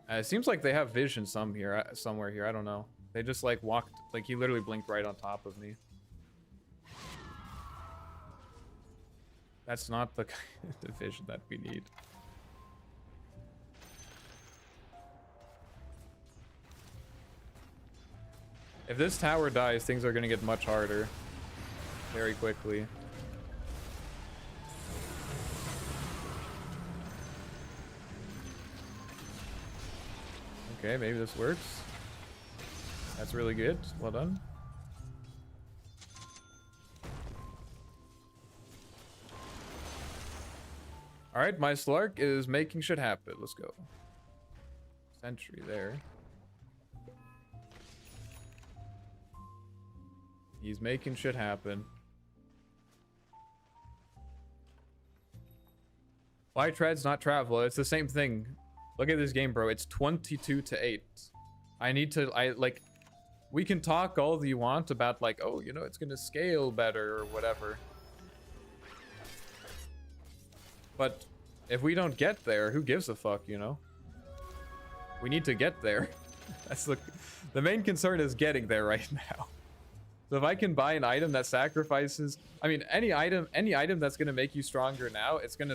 It seems like they have vision somewhere here. I don't know. They just like walked, like he literally blinked right on top of me. That's not the kind of vision that we need. If this tower dies, things are gonna get much harder very quickly. Okay, maybe this works. That's really good. Well done. Alright, my Slark is making shit happen. Let's go. Sentry there. He's making shit happen. Why treads not travel? It's the same thing. Look at this game, bro. It's 22-8. Like, we can talk all you want about, like, oh, you know, it's gonna scale better or whatever. But if we don't get there, who gives a fuck, you know? We need to get there. That's the main concern is getting there right now. So if I can buy an item that sacrifices, I mean, any item that's gonna make you stronger now, it's gonna,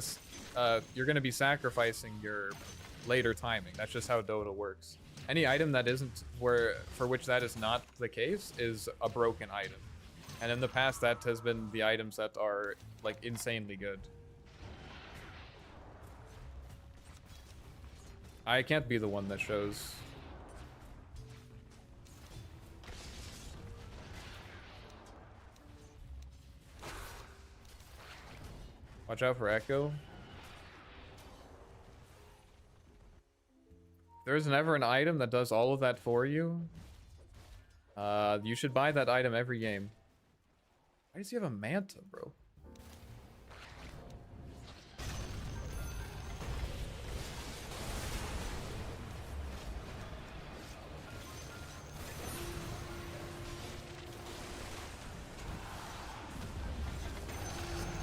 you're gonna be sacrificing your later timing. That's just how Dota works. Any item that isn't for which that is not the case is a broken item. And in the past, that has been the items that are like insanely good. I can't be the one that shows. Watch out for Echo. There's never an item that does all of that for you. You should buy that item every game. Why does he have a Manta, bro?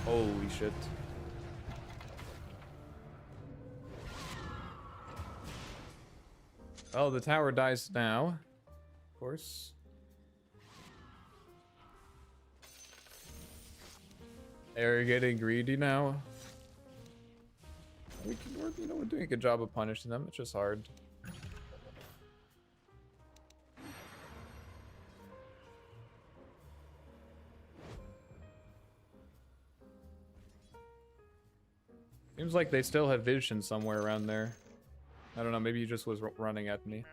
Holy shit. Oh, the tower dies now. Of course. They're getting greedy now. We're doing a good job of punishing them. It's just hard. Seems like they still have vision somewhere around there. I don't know, maybe he just was running at me.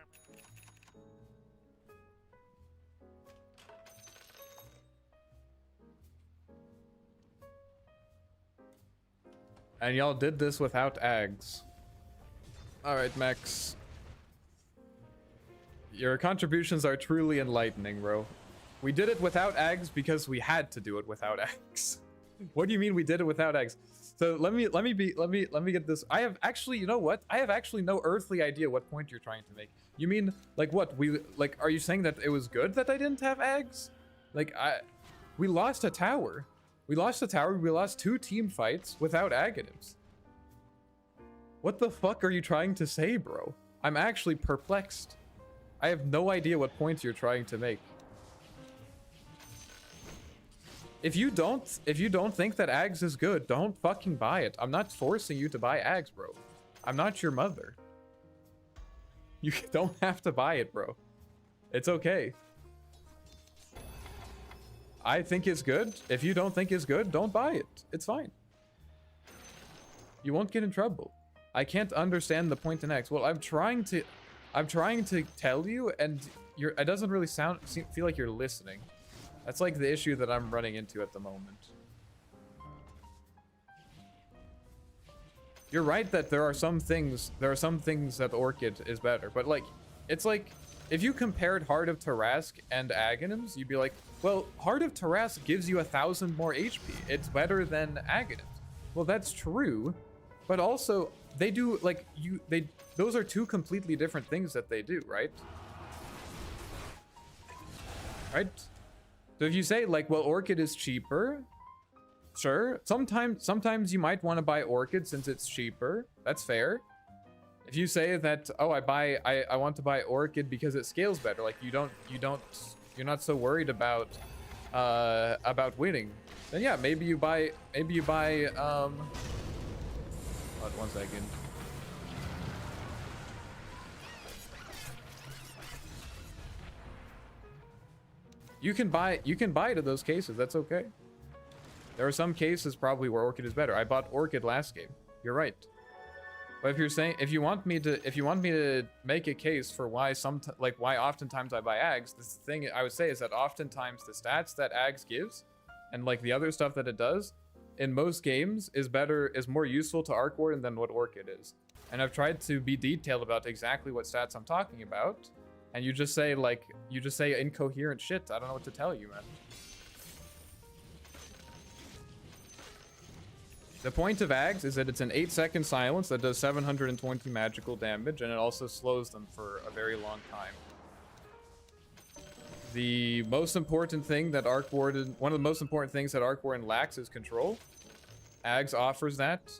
And y'all did this without Ags. Alright, Max. Your contributions are truly enlightening, bro. We did it without Ags because we had to do it without Ags. What do you mean we did it without Ags? So let me get this. I have actually, you know what? I have actually no earthly idea what point you're trying to make. You mean like what? Are you saying that it was good that I didn't have Ags? Like we lost a tower. We lost a tower. We lost 2 team fights without Aghanims. What the fuck are you trying to say, bro? I'm actually perplexed. I have no idea what points you're trying to make. If you don't think that Ags is good, don't fucking buy it. I'm not forcing you to buy Ags, bro. I'm not your mother. You don't have to buy it, bro. It's okay. I think it's good. If you don't think it's good, don't buy it. It's fine. You won't get in trouble. I can't understand the point in Ags. Well, I'm trying to tell you, and it doesn't really feel like you're listening. That's like the issue that I'm running into at the moment. You're right that there are some things that Orchid is better, but like, it's like, if you compared Heart of Tarask and Aghanims, you'd be like, well, Heart of Tarask gives you 1,000 more HP. It's better than Aghanims. Well, that's true, but also they do like those are 2 completely different things that they do, right? Right? So if you say like, well, Orchid is cheaper, sure. Sometimes you might want to buy Orchid since it's cheaper. That's fair. If you say that, oh, I want to buy Orchid because it scales better, like you're not so worried about winning, then yeah, maybe you buy hold on 1 second. You can buy to those cases. That's okay. There are some cases probably where Orchid is better. I bought Orchid last game. You're right. But if you want me to make a case for why why oftentimes I buy Ags, the thing I would say is that oftentimes the stats that Ags gives and like the other stuff that it does in most games is more useful to Arc Warden than what Orchid is. And I've tried to be detailed about exactly what stats I'm talking about. And you just say incoherent shit. I don't know what to tell you, man. The point of Ags is that it's an 8-second silence that does 720 magical damage, and it also slows them for a very long time. The most important thing that one of the most important things that Arc Warden lacks is control. Ags offers that.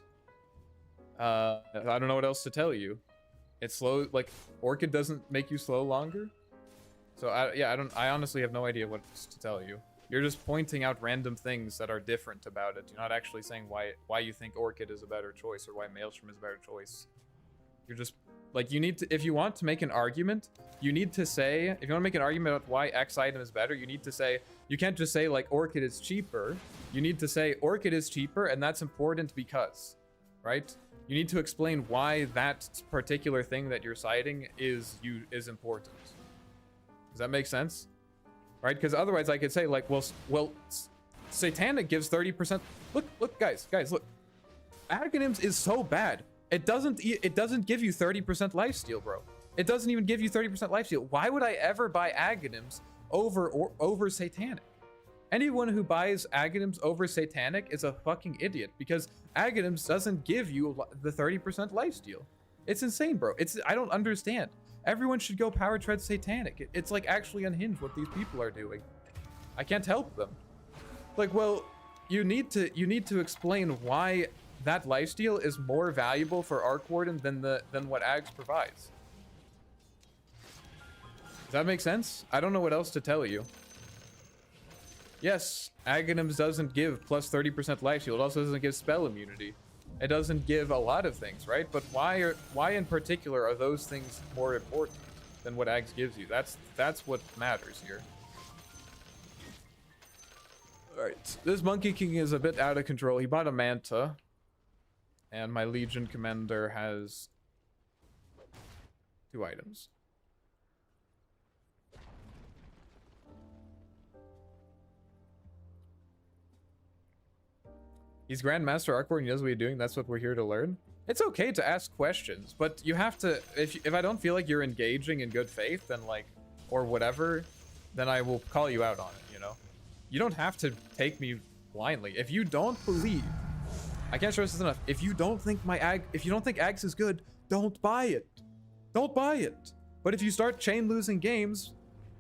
I don't know what else to tell you. It's slow, like Orchid doesn't make you slow longer. So I honestly have no idea what to tell you. You're just pointing out random things that are different about it. You're not actually saying why you think Orchid is a better choice or why Maelstrom is a better choice. You're just like, if you want to make an argument, you need to say, if you want to make an argument about why X item is better, you need to say, you can't just say like Orchid is cheaper. You need to say Orchid is cheaper and that's important because, right? You need to explain why that particular thing that you're citing is important. Does that make sense? Right? Because otherwise I could say like, well, Satanic gives 30%. Look, guys, look. Aghanims is so bad. It doesn't give you 30% lifesteal, bro. It doesn't even give you 30% lifesteal. Why would I ever buy Aghanims over Satanic? Anyone who buys Aghanims over Satanic is a fucking idiot because Aghanims doesn't give you the 30% lifesteal. It's insane, bro. I don't understand. Everyone should go power tread Satanic. It's like actually unhinged what these people are doing. I can't help them. Like, well, you need to explain why that lifesteal is more valuable for Arc Warden than what Ags provides. Does that make sense? I don't know what else to tell you. Yes, Aghanims doesn't give plus 30% lifesteal. It also doesn't give spell immunity. It doesn't give a lot of things, right? But why in particular are those things more important than what Ags gives you? That's what matters here. Alright, this Monkey King is a bit out of control. He bought a Manta. And my Legion Commander has 2 items. He's Grandmaster Arc Warden, he knows what he's doing, that's what we're here to learn. It's okay to ask questions, but you have to, if I don't feel like you're engaging in good faith, then like, or whatever, then I will call you out on it, you know? You don't have to take me blindly. If you don't believe, I can't stress this enough, if you don't think Ags is good, don't buy it. Don't buy it. But if you start chain losing games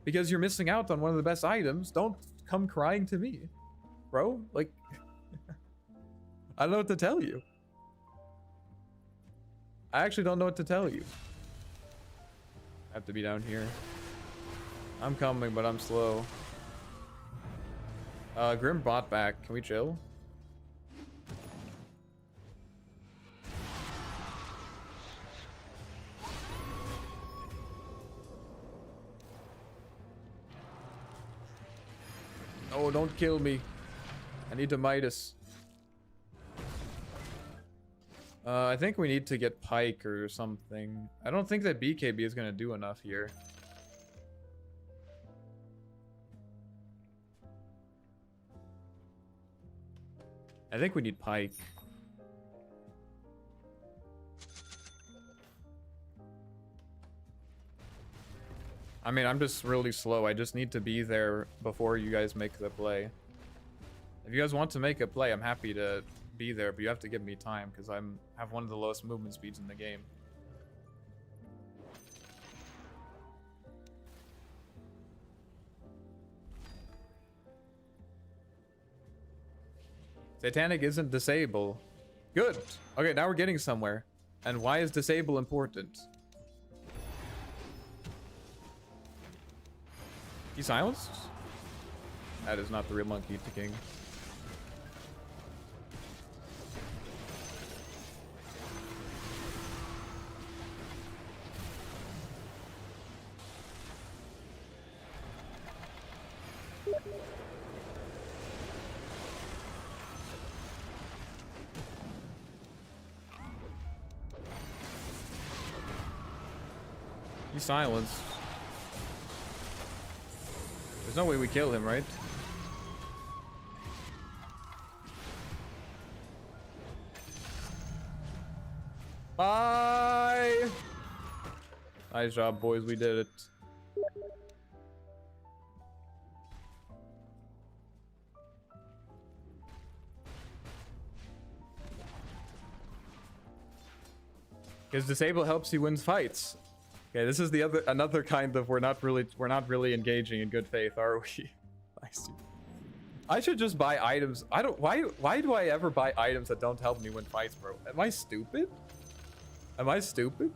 because you're missing out on one of the best items, don't come crying to me, bro. Like, I don't know what to tell you. I actually don't know what to tell you. I have to be down here. I'm coming, but I'm slow. Grim bot back. Can we chill? Oh, don't kill me. I need to Midas. I think we need to get Pike or something. I don't think that BKB is going to do enough here. I think we need Pike. I mean, I'm just really slow. I just need to be there before you guys make the play. If you guys want to make a play, I'm happy to be there, but you have to give me time because I have one of the lowest movement speeds in the game. Satanic isn't disable. Good. Okay, now we're getting somewhere. And why is disable important? He silenced? That is not the real Monkey to King. He silenced. There's no way we kill him, right? Bye! Nice job, boys. We did it. Because disable helps you win fights. Okay, this is the another kind of we're not really engaging in good faith, are we? I see. I should just buy items. I don't. Why do I ever buy items that don't help me win fights, bro? Am I stupid? Am I stupid?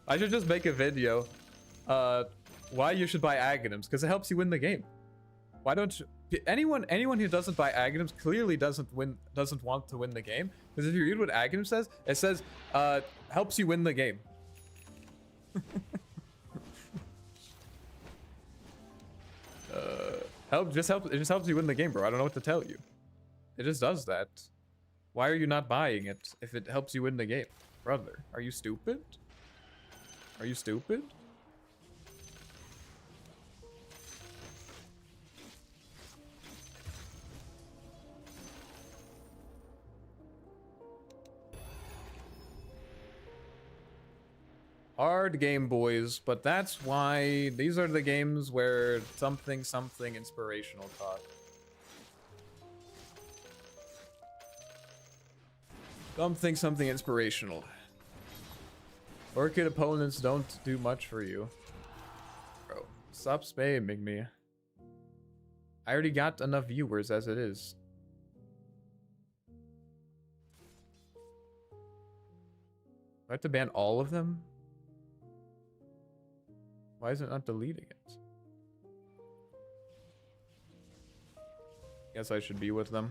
I should just make a video. Why you should buy aghanims, because it helps you win the game. Why don't you? Anyone who doesn't buy aghanims clearly doesn't want to win the game. Because if you read what aghanim says, it says helps you win the game. It just helps you win the game, bro. I don't know what to tell you. It just does that. Why are you not buying it if it helps you win the game? Brother, are you stupid? Are you stupid? Hard game, boys, but that's why these are the games where something inspirational talk. Something inspirational. Orchid opponents don't do much for you. Bro, stop spamming me. I already got enough viewers as it is. Do I have to ban all of them? Why is it not deleting it? Guess I should be with them.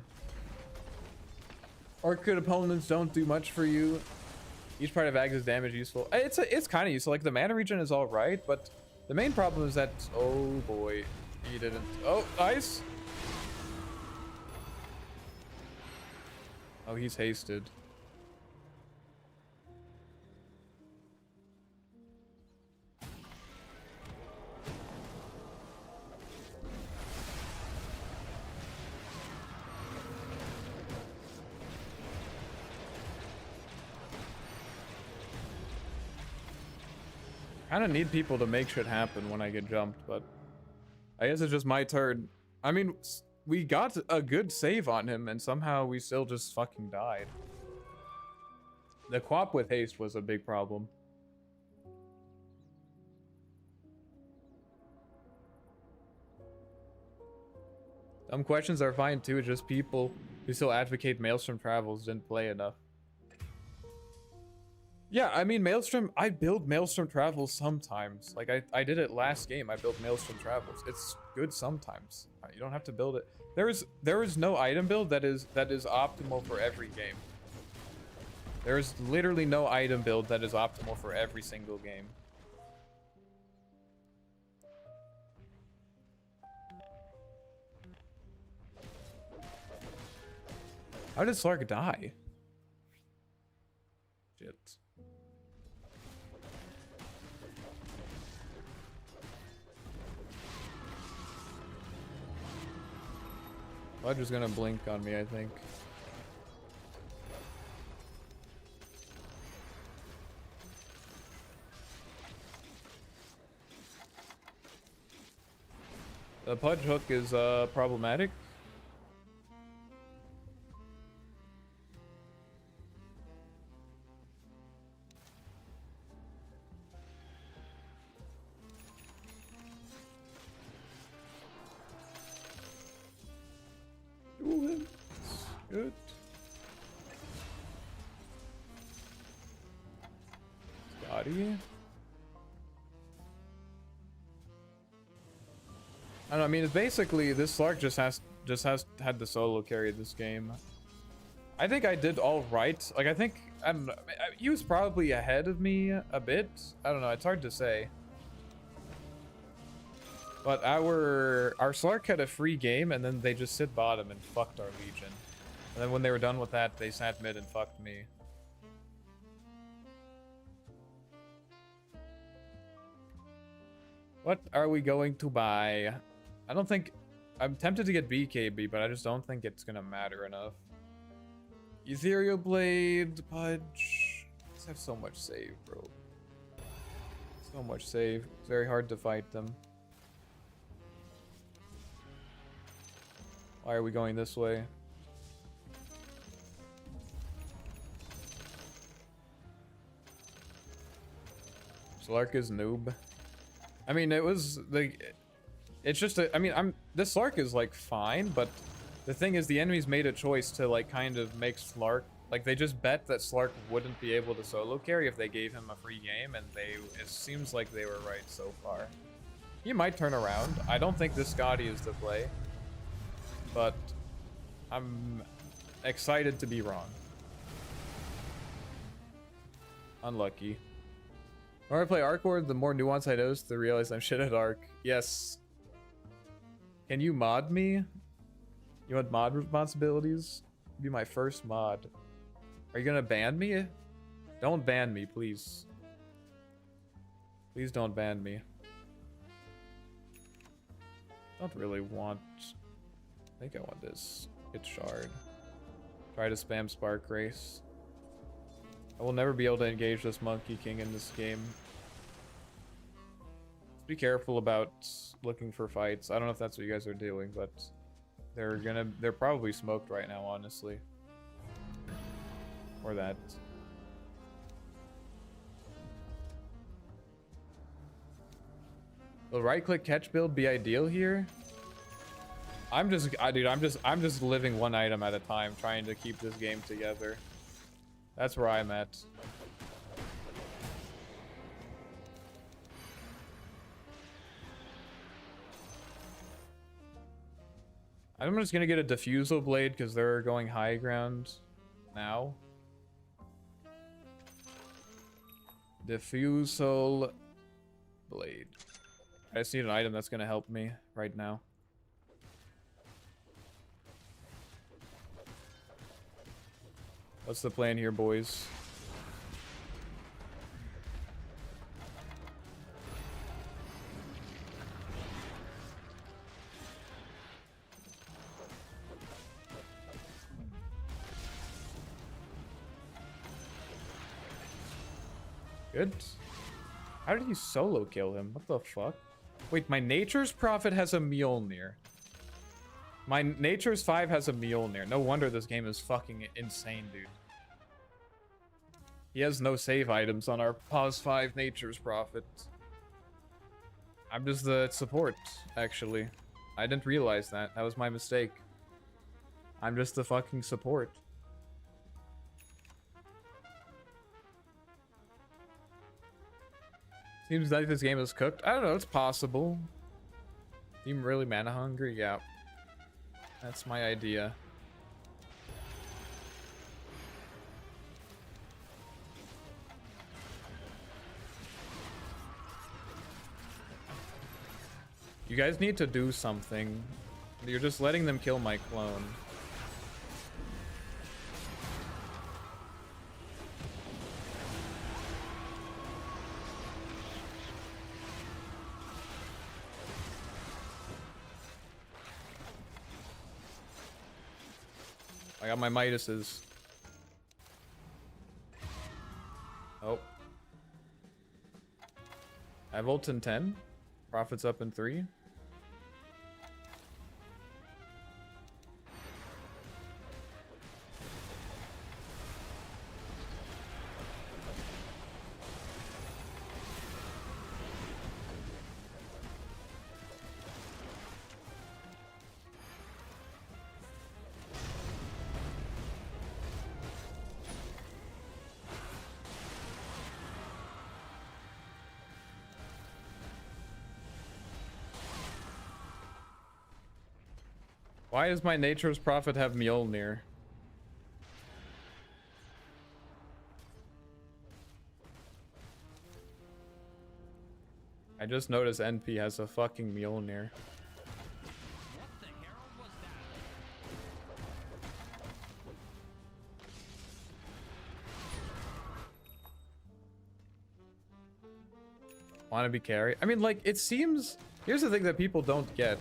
Orchid opponents don't do much for you. Each part of Ag is damage useful. It's kind of useful. Like the mana regen is all right, but the main problem is that oh boy, he didn't. Oh, nice. Oh, he's hasted. I kind of need people to make shit happen when I get jumped, but I guess it's just my turn. I mean, we got a good save on him, and somehow we still just fucking died. The quap with haste was a big problem. Some questions are fine too, just people who still advocate Maelstrom Travels didn't play enough. Yeah, I mean, Maelstrom, I build Maelstrom Travels sometimes. Like, I did it last game, I built Maelstrom Travels. It's good sometimes. You don't have to build it. There is no item build that is optimal for every game. There is literally no item build that is optimal for every single game. How did Slark die? Shit. Fudge is gonna blink on me, I think. The Pudge hook is problematic. Good. Scotty. I don't know, I mean, it's basically this Slark just has had the solo carry this game. I think I did all right. Like, I think, I don't know, he was probably ahead of me a bit. I don't know, it's hard to say. But our Slark had a free game, and then they just sit bottom and fucked our Legion. And then when they were done with that, they sat mid and fucked me. What are we going to buy? I don't think... I'm tempted to get BKB, but I just don't think it's gonna matter enough. Ethereal Blade, Pudge. Let's have so much save, bro. So much save. It's very hard to fight them. Why are we going this way? Slark is noob. I mean, it was like... It's just a, I mean, this Slark is like fine, but the thing is the enemies made a choice to like kind of make Slark, like they just bet that Slark wouldn't be able to solo carry if they gave him a free game, and it seems like they were right so far. He might turn around. I don't think this Scotty is the play, but I'm excited to be wrong. Unlucky. The more I play Arc Ward, the more nuance I notice to realize I'm shit at Arc. Yes. Can you mod me? You want mod responsibilities? Be my first mod. Are you gonna ban me? Don't ban me, please. Please don't ban me. Don't really want... I think I want this. Get Shard. Try to spam Spark Race. I will never be able to engage this Monkey King in this game. Be careful about looking for fights. I don't know if that's what you guys are doing, but they're probably smoked right now, honestly. Or that. Will right-click catch build be ideal here? Dude, I'm just living one item at a time, trying to keep this game together. That's where I'm at. I'm just gonna get a Diffusal Blade because they're going high ground now. Diffusal Blade. I just need an item that's gonna help me right now. What's the plan here, boys? Good. How did you solo kill him? What the fuck? Wait, my Nature's Prophet has a Mjolnir. My Nature's 5 has a Mjolnir. No wonder this game is fucking insane, dude. He has no save items on our pause 5 Nature's Prophet. I'm just the support, actually. I didn't realize that. That was my mistake. I'm just the fucking support. Seems like this game is cooked. I don't know, it's possible. Seem really mana hungry? Yeah. That's my idea. You guys need to do something. You're just letting them kill my clone. I got my Midases. Oh. I have ult in 10. Profits up in 3. Why does my Nature's Prophet have Mjolnir? I just noticed NP has a fucking Mjolnir. Want to be carry? I mean, like, it seems... Here's the thing that people don't get.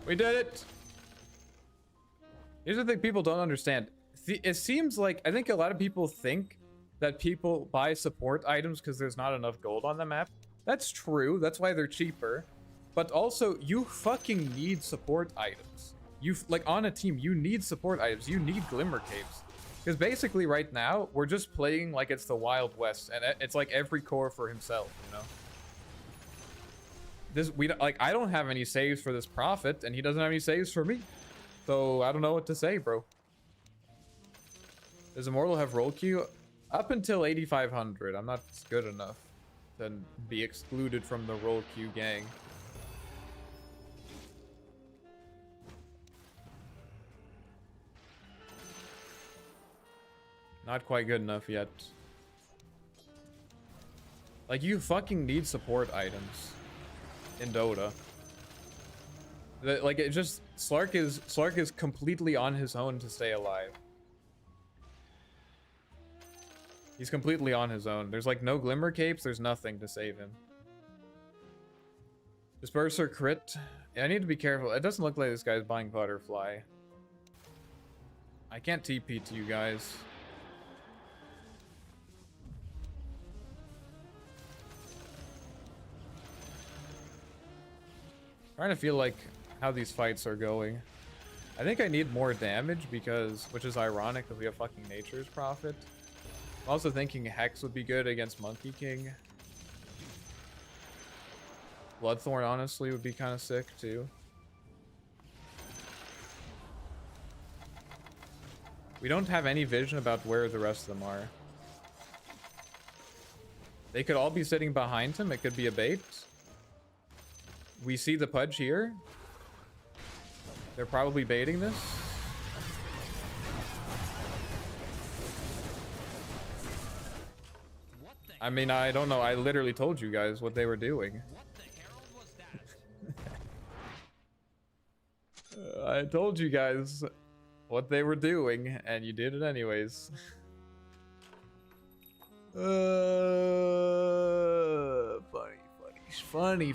We did it! Here's the thing people don't understand. It seems like... I think a lot of people think that people buy support items because there's not enough gold on the map. That's true. That's why they're cheaper. But also, you fucking need support items. Like, on a team, you need support items. You need Glimmer Caves. Because basically, right now, we're just playing like it's the Wild West. And it's like every core for himself, you know? I don't have any saves for this Prophet, and he doesn't have any saves for me. So, I don't know what to say, bro. Does Immortal have roll queue? Up until 8,500, I'm not good enough to be excluded from the roll queue gang. Not quite good enough yet. Like, you fucking need support items in Dota. Like, it just... Slark is completely on his own to stay alive. He's completely on his own. There's like no Glimmer Capes. There's nothing to save him. Disperser crit. Yeah, I need to be careful. It doesn't look like this guy's buying Butterfly. I can't TP to you guys. Trying to feel like how these fights are going. I think I need more damage because, which is ironic because we have fucking Nature's Prophet. I'm also thinking Hex would be good against Monkey King. Bloodthorn, honestly, would be kind of sick, too. We don't have any vision about where the rest of them are. They could all be sitting behind him. It could be a bait. We see the Pudge here. They're probably baiting this. I mean, I don't know. I literally told you guys what they were doing. I told you guys what they were doing, and you did it anyways. Funny.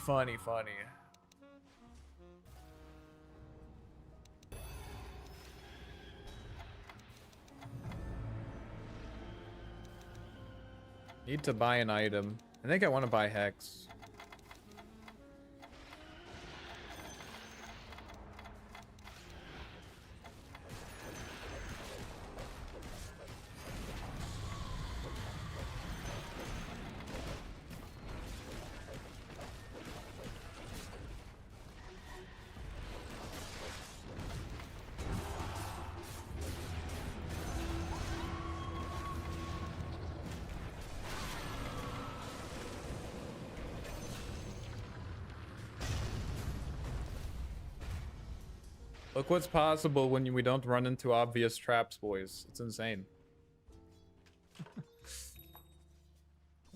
Need to buy an item. I think I want to buy Hex. Look what's possible when we don't run into obvious traps, boys. It's insane.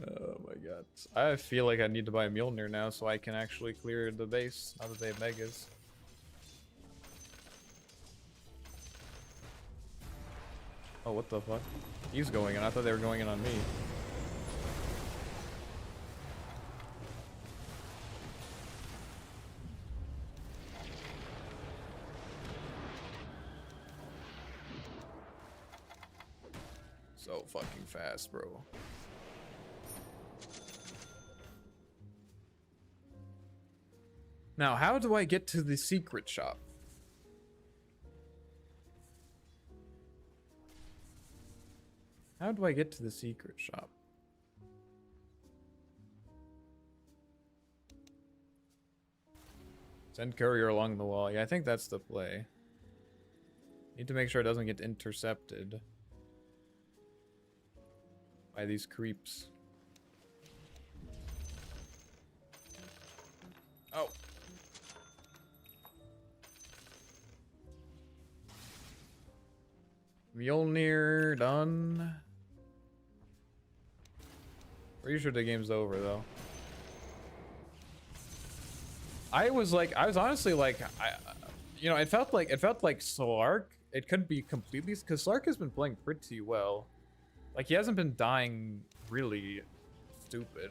Oh my god. I feel like I need to buy a Mjolnir now so I can actually clear the base now that they have Megas. Oh, what the fuck? He's going in. I thought they were going in on me. So fucking fast, bro. Now, how do I get to the secret shop? How do I get to the secret shop? Send courier along the wall. Yeah, I think that's the play. Need to make sure it doesn't get intercepted by these creeps. Oh. Mjolnir done. Pretty sure the game's over though. I was honestly like, you know, it felt like Slark. It couldn't be completely, because Slark has been playing pretty well. Like he hasn't been dying really stupid.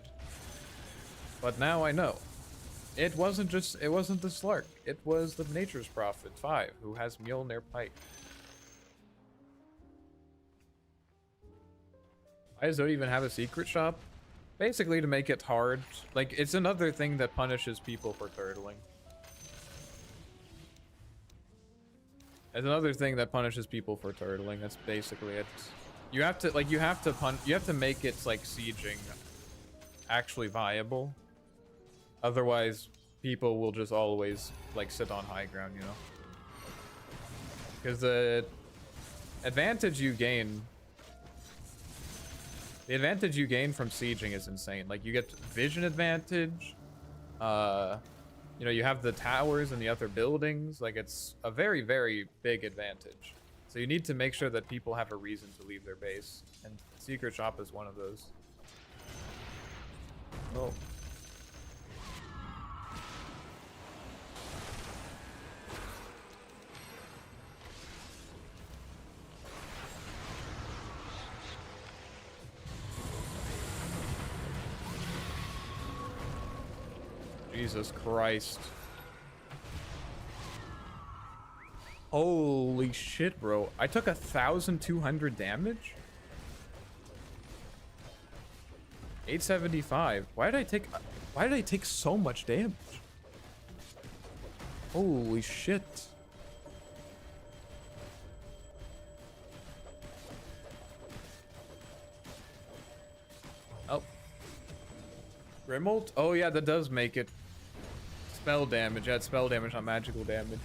But now I know. It wasn't the Slark. It was the Nature's Prophet 5 who has Mjolnir Pike. Why does it even have a secret shop? Basically to make it hard. Like, it's another thing that punishes people for turtling. It's another thing that punishes people for turtling. That's basically it. You have to, like, you have to make it, like, sieging actually viable. Otherwise, people will just always, like, sit on high ground, you know? Because the advantage you gain... The advantage you gain from sieging is insane. Like, you get vision advantage. You know, you have the towers and the other buildings. Like, it's a very, very big advantage. So you need to make sure that people have a reason to leave their base. And Secret Shop is one of those. Oh. Jesus Christ. Holy shit, bro. I took 1,200 damage? 875. Why did I take so much damage? Holy shit. Oh. Grimold? Oh yeah, that does make it spell damage. Yeah, it's spell damage, not magical damage.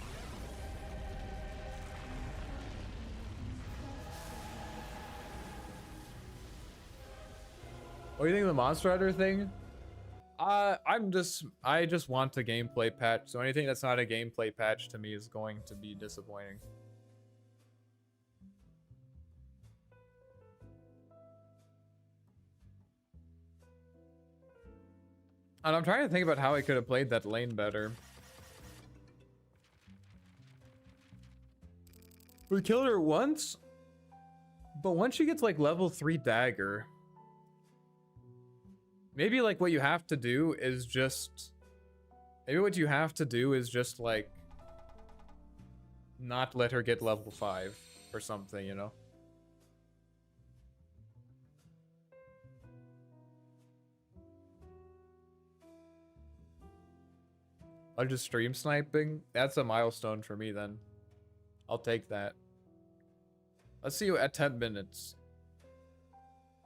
What do you think of the Monster Hunter thing? I just want a gameplay patch. So anything that's not a gameplay patch to me is going to be disappointing. And I'm trying to think about how I could have played that lane better. We killed her once, but once she gets like level 3 dagger, maybe like what you have to do is just, like not let her get level 5 or something, you know? I'll just stream sniping. That's a milestone for me then. I'll take that. Let's see you at 10 minutes.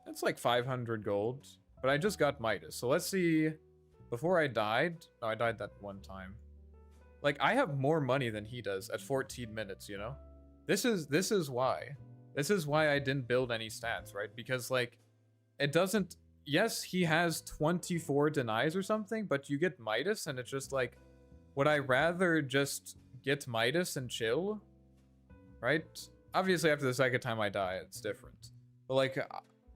That's like 500 gold. But I just got Midas. So let's see. Before I died. No, I died that one time. Like, I have more money than he does at 14 minutes, you know? This is why. This is why I didn't build any stats, right? Because, like, it doesn't... Yes, he has 24 denies or something, but you get Midas and it's just like... Would I rather just get Midas and chill? Right? Obviously, after the second time I die, it's different. But, like,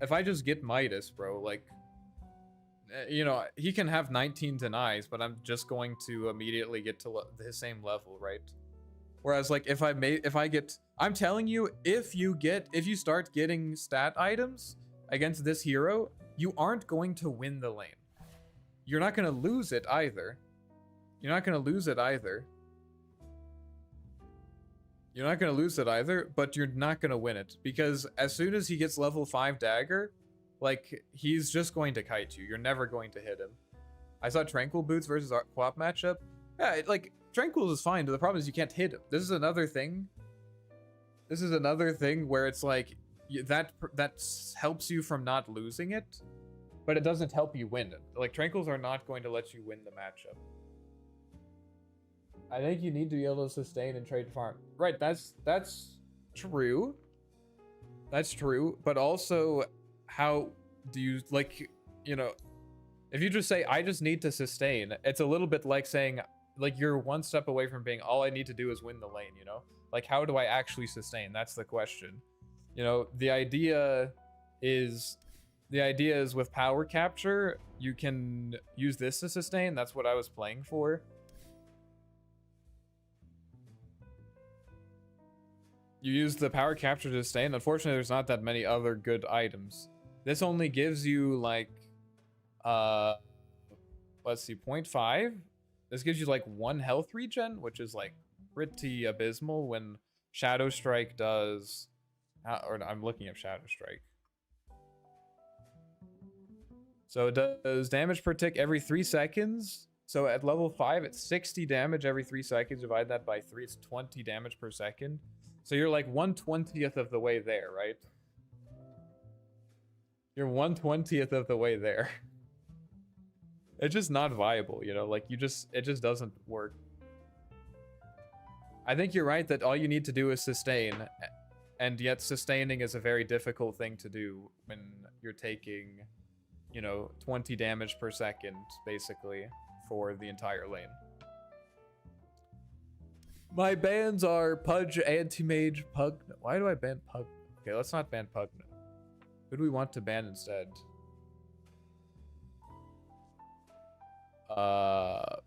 if I just get Midas, bro, like... You know, he can have 19 denies, but I'm just going to immediately get to his same level, right? Whereas, like, I'm telling you, if you start getting stat items against this hero, you aren't going to win the lane. You're not going to lose it either. You're not going to lose it either. You're not going to lose it either, but you're not going to win it. Because as soon as he gets level 5 dagger, like, he's just going to kite you. You're never going to hit him. I saw Tranquil Boots versus our co-op matchup. Yeah, like, Tranquil is fine, but the problem is you can't hit him. This is another thing. This is another thing where it's like, that helps you from not losing it, but it doesn't help you win it. Like, Tranquils are not going to let you win the matchup. I think you need to be able to sustain and trade farm. Right, that's true. That's true, but also how do you, like, you know, if you just say I just need to sustain, it's a little bit like saying, like, you're one step away from being all I need to do is win the lane, you know? Like, how do I actually sustain? That's the question. You know, the idea is with power capture, you can use this to sustain. That's what I was playing for. You use the power capture to sustain. Unfortunately, there's not that many other good items. This only gives you like, let's see, 0.5. This gives you like 1 health regen, which is like pretty abysmal when Shadow Strike does, or I'm looking at Shadow Strike. So it does damage per tick every 3 seconds. So at level 5, it's 60 damage every 3 seconds. Divide that by 3, it's 20 damage per second. So you're like 1/20th of the way there, right? You're 1/20th of the way there. It's just not viable, you know? Like, it just doesn't work. I think you're right that all you need to do is sustain. And yet sustaining is a very difficult thing to do when you're taking, you know, 20 damage per second, basically, for the entire lane. My bans are Pudge, Anti-Mage, Pug. Why do I ban Pug? Okay, let's not ban Pug. Who do we want to ban instead?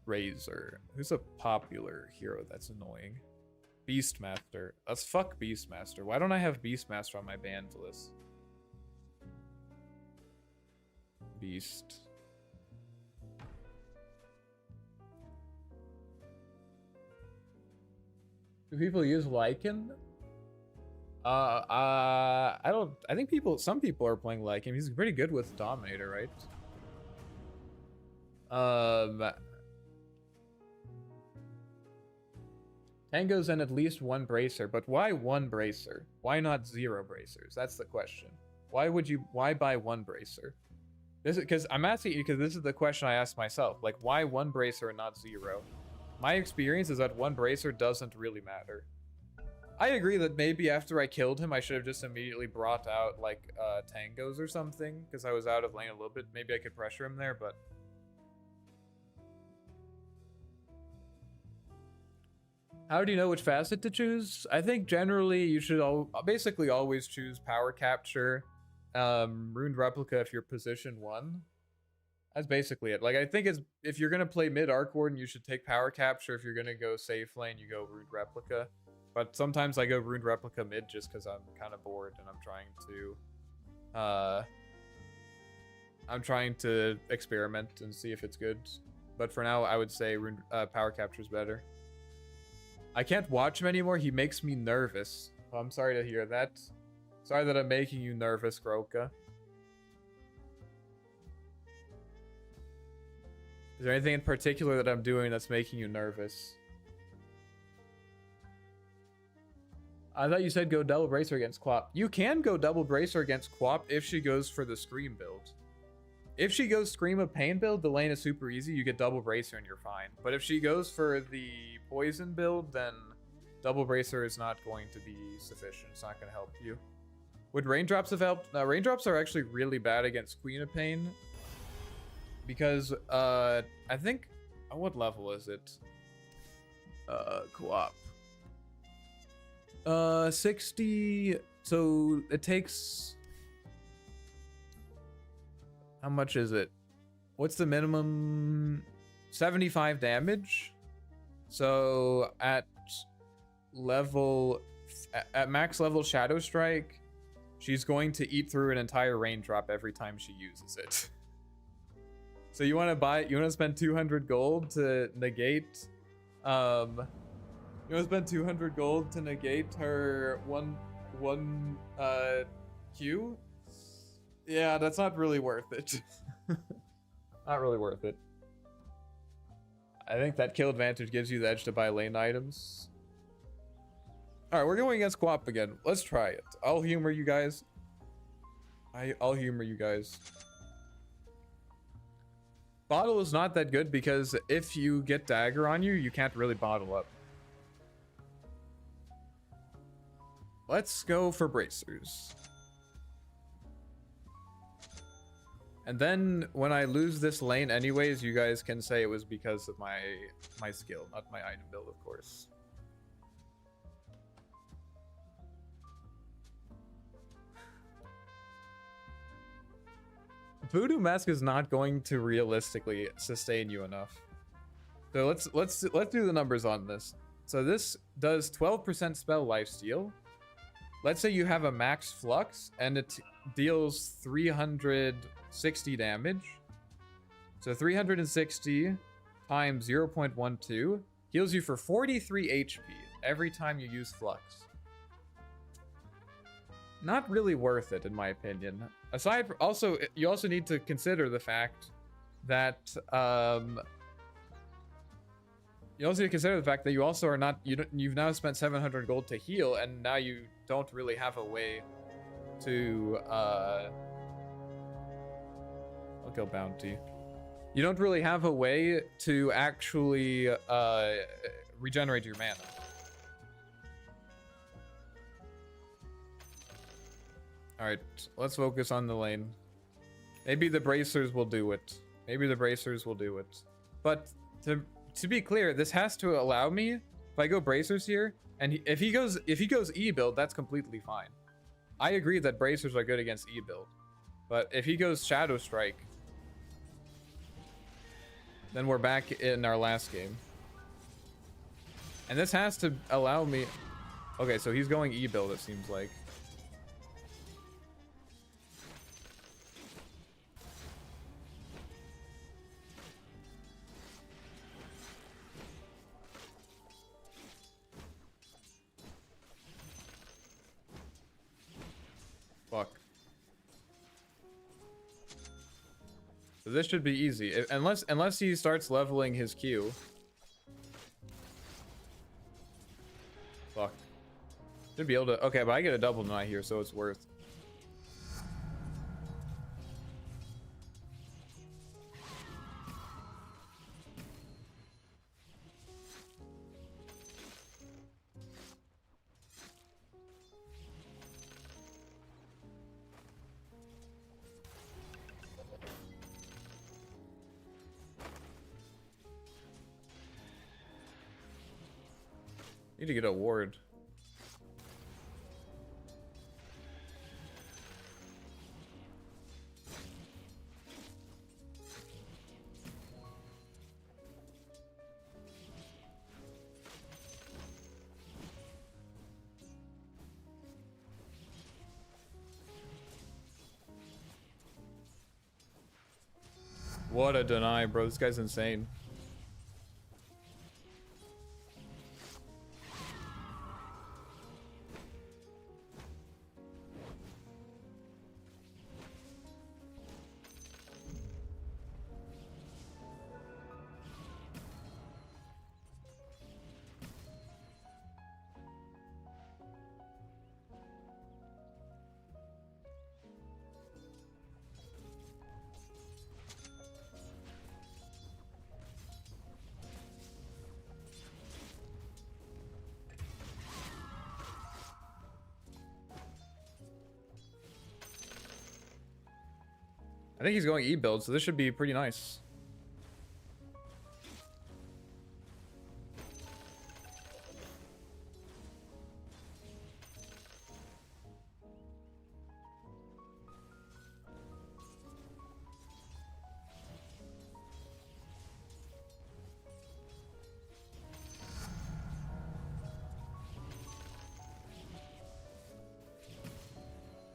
Razor. Who's a popular hero that's annoying? Beastmaster. Let's fuck Beastmaster. Why don't I have Beastmaster on my banned list? Beast. Do people use Lycan? I think some people are playing Lycan. He's pretty good with Dominator, right? Tango's in at least 1 bracer, but why 1 bracer? Why not 0 bracers? That's the question. Why buy 1 bracer? This is because I'm asking you because this is the question I asked myself. Like, why 1 bracer and not 0? My experience is that 1 bracer doesn't really matter. I agree that maybe after I killed him, I should have just immediately brought out, like, tangos or something, because I was out of lane a little bit. Maybe I could pressure him there, but... How do you know which facet to choose? I think generally you should basically always choose power capture, ruined replica if you're position 1. That's basically it. Like, I think if you're gonna play mid Arc Warden, you should take power capture. If you're gonna go safe lane, you go ruined replica. But sometimes I go ruined replica mid just because I'm kind of bored and I'm trying to experiment and see if it's good. But for now, I would say power capture is better. I can't watch him anymore. He makes me nervous. Well, I'm sorry to hear that. Sorry that I'm making you nervous, Groka. Is there anything in particular that I'm doing that's making you nervous? I thought you said go double bracer against Quap. You can go double bracer against Quap if she goes for the Scream build. If she goes Scream of Pain build, the lane is super easy. You get double bracer and you're fine. But if she goes for the Poison build, then double bracer is not going to be sufficient. It's not going to help you. Would Raindrops have helped? No, Raindrops are actually really bad against Queen of Pain. Because, I think... what level is it? Co-op. 60... So, it takes... How much is it? What's the minimum? 75 damage? So, at max level Shadow Strike, she's going to eat through an entire raindrop every time she uses it. So you want to spend 200 gold to negate, you want to spend 200 gold to negate her one Q? Yeah, that's not really worth it. Not really worth it. I think that kill advantage gives you the edge to buy lane items. Alright, we're going against Quap again. Let's try it. I'll humor you guys. I'll humor you guys. Bottle is not that good because if you get dagger on you, you can't really bottle up. Let's go for bracers. And then when I lose this lane anyways, you guys can say it was because of my skill, not my item build, of course. Voodoo Mask is not going to realistically sustain you enough. So let's do the numbers on this. So this does 12% spell lifesteal. Let's say you have a max flux and it deals 360 damage. So 360 times 0.12 heals you for 43 HP every time you use flux. Not really worth it, in my opinion. Aside from, also, you also need to consider the fact that you also are not, you've now spent 700 gold to heal, and now you don't really have a way to I'll go bounty. You don't really have a way to actually regenerate your mana. All right, let's focus on the lane. Maybe the bracers will do it. Maybe the bracers will do it. But to be clear, this has to allow me, if I go bracers here, and if he goes E build, that's completely fine. I agree that bracers are good against E build, but if he goes Shadow Strike, then we're back in our last game. And this has to allow me. Okay, so he's going E build, it seems like. Fuck. So this should be easy, unless he starts leveling his Q. Fuck. Should be able to. Okay, but I get a double deny here, so it's worth. Need to get a ward. What a deny, bro. This guy's insane. I think he's going E build, so this should be pretty nice.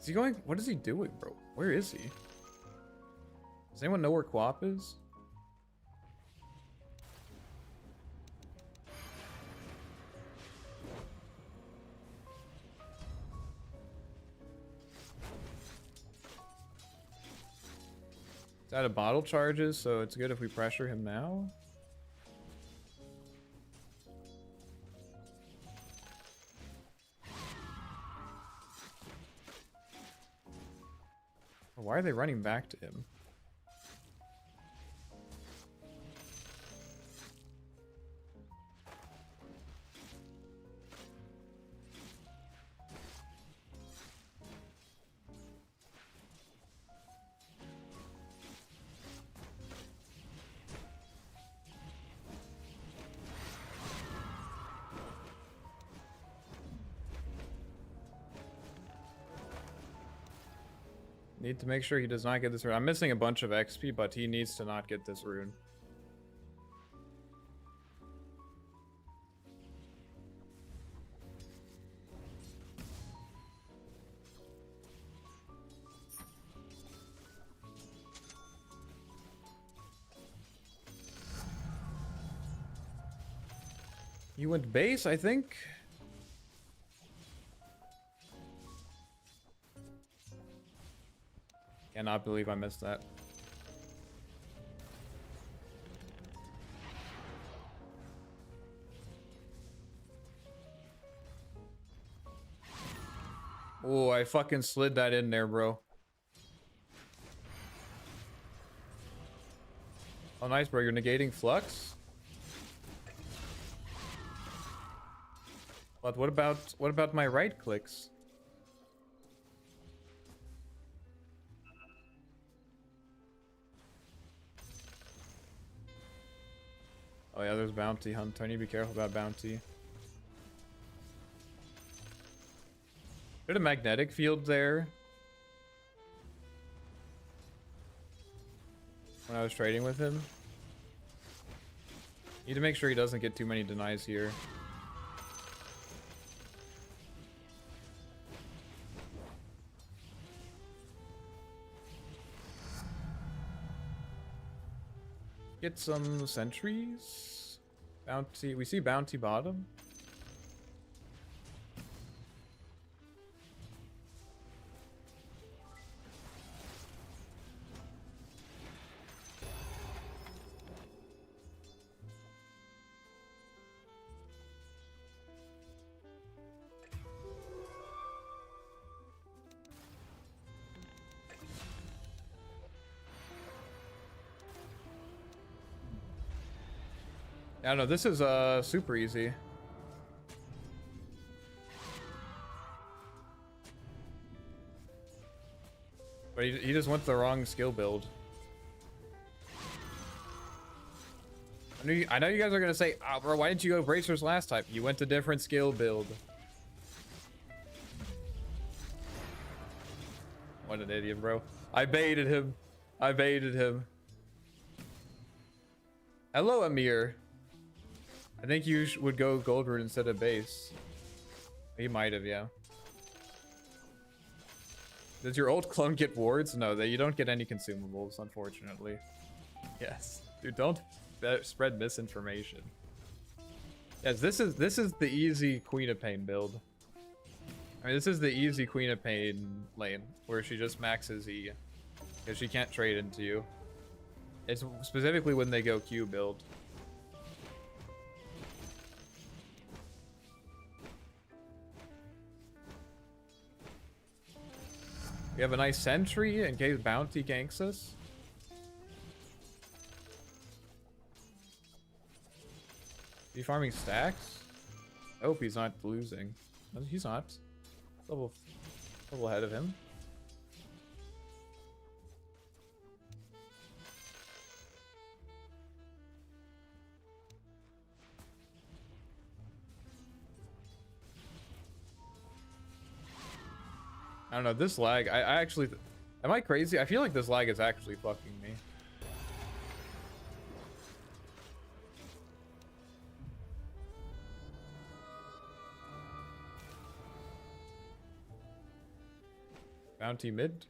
Is he going? What is he doing, bro? Where is he? Does anyone know where Quap is? It's out of bottle charges, so it's good if we pressure him now. Why are they running back to him? Need to make sure he does not get this rune. I'm missing a bunch of XP, but he needs to not get this rune. You went base, I think? Cannot believe I missed that. Oh, I fucking slid that in there, bro. Oh, nice, bro. You're negating flux? But what about my right clicks? Oh yeah, there's bounty hunter. I need to be careful about bounty. There's a magnetic field there. When I was trading with him. Need to make sure he doesn't get too many denies here. Get some sentries. Bounty. We see bounty bottom. I don't know, this is super easy. But he just went the wrong skill build. I know you guys are gonna say, oh, bro, why didn't you go bracers last time? You went to different skill build. What an idiot, bro. I baited him. I baited him. Hello, Amir. I think you would go gold rune instead of base. He might have, yeah. Does your old clone get wards? No, you don't get any consumables, unfortunately. Yes. Dude, don't spread misinformation. Yes, this is the easy Queen of Pain build. I mean, this is the easy Queen of Pain lane, where she just maxes E. Because she can't trade into you. It's specifically when they go Q build. We have a nice sentry in case bounty ganks us. Is he farming stacks? I hope he's not losing. No, he's not. Level ahead of him. I don't know, this lag, I actually... Am I crazy? I feel like this lag is actually fucking me. Bounty mid?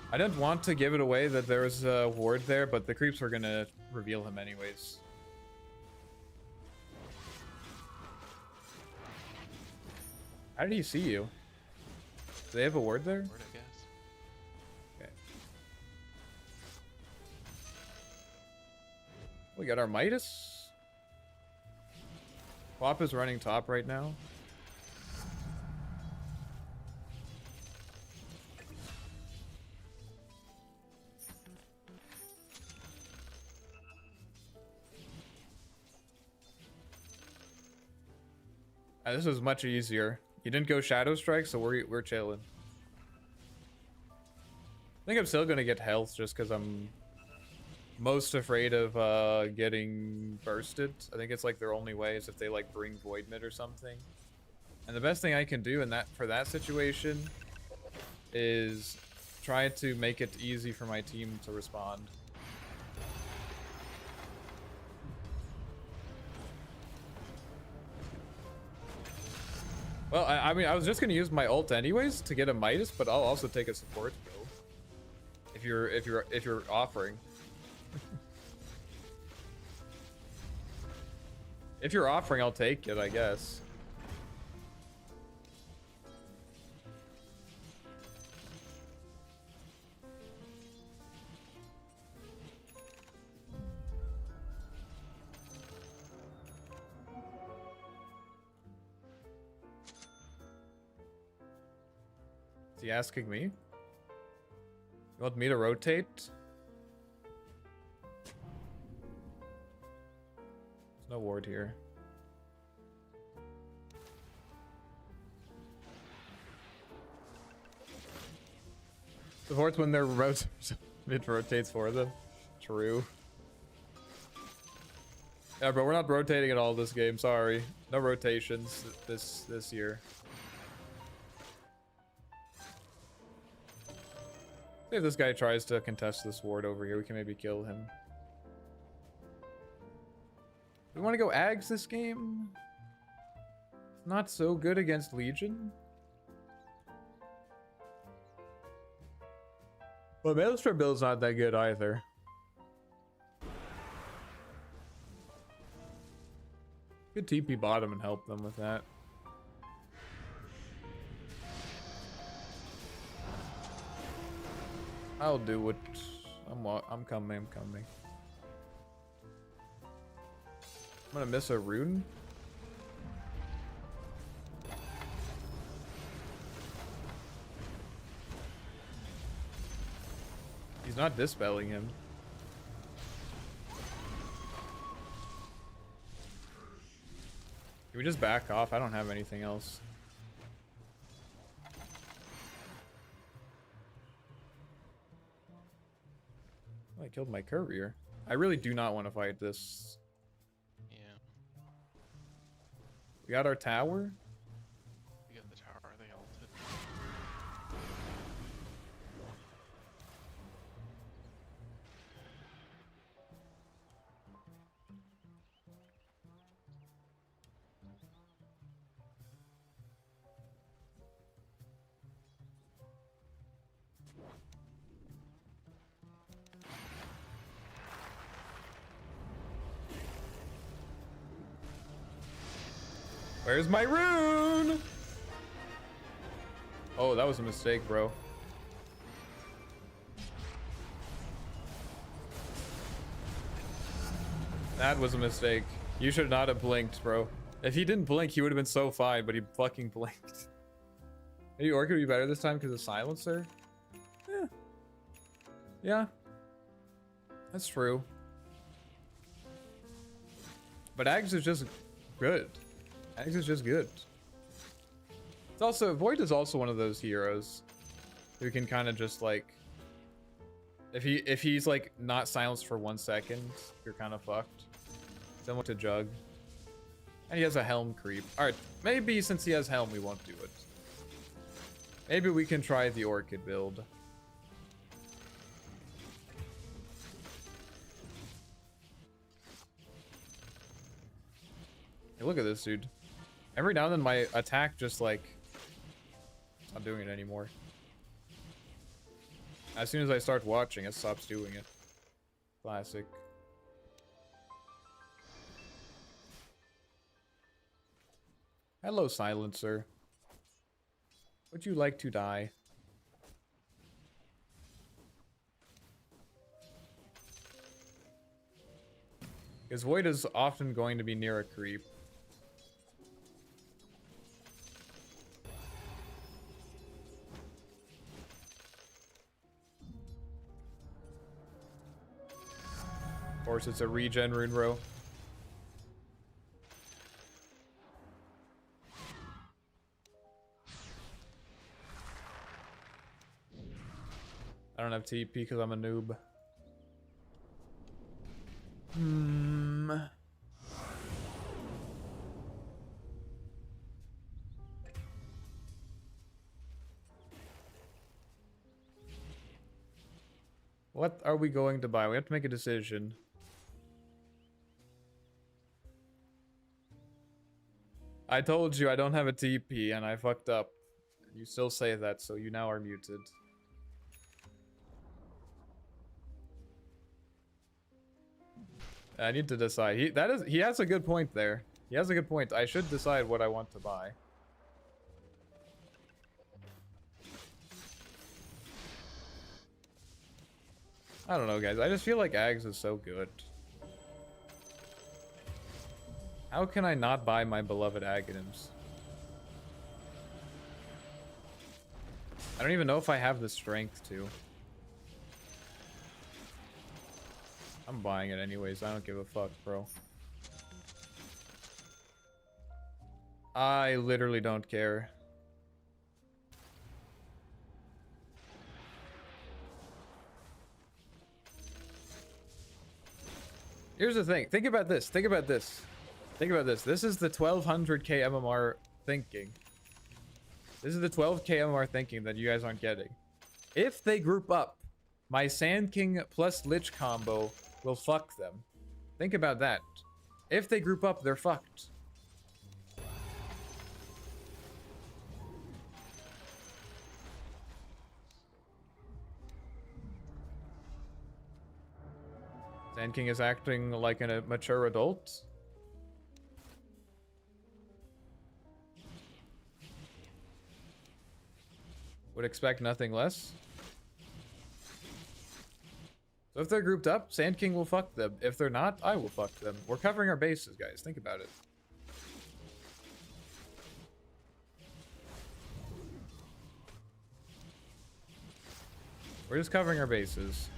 I didn't want to give it away that there was a ward there, but the creeps were gonna reveal him anyways. How did he see you? Do they have a ward there? Word, I guess. Okay. We got our Midas. Pop is running top right now. This was much easier. You didn't go Shadow Strike, so we're chilling. I think I'm still gonna get health just because I'm most afraid of getting bursted. I think it's like their only way is if they like bring Void Mid or something. And the best thing I can do in for that situation is try to make it easy for my team to respond. Well, I mean, I was just gonna use my ult anyways to get a Midas, but I'll also take a support build if you're offering. If you're offering, I'll take it, I guess. Is he asking me? You want me to rotate? There's no ward here. Supports when their mid rotates for them. True. Yeah, bro, we're not rotating at all this game. Sorry, no rotations this year. If this guy tries to contest this ward over here, we can maybe kill him. We want to go Ags this game? Not so good against Legion. But Maelstrom build's not that good either. Could TP bottom and help them with that. I'll do it. I'm coming. I'm gonna miss a rune. He's not dispelling him. Can we just back off? I don't have anything else. Oh, I killed my courier. I really do not want to fight this. Yeah. We got our tower. We got the tower. They ulted. Where's my rune? Oh, that was a mistake, bro. That was a mistake. You should not have blinked, bro. If he didn't blink, he would have been so fine, but he fucking blinked. Maybe Orchid would be better this time because of Silencer? Yeah. Yeah. That's true. But Ags is just good. Ags is just good. It's also, Void is also one of those heroes who can kind of just like, if he's like not silenced for 1 second, you're kind of fucked. Similar to Jug. And he has a Helm creep. Alright, maybe since he has Helm, we won't do it. Maybe we can try the Orchid build. Hey, look at this, dude. Every now and then my attack just like, it's not doing it anymore. As soon as I start watching, it stops doing it. Classic. Hello, Silencer. Would you like to die? Because Void is often going to be near a creep. Of course, it's a regen rune row. I don't have TP because I'm a noob. Hmm. What are we going to buy? We have to make a decision. I told you I don't have a TP and I fucked up. You still say that, so you now are muted. I need to decide. He has a good point there. He has a good point. I should decide what I want to buy. I don't know, guys. I just feel like Ags is so good. How can I not buy my beloved Aghanim's? I don't even know if I have the strength to. I'm buying it anyways. I don't give a fuck, bro. I literally don't care. Here's the thing. Think about this. Think about this. Think about this. This is the 1200k MMR thinking. This is the 12k MMR thinking that you guys aren't getting. If they group up, my Sand King plus Lich combo will fuck them. Think about that. If they group up, they're fucked. Sand King is acting like a mature adult. Would expect nothing less. So if they're grouped up, Sand King will fuck them. If they're not, I will fuck them. We're covering our bases, guys. Think about it. We're just covering our bases.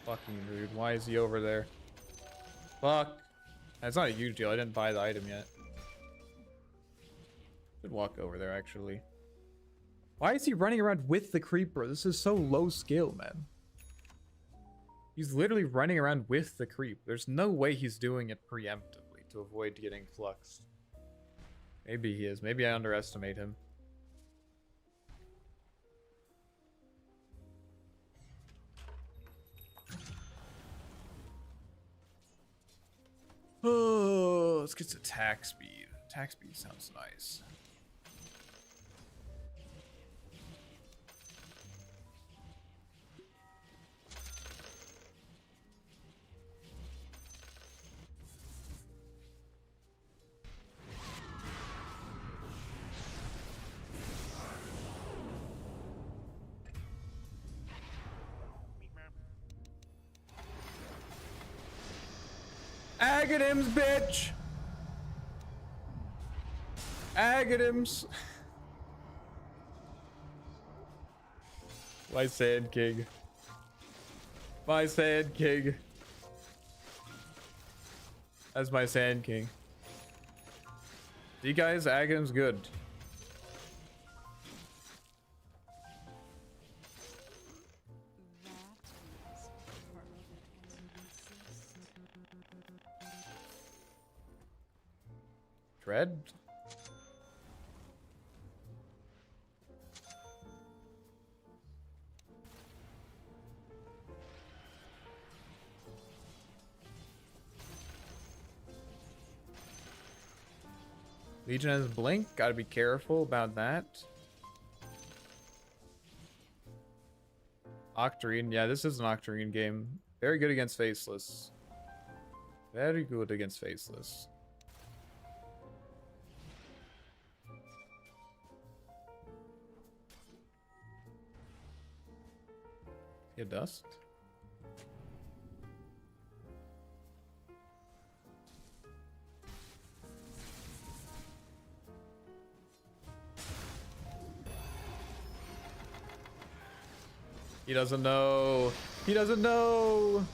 Fucking dude, why is he over there? Fuck. That's not a huge deal. I didn't buy the item yet. Should walk over there, actually. Why is he running around with the creeper? This is so low skill, man. He's literally running around with the creep. There's no way he's doing it preemptively to avoid getting fluxed. Maybe he is. Maybe I underestimate him. Oh, let's get to attack speed. Attack speed sounds nice. Aghanim's, bitch! Aghanim's. My Sand King. My Sand King. That's my Sand King. See, guys, Aghanim's good. Dread? Legion has blink, gotta be careful about that. Octarine, yeah, this is an Octarine game. Very good against Faceless. Very good against Faceless. Get dust. He doesn't know. He doesn't know.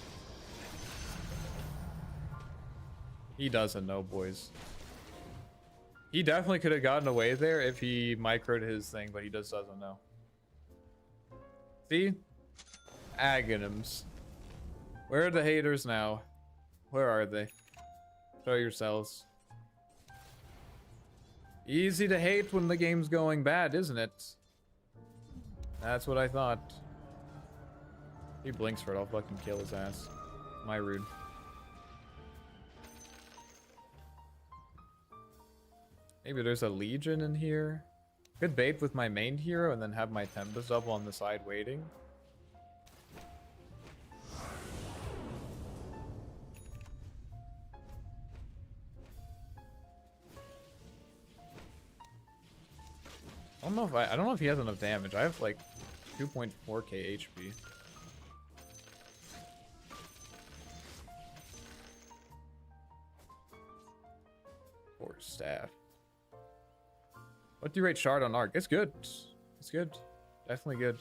He doesn't know, boys. He definitely could have gotten away there if he microed his thing, but he just doesn't know. See? Aghanims. Where are the haters now? Where are they? Show yourselves. Easy to hate when the game's going bad, isn't it? That's what I thought. He blinks for it, I'll fucking kill his ass. My rude. Maybe there's a Legion in here. Could bait with my main hero and then have my Tempest double on the side waiting. I don't know if he has enough damage. I have like 2.4k HP. Poor staff. What do you rate Shard on Arc? It's good. It's good. Definitely good.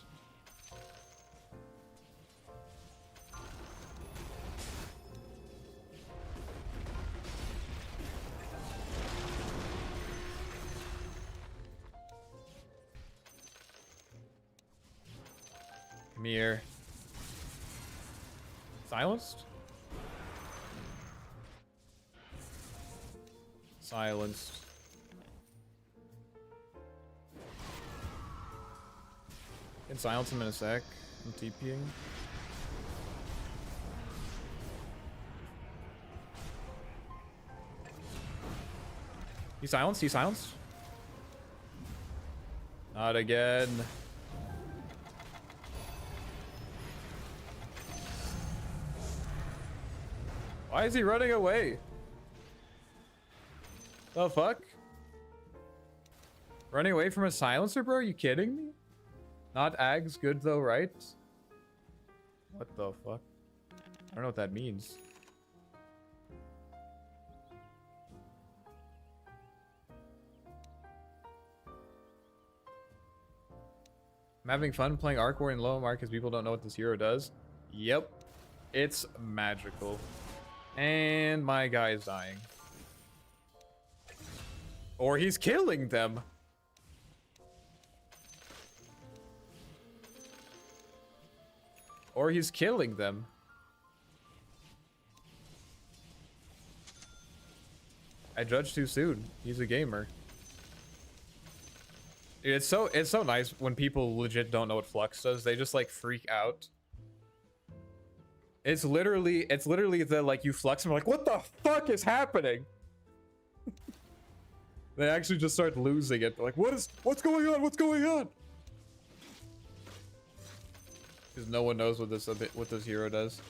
Come here. Silenced? Silenced. Can silence him in a sec. I'm TPing. He silenced? He silenced? Not again. Why is he running away? The fuck? Running away from a silencer, bro? Are you kidding me? Not Ags good though, right? What the fuck? I don't know what that means. I'm having fun playing Arc War in low mark because people don't know what this hero does. Yep. It's magical. And my guy is dying. Or he's killing them. Or he's killing them. I judged too soon. He's a gamer. Dude, it's so nice when people legit don't know what Flux does. They just like freak out. It's literally the like you flux and we're like, what the fuck is happening? They actually just start losing it. They're like, what's going on? What's going on? Because no one knows what this hero does.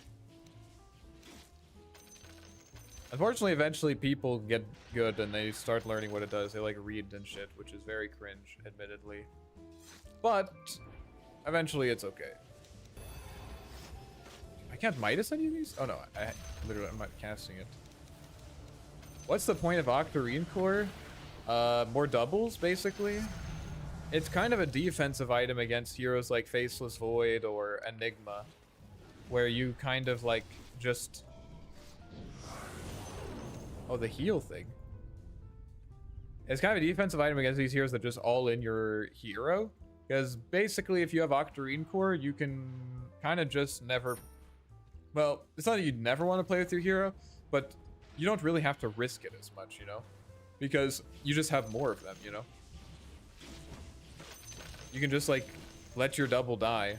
Unfortunately, eventually people get good and they start learning what it does. They like read and shit, which is very cringe, admittedly. But eventually it's okay. I can't Midas any of these? Oh no, I'm not casting it. What's the point of Octarine Core? More doubles, basically. It's kind of a defensive item against heroes like Faceless Void or Enigma, where you kind of like just... Oh, the heal thing. It's kind of a defensive item against these heroes that just all in your hero. Because basically, if you have Octarine Core, you can kind of just never... Well, it's not that you never want to play with your hero, but you don't really have to risk it as much, you know? Because you just have more of them, you know? You can just, like, let your double die.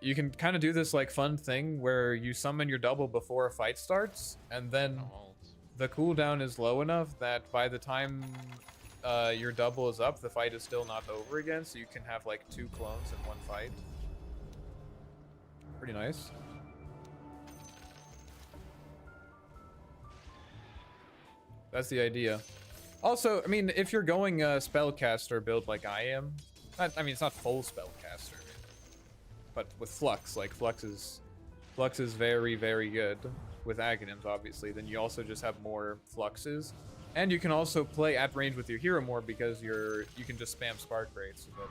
You can kind of do this, like, fun thing where you summon your double before a fight starts, and then the cooldown is low enough that by the time your double is up, the fight is still not over again, so you can have, like, 2 clones in one fight. Pretty nice. That's the idea. Also, I mean, if you're going spellcaster build like I am, I mean, it's not full spellcaster, but with Flux, like Flux is very, very good with Aghanims, obviously. Then you also just have more Fluxes, and you can also play at range with your hero more because you can just spam Spark Rates. But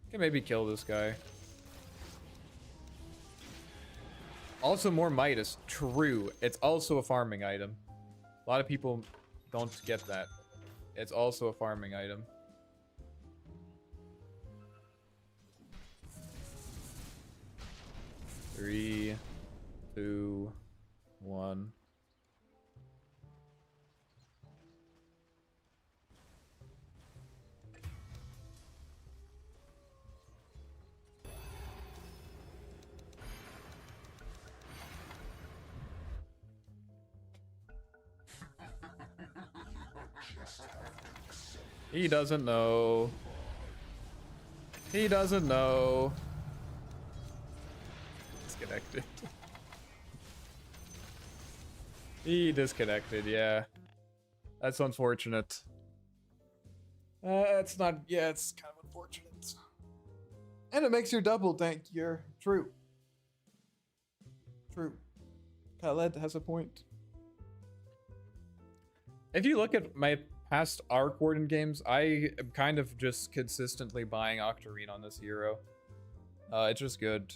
can maybe kill this guy. Also, more Midas. True. It's also a farming item. A lot of people don't get that. It's also a farming item. Three, two, one. He doesn't know. He doesn't know. Disconnected. He disconnected, yeah. That's unfortunate. It's not, yeah, it's kind of unfortunate. And it makes your double tank here. True. True. Khaled has a point. If you look at my past Arc Warden games, I am kind of just consistently buying Octarine on this hero. It's just good.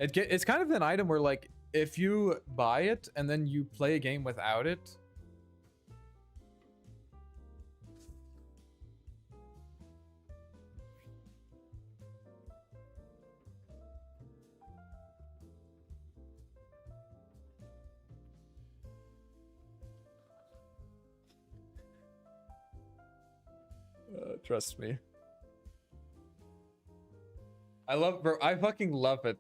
It's kind of an item where, like, if you buy it and then you play a game without it, trust me. Bro, I fucking love it.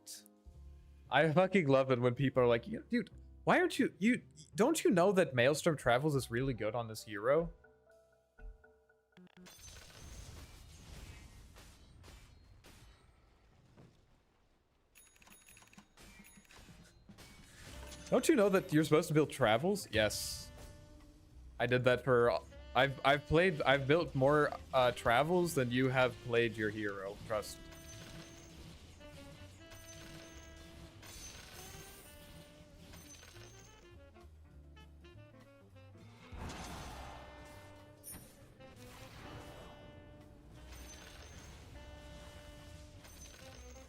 I fucking love it when people are like, dude, why aren't don't you know that Maelstrom Travels is really good on this hero? Don't you know that you're supposed to build Travels? Yes. I did that for, I've built more Travels than you have played your hero, trust.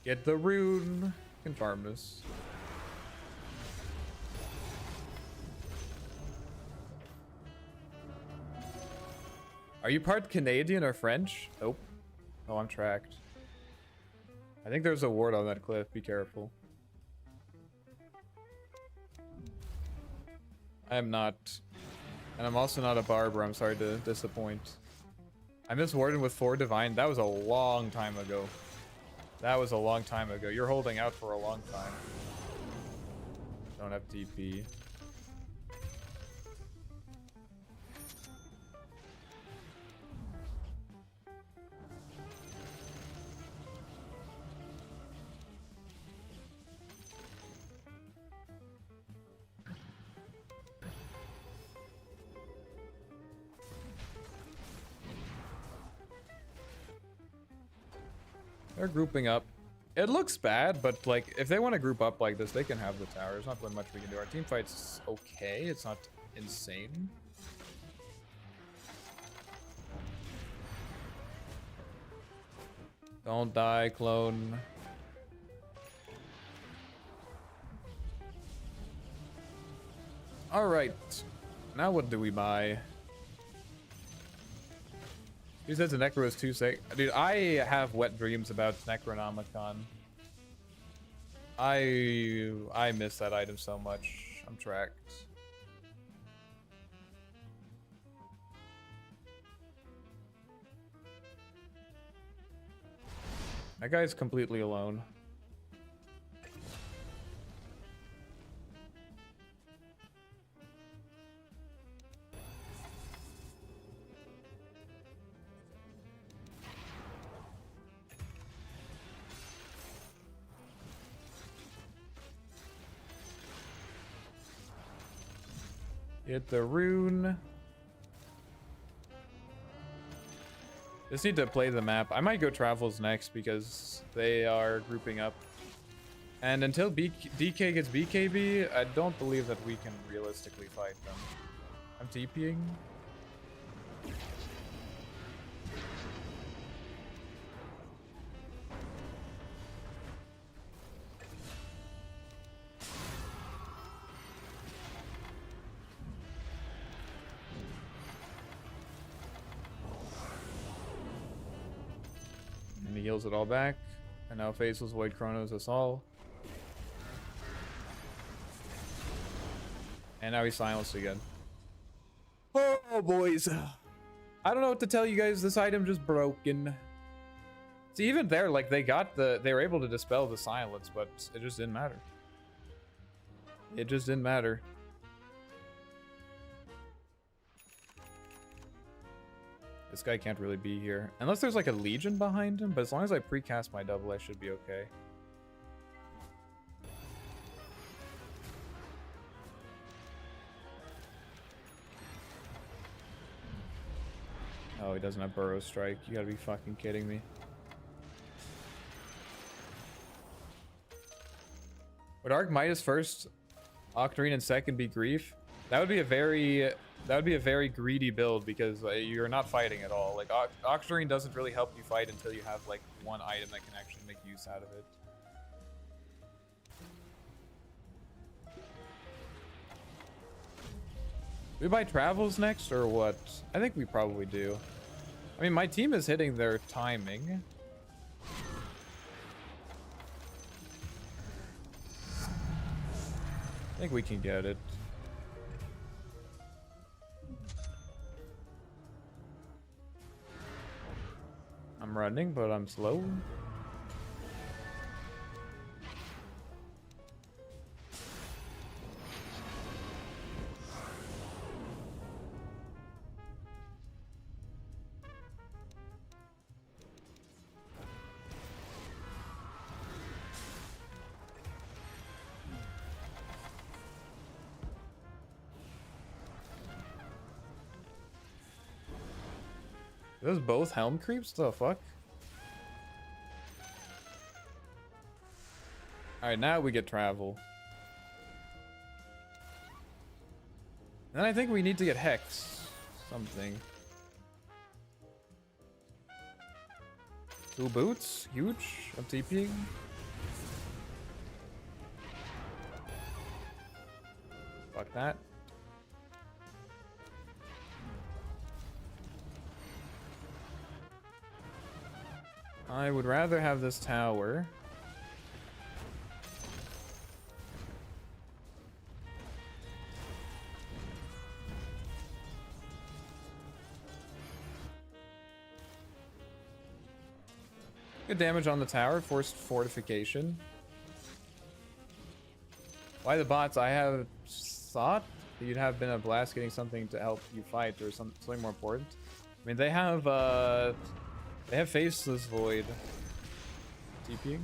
Get the rune. Can farm this. Are you part Canadian or French? Nope. Oh, I'm tracked. I think there's a ward on that cliff. Be careful. I am not. And I'm also not a barber. I'm sorry to disappoint. I missed Warden with 4 Divine. That was a long time ago. That was a long time ago. You're holding out for a long time. Don't have DP. They're grouping up. It looks bad, but like if they want to group up like this, they can have the tower. There's not really much we can do. Our team fight's okay. It's not insane. Don't die, clone. All right. Now what do we buy? He says the Necro is too sick. Dude, I have wet dreams about Necronomicon. I miss that item so much. I'm tracked. That guy's completely alone. Get the rune. Just need to play the map. I might go Travels next because they are grouping up. And until DK gets BKB, I don't believe that we can realistically fight them. I'm TPing. he heals it all back. And now Faceless Void Chronos us all. And now he's silenced again. Oh, boys. I don't know what to tell you guys. This item just broken. See, even there, like, they were able to dispel the silence, but it just didn't matter. It just didn't matter. This guy can't really be here. Unless there's like a legion behind him, but as long as I precast my double, I should be okay. Oh, he doesn't have Burrow Strike. You gotta be fucking kidding me. Would Arc Midas first, Octarine in second be Grief? That would be a very greedy build because you're not fighting at all. Like Octarine doesn't really help you fight until you have like one item that can actually make use out of it. We buy travels next or what? I think we probably do. I mean, my team is hitting their timing. I think we can get it. I'm running, but I'm slow. Are those both helm creeps? The fuck? Alright, now we get travel. Then I think we need to get Hex. Something. 2 boots? Huge? I'm TPing. Fuck that. I would rather have this tower. Good damage on the tower, forced fortification. Why the bots? I have thought that you'd have been a blast getting something to help you fight or something more important. I mean, they have Faceless Void. TPing.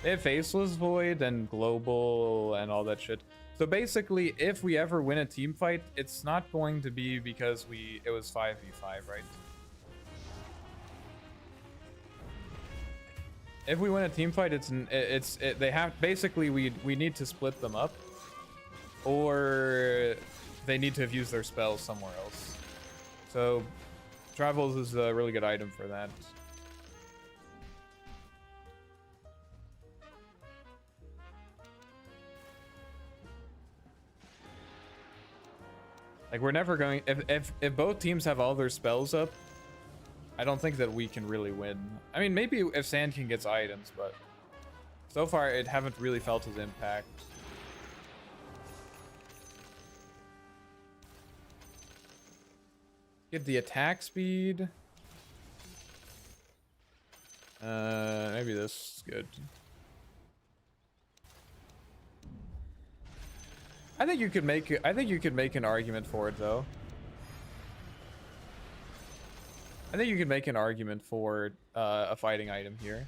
They have Faceless Void and Global and all that shit. So basically, if we ever win a team fight, it's not going to be because it was 5v5, right? If we win a team fight, they have basically we need to split them up, or they need to have used their spells somewhere else. So Travels is a really good item for that. Like, we're never going... If both teams have all their spells up, I don't think that we can really win. I mean, maybe if Sand King gets items, but so far it haven't really felt his impact. Get the attack speed. Maybe this is good. I think you could make an argument for it though. I think you could make an argument for a fighting item here.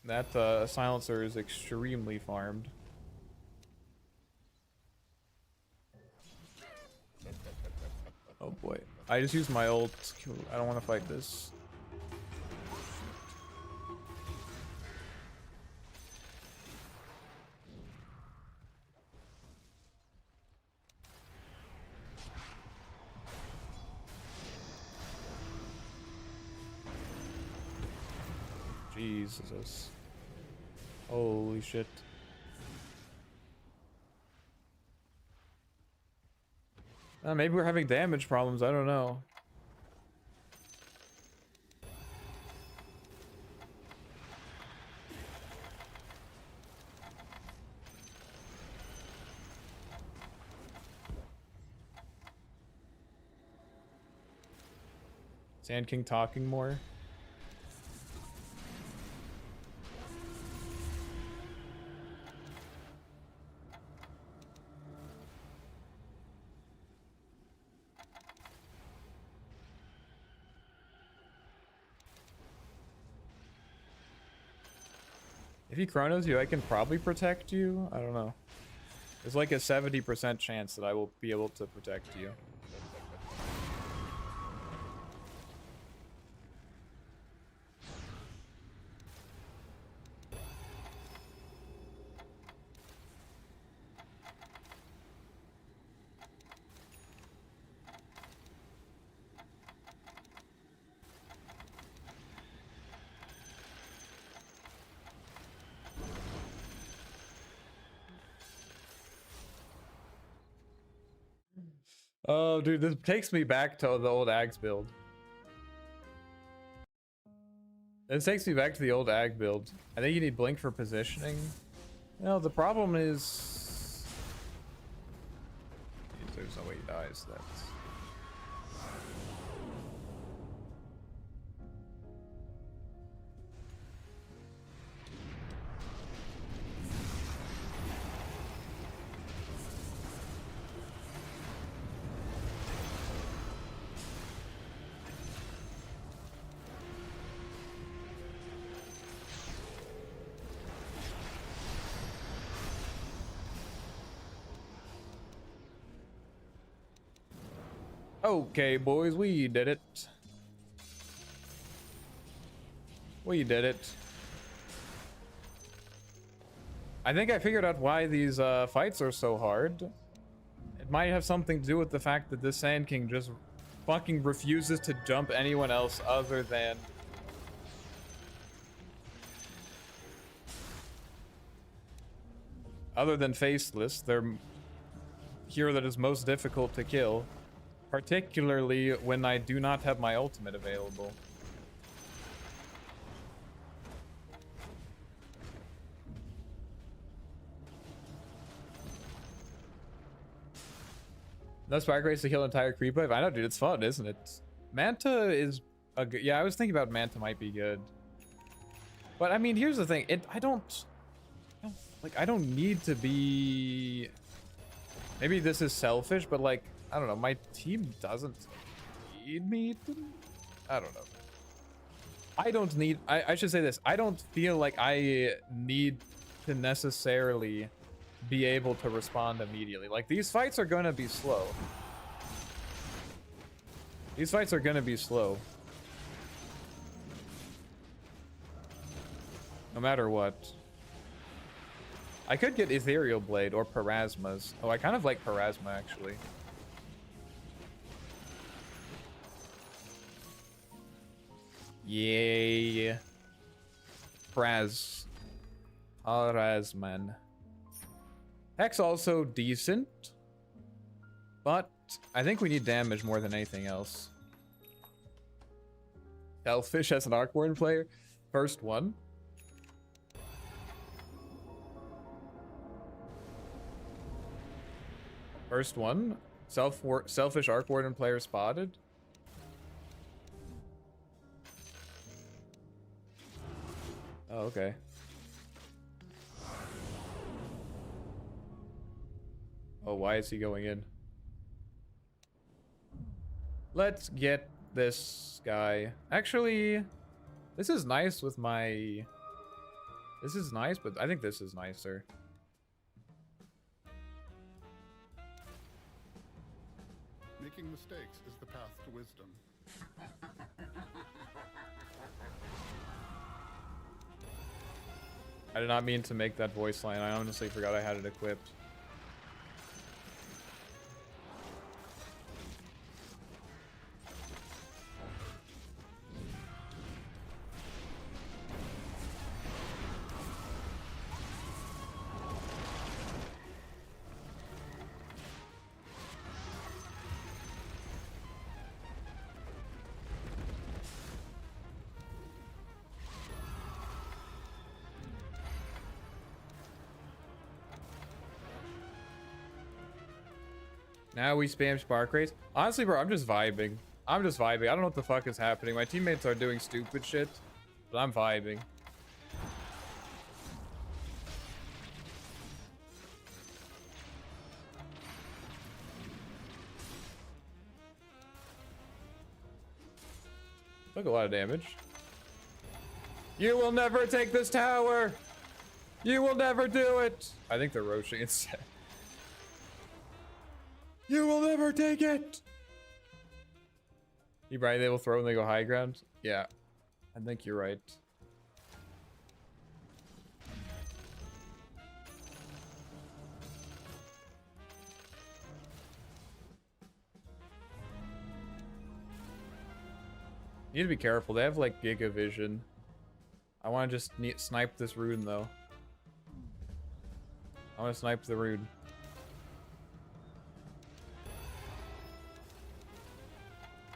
That silencer is extremely farmed. Oh boy. I just used my ult. I don't want to fight this. Jesus. Holy shit. Maybe we're having damage problems. I don't know. Sand King talking more. If he chronos you, I can probably protect you. I don't know. There's like a 70% chance that I will be able to protect you. Oh, dude, this takes me back to the old Ags build. This takes me back to the old Ag build. I think you need Blink for positioning. No, the problem is... There's no way he dies. That's... Okay, boys, we did it. We did it. I think I figured out why these fights are so hard. It might have something to do with the fact that this Sand King just fucking refuses to jump anyone else other than... Faceless. They're hero that is most difficult to kill. Particularly when I do not have my ultimate available. No spark race to kill an entire creep wave. I know, dude, it's fun, isn't it? Manta is a good... Yeah, I was thinking about Manta might be good. But I mean, here's the thing. I don't need to be... Maybe this is selfish, but like, I don't know, my team doesn't need me to... I don't know. I don't need... I should say this. I don't feel like I need to necessarily be able to respond immediately. Like, these fights are gonna be slow. These fights are gonna be slow. No matter what. I could get Ethereal Blade or Parasmas. Oh, I kind of like Parasma, actually. Yay. Parasman. Hex also decent. But I think we need damage more than anything else. Selfish as an Arc Warden player. First one. First one. Selfish Arc Warden player spotted. Oh, okay. Oh, why is he going in? Let's get this guy. Actually, this is nice with my... This is nice, but I think this is nicer. Making mistakes is the path to wisdom. I did not mean to make that voice line. I honestly forgot I had it equipped. Now we spam spark race. Honestly, bro, I'm just vibing. I'm just vibing. I don't know what the fuck is happening. My teammates are doing stupid shit, but I'm vibing. Took a lot of damage. You will never take this tower. You will never do it. I think they're roaching instead. You will never take it. You right? They will throw when they go high ground. Yeah, I think you're right. You need to be careful. They have like Giga Vision. I want to just snipe this rune though. I want to snipe the rune.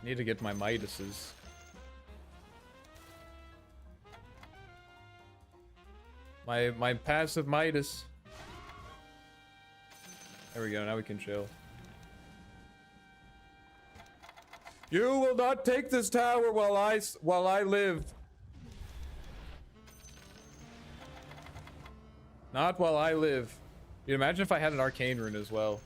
Need to get my Midases. My passive Midas. There we go. Now we can chill. You will not take this tower while I live. Not while I live. Dude, imagine if I had an arcane rune as well.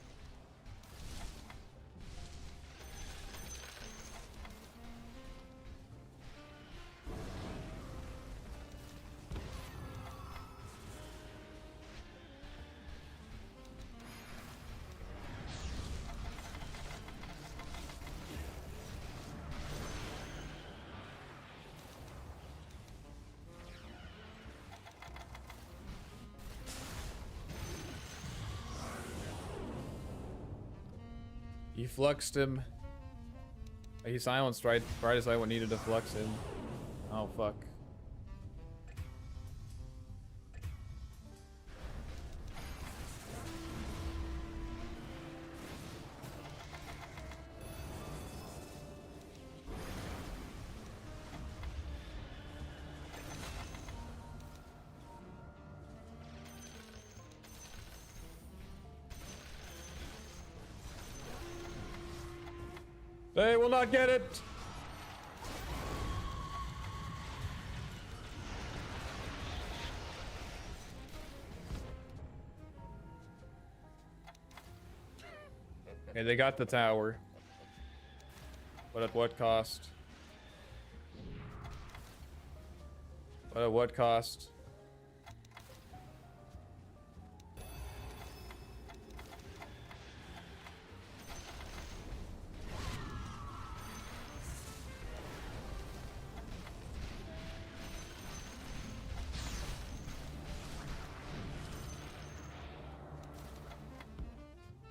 He fluxed him. He silenced right as I needed to flux him. Oh fuck. They will not get it. Okay, they got the tower. But at what cost? But at what cost?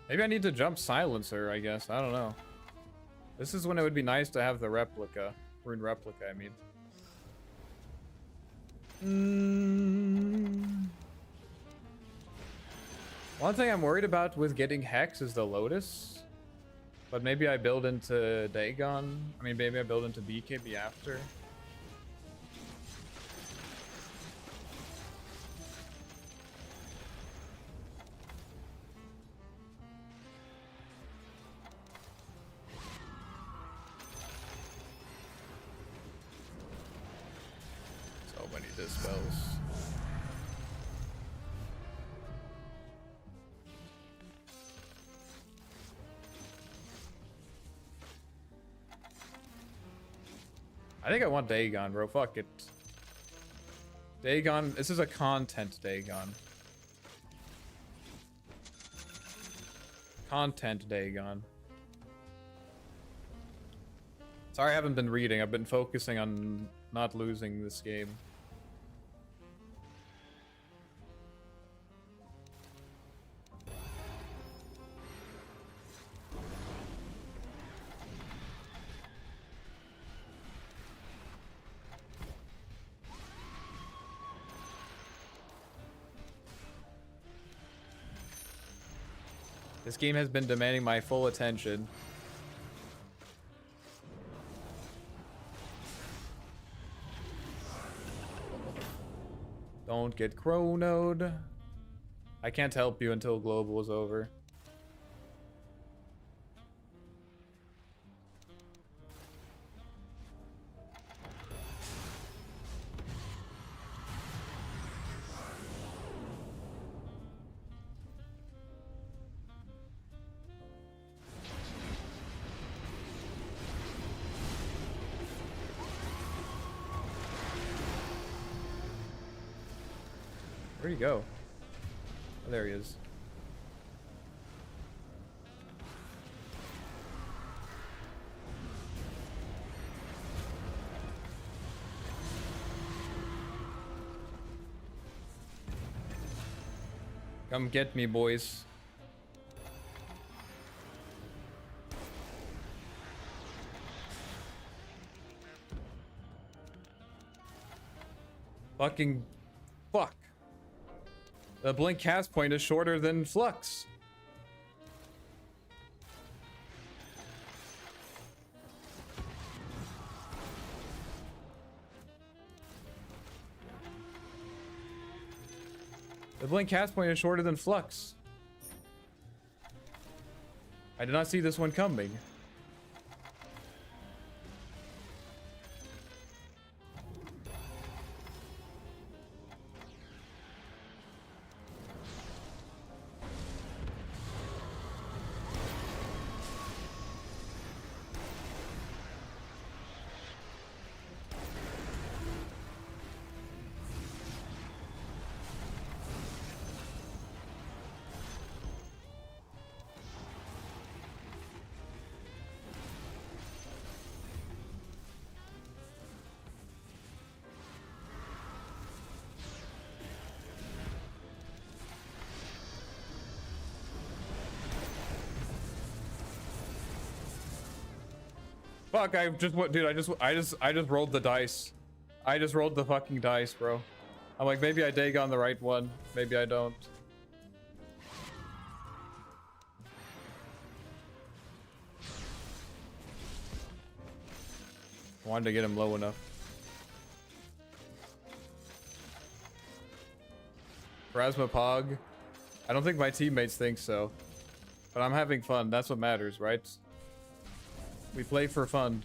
Maybe I need to jump silencer, I guess. I don't know. This is when it would be nice to have the replica. Rune replica, I mean. One thing I'm worried about with getting Hex is the Lotus. But maybe I build into Dagon. I mean, maybe I build into BKB after. Dispels. I think I want Dagon, bro. Fuck it. Dagon. This is a content Dagon. Content Dagon. Sorry I haven't been reading. I've been focusing on not losing this game. This game has been demanding my full attention. Don't get chronoed. I can't help you until global is over. Where'd he go? Oh, there he is. Come get me, boys. Fucking fuck. The blink cast point is shorter than Flux. The blink cast point is shorter than Flux. I did not see this one coming. Fuck, I just what, dude, I just rolled the dice. I just rolled the fucking dice, bro. I'm like, maybe I dig on the right one, maybe I don't. Wanted to get him low enough. Plasma Pog. I don't think my teammates think so. But I'm having fun, that's what matters, right? We play for fun.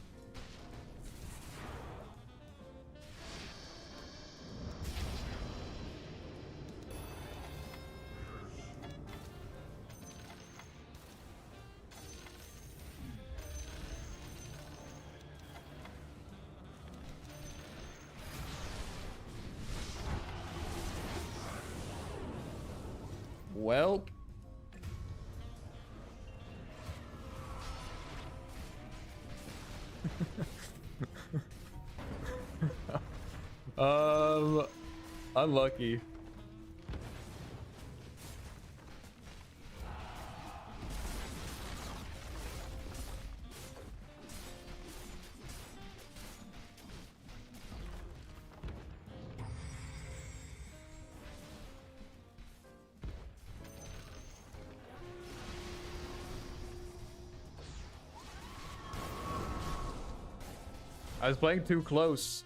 Well, unlucky. I was playing too close.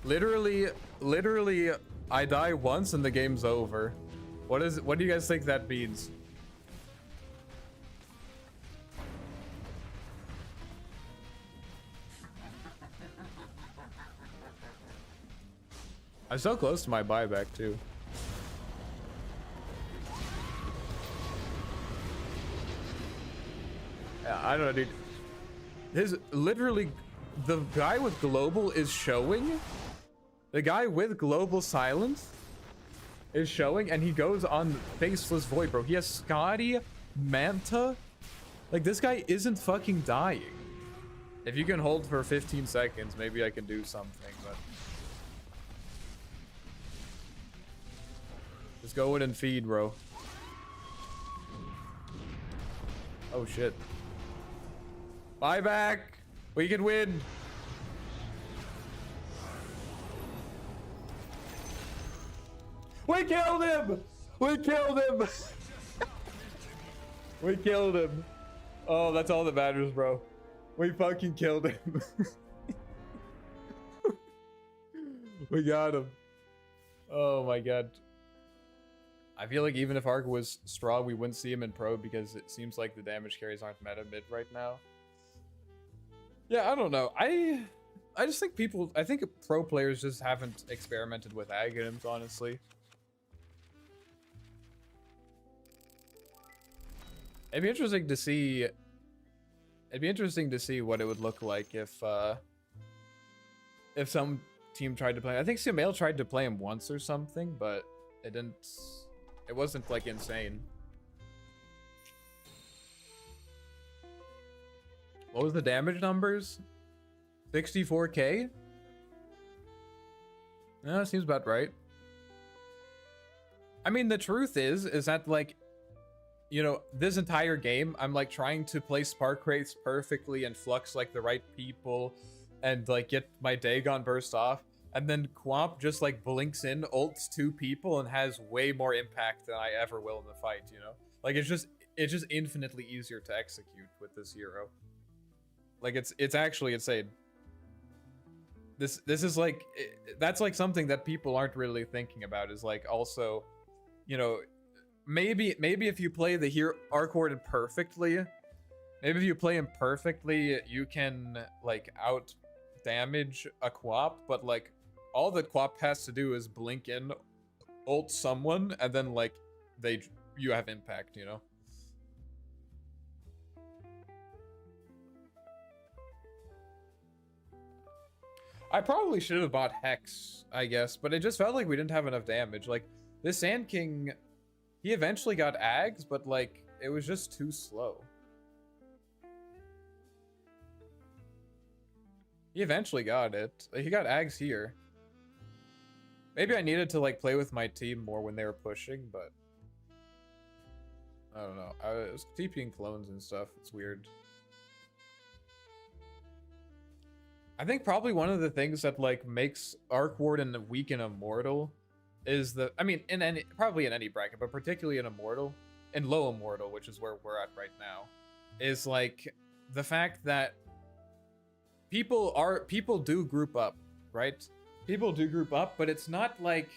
Literally, I die once and the game's over. What do you guys think that means? I'm so close to my buyback too. Yeah, I don't know, dude. Literally, the guy with global is showing. The guy with global silence is showing, and he goes on faceless void, bro. He has Scotty, Manta. Like, this guy isn't fucking dying. If you can hold for 15 seconds, maybe I can do something, but just go in and feed, bro. Oh shit. Buyback! We can win! We killed him! We killed him! We killed him. Oh, that's all that matters, bro. We fucking killed him. We got him. Oh my god. I feel like even if Arc was strong, we wouldn't see him in pro because it seems like the damage carries aren't meta mid right now. Yeah, I don't know. I just think I think pro players just haven't experimented with aghanims, honestly. It'd be interesting to see. It'd be interesting to see what it would look like if some team tried to play. I think Sumail tried to play him once or something, but it didn't. It wasn't like insane. What was the damage numbers? 64k? No, seems about right. I mean, the truth is that like, you know, this entire game, I'm like trying to play spark rates perfectly and flux like the right people and like get my Dagon burst off. And then Quamp just like blinks in, ults 2 people and has way more impact than I ever will in the fight, you know? Like it's just infinitely easier to execute with this hero. Like it's actually insane. This is like, that's like something that people aren't really thinking about, is like also, you know, maybe if you play the hero Arc Warden perfectly, maybe if you play him perfectly, you can like out damage a Quap, but like all that Quap has to do is blink in, ult someone, and then like you have impact, you know? I probably should have bought Hex, I guess, but it just felt like we didn't have enough damage. Like, this Sand King, he eventually got Ags, but like, it was just too slow. He eventually got it. He got Ags here. Maybe I needed to like play with my team more when they were pushing, but I don't know. I was TPing clones and stuff. It's weird. I think probably one of the things that like makes Arc Warden weak and Immortal is the, I mean, probably in any bracket, but particularly in Immortal, in low Immortal, which is where we're at right now, is like the fact that people do group up, right? People do group up, but it's not like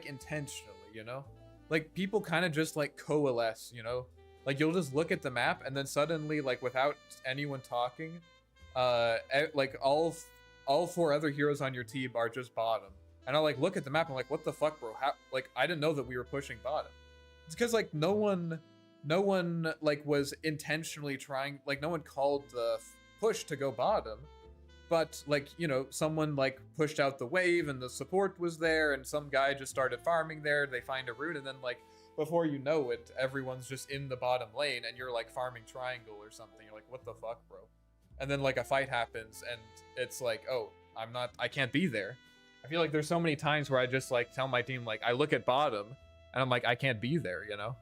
intentionally, you know? Like people kind of just like coalesce, you know? Like you'll just look at the map and then suddenly, like without anyone talking, like all 4 other heroes on your team are just bottom. And I'll like look at the map and I'm like, what the fuck, bro? How, like I didn't know that we were pushing bottom. It's because like no one like was intentionally trying, like no one called the push to go bottom, but like, you know, someone like pushed out the wave and the support was there and some guy just started farming there, they find a route, and then like before you know it, everyone's just in the bottom lane and you're like farming triangle or something. You're like, what the fuck, bro? And then like a fight happens and it's like, oh, I can't be there. I feel like there's so many times where I just like tell my team, like I look at bottom and I'm like, I can't be there, you know?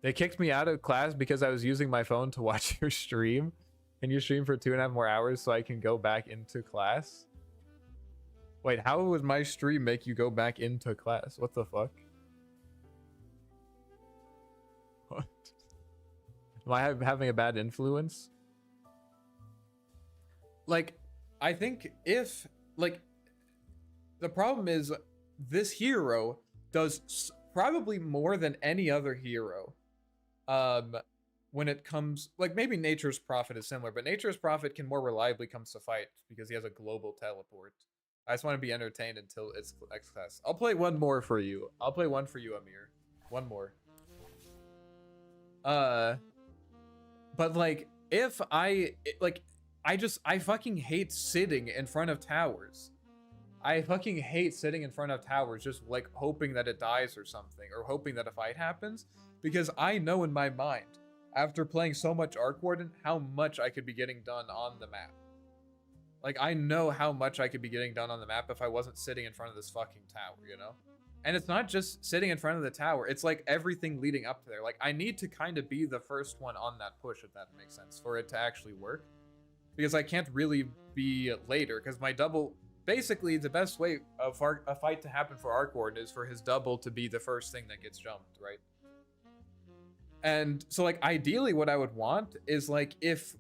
They kicked me out of class because I was using my phone to watch your stream. Can you stream for 2.5 more hours so I can go back into class? Wait, how would my stream make you go back into class? What the fuck? What? Am I having a bad influence? Like, I think if, like, the problem is this hero does probably more than any other hero. When it comes, like maybe Nature's Prophet is similar, but Nature's Prophet can more reliably come to fight because he has a global teleport. I just want to be entertained until it's X class. I'll play one more for you. I'll play one for you, Amir. One more. But like, if I fucking hate sitting in front of towers. I fucking hate sitting in front of towers just like hoping that it dies or something, or hoping that a fight happens, because I know in my mind, after playing so much Arc Warden, how much I could be getting done on the map. Like, I know how much I could be getting done on the map if I wasn't sitting in front of this fucking tower, you know? And it's not just sitting in front of the tower, it's like everything leading up to there. Like, I need to kind of be the first one on that push, if that makes sense, for it to actually work. Because I can't really be later, because my double... Basically, the best way of a fight to happen for Arc Warden is for his double to be the first thing that gets jumped, right? And so, like, ideally what I would want is, like, if,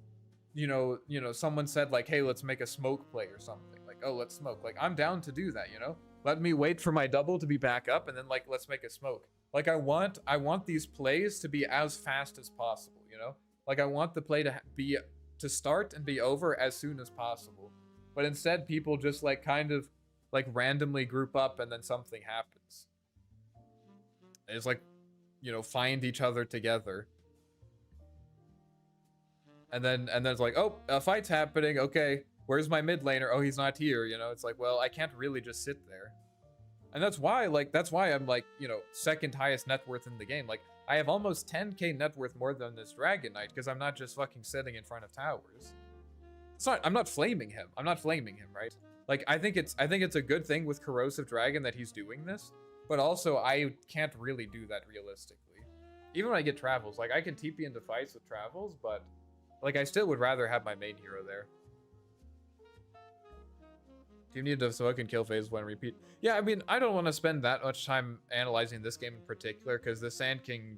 you know, someone said, like, hey, let's make a smoke play or something. Like, oh, let's smoke. Like, I'm down to do that, you know? Let me wait for my double to be back up, and then, like, let's make a smoke. Like, I want these plays to be as fast as possible, you know? Like, I want the play to start and be over as soon as possible. But instead, people just, like, kind of, like, randomly group up and then something happens. It's like, you know, find each other together. And then it's like, oh, a fight's happening. Okay, where's my mid laner? Oh, he's not here. You know, it's like, well, I can't really just sit there. And that's why, like, I'm like, you know, second highest net worth in the game. Like, I have almost 10k net worth more than this Dragon Knight because I'm not just fucking sitting in front of towers. It's not, I'm not flaming him. I'm not flaming him, right? Like, I think it's a good thing with Corrosive Dragon that he's doing this, but also I can't really do that realistically. Even when I get travels, like, I can TP into fights with travels, but like, I still would rather have my main hero there. You need to smoke and kill phase 1 repeat. Yeah, I mean, I don't want to spend that much time analyzing this game in particular because the Sand King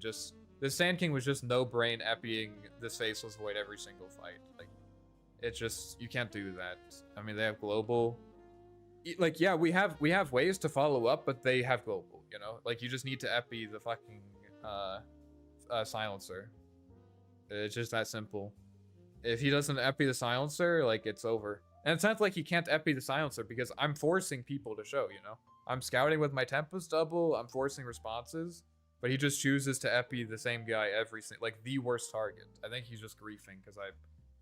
was just no brain epping this Faceless Void every single fight. Like, it's just, you can't do that. I mean, they have global. Like, yeah, we have ways to follow up, but they have global, you know? Like, you just need to epi the fucking silencer. It's just that simple. If he doesn't epi the silencer, like, it's over. And it's not like he can't epi the silencer because I'm forcing people to show, you know? I'm scouting with my Tempest double, I'm forcing responses, but he just chooses to epi the same guy every single, like, the worst target. I think he's just griefing because I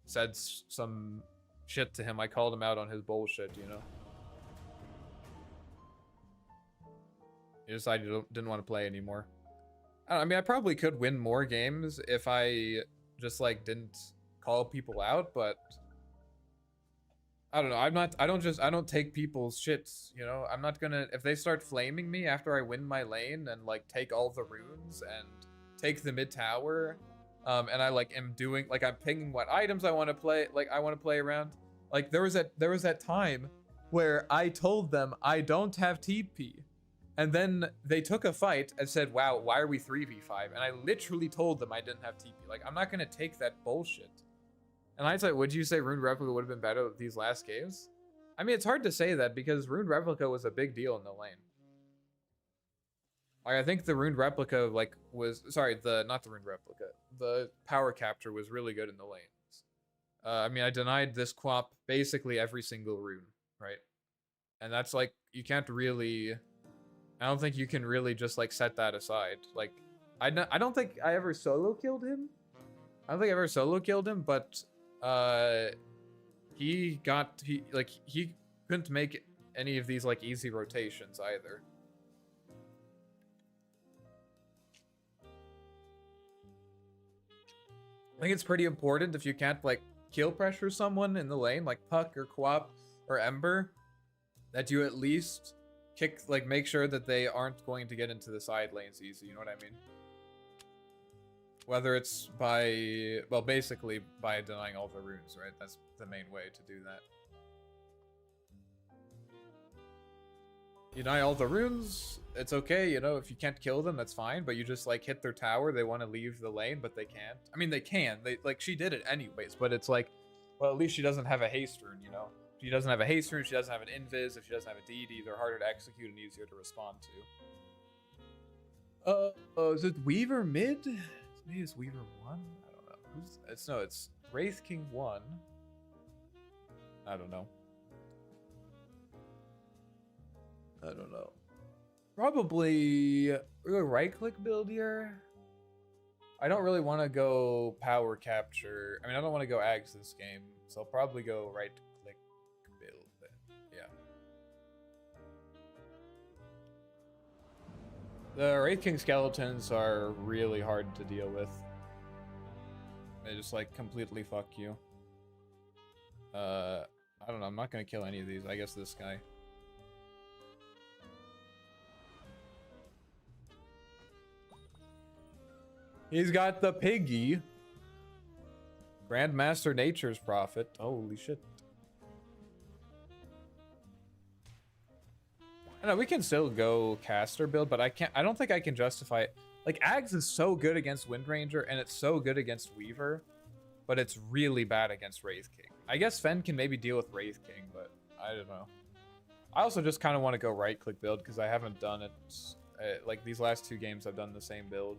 said some shit to him. I called him out on his bullshit, you know? He decided he didn't want to play anymore. I mean, I probably could win more games if I just, like, didn't call people out, but I don't know. I don't take people's shits, you know? I'm not gonna, if they start flaming me after I win my lane and, like, take all the runes and take the mid tower, and I, like, am doing, like, I'm picking what items I want to play, like, I want to play around. Like, there was that time where I told them I don't have TP. And then they took a fight and said, wow, why are we 3v5? And I literally told them I didn't have TP. Like, I'm not gonna take that bullshit. And I said, would you say Rune Replica would have been better with these last games? I mean, it's hard to say that because Rune Replica was a big deal in the lane. Like, I think the Rune Replica, like, was, sorry, not the Rune Replica. The power capture was really good in the lanes. I mean, I denied this quap basically every single rune, right? And that's, like, you can't really, I don't think you can really just, like, set that aside. Like, I don't think I ever solo killed him. I don't think I ever solo killed him, but he couldn't make any of these, like, easy rotations either. I think it's pretty important if you can't, like, kill pressure someone in the lane, like Puck or Quap or Ember, that you at least kick, like, make sure that they aren't going to get into the side lanes easy, you know what I mean? Whether it's by, well, basically by denying all the runes, right? That's the main way to do that. You deny all the runes, it's okay, you know, if you can't kill them, that's fine, but you just, like, hit their tower, they want to leave the lane, but they can't. I mean, they can, like, she did it anyways, but it's like, well, at least she doesn't have a haste rune, you know? If she doesn't have a haste rune, she doesn't have an invis, if she doesn't have a DD, they're harder to execute and easier to respond to. Is it Weaver mid? Maybe it's Weaver 1? I don't know. It's Wraith King 1. I don't know. Probably we're gonna right click build here. I don't really want to go power capture. I mean, I don't want to go Ags this game, so I'll probably go right click build. Yeah. The Wraith King skeletons are really hard to deal with. They just, like, completely fuck you. I don't know. I'm not gonna kill any of these. I guess this guy. He's got the piggy. Grandmaster Nature's Prophet. Holy shit. I know we can still go caster build, but I don't think I can justify it. Like, Ags is so good against Windranger, and it's so good against Weaver, but it's really bad against Wraith King. I guess Fen can maybe deal with Wraith King, but I don't know. I also just kind of want to go right-click build, because I haven't done it. Like, these last 2 games, I've done the same build.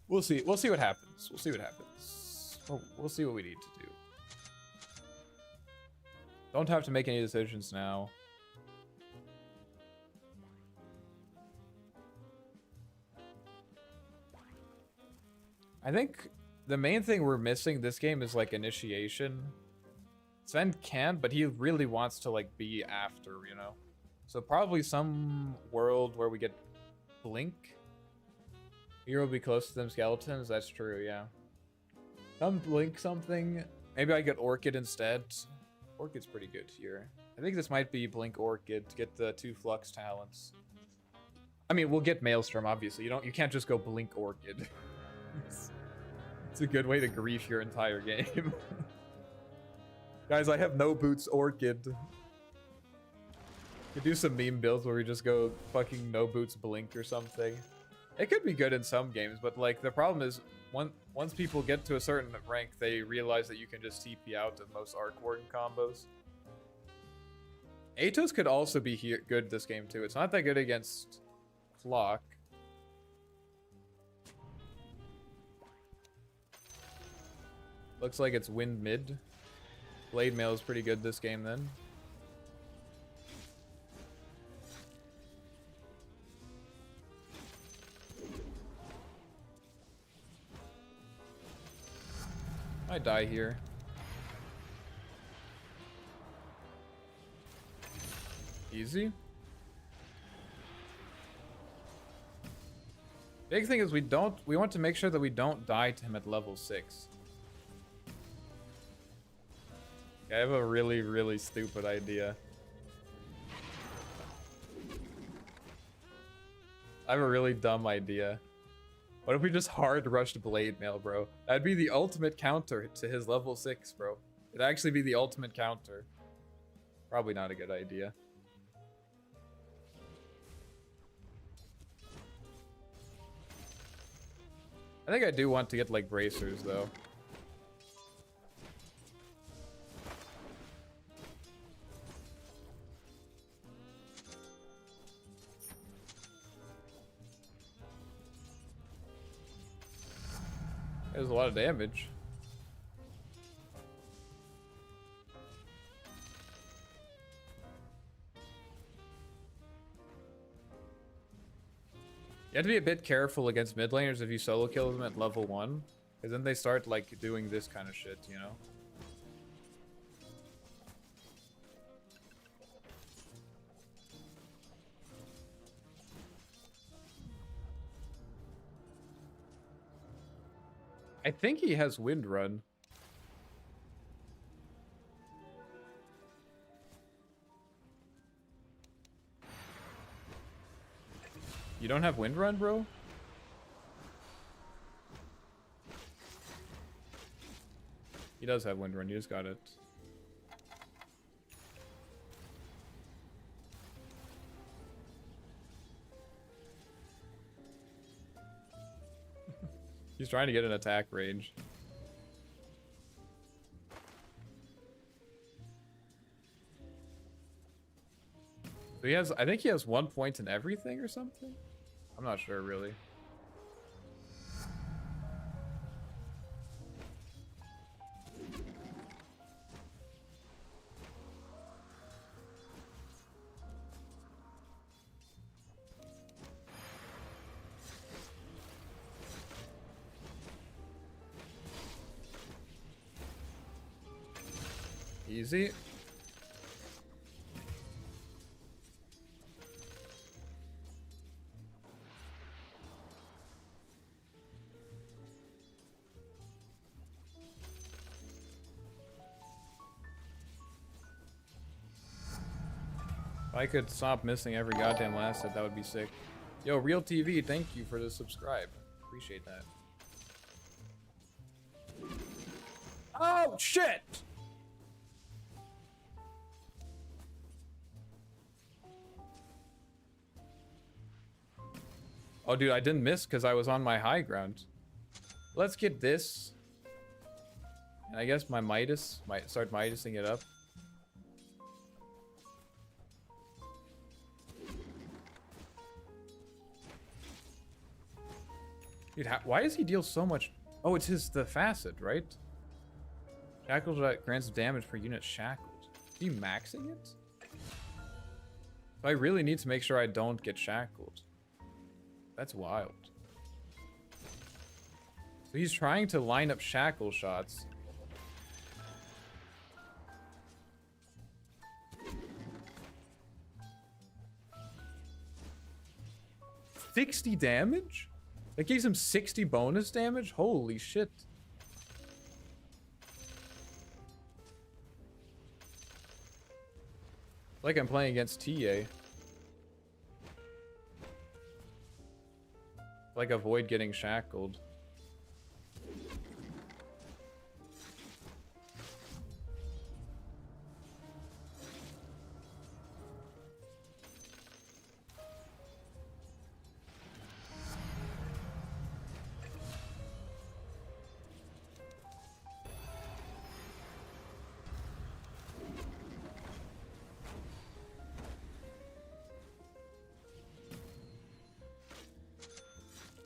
We'll see. We'll see what happens. We'll see what happens. We'll see what we need to do. Don't have to make any decisions now. I think the main thing we're missing this game is, like, initiation. Sven can, but he really wants to like be after, you know. So probably some world where we get Blink. Hero will be close to them skeletons. That's true, yeah. Some Blink something. Maybe I get Orchid instead. Orchid's pretty good here. I think this might be Blink Orchid to get the 2 Flux talents. I mean, we'll get Maelstrom, obviously. You can't just go Blink Orchid. It's a good way to grief your entire game. Guys, I have no boots Orchid. Could do some meme builds where we just go fucking no boots Blink or something. It could be good in some games, but like the problem is once people get to a certain rank, they realize that you can just TP out of most Arc Warden combos. Atos could also be good this game too. It's not that good against Clock. Looks like it's Wind mid. Blade Mail is pretty good this game then. I die here. Easy. Big thing is we want to make sure that we don't die to him at level 6. I have a really, really stupid idea. I have a really dumb idea. What if we just hard rushed Blade Mail, bro? That'd be the ultimate counter to his level 6, bro. It'd actually be the ultimate counter. Probably not a good idea. I think I do want to get like bracers though. There's a lot of damage. You have to be a bit careful against mid laners if you solo kill them at level 1. Because then they start like doing this kind of shit, you know? I think he has Wind Run. You don't have Wind Run, bro? He does have Wind Run, you just got it. He's trying to get an attack range. So he has, I think he has 1 point in everything or something? I'm not sure, really. Easy. If I could stop missing every goddamn last hit, that would be sick. Yo, Real TV, thank you for the subscribe. Appreciate that. Oh, shit! Oh, dude, I didn't miss because I was on my high ground. Let's get this. And I guess my Midas might start Midasing it up. Dude, why does he deal so much? Oh, it's the facet, right? Shackled grants damage per unit shackled. Are you maxing it? So I really need to make sure I don't get shackled. That's wild. So he's trying to line up shackle shots. 60 damage? That gives him 60 bonus damage? Holy shit. Like I'm playing against TA. Like avoid getting shackled.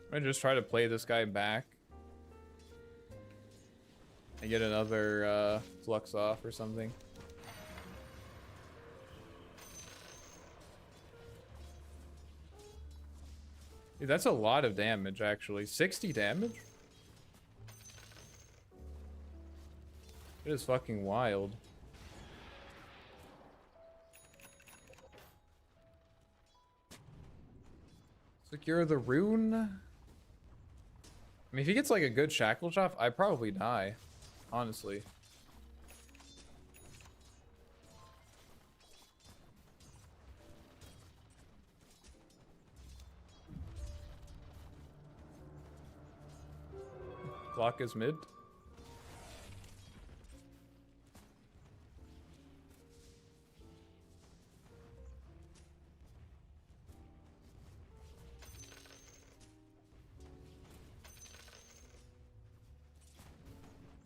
I'm gonna just try to play this guy back. And get another flux off or something. Dude, that's a lot of damage, actually. 60 damage? It is fucking wild. Secure the rune. I mean, if he gets like a good shackle shot, I'd probably die. Honestly. Clock is mid.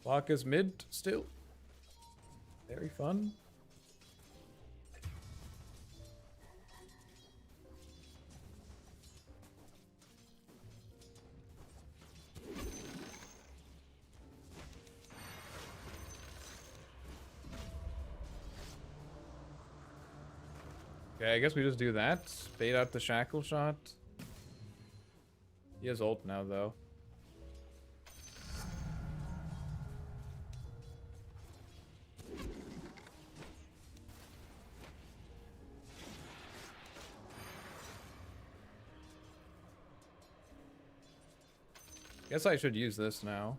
Clock is mid still. Very fun. Okay, I guess we just do that. Bait out the shackle shot. He has ult now, though. Guess I should use this now.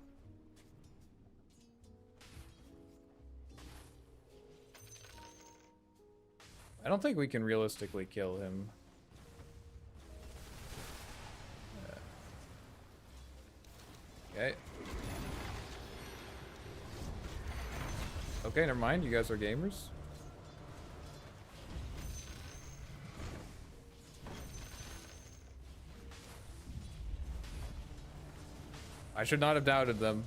I don't think we can realistically kill him. Okay. Okay, never mind. You guys are gamers. I should not have doubted them.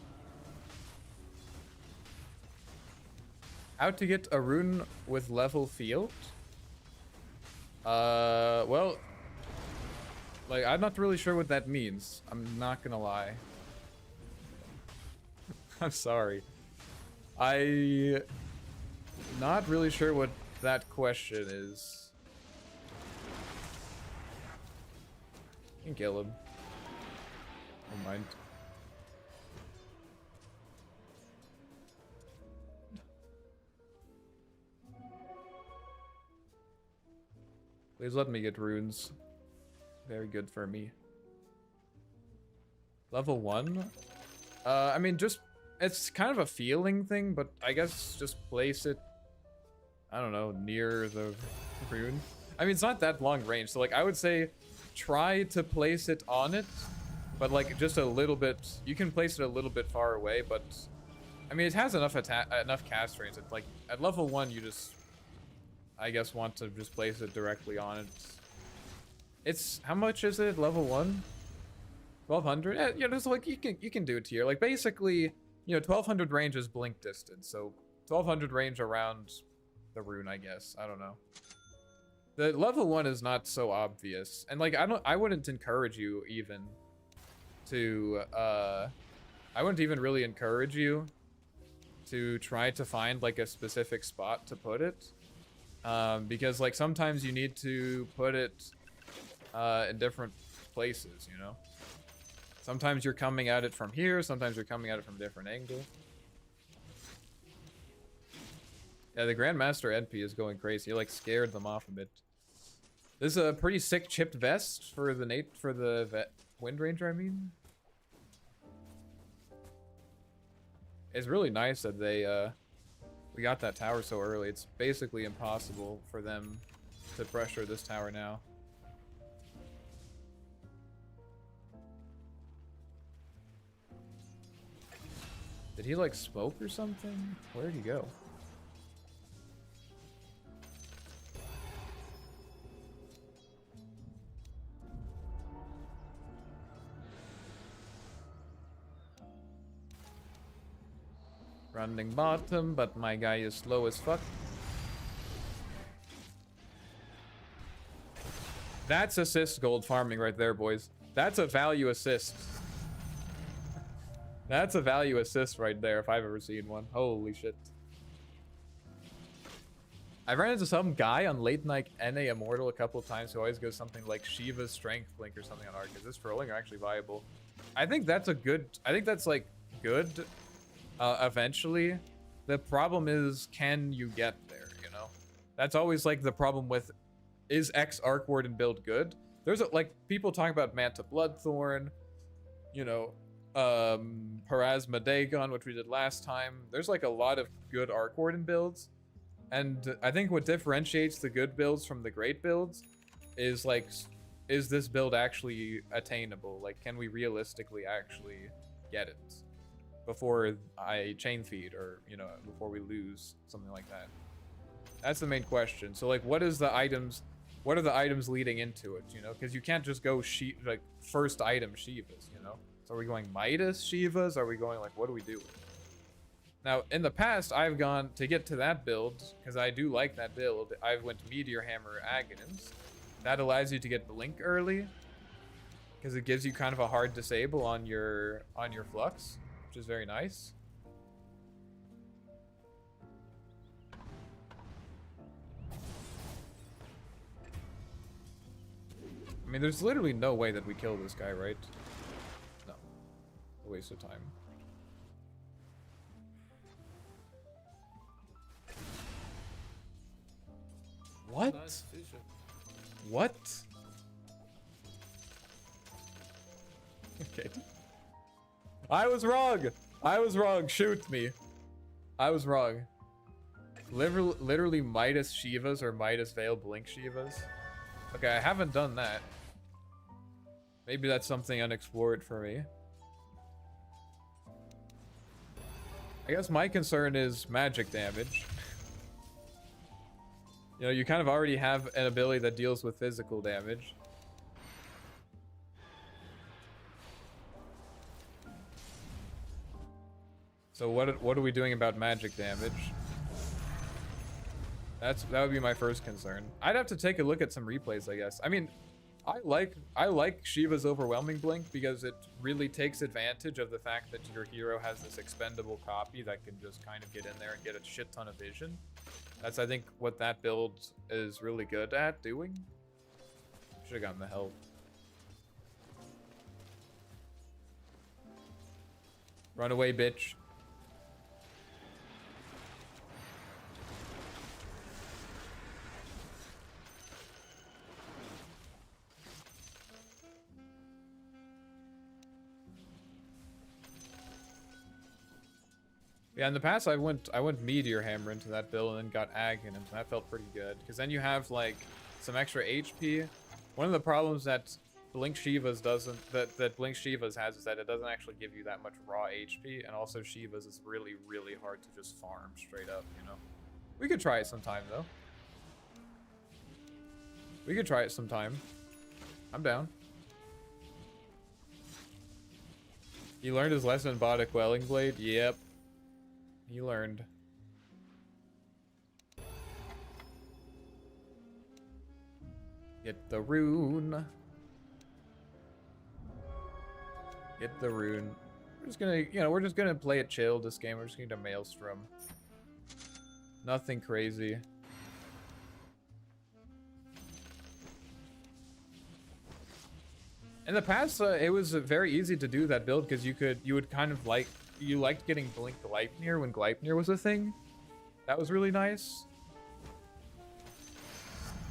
How to get a rune with level field? Well, like, I'm not really sure what that means. I'm not gonna lie. I'm sorry. I'm not really sure what that question is. You can kill him. Never mind. Please let me get runes. Very good for me. Level 1? I mean, just... It's kind of a feeling thing, but I guess just place it... I don't know, near the rune. I mean, it's not that long range, so, like, I would say try to place it on it, but, like, just a little bit... You can place it a little bit far away, but... I mean, it has enough cast range. It's, like, at level 1, you just... I guess want to just place it directly on it. It's how much is it? Level 1? 1200? Yeah, you know, it's like you can do it here. Like basically, you know, 1200 range is blink distance, so 1200 range around the rune, I guess. I don't know. The level 1 is not so obvious, and like I wouldn't encourage you even to I wouldn't even really encourage you to try to find like a specific spot to put it. Because like sometimes you need to put it in different places, you know. Sometimes you're coming at it from here, sometimes you're coming at it from a different angle. Yeah, the Grandmaster NP is going crazy. He like scared them off a bit. This is a pretty sick chipped vest for the Wind Ranger, I mean. It's really nice that they we got that tower so early. It's basically impossible for them to pressure this tower now. Did he like smoke or something? Where did he go? Running bottom, but my guy is slow as fuck. That's assist gold farming right there, boys. That's a value assist. That's a value assist right there if I've ever seen one. Holy shit. I ran into some guy on late night NA Immortal a couple times who always goes something like Shiva's Strength Blink or something on Arc. Is this trolling or actually viable? I think that's a good, I think that's like good eventually. The problem is, can you get there, you know? That's always like the problem with, is X Arc Warden build good? There's like people talk about Manta Bloodthorn, you know, Parasma Dagon, which we did last time. There's like a lot of good Arc Warden builds. And I think what differentiates the good builds from the great builds is like, is this build actually attainable? Like, can we realistically actually get it before I chain feed, or, you know, before we lose, something like that? That's the main question. So like, what are the items leading into it, you know? Because you can't just go like first item Shivas, you know? So are we going Midas Shivas? Are we going like, what do we do? Now, in the past, I've gone to get to that build, because I do like that build. I went Meteor Hammer Aghanim's. That allows you to get Blink early, because it gives you kind of a hard disable on your Flux, which is very nice. I mean, there's literally no way that we kill this guy, right? No. A waste of time. What? Nice vision. What? Okay. I was wrong! I was wrong. Shoot me. I was wrong. Literally Midas Shivas or Midas Veil Blink Shivas. Okay, I haven't done that. Maybe that's something unexplored for me. I guess my concern is magic damage. You know, you kind of already have an ability that deals with physical damage. So what are we doing about magic damage? That would be my first concern. I'd have to take a look at some replays, I guess. I mean, I like Shiva's overwhelming blink because it really takes advantage of the fact that your hero has this expendable copy that can just kind of get in there and get a shit ton of vision. That's, I think, what that build is really good at doing. Should have gotten the help. Run away, bitch. Yeah, in the past I went Meteor Hammer into that build and then got Aghanim, and that felt pretty good. Because then you have like some extra HP. One of the problems that Blink Shivas that Blink Shivas has is that it doesn't actually give you that much raw HP, and also Shivas is really, really hard to just farm straight up, you know? We could try it sometime though. We could try it sometime. I'm down. He learned his lesson and bought a Quelling Blade? Yep. He learned. Get the rune. Get the rune. We're just gonna, you know, we're just gonna play it chill this game. We're just gonna Maelstrom. Nothing crazy. In the past, it was very easy to do that build because you would kind of like, you liked getting Blink Gleipnir when Gleipnir was a thing. That was really nice.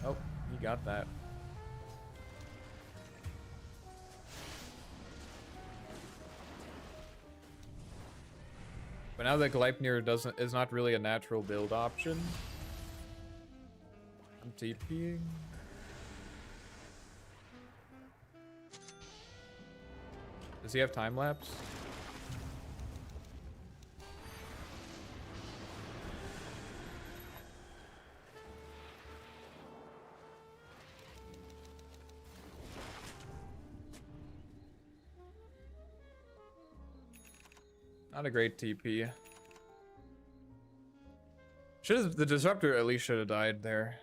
Oh, he got that. But now that Gleipnir is not really a natural build option. I'm TPing. Does he have time lapse? Not a great TP. The disruptor at least should have died there.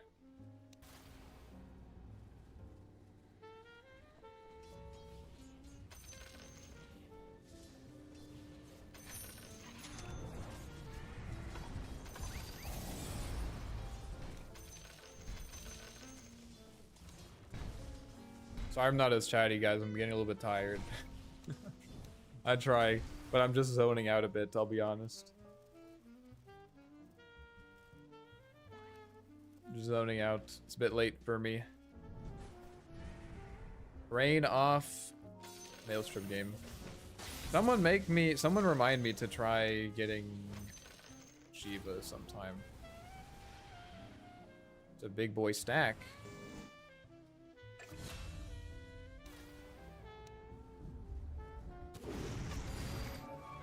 Sorry I'm not as chatty, guys. I'm getting a little bit tired. I try, but I'm just zoning out a bit, I'll be honest. Just zoning out. It's a bit late for me. Rain off. Maelstrom game. Someone remind me to try getting Shiva sometime. It's a big boy stack.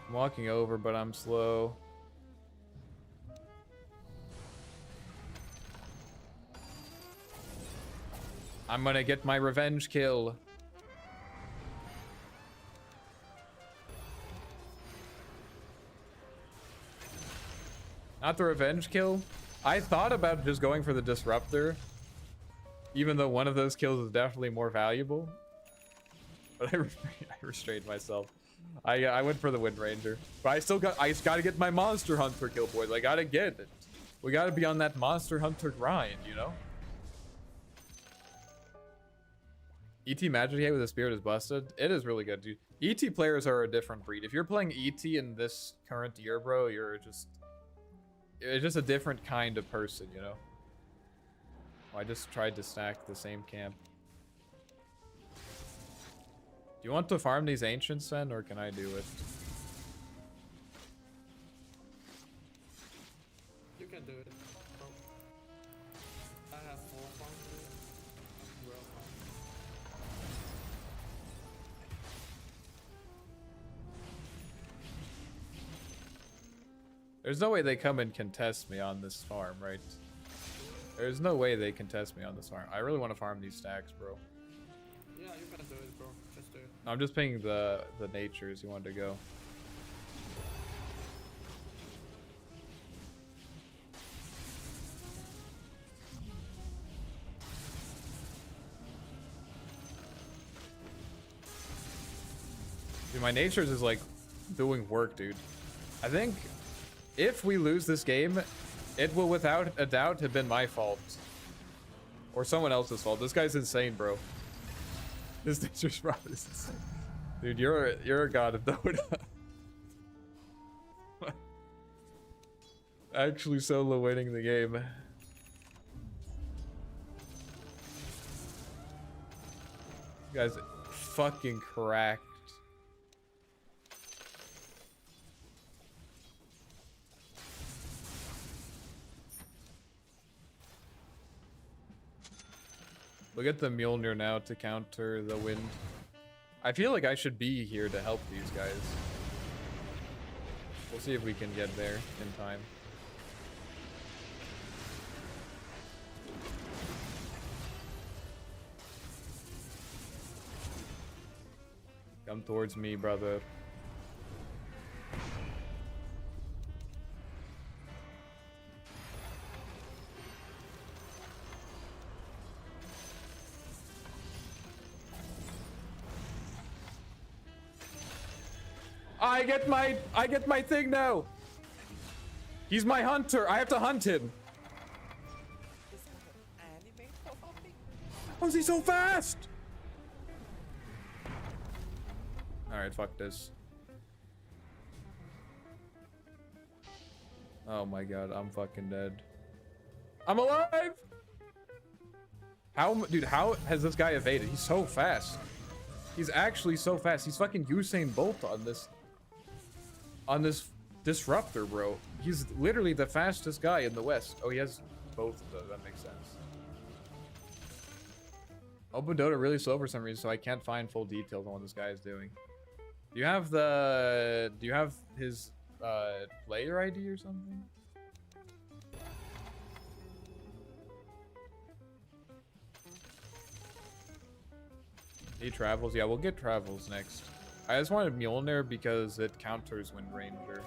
I'm walking over, but I'm slow. I'm gonna get my revenge kill. Not the revenge kill. I thought about just going for the disruptor, even though one of those kills is definitely more valuable. But I restrained myself. I went for the Wind Ranger, but I just gotta get my Monster Hunter kill, boys. I gotta get it. We gotta be on that Monster Hunter grind, you know. ET Magic with a Spirit is busted. It is really good, dude. ET players are a different breed. If you're playing ET in this current year, bro, it's just a different kind of person, you know. Oh, I just tried to stack the same camp. Do you want to farm these ancients then, or can I do it? You can do it. Oh. I have 4 farms. Well, There's no way they come and contest me on this farm, right? There's no way they contest me on this farm. I really want to farm these stacks, bro. yeah, you can do it, bro. Just do it. I'm just picking the natures you wanted to go. Dude, my natures is like doing work, dude. I think if we lose this game, it will without a doubt have been my fault. Or someone else's fault. This guy's insane, bro. This nature's probably insane. Dude, you're a god of Dota. Actually solo winning the game. You guys fucking cracked. Look at the Mjolnir now to counter the wind. I feel like I should be here to help these guys. We'll see if we can get there in time. Come towards me, brother. I get my thing now. He's my hunter. I have to hunt him. How is he so fast? All right, fuck this. Oh my god, I'm fucking dead. I'm alive. Dude, how has this guy evaded? He's so fast. He's actually so fast. He's fucking Usain Bolt on this Disruptor, bro. He's literally the fastest guy in the West. Oh, he has both of those. That makes sense. Open Dota really slow for some reason, so I can't find full details on what this guy is doing. Do you have his player ID or something? He travels. Yeah, we'll get travels next. I just wanted Mjolnir because it counters Wind Ranger.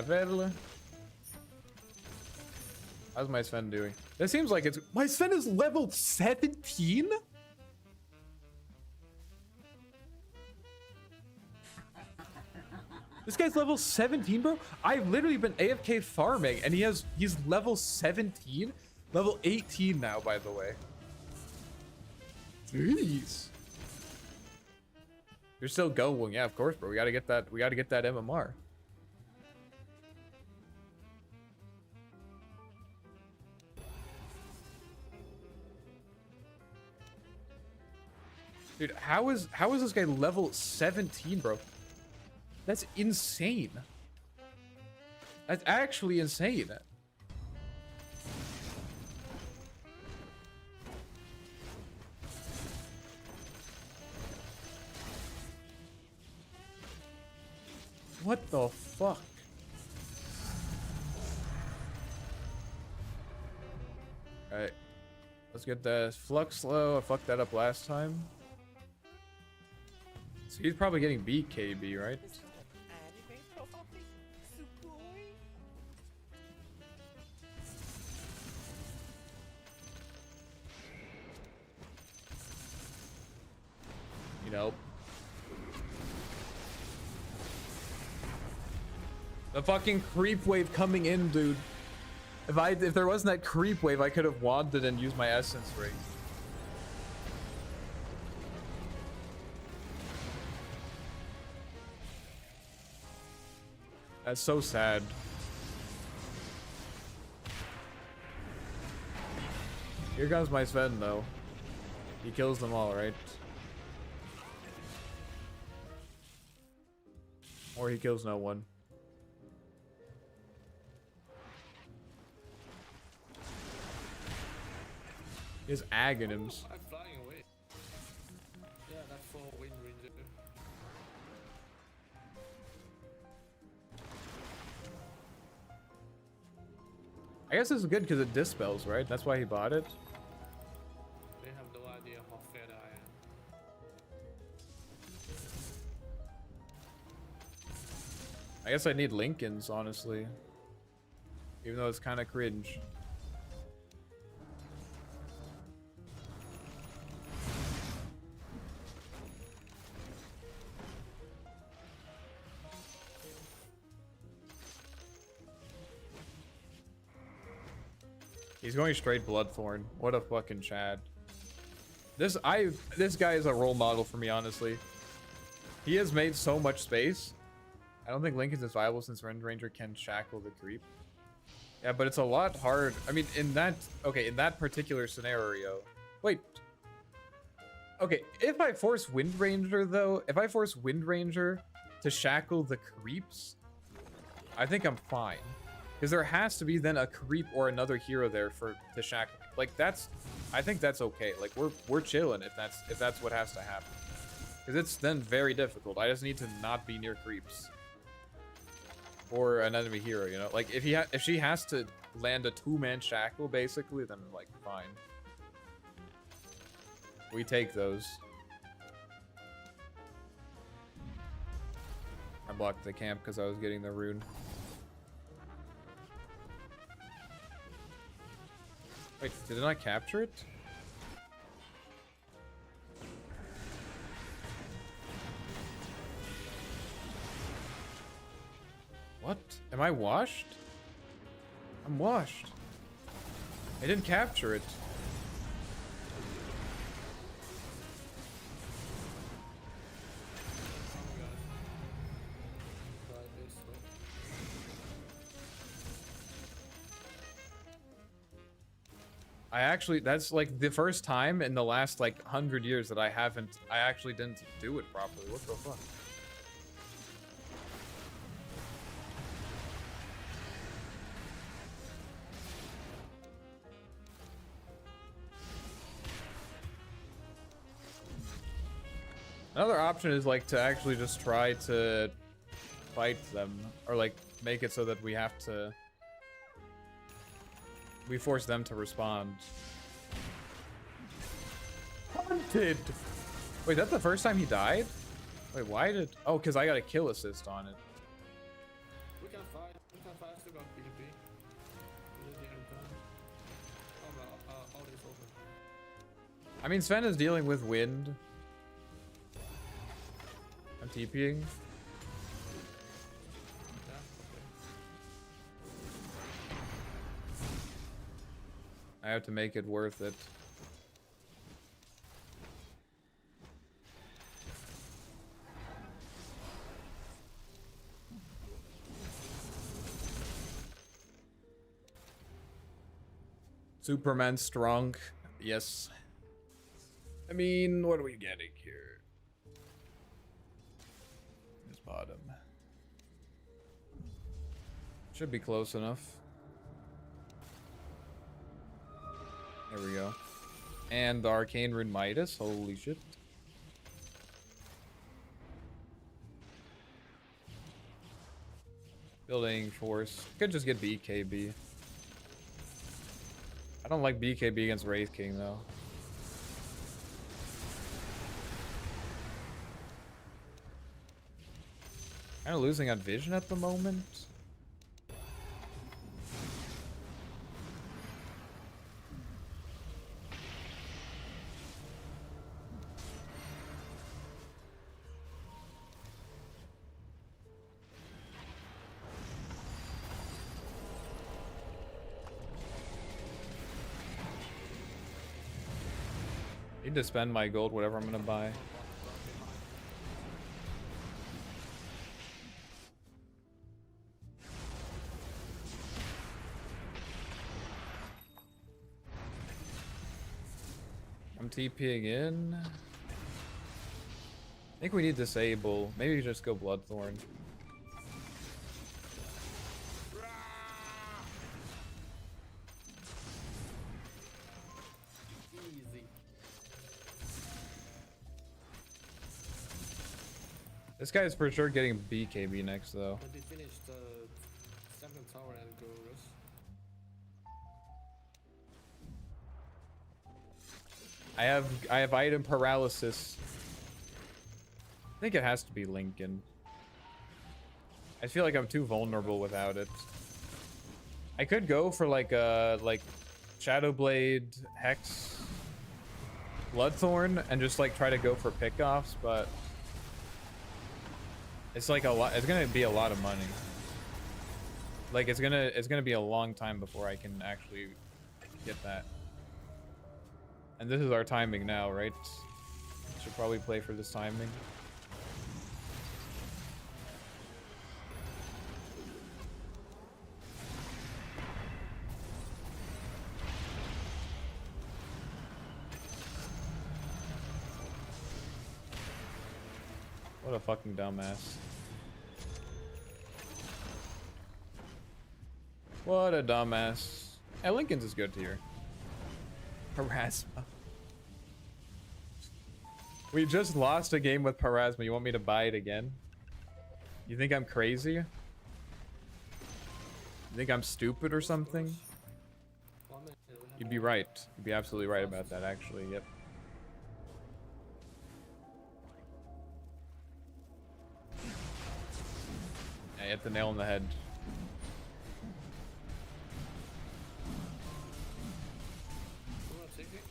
Travel. How's my Sven doing? It seems like it's... My Sven is level 17? This guy's level 17, bro. I've literally been AFK farming, and he's level 17? Level 18 now, by the way. Jeez. You're still going. Yeah, of course, bro. We gotta get that MMR. Dude, how is this guy level 17, bro? That's insane. That's actually insane. What the fuck? Alright. Let's get the flux low. I fucked that up last time. So he's probably getting BKB, right? You know. The fucking creep wave coming in, dude. If there wasn't that creep wave, I could have wanded and used my essence ring. That's so sad. Here comes my Sven, though. He kills them all, right? Or he kills no one. He has Aghanims. I'm flying away. Yeah, that's for Wind Ranger. I guess this is good because it dispels, right? That's why he bought it. They have no idea how fed I am. I guess I need Lincolns, honestly. Even though it's kind of cringe. He's going straight Bloodthorn. What a fucking Chad. This guy is a role model for me, honestly. He has made so much space. I don't think Lincoln is viable since Wind Ranger can shackle the creep. Yeah, but it's a lot hard. I mean, in that particular scenario. Wait. Okay, if I force Wind Ranger, though, if I force Wind Ranger to shackle the creeps, I think I'm fine. Because there has to be then a creep or another hero there to shackle. Like I think that's okay. Like we're chilling if that's what has to happen. Because it's then very difficult. I just need to not be near creeps. Or an enemy hero, you know? Like if she has to land a 2-man shackle basically, then like fine. We take those. I blocked the camp because I was getting the rune. Wait, did it not capture it? What? Am I washed? I'm washed. I didn't capture it. I actually, that's like the first time in the last like 100 years that I actually didn't do it properly. What the fuck? Another option is like to actually just try to fight them, or like make it so that we force them to respond. Hunted! Wait, that's the first time he died? Wait, why did... Oh, because I got a kill assist on it. We can fight. I still got PvP. We just need to done. Oh no, all is open. I mean, Sven is dealing with wind. I'm TPing. Yeah, okay. I have to make it worth it. Superman strong. Yes. I mean, what are we getting here? This bottom. Should be close enough. There we go. And the Arcane Rune Midas. Holy shit. Building Force. Could just get BKB. I don't like BKB against Wraith King though. Kind of losing on vision at the moment. Need to spend my gold, whatever I'm gonna buy. I'm TPing in. I think we need disable. Maybe we just go Bloodthorn. Easy. This guy is for sure getting BKB next though. When they finish the second tower and go rush. I have item paralysis. I think it has to be Lincoln. I feel like I'm too vulnerable without it. I could go for like a Shadowblade, Hex, Bloodthorn, and just like try to go for pickoffs, but it's like a lot. It's gonna be a lot of money. Like it's gonna be a long time before I can actually get that. And this is our timing now, right? Should probably play for this timing. What a fucking dumbass. What a dumbass. Yeah, Lincoln's is good here. Parasma. We just lost a game with Parasma. You want me to buy it again? You think I'm crazy? You think I'm stupid or something? 1 minute. We have You'd be right. You'd be absolutely right about that, actually. Yep. Yeah, you hit the nail on the head. You wanna take it?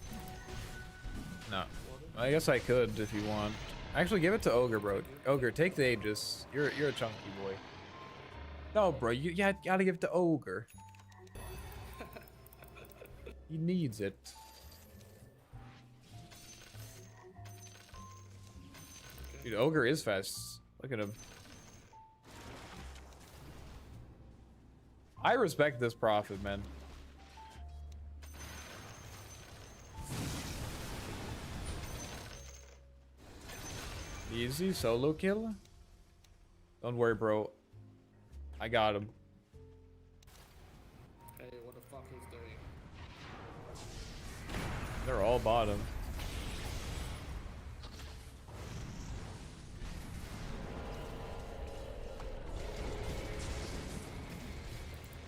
No. Warden? I guess I could if you want. Actually, give it to Ogre, bro. Ogre, take the Aegis. You're a chunky boy. No, bro, you gotta give it to Ogre. He needs it. Dude, Ogre is fast. Look at him. I respect this Prophet, man. Easy solo kill. Don't worry, bro. I got him. Hey, what the fuck is doing? They're all bottom.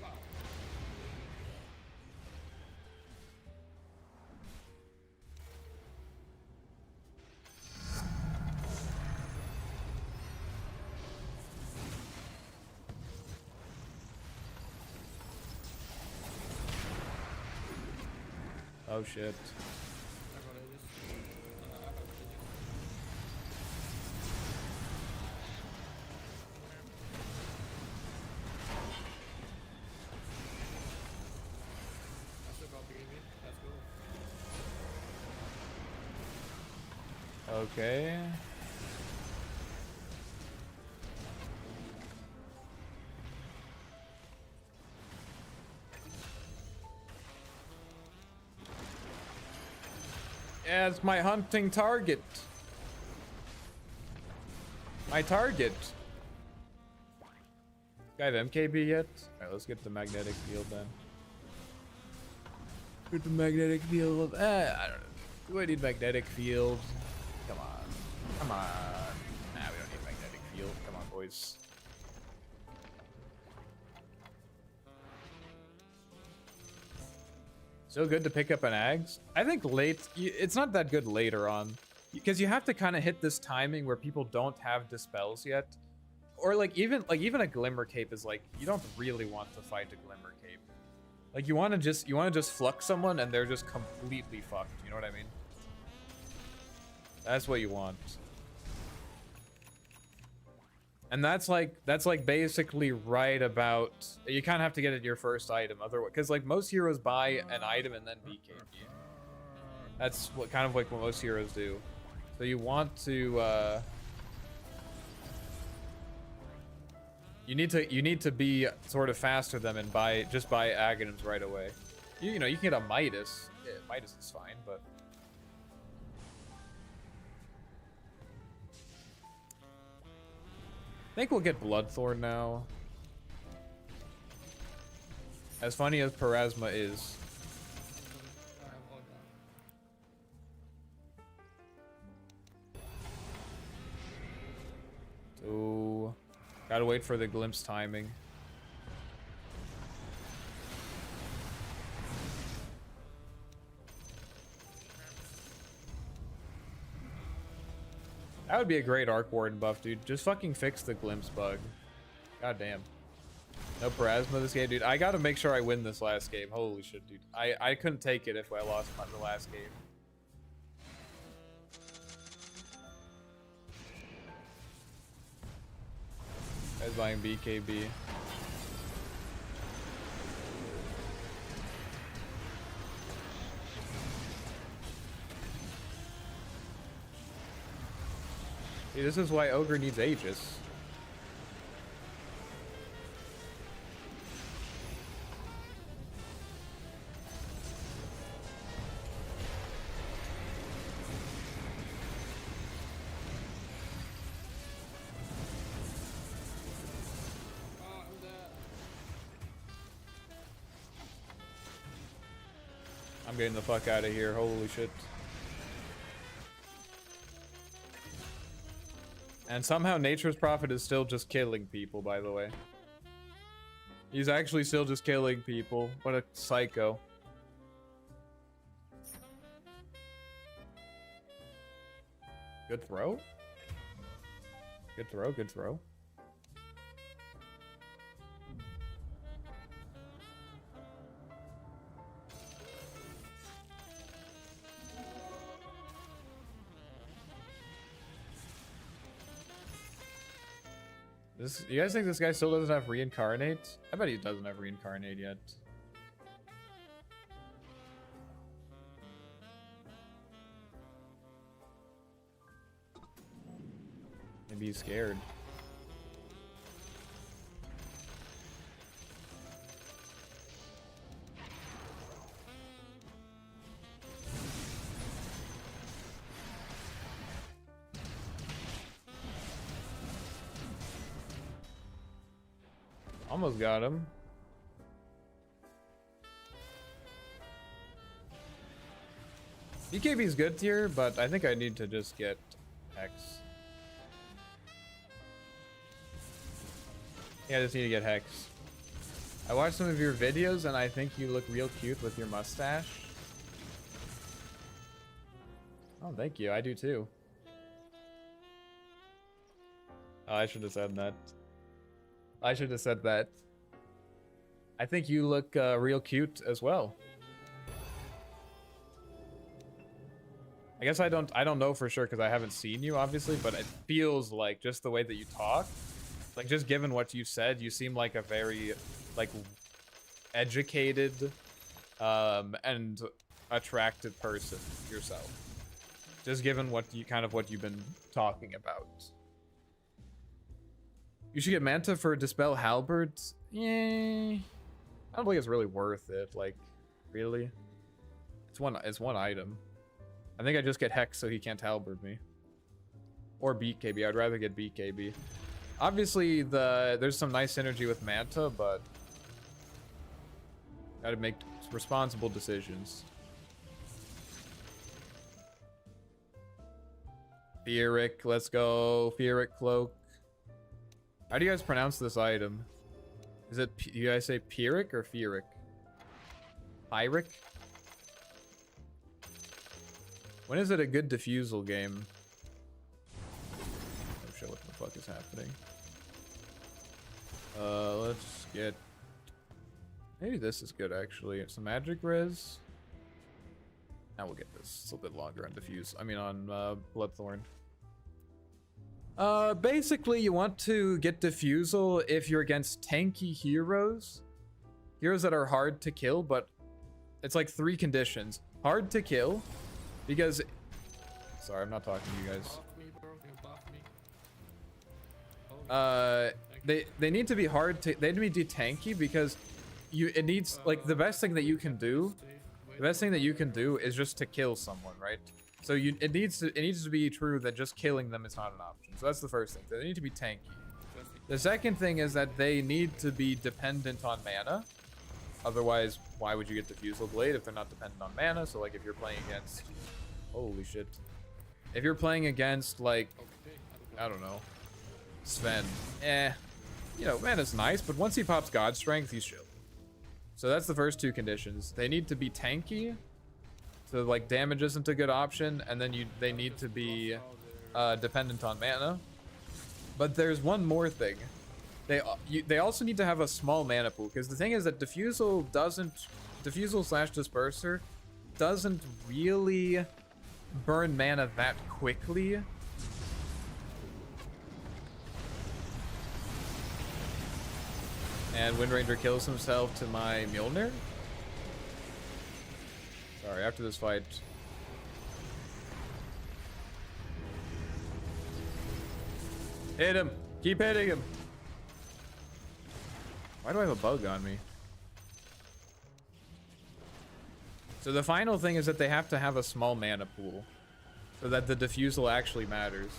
Wow. Oh shit. I got Aegis. I have Aegis. I still got BKB. Let's go. Okay. Yeah, it's my hunting target. My target. Guy have MKB yet? Alright, let's get the magnetic field then. Get the magnetic field. I don't know. Do I need magnetic field? Come on. Come on. Nah, we don't need magnetic field. Come on, boys. So good to pick up an Ags. I think late, it's not that good later on. Because you have to kind of hit this timing where people don't have dispels yet. Or like even a Glimmer Cape is like, you don't really want to fight a Glimmer Cape. Like you want to just flux someone and they're just completely fucked. You know what I mean? That's what you want. And that's like basically right about, you kind of have to get it your first item otherwise, because like most heroes buy an item and then BKB. That's what kind of like what most heroes do. So you want to you need to be sort of faster than them and just buy Aghanims right away. You know, you can get a Midas. Yeah, Midas is fine, but I think we'll get Bloodthorn now. As funny as Parasma is. I have all down. So, gotta wait for the glimpse timing. That would be a great Arc Warden buff, dude. Just fucking fix the glimpse bug. God damn. No Parasma this game, dude. I gotta make sure I win this last game. Holy shit, dude. I couldn't take it if I lost the last game. Guy's buying BKB. See, this is why Ogre needs Aegis. Oh, I'm dead. I'm getting the fuck out of here. Holy shit. And somehow Nature's Prophet is still just killing people, by the way. He's actually still just killing people. What a psycho. Good throw. Good throw, good throw. You guys think this guy still doesn't have reincarnate? I bet he doesn't have reincarnate yet. Maybe he's scared. Almost got him. BKB is good tier, but I think I need to just get Hex. Yeah, I just need to get Hex. I watched some of your videos and I think you look real cute with your mustache. Oh, thank you. I do too. Oh, I should have said that. I should have said that. I think you look real cute as well. I guess I don't know for sure because I haven't seen you, obviously, but it feels like just the way that you talk, like just given what you said, you seem like a very like educated and attractive person yourself. Just given what you what you've been talking about. You should get Manta for Dispel Halberd. Yeah, I don't think it's really worth it. Like, really, it's one item. I think I just get Hex so he can't halberd me. Or beat KB. I'd rather get beat KB. Obviously, there's some nice synergy with Manta, but gotta make responsible decisions. Fearic, let's go. Fearic Cloak. How do you guys pronounce this item? Is it, do you guys say Pyric or Fearic? Pyric? When is it a good diffusal game? Oh shit, what the fuck is happening? Let's get... Maybe this is good, actually. Some magic res. Now we'll get this. It's a little bit longer on diffuse. I mean, on Bloodthorn. Basically, you want to get diffusal if you're against tanky heroes. Heroes that are hard to kill, but it's like 3 conditions. Hard to kill. Because, sorry, I'm not talking to you guys. Buff me, bro. You buff me. They need to be hard to, they need to be tanky because it needs, like, the best thing that you can do, is just to kill someone, right? So it needs to be true that just killing them is not an option. So that's the first thing. They need to be tanky. The second thing is that they need to be dependent on mana. Otherwise, why would you get Diffusal Blade if they're not dependent on mana? So, like, if you're playing against... Holy shit. If you're playing against, like... I don't know. Sven. You know, mana's nice, but once he pops God Strength, he's chill. So that's the first 2 conditions. They need to be tanky. So, like, damage isn't a good option. And then they need to be dependent on mana. But there's one more thing. They also need to have a small mana pool, because the thing is that Diffusal / Disperser doesn't really burn mana that quickly. And Windranger kills himself to my Mjolnir. Sorry, after this fight. Hit him! Keep hitting him! Why do I have a bug on me? So the final thing is that they have to have a small mana pool so that the diffusal actually matters.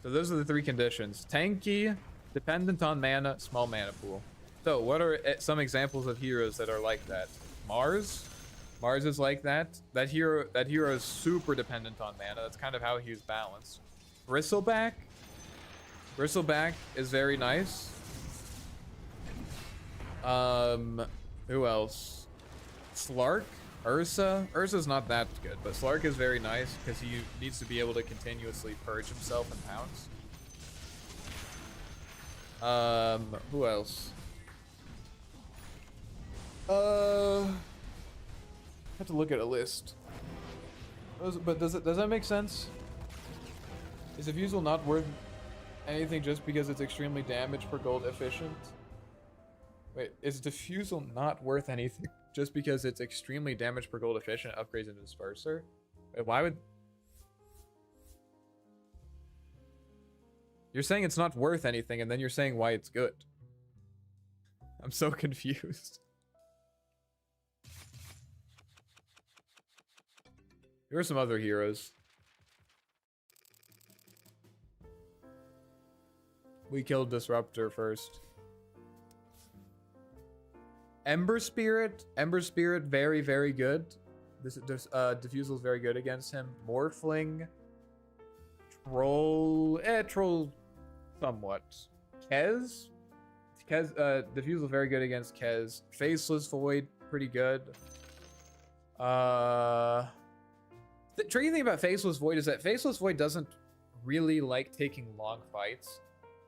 So those are the 3 conditions. Tanky, dependent on mana, small mana pool. So what are some examples of heroes that are like that? Mars? Mars is like that. That hero is super dependent on mana. That's kind of how he's balanced. Bristleback? Bristleback is very nice. Who else? Slark? Ursa? Ursa's not that good, but Slark is very nice because he needs to be able to continuously purge himself and pounce. Who else? I have to look at a list. But does that make sense? Is Diffusal not worth anything just because it's extremely damage per gold efficient? Wait, is Diffusal not worth anything just because it's extremely damage per gold efficient, upgrades into Disperser? Wait, why would... You're saying it's not worth anything, and then you're saying why it's good. I'm so confused. Here are some other heroes. We killed Disruptor first. Ember Spirit, very, very good. This Diffusal is very good against him. Morphling, Troll, somewhat. Kez, Diffusal is very good against Kez. Faceless Void, pretty good. The tricky thing about Faceless Void is that Faceless Void doesn't really like taking long fights.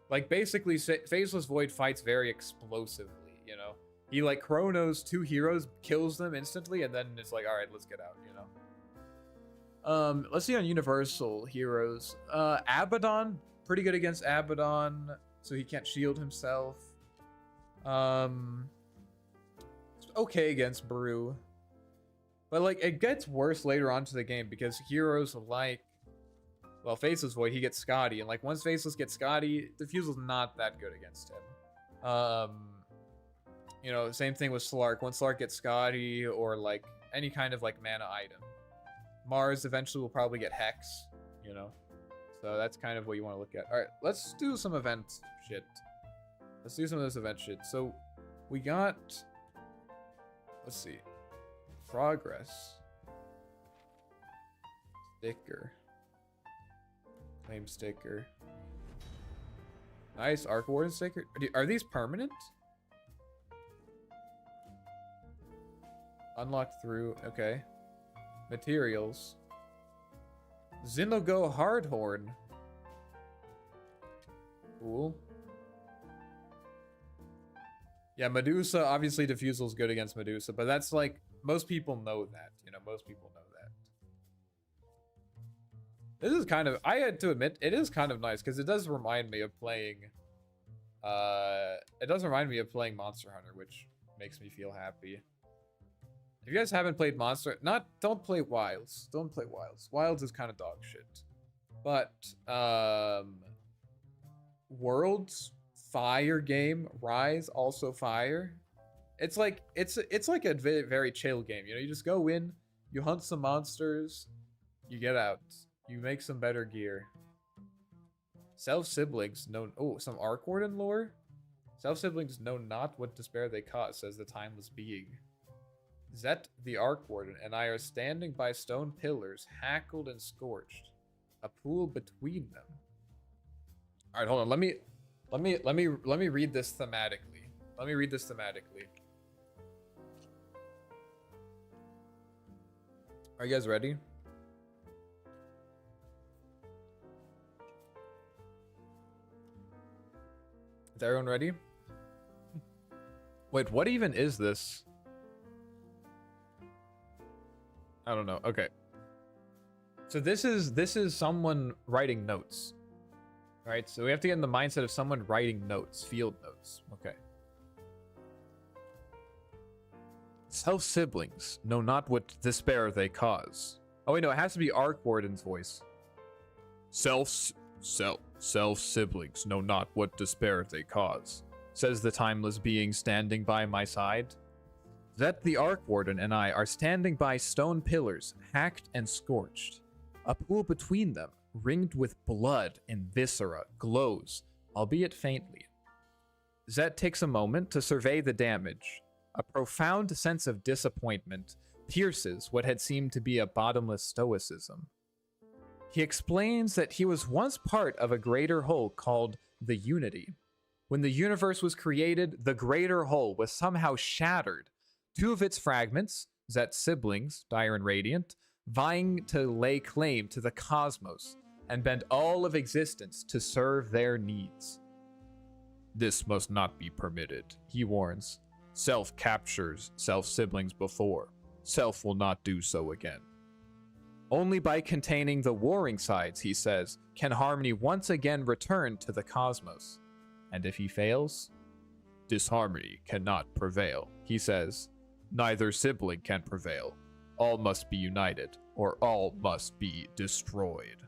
Like, basically, Faceless Void fights very explosively, you know? He, like, chronos 2 heroes, kills them instantly, and then it's like, alright, let's get out, you know? Let's see on Universal Heroes. Abaddon, pretty good against Abaddon, so he can't shield himself. Okay against Brew. But, like, it gets worse later on to the game, because heroes like... Well, Faceless Void, he gets Scotty, and like once Faceless gets Scotty, Diffusal's not that good against him. You know, same thing with Slark. Once Slark gets Scotty or like any kind of like mana item, Mars eventually will probably get Hex, you know. So that's kind of what you want to look at. All right, let's do some event shit. Let's do some of this event shit. So we got, let's see, progress, sticker. Claim sticker. Nice. Arc Warden sticker. Are these permanent? Unlocked through. Okay. Materials. Zinogo Hardhorn. Cool. Yeah, Medusa. Obviously, Diffusal is good against Medusa, but that's like, most people know that. You know, most people know that. This is kind of, I had to admit, it is kind of nice because it does remind me of playing, Monster Hunter, which makes me feel happy. If you guys haven't played don't play Wilds. Don't play Wilds. Wilds is kind of dog shit. But, Worlds, fire game, Rise, also fire. It's like a very, very chill game. You know, you just go in, you hunt some monsters, you get out. You make some better gear. Self-siblings know... Oh, some Arc Warden lore? Self-siblings know not what despair they cause, says the timeless being. Zet, the Arc Warden, and I are standing by stone pillars, hackled and scorched. A pool between them. Alright, hold on. Let me read this thematically. Are you guys ready? Is everyone ready? Wait, what even is this? I don't know. Okay. So this is someone writing notes. Right? So we have to get in the mindset of someone writing notes, field notes. Okay. Self-siblings know not what despair they cause. Oh wait, no, it has to be Arc Warden's voice. Self-siblings know not what despair they cause, says the timeless being standing by my side. That the Arc Warden and I are standing by stone pillars, hacked and scorched. A pool between them, ringed with blood and viscera, glows, albeit faintly. Zet takes a moment to survey the damage. A profound sense of disappointment pierces what had seemed to be a bottomless stoicism. He explains that he was once part of a greater whole called the Unity. When the universe was created, the greater whole was somehow shattered. Two of its fragments, Zet's siblings, Dire and Radiant, vying to lay claim to the cosmos and bend all of existence to serve their needs. This must not be permitted, he warns. Self captures self-siblings before. Self will not do so again. Only by containing the warring sides, he says, can harmony once again return to the cosmos. And if he fails, disharmony cannot prevail, he says. Neither sibling can prevail. All must be united, or all must be destroyed.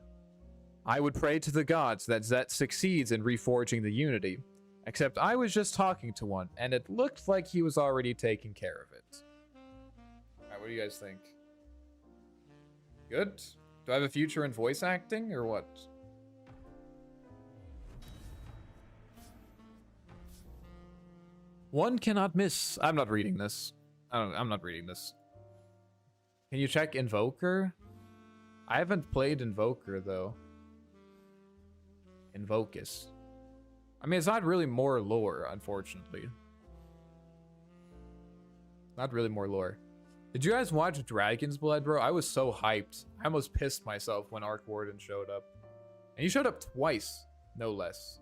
I would pray to the gods that Zet succeeds in reforging the Unity, except I was just talking to one, and it looked like he was already taking care of it. Alright, what do you guys think? Good? Do I have a future in voice acting, or what? One cannot miss. I'm not reading this. I'm not reading this. Can you check Invoker? I haven't played Invoker though. Invocus. I mean, it's not really more lore, unfortunately. Not really more lore. Did you guys watch Dragon's Blood, bro? I was so hyped. I almost pissed myself when Warden showed up. And he showed up twice, no less.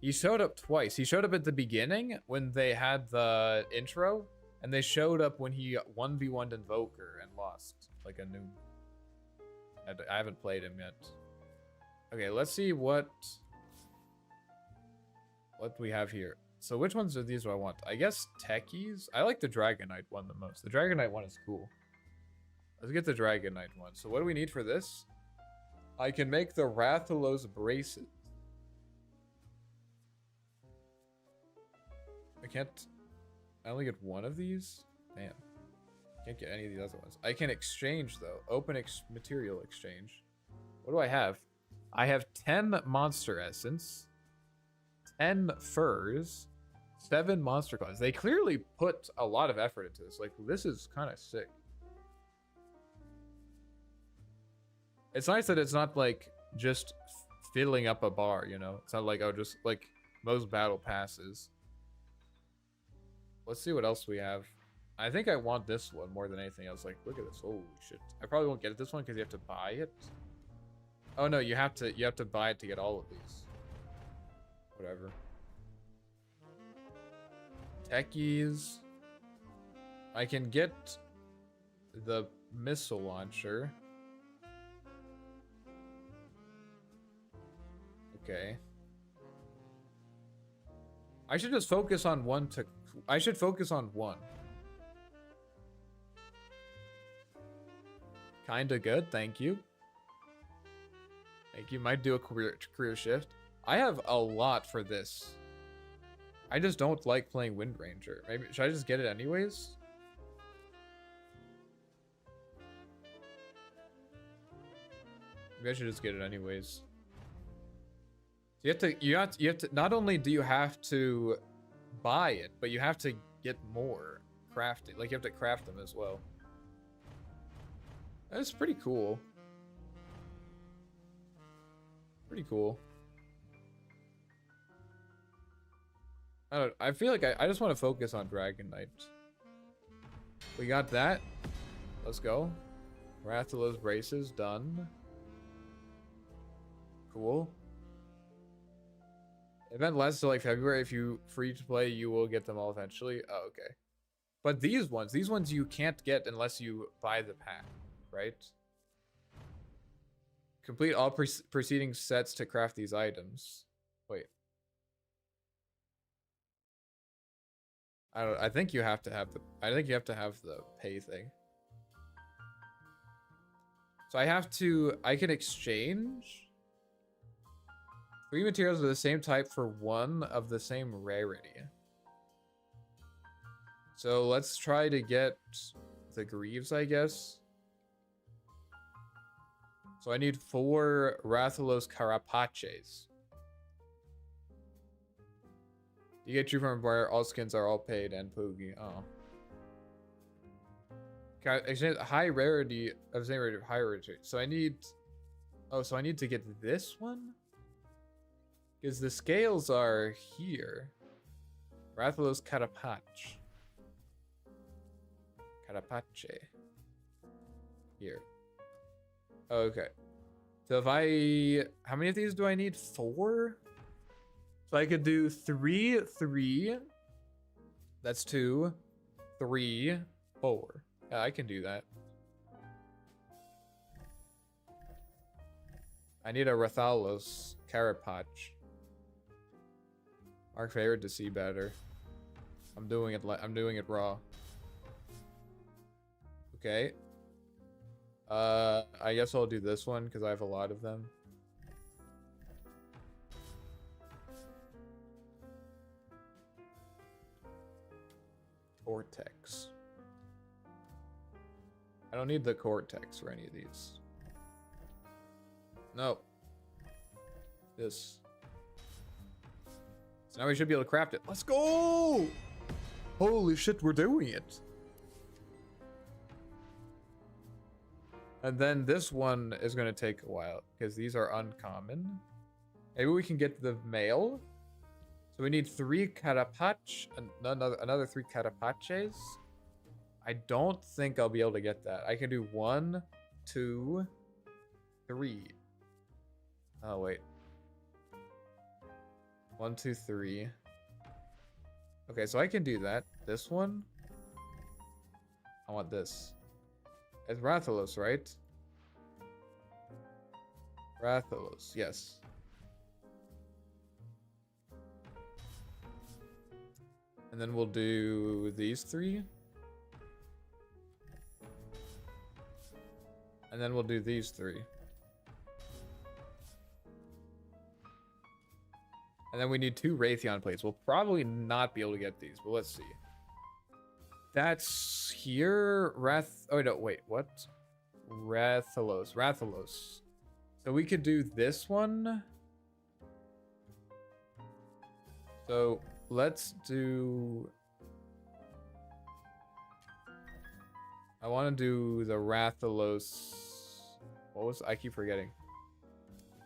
He showed up twice. He showed up at the beginning when they had the intro, and they showed up when he 1v1'd Invoker and lost, like a noob. I haven't played him yet. Okay, let's see what we have here. So which ones of these do I want? I guess Techies. I like the Dragonite one the most. The Dragonite one is cool. Let's get the Dragonite one. So what do we need for this? I can make the Rathalos braces. I only get one of these? Damn. Can't get any of these other ones. I can exchange though. Open material exchange. What do I have? I have 10 monster essence, 10 furs, 7 monster coins. They clearly put a lot of effort into this. Like, this is kind of sick. It's nice that it's not like just filling up a bar, you know? It's not like, oh, just like most battle passes. Let's see what else we have. I think I want this one more than anything else. Like, look at this. Holy shit. I probably won't get this one because you have to buy it. Oh no, you have to buy it to get all of these. Whatever. Techies. I can get the missile launcher. Okay. I should just focus on one to... I should focus on one. Kinda good, thank you. Thank you. Might do a career shift. I have a lot for this. I just don't like playing Wind Ranger. Maybe should I just get it anyways? Maybe I should just get it anyways. You have to not only do you have to buy it, but you have to get more crafted. Like you have to craft them as well. That's pretty cool. Pretty cool. I feel like I just want to focus on Dragonite. We got that. Let's go. Rathalos braces done. Cool. Event lasts till like February. If you free to play, you will get them all eventually. Oh, okay. But these ones you can't get unless you buy the pack, right? Complete all preceding sets to craft these items. Wait. I think you have to have the pay thing. So I can exchange 3 materials of the same type for 1 of the same rarity. So let's try to get the Greaves, I guess. So I need 4 Rathalos Carapaces. You get true from where all skins are all paid and Poogie. Oh. Exchange high rarity of same rarity of high rarity. So I need... Oh, so I need to get this one? Because the scales are here. Rathalos Carapace. Carapace. Here. Okay. So if how many of these do I need? 4? So I could do 3, 3. That's 2, 3, 4. Yeah, I can do that. I need a Rathalos Carapace. Mark favorite to see better. I'm doing it raw. Okay. I guess I'll do this one because I have a lot of them. Cortex. I don't need the Cortex for any of these. No. This. Now we should be able to craft it. Let's go! Holy shit, we're doing it. And then this one is going to take a while because these are uncommon. Maybe we can get the male. So we need 3 carapach, another 3 carapaches. I don't think I'll be able to get that. I can do 1, 2, 3. Oh, wait. 1, 2, 3. Okay, so I can do that. This one. I want this. It's Rathalos, right? Rathalos, yes. And then we'll do these 3. And then we'll do these 3. And then we need 2 Raytheon plates. We'll probably not be able to get these, but let's see. That's here. Oh, no, wait, what? Rathalos. So we could do this one. So let's do... I want to do the Rathalos. What was... I keep forgetting.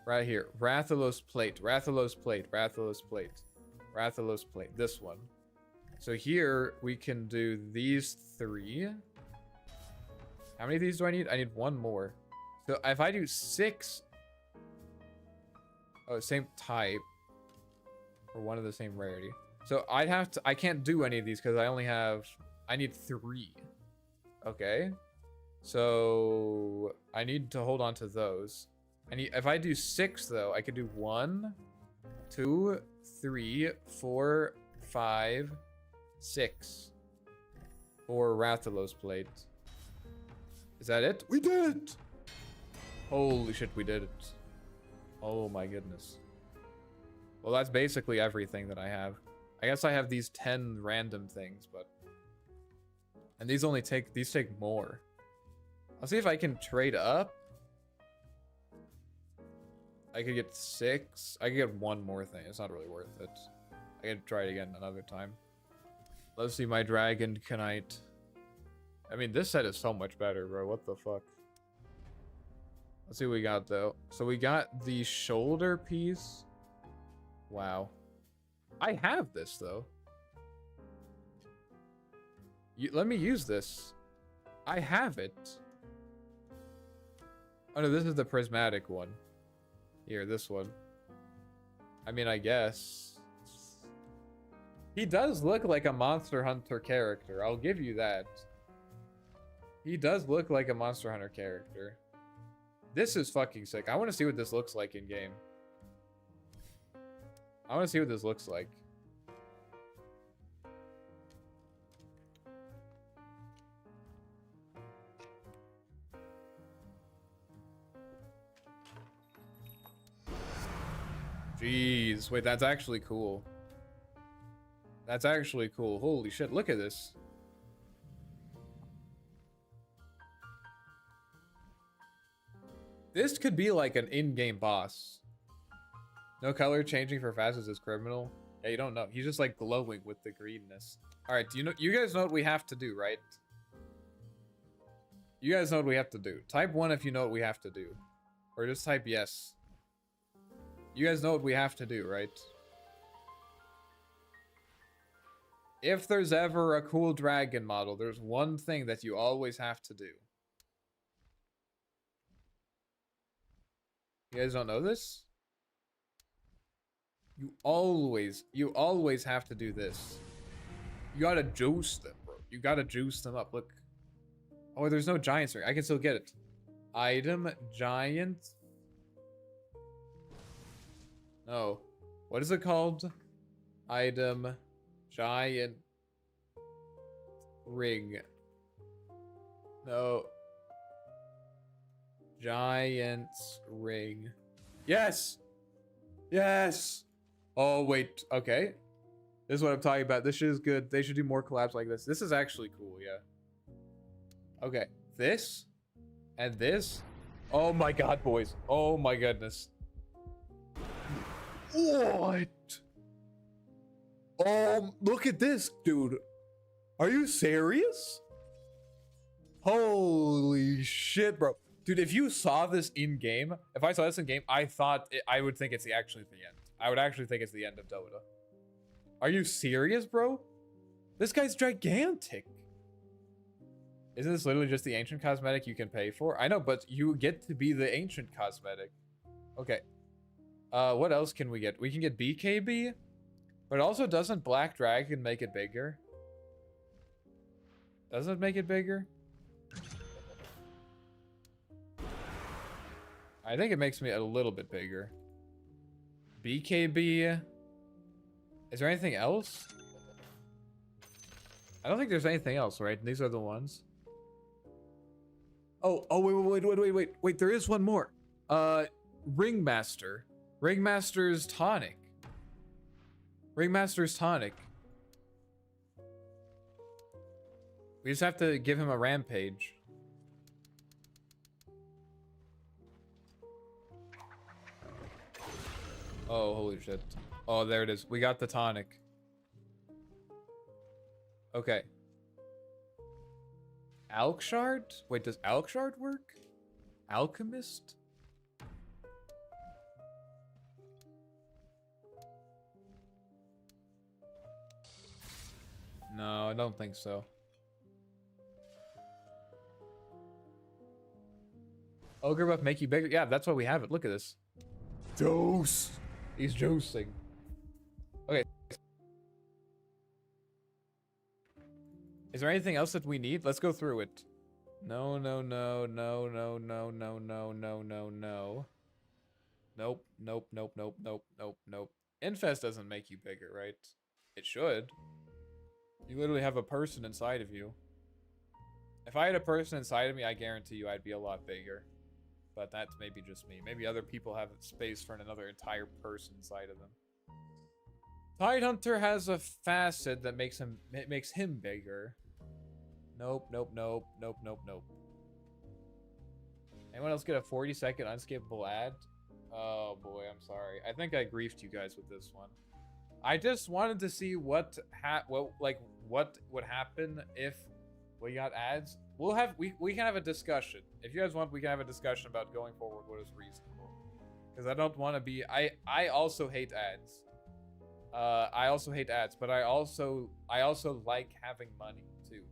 Right here. Rathalos plate. Rathalos plate. Rathalos plate. Rathalos plate. This one. So here we can do these 3. How many of these do I need? I need 1 more. So if I do 6... Oh, same type. Or 1 of the same rarity. So I'd have to... I can't do any of these because I only have... I need 3. Okay. So I need to hold on to those. If I do 6 though, I could do 1, 2, 3, 4, 5, 6. 4 Rathalos plates. Is that it? We did it! Holy shit, we did it. Oh my goodness. Well, that's basically everything that I have. I guess I have these 10 random things, but... And these only take... These take more. I'll see if I can trade up. I could get 6. I could get 1 more thing. It's not really worth it. I could try it again another time. Let's see my Dragon Knight. I mean, this set is so much better, bro. What the fuck? Let's see what we got, though. So we got the shoulder piece. Wow. I have this, though. Let me use this. I have it. Oh, no, this is the prismatic one. Here, this one. I mean, I guess. He does look like a Monster Hunter character. I'll give you that. He does look like a Monster Hunter character. This is fucking sick. I want to see what this looks like in game. I want to see what this looks like. Jeez, wait, that's actually cool. That's actually cool. Holy shit, look at this. This could be like an in-game boss. No color changing for fastest is criminal. Yeah, you don't know. He's just like glowing with the greenness. All right, you guys know what we have to do, right? You guys know what we have to do. Type 1 if you know what we have to do. Or just type yes. You guys know what we have to do, right? If there's ever a cool dragon model, there's one thing that you always have to do. You guys don't know this? You always have to do this. You gotta juice them, bro. You gotta juice them up. Look. Oh, there's no giant ring. I can still get it. Item, giant. No. What is it called? Item, giant, ring. No. Giant ring. Yes! Yes! Oh, wait. Okay. This is what I'm talking about. This shit is good. They should do more collabs like this. This is actually cool, yeah. Okay. This. And this. Oh my god, boys. Oh my goodness. What? Look at this, dude. Are you serious? Holy shit, bro. Dude, if you saw this in game, if I saw this in game, I would think it's actually the end. I would actually think it's the end of Dota. Are you serious, bro? This guy's gigantic. Isn't this literally just the ancient cosmetic you can pay for? I know, but you get to be the ancient cosmetic. Okay. What else can we get? We can get BKB, but also doesn't Black Dragon make it bigger? Doesn't it make it bigger? I think it makes me a little bit bigger. BKB. Is there anything else? I don't think there's anything else, right? These are the ones. Oh, wait, there is one more. Ringmaster. Ringmaster's tonic. Ringmaster's tonic. We just have to give him a rampage. Oh, holy shit. Oh, there it is. We got the tonic. Okay. Alkshard? Wait, does Alkshard work? Alchemist? No, I don't think so. Ogre buff make you bigger? Yeah, that's why we have it. Look at this. Dose! He's dosing. Okay. Is there anything else that we need? Let's go through it. No. Nope. Infest doesn't make you bigger, right? It should. You literally have a person inside of you. If I had a person inside of me, I guarantee you I'd be a lot bigger. But that's maybe just me. Maybe other people have space for another entire person inside of them. Tidehunter has a facet that makes him bigger. Nope. Anyone else get a 40-second unskippable ad? Oh boy, I'm sorry. I think I griefed you guys with this one. I just wanted to see what would happen if we got ads. We can have a discussion. If you guys want, we can have a discussion about going forward what is reasonable. Because I don't want to be I also hate ads. I also hate ads, but I also like having money too.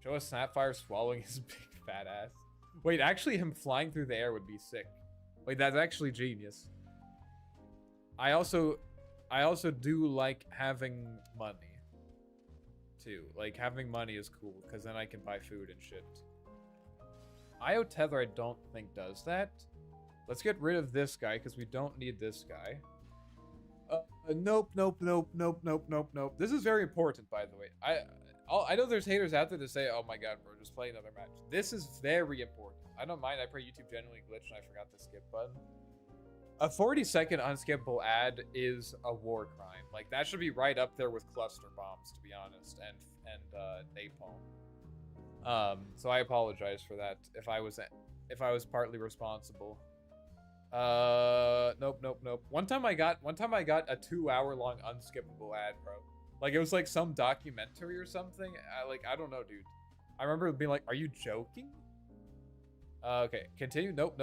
Show us Snapfire swallowing his big fat ass. Wait, actually him flying through the air would be sick. Wait, that's actually genius. I also do like having money too. Like having money is cool because then I can buy food and shit. IO Tether I don't think does that. Let's get rid of this guy because we don't need this guy. Nope. This is very important, by the way. I know there's haters out there to say, oh my god, bro, just play another match. This is very important. I don't mind. I pray YouTube genuinely glitched and I forgot the skip button. A 40-second unskippable ad is a war crime. Like, that should be right up there with cluster bombs, to be honest, and napalm. So I apologize for that if I was partly responsible. Nope. One time I got a 2-hour-long unskippable ad, bro. Like, it was like some documentary or something. I don't know, dude. I remember being like, are you joking? Okay, continue. Nope.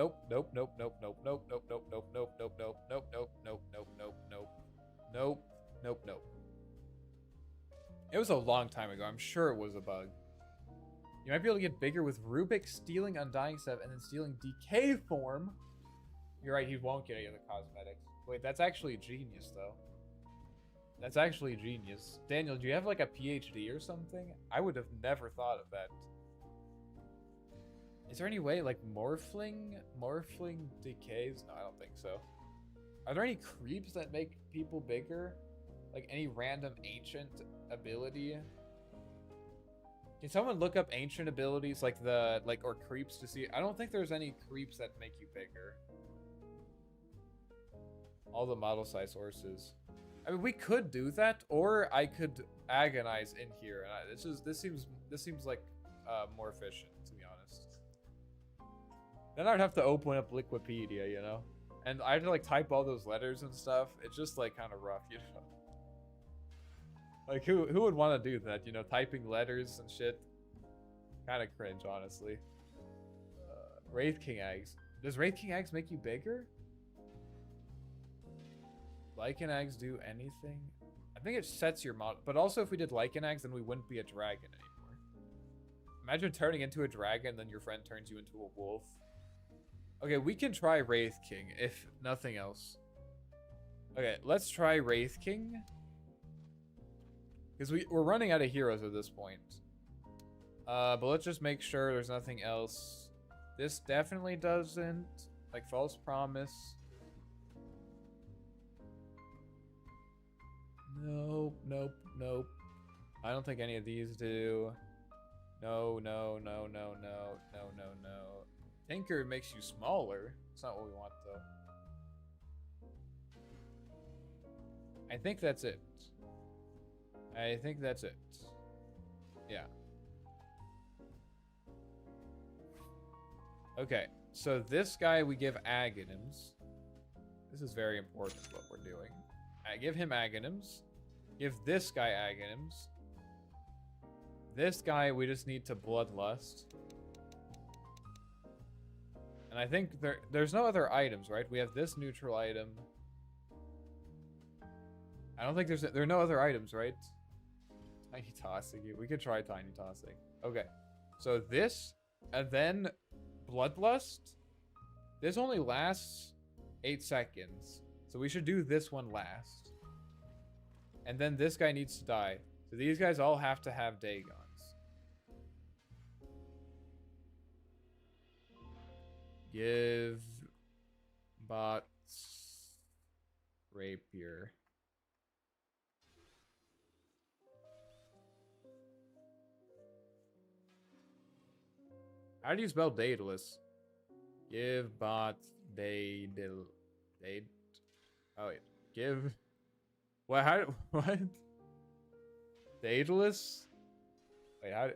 It was a long time ago. I'm sure it was a bug. You might be able to get bigger with Rubik stealing Undying Step and then stealing Decay Form. You're right, he won't get any of the cosmetics. Wait, that's actually genius, though. That's actually genius. Daniel, do you have like a PhD or something? I would have never thought of that. Is there any way, like, morphling decays? No, I don't think so. Are there any creeps that make people bigger? Like, any random ancient ability? Can someone look up ancient abilities, or creeps to see? I don't think there's any creeps that make you bigger. All the model size sources. I mean, we could do that, or I could agonize in here. And this seems like more efficient, to be honest. Then I'd have to open up Liquipedia, you know? And I have to, like, type all those letters and stuff. It's just, like, kind of rough, you know? Like, who would want to do that? You know, typing letters and shit. Kind of cringe, honestly. Wraith King eggs. Does Wraith King eggs make you bigger? Lycan eggs do anything? I think it sets your mod. But also, if we did Lycan eggs, then we wouldn't be a dragon anymore. Imagine turning into a dragon, then your friend turns you into a wolf. Okay, we can try Wraith King, if nothing else. Okay, let's try Wraith King. Because we're running out of heroes at this point. But let's just make sure there's nothing else. This definitely doesn't. Like, False Promise. Nope, nope, nope. I don't think any of these do. No, no, no, no, no, no, no, no. Tinker makes you smaller. That's not what we want, though. I think that's it. I think that's it. Yeah. Okay, so this guy we give Aghanims. This is very important what we're doing. I give him Aghanims. Give this guy Aghanims. This guy we just need to Bloodlust. And I think there's no other items, right? We have this neutral item. I don't think there are no other items, right? Tiny tossing. We could try tiny tossing. Okay. So this, and then Bloodlust. This only lasts 8 seconds. So we should do this one last. And then this guy needs to die. So these guys all have to have Dagons. Give bots rapier. How do you spell Daedalus? Give bots Daedal. Oh wait. Give. What? How? What? Daedalus? Wait. How?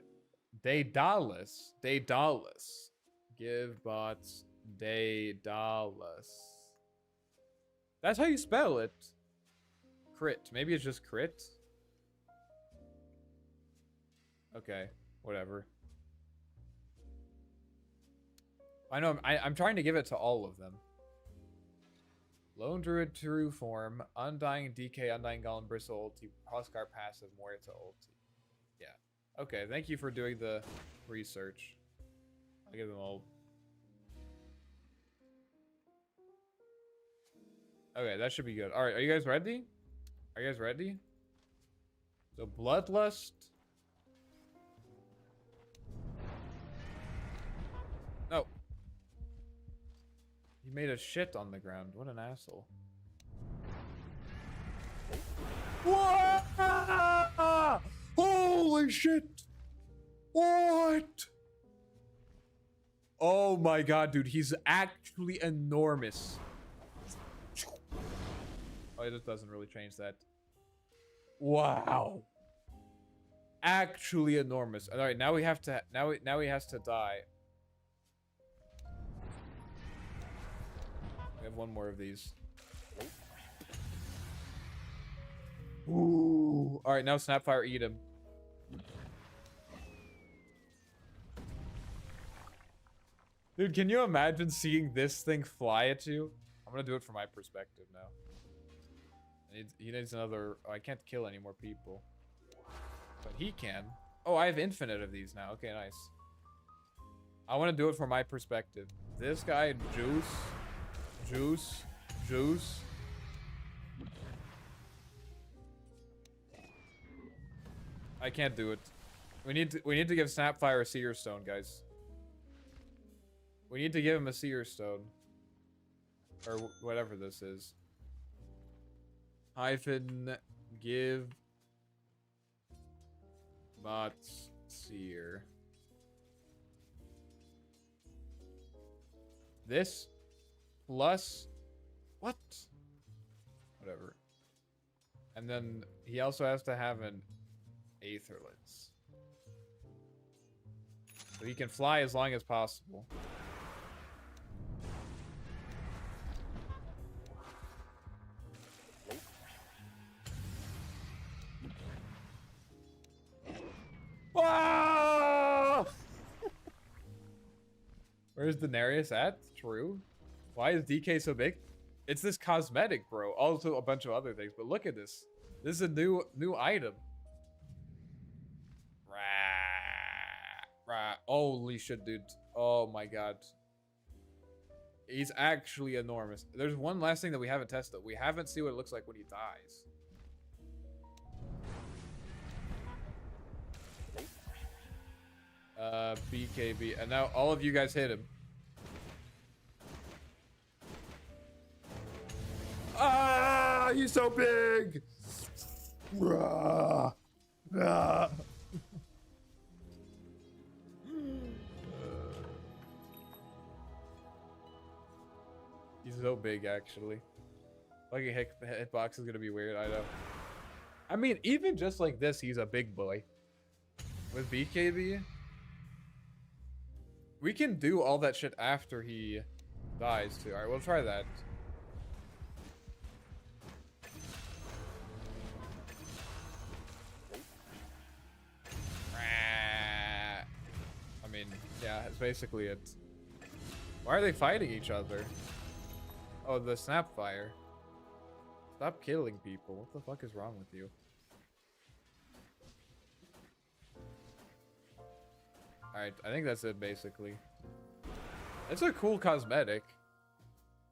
Daedalus. Daedalus. Give bots Daedalus. That's how you spell it. Crit. Maybe it's just crit. Okay. Whatever. I know, I'm trying to give it to all of them. Lone Druid true form, Undying DK, Undying Golem, Bristle ulti, Huskar passive, Muerta ulti. Yeah. Okay, thank you for doing the research. I'll give them all. Okay, that should be good. Alright, are you guys ready? Are you guys ready? So, Bloodlust. No. He made a shit on the ground. What an asshole. What? Holy shit! What? Oh my god, dude. He's actually enormous. Oh, this doesn't really change that. Wow. Actually enormous. Alright, now we have to... Now he has to die. We have one more of these. Ooh. Alright, now Snapfire, eat him. Dude, can you imagine seeing this thing fly at you? I'm gonna do it from my perspective now. He needs another... Oh, I can't kill any more people. But he can. Oh, I have infinite of these now. Okay, nice. I want to do it from my perspective. This guy, Juice. I can't do it. We need to give Snapfire a Seer Stone, guys. We need to give him a Seer Stone. Or whatever this is. Hyphen give bots Seer. This plus what? Whatever. And then he also has to have an Aetherlets. So he can fly as long as possible. Where's Daenerys at? True. Why is DK so big? It's this cosmetic, bro. Also a bunch of other things. But look at this. This is a new item. Holy shit, dude. Oh my god. He's actually enormous. There's one last thing that we haven't tested. We haven't seen what it looks like when he dies. BKB. And now all of you guys hit him. Ah, he's so big. Ah. Ah. He's so big, actually. Like a hitbox is gonna be weird. I know. I mean, even just like this, he's a big boy. With BKB, we can do all that shit after he dies too. All right, we'll try that. I mean, yeah, it's basically it. Why are they fighting each other? Oh, the Snapfire. Stop killing people. What the fuck is wrong with you? Alright, I think that's it, basically. It's a cool cosmetic.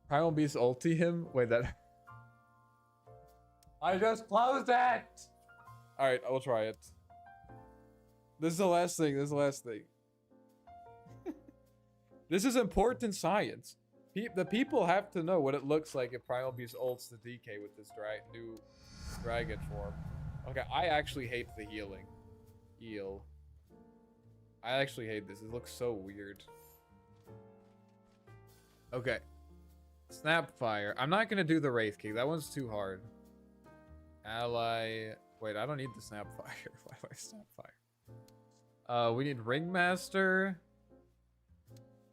Primal Beast ulti him? Wait, that... I just closed it! Alright, I will try it. This is the last thing. This is the last thing. This is important science. The people have to know what it looks like if Primal Beast ults the DK with this new dragon form. Okay, I actually hate the healing. Heal. I actually hate this. It looks so weird. Okay. Snapfire. I'm not going to do the Wraith King. That one's too hard. Ally. Wait, I don't need the Snapfire. Why do I Snapfire? We need Ringmaster.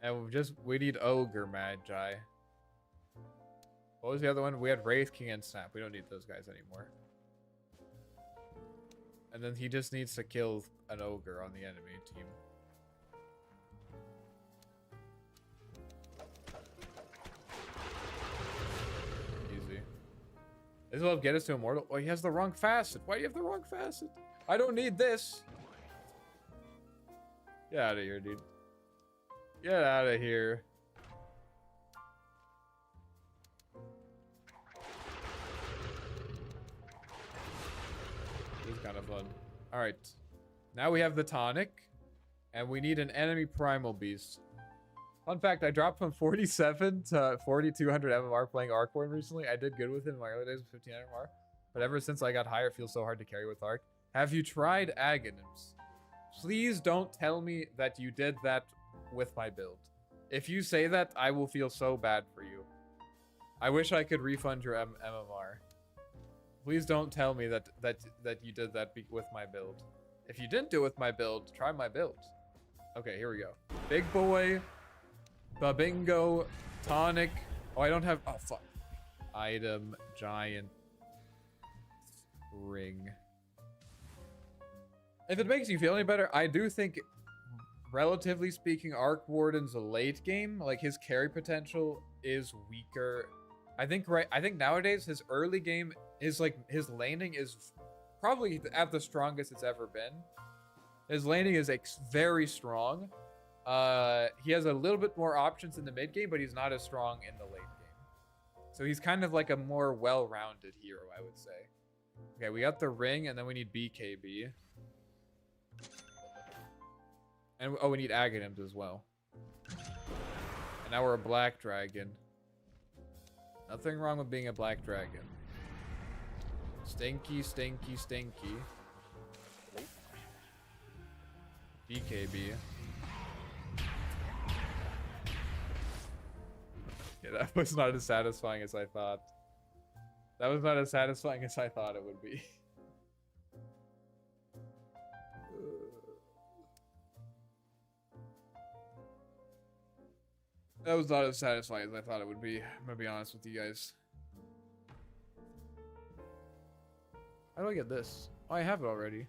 And we need Ogre Magi. What was the other one? We had Wraith King and Snap. We don't need those guys anymore. And then he just needs to kill an Ogre on the enemy team. Easy. This will get us to Immortal. Oh, he has the wrong facet. Why do you have the wrong facet? I don't need this. Get out of here, dude. Get out of here. This is kind of fun. Alright. Now we have the tonic. And we need an enemy primal beast. Fun fact, I dropped from 47 to 4200 MMR playing Arc Warden recently. I did good with him in my early days with 15 MMR. But ever since I got higher, it feels so hard to carry with Arc. Have you tried Aghanims? Please don't tell me that you did that with my build. If you say that, I will feel so bad for you. I wish I could refund your MMR. Please don't tell me that you did that with my build. If you didn't do it with my build, try my build. Okay, here we go. Big boy, Babingo, tonic. Oh, I don't have. Oh fuck. Item, giant, ring. If it makes you feel any better, I do think, relatively speaking, Arc Warden's late game, like his carry potential is weaker. I think nowadays his early game is like his laning is probably at the strongest it's ever been. His laning is very strong. He has a little bit more options in the mid game, but he's not as strong in the late game. So he's kind of like a more well-rounded hero, I would say. Okay, we got the ring, and then we need BKB. And oh, we need Aghanims as well. And now we're a black dragon. Nothing wrong with being a black dragon. Stinky, stinky, stinky. BKB. Yeah, that was not as satisfying as I thought. That was not as satisfying as I thought it would be. That was not as satisfying as I thought it would be. I'm gonna be honest with you guys. How do I get this? Oh, I have it already.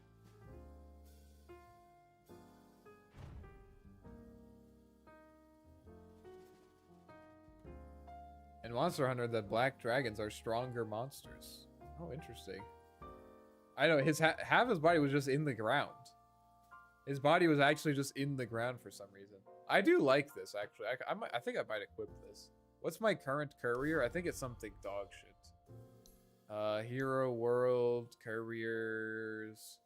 In Monster Hunter, the black dragons are stronger monsters. Oh, interesting. I know his half his body was just in the ground. His body was actually just in the ground for some reason. I do like this actually. I think I might equip this. What's my current courier? I think it's something dog shit. Hero World couriers.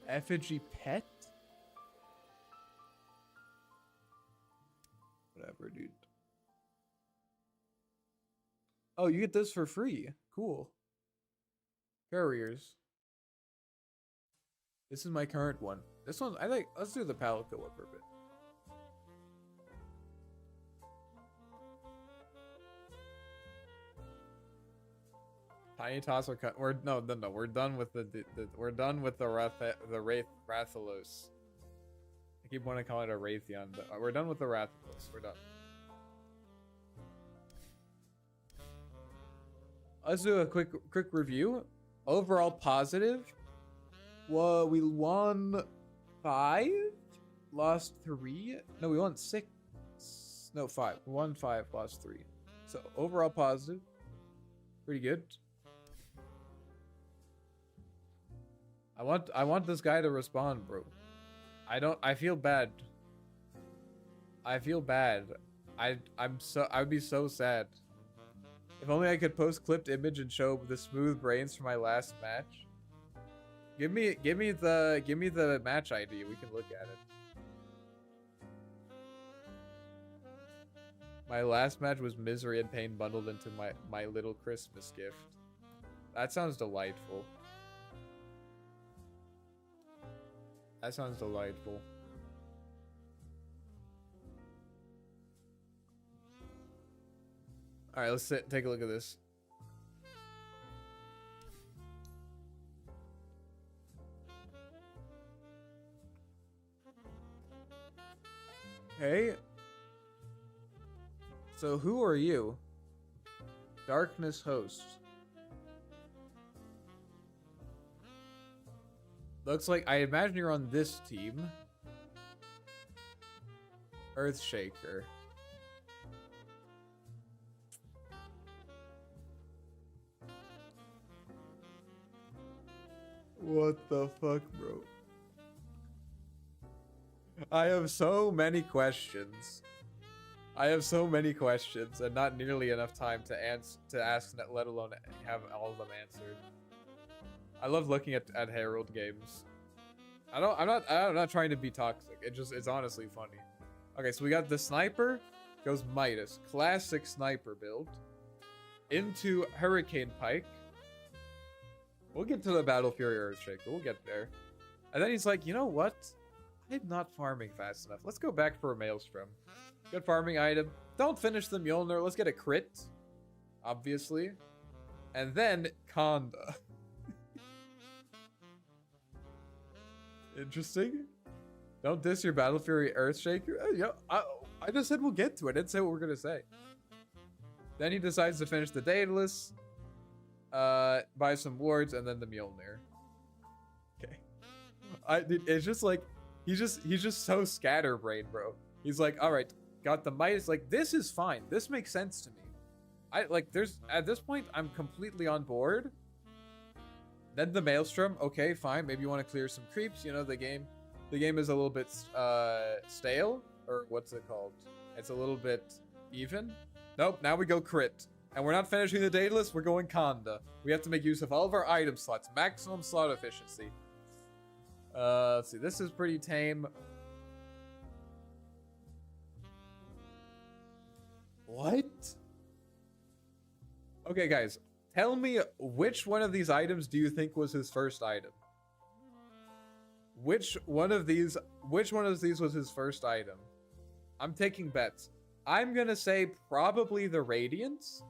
Effigy pet. Whatever, dude. Oh, you get this for free. Cool. Couriers. This is my current one. This one, I think, let's do the Palico one for a bit. Tiny Toss or cut. We're no. We're done with we're done with the Wraith Rathalos. I keep wanting to call it a Raytheon, but we're done with the Rathalos. We're done. Let's do a quick review. Overall positive. Well, we won 5, lost 3. No, we won 6. No, 5. We won 5, lost 3. So overall positive. Pretty good. I want this guy to respond, bro. I feel bad. I feel bad. I would be so sad. If only I could post clipped image and show the smooth brains from my last match. Give me the match ID. We can look at it. My last match was misery and pain bundled into my little Christmas gift. That sounds delightful. That sounds delightful. All right, let's take a look at this. Hey. So who are you? Darkness Host. Looks like, I imagine you're on this team. Earthshaker. What the fuck, bro? I have so many questions. I have so many questions and not nearly enough time to ask, let alone have all of them answered. I love looking at Herald games. I'm not trying to be toxic. It's honestly funny. Okay, so we got the sniper, goes Midas, classic sniper build, into Hurricane Pike. We'll get to the Battle Fury Earthshaker. We'll get there. And then he's like, you know what? I'm not farming fast enough. Let's go back for a Maelstrom. Good farming item. Don't finish the Mjolnir. Let's get a crit. Obviously. And then Conda. Interesting. Don't diss your Battle Fury Earthshaker. I just said we'll get to it. I didn't say what we're going to say. Then he decides to finish the Daedalus. Buy some wards and then the Mjolnir. Okay. It's just like he's just so scatterbrained, bro. He's like, all right, got the Midas. Like, this is fine. This makes sense to me. At this point, I'm completely on board. Then the Maelstrom. Okay, fine. Maybe you want to clear some creeps. You know, the game is a little bit stale, or what's it called? It's a little bit even. Nope. Now we go crit. And we're not finishing the Daedalus, we're going Conda. We have to make use of all of our item slots. Maximum slot efficiency. Let's see. This is pretty tame. What? Okay, guys. Tell me which one of these items do you think was his first item? Which one of these was his first item? I'm taking bets. I'm gonna say probably the Radiance.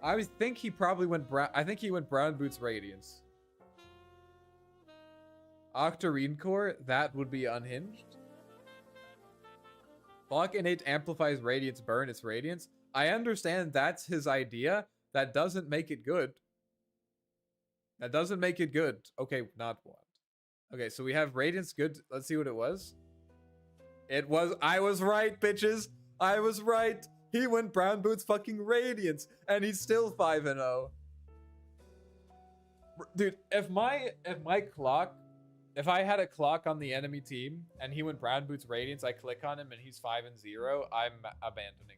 I think he probably went brown. I think he went Brown Boots Radiance. Octarine Core, that would be unhinged. Block Innate amplifies Radiance burn, it's Radiance. I understand that's his idea. That doesn't make it good. That doesn't make it good. Okay, not one. Okay, so we have Radiance good. Let's see what it was. It was, I was right, bitches. I was right. He went Brown Boots fucking Radiance, and he's still 5-0. Dude, if I had a clock on the enemy team and he went Brown Boots Radiance, I click on him and he's 5-0, I'm abandoning.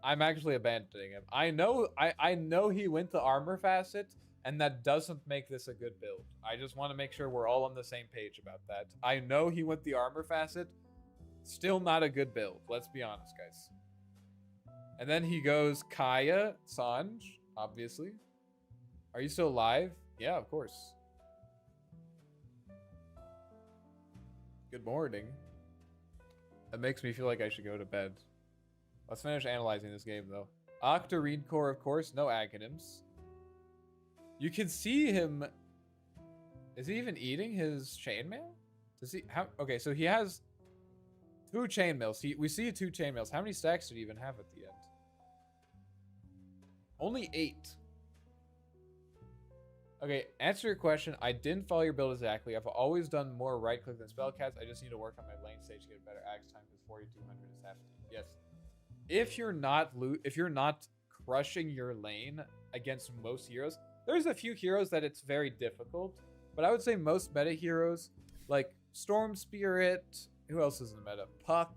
I'm actually abandoning him. I know he went the armor facet, and that doesn't make this a good build. I just want to make sure we're all on the same page about that. I know he went the armor facet. Still not a good build. Let's be honest, guys. And then he goes Kaya, Sanj, obviously. Are you still alive? Yeah, of course. Good morning. That makes me feel like I should go to bed. Let's finish analyzing this game, though. Octarine Core, of course. No Aghanims. You can see him... Is he even eating his chainmail? Does he... Okay, so he has 2 chainmails. We see 2 chainmails. How many stacks did he even have at the end? Only 8. Okay, answer your question. I didn't follow your build exactly. I've always done more right click than spellcast. I just need to work on my lane stage to get better axe time because 4200 is hefty. Yes. If you're not crushing your lane against most heroes, there's a few heroes that it's very difficult, but I would say most meta heroes like Storm Spirit, who else is in the meta? Puck,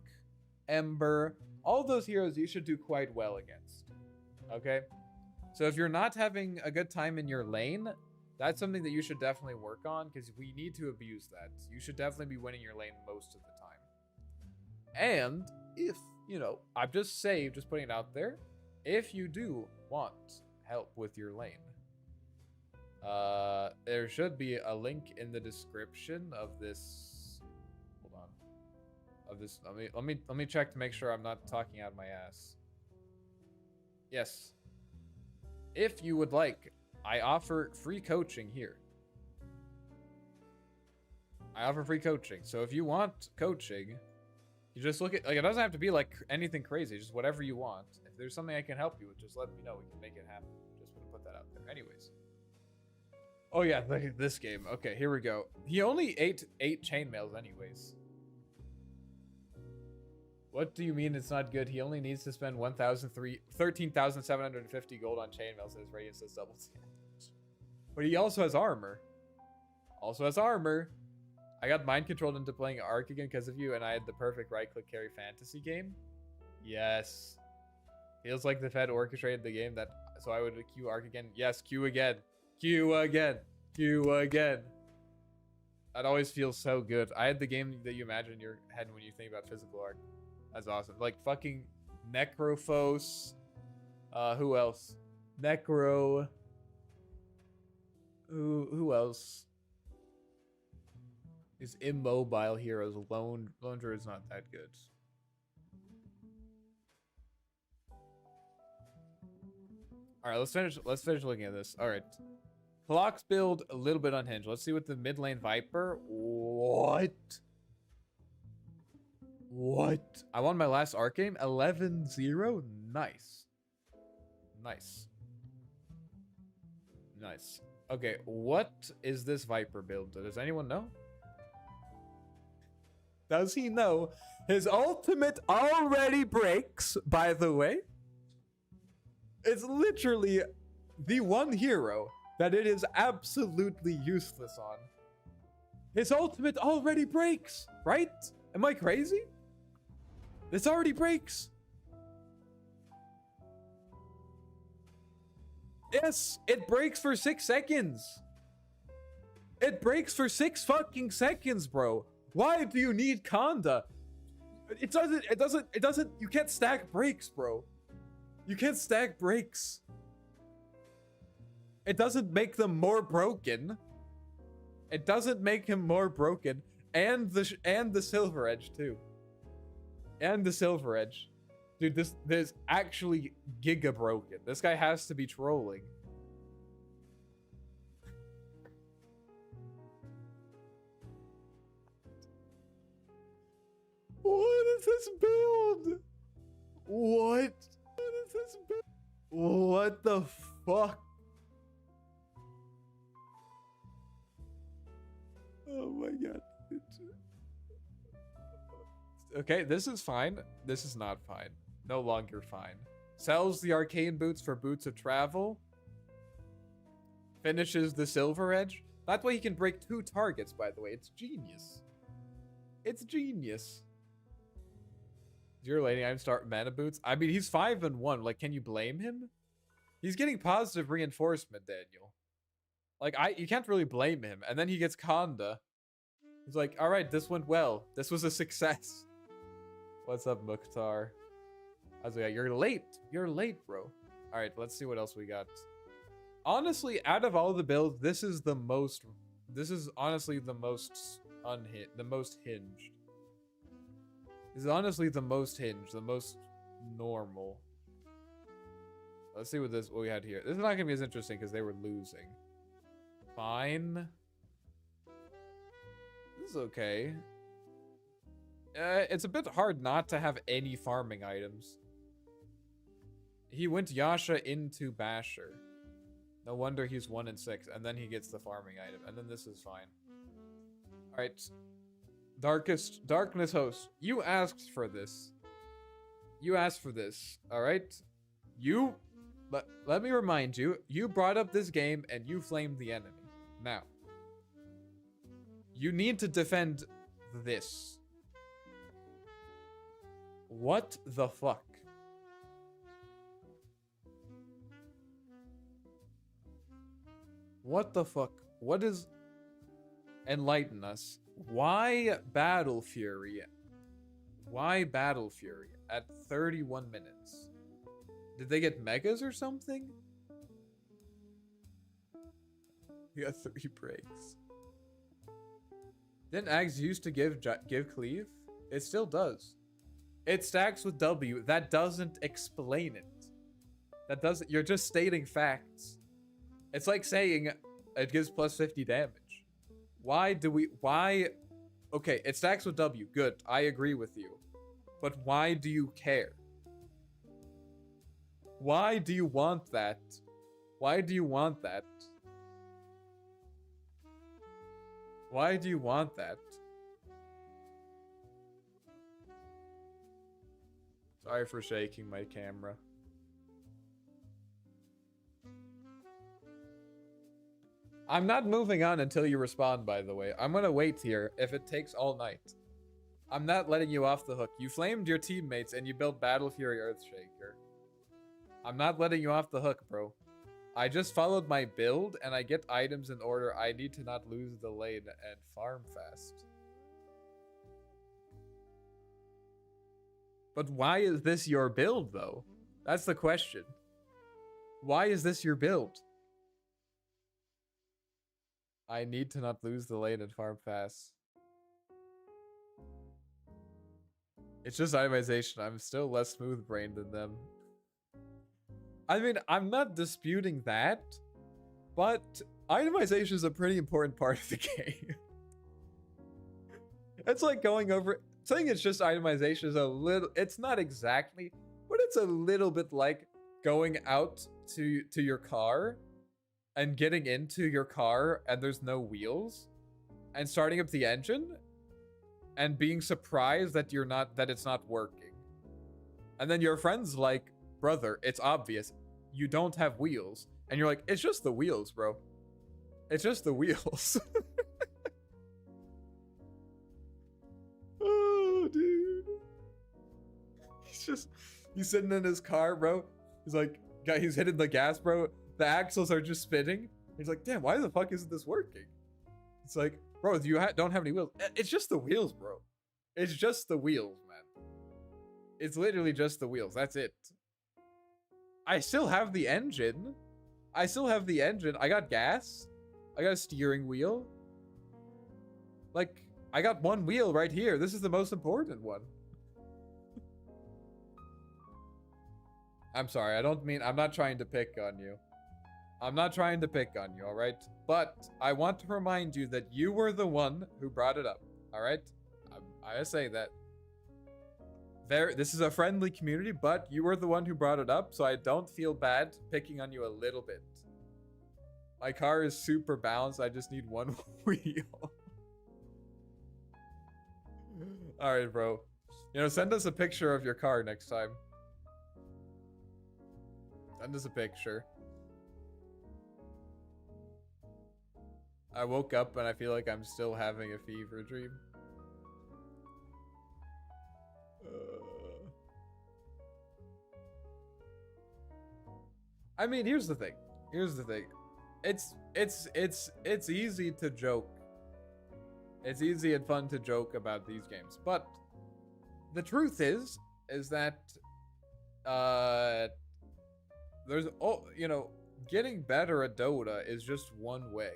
Ember, all those heroes you should do quite well against. Okay? So if you're not having a good time in your lane, that's something that you should definitely work on because we need to abuse that. You should definitely be winning your lane most of the time. And if, you know, I'm just putting it out there, if you do want help with your lane, there should be a link in the description of this. Hold on. Of this, let me check to make sure I'm not talking out of my ass. Yes. If you would like, I offer free coaching here. I offer free coaching. So if you want coaching, you just look at, like, it doesn't have to be like anything crazy, just whatever you want. If there's something I can help you with, just let me know. We can make it happen. Just want to put that out there. Anyways. Oh yeah, look at this game. Okay, here we go. He only ate 8 chainmails anyways. What do you mean it's not good? He only needs to spend 13,750 gold on chainmails, and his radius does double damage. But he also has armor. I got mind controlled into playing Arc again because of you, and I had the perfect right-click carry fantasy game. Yes. Feels like the Fed orchestrated the game so I would queue Arc again. Yes, queue again. Queue again. Queue again. That always feels so good. I had the game that you imagine in your head when you think about physical Arc. That's awesome. Like fucking Necrophos. Who else? Necro. Who else? These immobile heroes. Lone Druid is not that good. Alright, let's finish looking at this. Alright. Clocks build a little bit unhinged. Let's see what the mid lane Viper. What? What? I won my last Arc game. 11-0. Nice. Nice. Nice. Okay, what is this Viper build? Does anyone know? Does he know? His ultimate already breaks, by the way. It's literally the one hero that it is absolutely useless on. His ultimate already breaks, right? Am I crazy? This already breaks. Yes, it breaks for 6 seconds. It breaks for 6 fucking seconds, bro. Why do you need Conda? It doesn't, you can't stack breaks, bro. You can't stack breaks. It doesn't make them more broken. It doesn't make him more broken. And the Silver Edge, too. And the Silver Edge. Dude, this is actually giga broken. This guy has to be trolling. What is this build? What? What is this build? What the fuck? Oh my god. Okay, this is fine. This is not fine. No longer fine. Sells the arcane boots for boots of travel. Finishes the silver edge. That way he can break 2 targets, by the way. It's genius. It's genius. Zero laning item start mana boots. I mean, he's 5-1. Like, can you blame him? He's getting positive reinforcement, Daniel. Like, you can't really blame him. And then he gets Conda. He's like, all right, this went well. This was a success. What's up, Mukhtar? I was like, you're late. You're late, bro. All right, let's see what else we got. Honestly, out of all the builds, this is honestly the most unhinged, the most hinged. This is honestly the most hinged, the most normal. Let's see what we had here. This is not gonna be as interesting because they were losing. Fine. This is okay. It's a bit hard not to have any farming items. He went Yasha into Basher. No wonder he's 1-6, and then he gets the farming item, and then this is fine. Alright. Darkness host, you asked for this. You asked for this, alright? Let me remind you, you brought up this game and you flamed the enemy. Now, you need to defend this. What the fuck? What the fuck? What is... Enlighten us. Why Battle Fury? Why Battle Fury at 31 minutes? Did they get megas or something? We got 3 breaks. Didn't Ags used to give cleave? It still does. It stacks with W. That doesn't explain it. That doesn't... You're just stating facts. It's like saying it gives plus 50 damage. Why? Okay, it stacks with W. Good. I agree with you. But why do you care? Why do you want that? Why do you want that? Why do you want that? Sorry for shaking my camera. I'm not moving on until you respond, by the way. I'm gonna wait here if it takes all night. I'm not letting you off the hook. You flamed your teammates and you built Battle Fury Earthshaker. I'm not letting you off the hook, bro. I just followed my build and I get items in order. I need to not lose the lane and farm fast. But why is this your build, though? That's the question. Why is this your build? I need to not lose the lane and farm fast. It's just itemization. I'm still less smooth-brained than them. I mean, I'm not disputing that, but itemization is a pretty important part of the game. It's like going over... Saying it's just itemization is a little... It's not exactly, but it's a little bit like going out to your car and getting into your car and there's no wheels and starting up the engine and being surprised that it's not working. And then your friend's like, brother, it's obvious. You don't have wheels. And you're like, it's just the wheels, bro. It's just the wheels. Oh, dude. He's sitting in his car, bro. He's like, he's hitting the gas, bro. The axles are just spinning. He's like, damn, why the fuck isn't this working? It's like, bro, you don't have any wheels. It's just the wheels, bro. It's just the wheels, man. It's literally just the wheels. That's it. I still have the engine. I got gas. I got a steering wheel. Like, I got one wheel right here. This is the most important one. I'm sorry. I'm not trying to pick on you. I'm not trying to pick on you, all right? But I want to remind you that you were the one who brought it up, all right? I say that. This is a friendly community, but you were the one who brought it up, so I don't feel bad picking on you a little bit. My car is super balanced. I just need one wheel. All right, bro. You know, send us a picture of your car next time. Send us a picture. I woke up and I feel like I'm still having a fever dream. I mean, here's the thing. Here's the thing. It's easy to joke. It's easy and fun to joke about these games, but the truth is that there's getting better at Dota is just one way.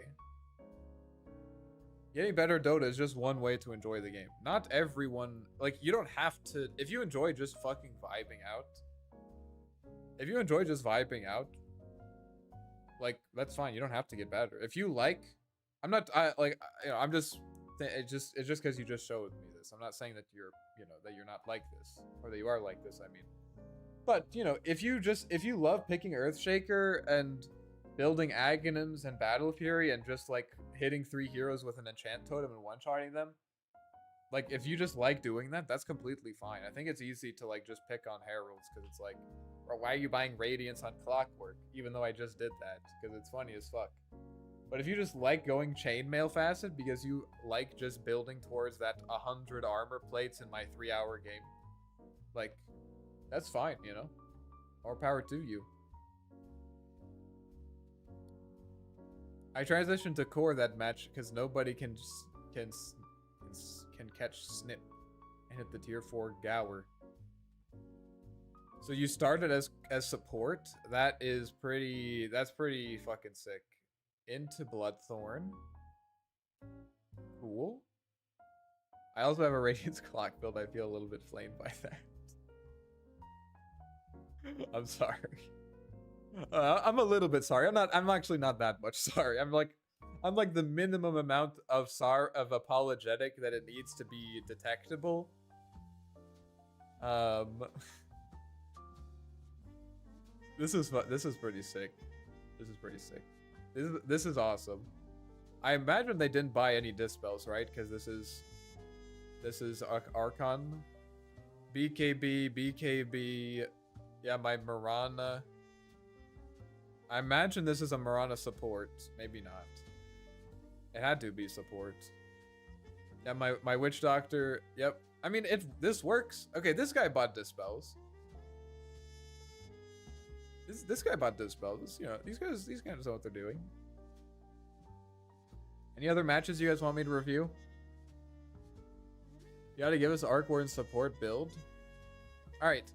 Getting better at Dota is just one way to enjoy the game. Not everyone, like, you don't have to, if you enjoy just fucking vibing out, if you enjoy just vibing out, like, that's fine. You don't have to get better. If you like, I'm just, it's just because you just showed me this. I'm not saying that you're, that you're not like this, or that you are like this, I mean. But, if you love picking Earthshaker and building Aghanims and Battle Fury and just, like, hitting 3 heroes with an enchant totem and one-shotting them, like, if you just like doing that, that's completely fine. I think it's easy to, like, just pick on Heralds, because it's like, or why are you buying Radiance on Clockwork? Even though I just did that, because it's funny as fuck. But if you just like going Chainmail Facet because you like just building towards that 100 armor plates in my 3-hour game, like, that's fine, More power to you. I transitioned to core that match because nobody can catch Snip and hit the tier 4 Gower. So you started as support? That's pretty fucking sick. Into Bloodthorn. Cool. I also have a Radiance Clock build. I feel a little bit flamed by that. I'm sorry. I'm a little bit sorry. I'm actually not that much sorry. I'm like the minimum amount of apologetic that it needs to be detectable. This is pretty sick. This is pretty sick. This is awesome. I imagine they didn't buy any dispels, right? Because this is Archon. BKB. Yeah, my Mirana. I imagine this is a Mirana support. Maybe not. It had to be support. Yeah, my Witch Doctor. Yep. I mean, this works. Okay, this guy bought dispels. This guy bought dispels. These guys know what they're doing. Any other matches you guys want me to review? You gotta give us Arc Warden support build. Alright.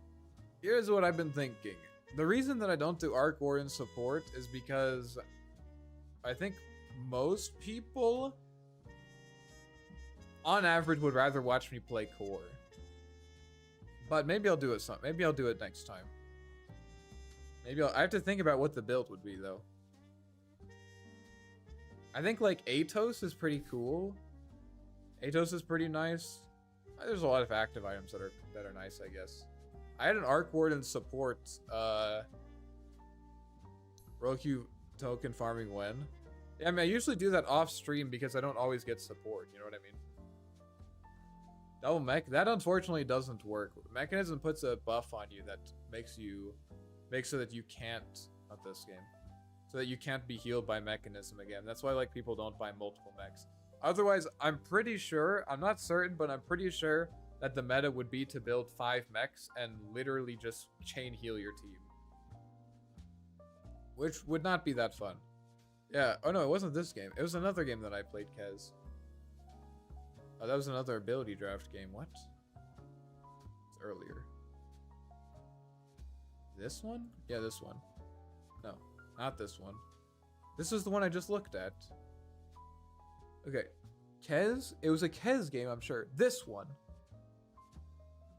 Here's what I've been thinking. The reason that I don't do Arc Warden support is because I think most people on average would rather watch me play core. But maybe I'll do it maybe I'll do it next time. I have to think about what the build would be, though. I think, like, Atos is pretty cool. Atos is pretty nice. There's a lot of active items that are nice, I guess. I had an Arc Warden support, Roku token farming when. Yeah, I mean, I usually do that off stream because I don't always get support, you know what I mean? Double mech, that unfortunately doesn't work. Mechanism puts a buff on you that makes so that you can't, not this game, so that you can't be healed by Mechanism again. That's why, like, people don't buy multiple mechs. Otherwise, I'm pretty sure, I'm not certain, but I'm pretty sure that the meta would be to build 5 mechs and literally just chain heal your team. Which would not be that fun. Yeah, oh no, it wasn't this game. It was another game that I played, Kez. Oh, that was another ability draft game. What? It's earlier. This one? Yeah, this one. No, not this one. This is the one I just looked at. Okay. Kez? It was a Kez game, I'm sure. This one.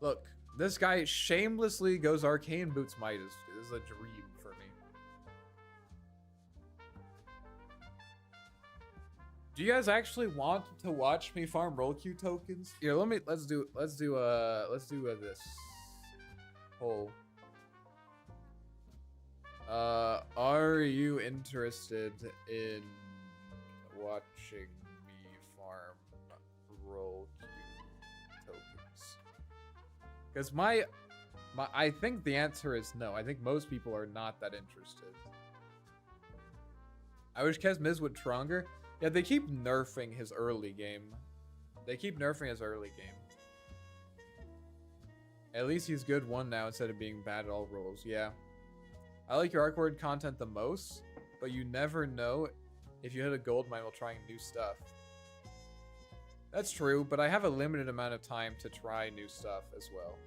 Look, this guy shamelessly goes Arcane Boots Midas. This is a dream for me. Do you guys actually want to watch me farm roll queue tokens? Here, let's do this poll. Are you interested in watching me farm roll queue tokens? Because I think the answer is no. I think most people are not that interested. I wish Kez Miz would stronger. Yeah, they keep nerfing his early game. They keep nerfing his early game. At least he's good one now instead of being bad at all roles. Yeah. I like your Arcward content the most, but you never know if you hit a gold mine while trying new stuff. That's true, but I have a limited amount of time to try new stuff as well.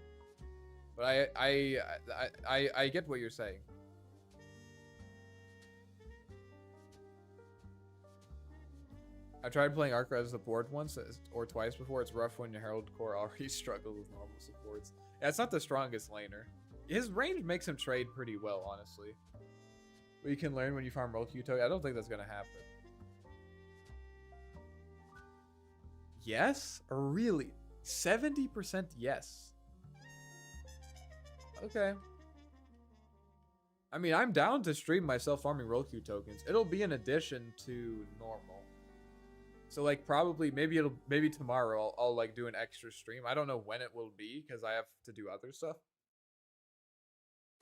But I get what you're saying. I tried playing Arc as a board once or twice before. It's rough when your Herald Core already struggles with normal supports. Yeah, it's not the strongest laner. His range makes him trade pretty well, honestly. But you can learn when you farm Rokuto. I don't think that's going to happen. Yes? Really? 70% yes. Okay. I mean, I'm down to stream myself farming Roku tokens. It'll be in addition to normal. So like probably maybe tomorrow I'll like do an extra stream. I don't know when it will be because I have to do other stuff.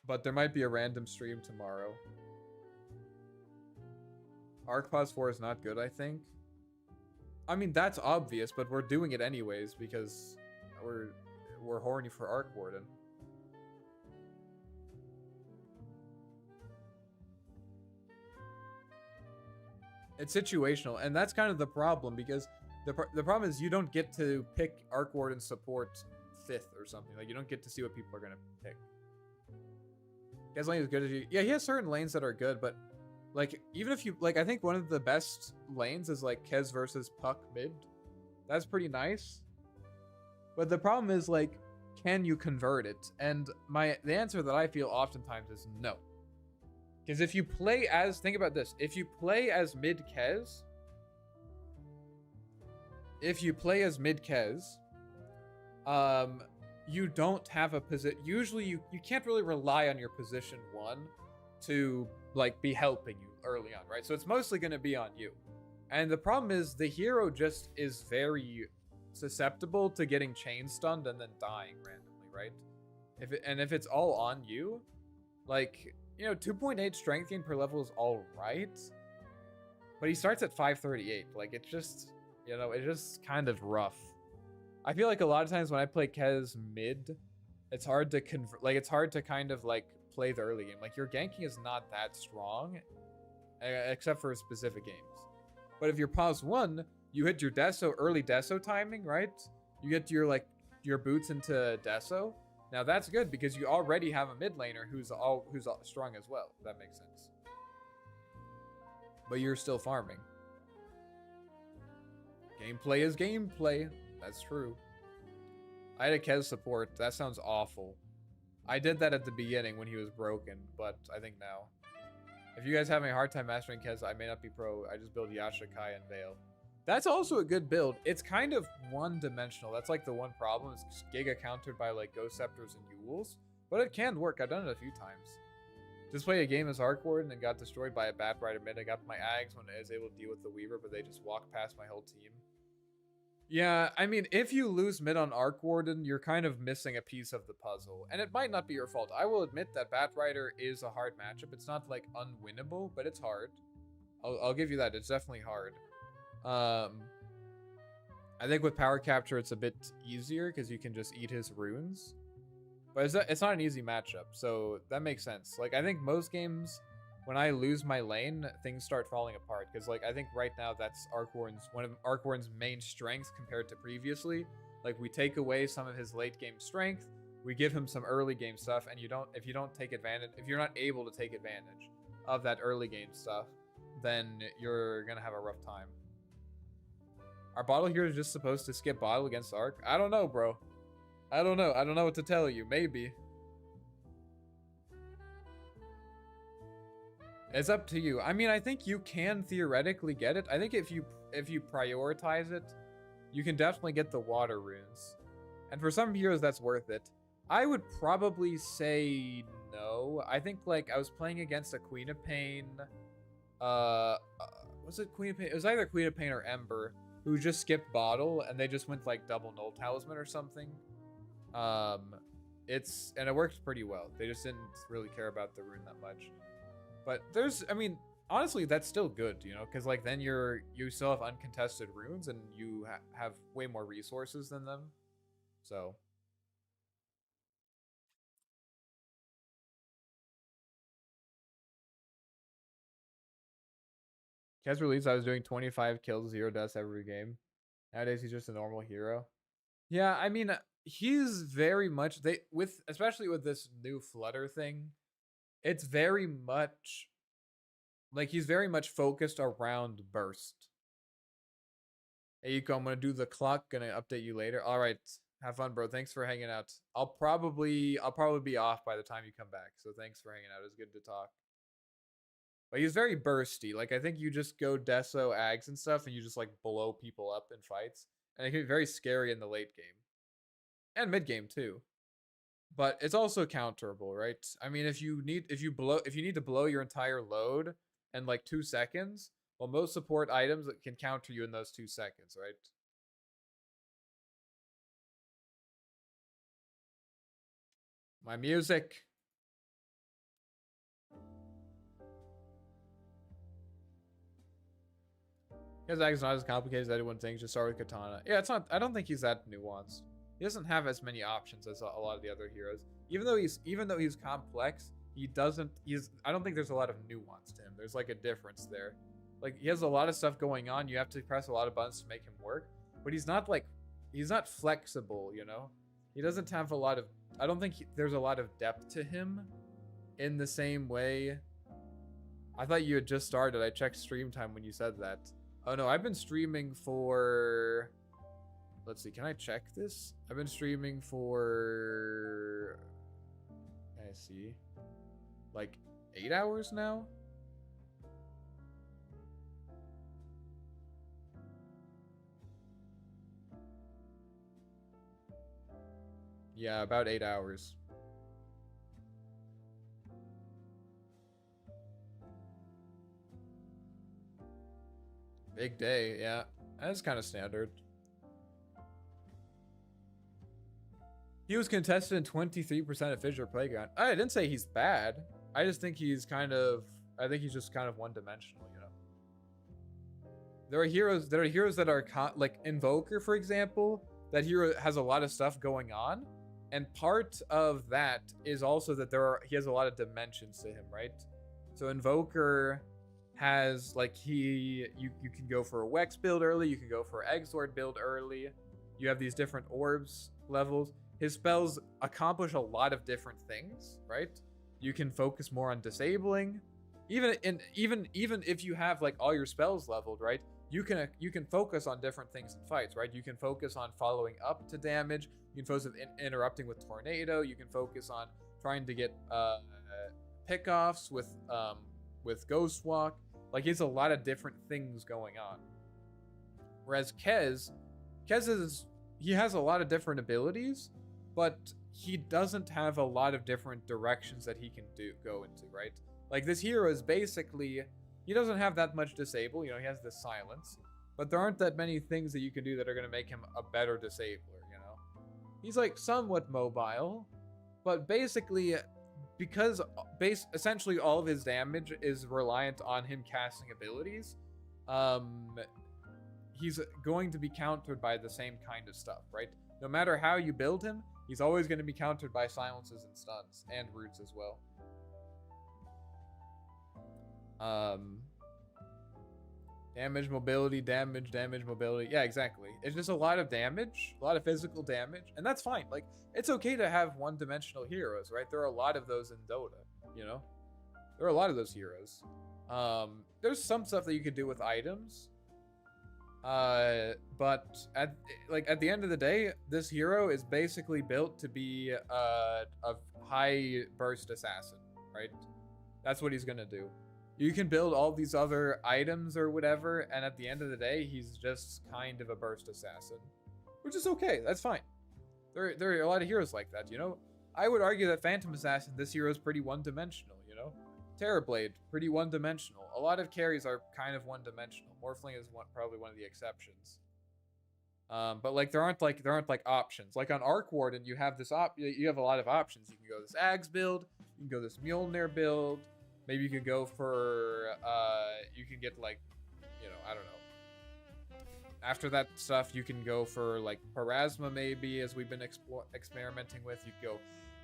But there might be a random stream tomorrow. Arc Pause 4 is not good, I think. I mean, that's obvious, but we're doing it anyways because we're horny for Arc Warden. It's situational, and that's kind of the problem because the problem is you don't get to pick Arc Warden support 5th or something. Like you don't get to see what people are gonna pick. Kez lane is good as you. Yeah, he has certain lanes that are good, but like even if you like, I think one of the best lanes is like Kez versus Puck mid. That's pretty nice. But the problem is like, can you convert it? And the answer that I feel oftentimes is no. Because if you play as, think about this, if you play as mid Kez, you don't have a position. Usually you can't really rely on your position 1 to like be helping you early on, right? So it's mostly going to be on you. And the problem is the hero just is very susceptible to getting chain stunned and then dying randomly, right? If it's all on you, like, you know, 2.8 strength gain per level is all right, but he starts at 538. Like, it's just, you know, it's just kind of rough. I feel like a lot of times when I play Kez mid, it's hard to convert. Like, it's hard to kind of like play the early game. Like, your ganking is not that strong, except for specific games. But if you're pause 1, you hit your Deso early Deso timing, right? You get your boots into Deso. Now that's good because you already have a mid laner who's strong as well. If that makes sense. But you're still farming. Gameplay is gameplay. That's true. I had a Kez support. That sounds awful. I did that at the beginning when he was broken, but I think now. If you guys having a hard time mastering Kez, I may not be pro. I just build Yasha, Kai, and Vale. That's also a good build. It's kind of one-dimensional. That's like the one problem. It's Giga countered by like Ghost Scepters and Yules. But it can work. I've done it a few times. Just played a game as Arc Warden and got destroyed by a Bat Rider mid. I got my Ags when I was able to deal with the Weaver, but they just walked past my whole team. Yeah, I mean, if you lose mid on Arc Warden, you're kind of missing a piece of the puzzle. And it might not be your fault. I will admit that Bat Rider is a hard matchup. It's not like unwinnable, but it's hard. I'll give you that. It's definitely hard. I think with Power Capture, it's a bit easier because you can just eat his runes. But it's not an easy matchup, so that makes sense. Like, I think most games, when I lose my lane, things start falling apart. Because, like, I think right now that's one of Arc Warden's main strengths compared to previously. Like, we take away some of his late game strength, we give him some early game stuff, and if you're not able to take advantage of that early game stuff, then you're gonna have a rough time. Our bottle here is just supposed to skip bottle against Arc? I don't know, bro. I don't know. I don't know what to tell you. Maybe. It's up to you. I mean, I think you can theoretically get it. I think if you prioritize it, you can definitely get the water runes. And for some heroes, that's worth it. I would probably say no. I think, like, I was playing against a Queen of Pain. Was it Queen of Pain? It was either Queen of Pain or Ember, who just skipped bottle and they just went like double null talisman or something. and it worked pretty well. They just didn't really care about the rune that much. But there's, I mean, honestly, that's still good, you know, because like then you still have uncontested runes and you have way more resources than them. So. Kez released, I was doing 25 kills, 0 deaths every game. Nowadays, he's just a normal hero. Yeah, I mean, he's very much especially with this new Flutter thing. It's very much like he's very much focused around burst. Hey, Yuko, I'm gonna do the clock. Gonna update you later. All right, have fun, bro. Thanks for hanging out. I'll probably be off by the time you come back. So thanks for hanging out. It was good to talk. But he's very bursty. Like, I think you just go Deso, Ags, and stuff, and you just, like, blow people up in fights. And it can be very scary in the late game. And mid game, too. But it's also counterable, right? I mean, if you need to blow your entire load in, like, 2 seconds, well, most support items can counter you in those 2 seconds, right? My music. His act is not as complicated as anyone thinks. Just start with Katana. Yeah, it's not. I don't think he's that nuanced. He doesn't have as many options as a lot of the other heroes. Even though he's complex, he doesn't. I don't think there's a lot of nuance to him. There's like a difference there. Like he has a lot of stuff going on. You have to press a lot of buttons to make him work. But he's not flexible. You know, he doesn't have a lot of. I don't think there's a lot of depth to him, in the same way. I thought you had just started. I checked stream time when you said that. Oh no, I've been streaming for, let's see, can I check this? I've been streaming for, can I see, like 8 hours now? Yeah, about 8 hours. Big day, yeah. That's kind of standard. He was contested in 23% of Fisher Playground. I didn't say he's bad. I just think he's kind of, I think he's just kind of one-dimensional, you know. There are heroes that are like Invoker, for example. That hero has a lot of stuff going on, and part of that is also that he has a lot of dimensions to him, right? So Invoker has like you can go for a Wex build early, you can go for an Exort build early. You have these different orbs levels. His spells accomplish a lot of different things, right? You can focus more on disabling. Even if you have like all your spells leveled, right? You can focus on different things in fights, right? You can focus on following up to damage. You can focus on interrupting with Tornado. You can focus on trying to get pickoffs with Ghost Walk. Like, he has a lot of different things going on. Whereas Kez he has a lot of different abilities, but he doesn't have a lot of different directions that he can go into, right? Like, this hero is basically, he doesn't have that much disable, you know, he has this silence, but there aren't that many things that you can do that are going to make him a better disabler, you know? He's like somewhat mobile, but basically, because essentially all of his damage is reliant on him casting abilities, he's going to be countered by the same kind of stuff, right? No matter how you build him, he's always going to be countered by silences and stuns, and roots as well. Damage, mobility, damage, mobility. Yeah, exactly. It's just a lot of damage, a lot of physical damage, and that's fine. Like, it's okay to have one-dimensional heroes, right? There are a lot of those in Dota, you know? There are a lot of those heroes. There's some stuff that you could do with items. But at the end of the day, this hero is basically built to be a high burst assassin, right? That's what he's gonna do. You can build all these other items or whatever, and at the end of the day, he's just kind of a burst assassin, which is okay. That's fine. There are a lot of heroes like that, you know? I would argue that Phantom Assassin, this hero is pretty one-dimensional, you know? Terrorblade, pretty one-dimensional. A lot of carries are kind of one-dimensional. Morphling is probably one of the exceptions. But like there aren't like options. Like on Arc Warden, you have you have a lot of options. You can go this Ags build, you can go this Mjolnir build. Maybe you could go for you can get like, you know, I don't know. After that stuff, you can go for like Parasma maybe, as we've been experimenting with. You could go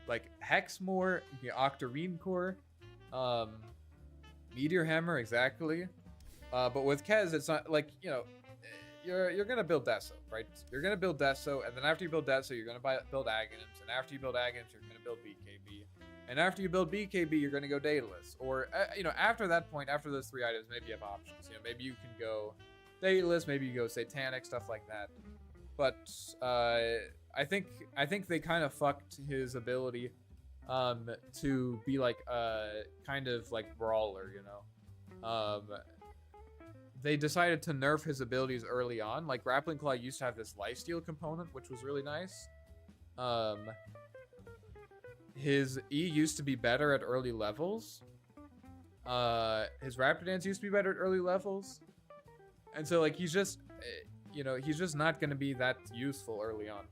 like Hexmore, you get Octarine Core, Meteor Hammer, exactly. But with Kez, it's not like, you know, you're gonna build Deso, right? You're gonna build Deso, and then after you build Deso, you're gonna build Aghanims, and after you build Aghanims, you're gonna build BKB, and after you build BKB, you're gonna go Daedalus, or you know, after that point, after those 3 items, maybe you have options. You know, maybe you can go Daedalus, maybe you go Satanic, stuff like that. But I think they kind of fucked his ability to be like kind of like brawler, you know. They decided to nerf his abilities early on. Like Grappling Claw used to have this lifesteal component, which was really nice. His E used to be better at early levels. His Raptor Dance used to be better at early levels. And so like he's just, you know, he's just not going to be that useful early on.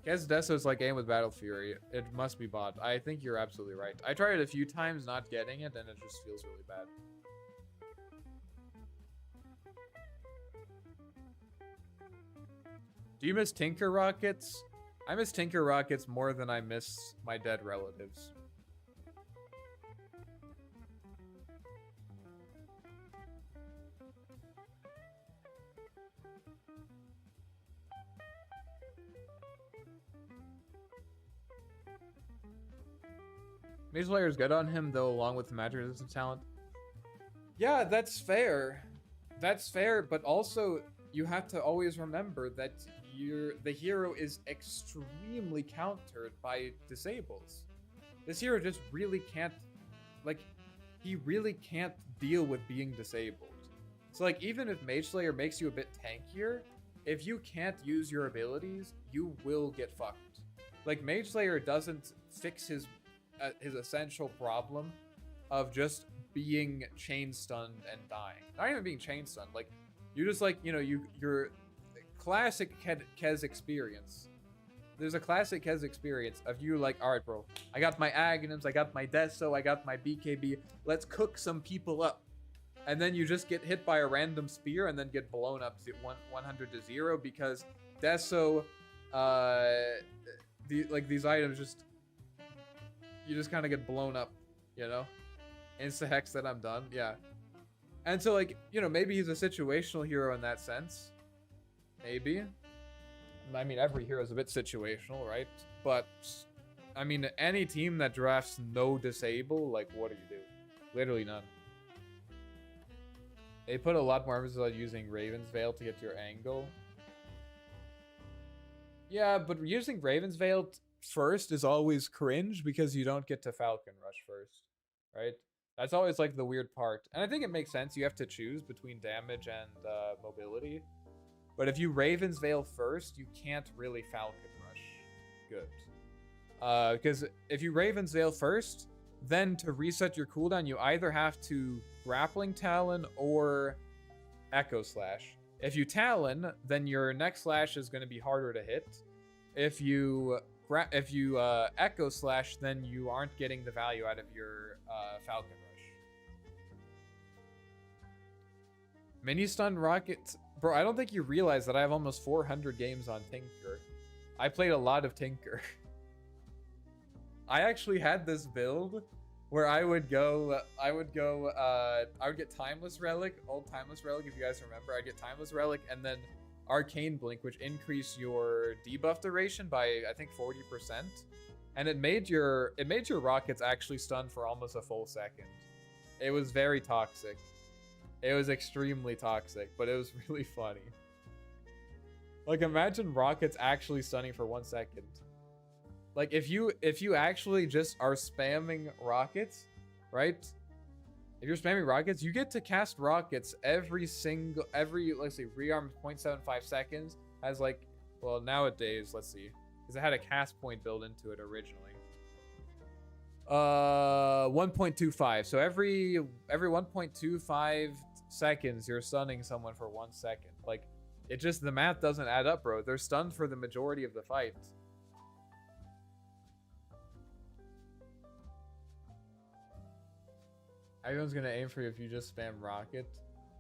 Kez Deso is like game with Battle Fury. It must be bot. I think you're absolutely right. I tried it a few times not getting it, and it just feels really bad. Do you miss Tinker Rockets? I miss Tinker Rockets more than I miss my dead relatives. Mage Slayer is good on him, though, along with the magic resistance talent. Yeah, that's fair. That's fair, but also you have to always remember that the hero is extremely countered by disables. This hero just really can't, like, he really can't deal with being disabled. So, like, even if Mage Slayer makes you a bit tankier, if you can't use your abilities, you will get fucked. Like, Mage Slayer doesn't fix his essential problem of just being chain stunned and dying. Not even being chain stunned. Like, you just, like, you know, your classic Kez experience. There's a classic Kez experience of you like, all right, bro, I got my Aghanims, I got my Deso, I got my BKB. Let's cook some people up. And then you just get hit by a random spear and then get blown up to 100 to 0 because Deso, these items just, you just kind of get blown up, you know? Insta-hex that I'm done, yeah. And so, like, you know, maybe he's a situational hero in that sense. Maybe. I mean, every hero is a bit situational, right? But, I mean, any team that drafts no disable, like, what do you do? Literally none. They put a lot more emphasis on using Raven's Veil to get to your angle. Yeah, but using Raven's Veil first is always cringe because you don't get to Falcon Rush first, right? That's always like the weird part. And I think it makes sense. You have to choose between damage and mobility. But if you Raven's Veil first, you can't really Falcon Rush good. Because if you Raven's Veil first, then to reset your cooldown, you either have to Grappling Talon or Echo Slash. If you Talon, then your next slash is going to be harder to hit. If you Echo Slash, then you aren't getting the value out of your Falcon Rush. Mini Stun Rockets. Bro, I don't think you realize that I have almost 400 games on Tinker. I played a lot of Tinker. I actually had this build where I would get Timeless Relic, old Timeless Relic, if you guys remember. I'd get Timeless Relic and then Arcane Blink, which increased your debuff duration by, I think, 40%. And it made your rockets actually stun for almost a full second. It was very toxic. It was extremely toxic, but it was really funny. Like, imagine rockets actually stunning for 1 second. Like, if you actually just are spamming rockets, right? If you're spamming rockets, you get to cast rockets every, let's see, rearm 0.75 seconds has, like, well, nowadays, let's see, because it had a cast point built into it originally. 1.25. So every 1.25 seconds, you're stunning someone for 1 second. Like, it just, the math doesn't add up, bro. They're stunned for the majority of the fight. Everyone's gonna aim for you if you just spam rocket.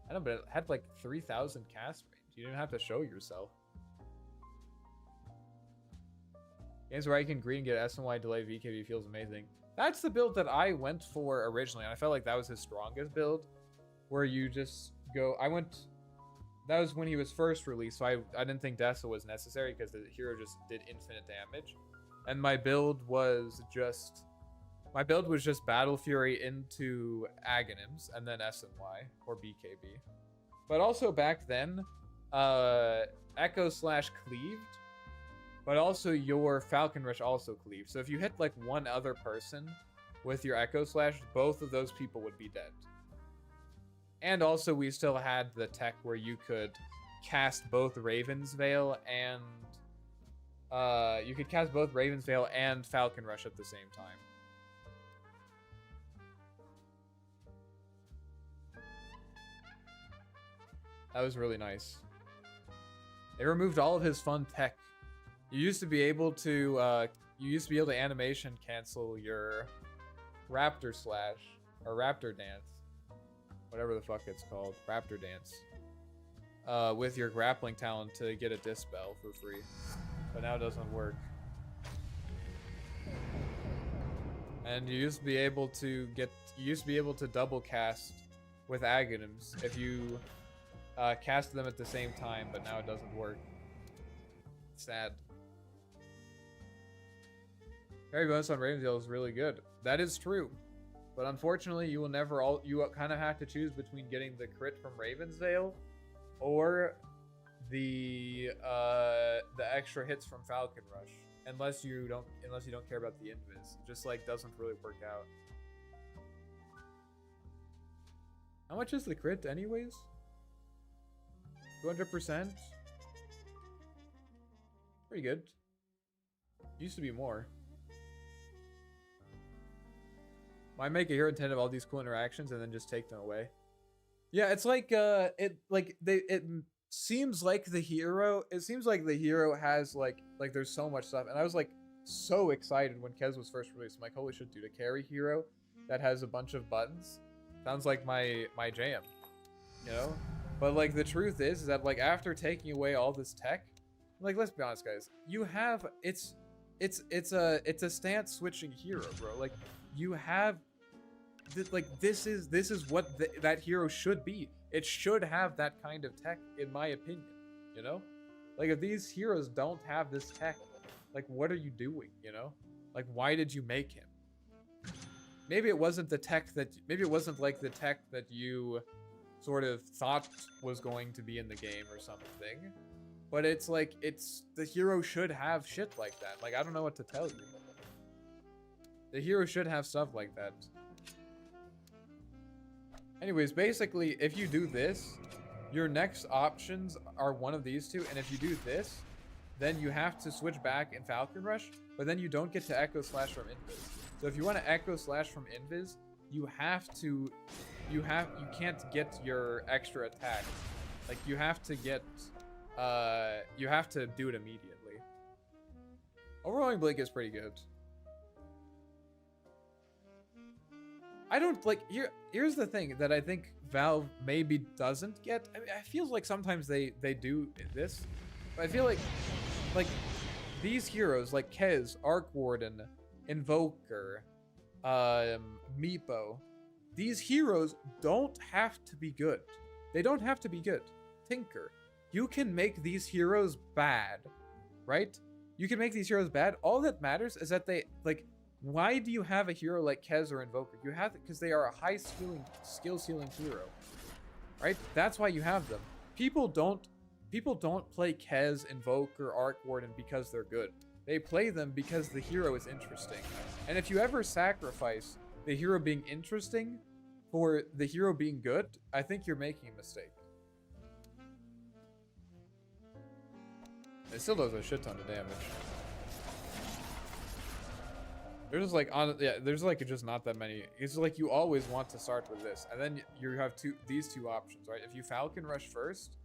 I know, but it had like 3,000 cast range. You didn't have to show yourself. Games where I can green get SNY delay VKB feels amazing. That's the build that I went for originally, and I felt like that was his strongest build. Where you just go, that was when he was first released, so I didn't think Dessa was necessary because the hero just did infinite damage. And my build was just Battle Fury into Aghanims and then SNY or BKB. But also back then, Echo slash cleaved, but also your Falcon Rush also cleaved. So if you hit like one other person with your Echo slash, both of those people would be dead. And also we still had the tech where you could cast both Raven's Veil and Falcon Rush at the same time. That was really nice. They removed all of his fun tech. You used to be able to animation cancel your Raptor Slash or Raptor Dance, whatever the fuck it's called, Raptor Dance, with your grappling talent to get a dispel for free, but now it doesn't work. And you used to be able to double cast with Aghanims if you cast them at the same time, but now it doesn't work. Sad. Parry bonus on Ravensdale is really good. That is true. But unfortunately, you will never you kind of have to choose between getting the crit from Ravensdale or the extra hits from Falcon Rush. Unless you don't care about the invis. It just like doesn't really work out. How much is the crit anyways? 200%? Pretty good. Used to be more. Why make a hero intended of all these cool interactions and then just take them away? Yeah, it's like it seems like the hero has like there's so much stuff, and I was like so excited when Kez was first released. I'm like, holy shit, dude, a carry hero that has a bunch of buttons sounds like my jam, you know? But like the truth is that like after taking away all this tech, like let's be honest, guys, you have it's a stance switching hero, bro. Like you have this is what that hero should be. It should have that kind of tech, in my opinion, you know? Like if these heroes don't have this tech, like what are you doing, you know? Like why did you make him? Maybe it wasn't like the tech that you sort of thought was going to be in the game or something, but it's like the hero should have shit like that. Like I don't know what to tell you. The hero should have stuff like that. Anyways, basically, if you do this, your next options are one of these two, and if you do this, then you have to switch back in Falcon Rush, but then you don't get to Echo Slash from Invis. So if you want to Echo Slash from Invis, you can't get your extra attack. Like you have to do it immediately. Overwhelming Blink is pretty good. I don't like here's the thing that I think Valve maybe doesn't get. I mean, I feel like sometimes they do this, but I feel like these heroes like Kez, Arc Warden, Invoker, Meepo, these heroes don't have to be good. They don't have to be good. Tinker, you can make these heroes bad, right? You can make these heroes bad. All that matters is that they like. Why do you have a hero like Kez or Invoker? You have it because they are a high skill ceiling hero, right? That's why you have them. People don't play Kez, Invoker, Arc Warden because they're good. They play them because the hero is interesting. And if you ever sacrifice the hero being interesting for the hero being good, I think you're making a mistake. It still does a shit ton of damage. There's like there's like just not that many. It's like you always want to start with this, and then you have these two options, right? If you Falcon Rush first,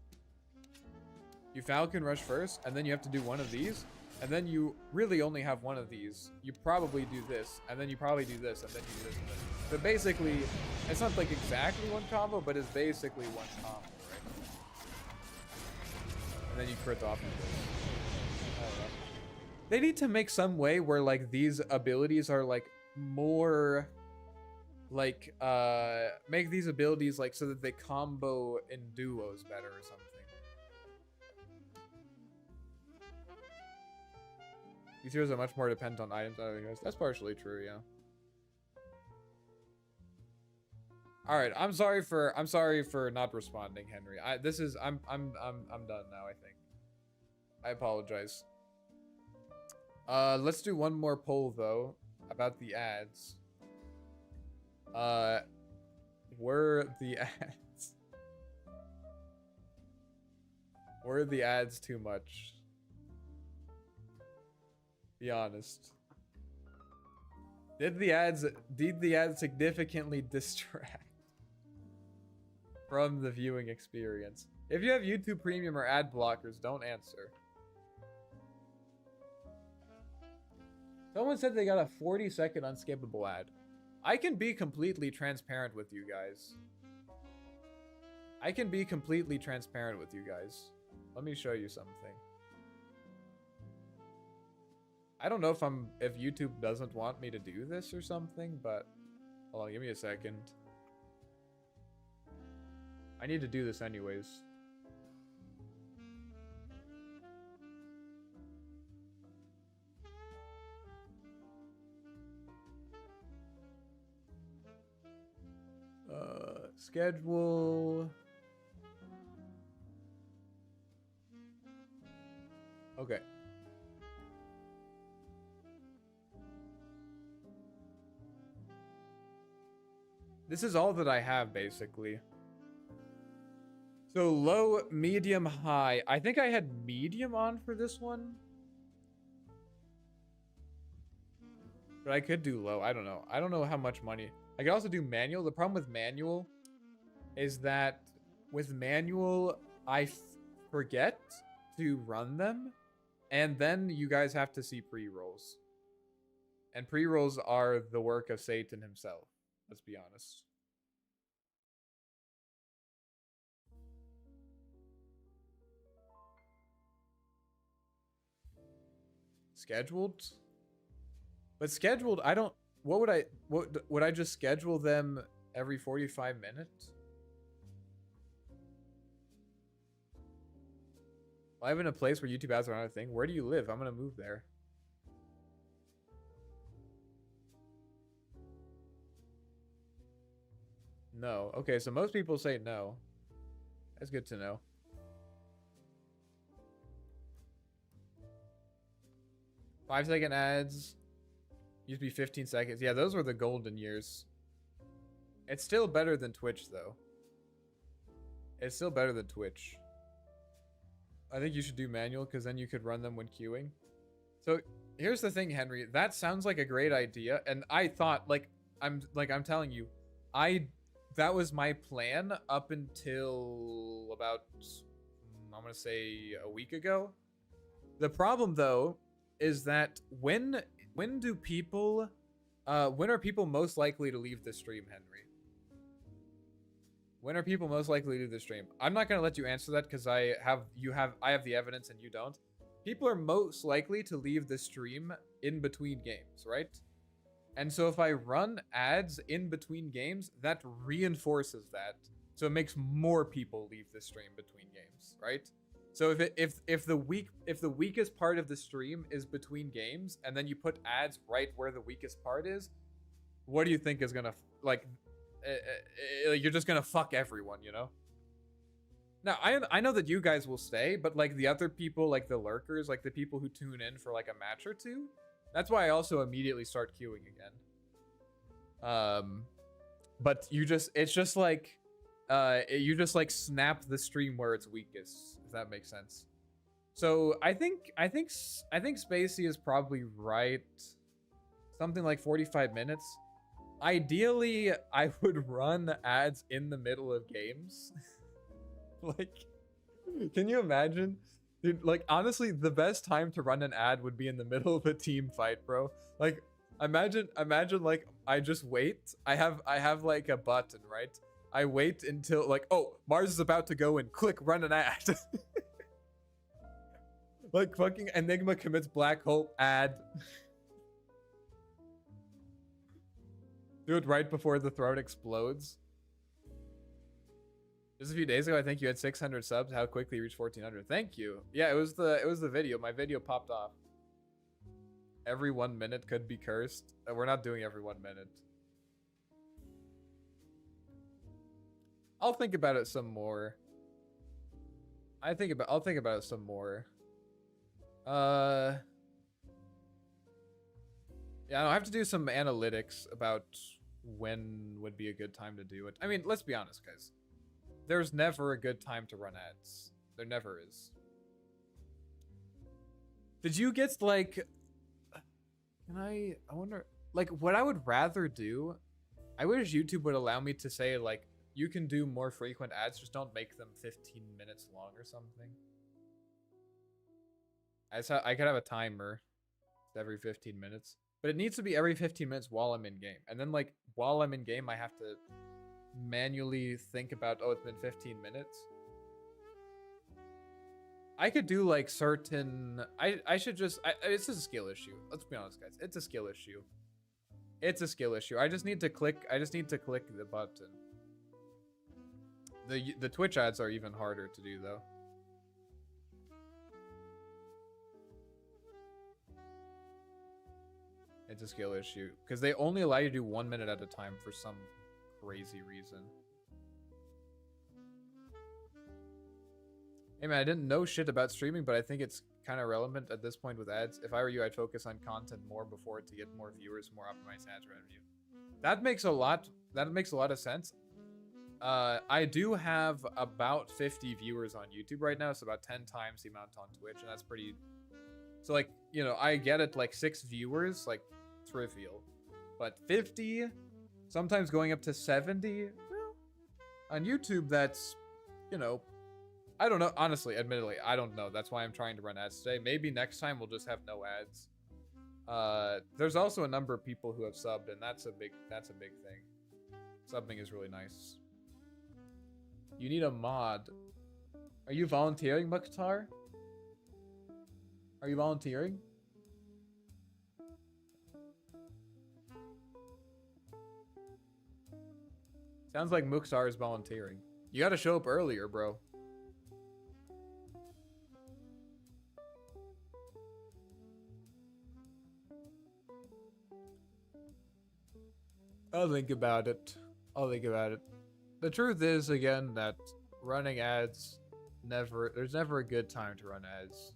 and then you have to do one of these, and then you really only have one of these. You probably do this, and then you probably do this, and then you do this. And then. So basically, it's not like exactly one combo, but it's basically one combo, right? And then you crit off with this. I don't know. They need to make some way where like these abilities are like more like make these abilities like so that they combo in duos better or something. These heroes are much more dependent on items than other heroes. That's partially true, yeah. All right, I'm sorry for not responding, Henry. I'm done now, I think. I apologize. Let's do one more poll though about the ads. Were the ads too much? Be honest. Did the ads significantly distract from the viewing experience? If you have YouTube Premium or ad blockers, don't answer. Someone said they got a 40-second unskippable ad. I can be completely transparent with you guys. Let me show you something. I don't know if YouTube doesn't want me to do this or something, but hold on, give me a second. I need to do this anyways. Schedule. Okay. This is all that I have, basically. So low, medium, high. I think I had medium on for this one. But I could do low. I don't know. I don't know how much money. I could also do manual. The problem with manual is that with manual, I forget to run them. And then you guys have to see pre-rolls. And pre-rolls are the work of Satan himself. Let's be honest. Scheduled? But scheduled, I don't... What would I just schedule them every 45 minutes? I live in a place where YouTube ads are not a thing. Where do you live? I'm gonna move there. No. Okay, so most people say no. That's good to know. Five-second ads. Used to be 15 seconds. Yeah, those were the golden years. It's still better than Twitch, though. It's still better than Twitch. I think you should do manual, because then you could run them when queuing. So, here's the thing, Henry. That sounds like a great idea, and I thought, I'm telling you, that was my plan up until about, I'm gonna say a week ago. The problem, though, is that when are people most likely to leave the stream, Henry? When are people most likely to leave the stream? I'm not gonna let you answer that because I have the evidence and you don't. People are most likely to leave the stream in between games, right? And so if I run ads in between games, that reinforces that. So it makes more people leave the stream between games, right? So if the weakest part of the stream is between games, and then you put ads right where the weakest part is, what do you think is gonna you're just gonna fuck everyone, you know? Now I know that you guys will stay, but like the other people, like the lurkers, like the people who tune in for like a match or two, that's why I also immediately start queuing again. But you just snap the stream where it's weakest, if that makes sense. So I think Spacey is probably right something like 45 minutes. Ideally, I would run ads in the middle of games. Like, can you imagine? Dude, like, honestly, the best time to run an ad would be in the middle of a team fight, bro. Like, imagine, like, I just wait. I have like a button, right? I wait until, like, oh, Mars is about to go and click run an ad. Like, fucking Enigma commits black hole ad. Do it right before the throat explodes. Just a few days ago, I think you had 600 subs. How quickly you reached 1400? Thank you. Yeah, it was the video. My video popped off. Every 1 minute could be cursed. We're not doing every 1 minute. I'll think about it some more. I'll think about it some more. Yeah, I have to do some analytics about when would be a good time to do it. I mean, let's be honest, guys. There's never a good time to run ads. There never is. Did you get, like... I wonder... Like, what I would rather do... I wish YouTube would allow me to say, like, you can do more frequent ads, just don't make them 15 minutes long or something. I could have a timer every 15 minutes. But it needs to be every 15 minutes while I'm in game. And then, like, while I'm in game, I have to manually think about, oh, it's been 15 minutes. I could do, like, certain... I should just... it's a skill issue. Let's be honest, guys. It's a skill issue. It's a skill issue. I just need to click the button. The Twitch ads are even harder to do, though. It's a skill issue. Because they only allow you to do 1 minute at a time for some crazy reason. Hey man, I didn't know shit about streaming, but I think it's kind of relevant at this point with ads. If I were you, I'd focus on content more before to get more viewers, more optimized ads revenue. That makes a lot of sense. I do have about 50 viewers on YouTube right now, so about 10 times the amount on Twitch, and that's pretty... So, like, you know, I get it, like, 6 viewers, like, trivial. But 50, sometimes going up to 70, well, on YouTube, that's, you know, I don't know. Honestly, admittedly, I don't know. That's why I'm trying to run ads today. Maybe next time we'll just have no ads. There's also a number of people who have subbed, and that's a big thing. Subbing is really nice. You need a mod. Are you volunteering, Mukhtar? Are you volunteering? Sounds like Mukhtar is volunteering. You gotta show up earlier, bro. I'll think about it. The truth is, again, that running ads, there's never a good time to run ads.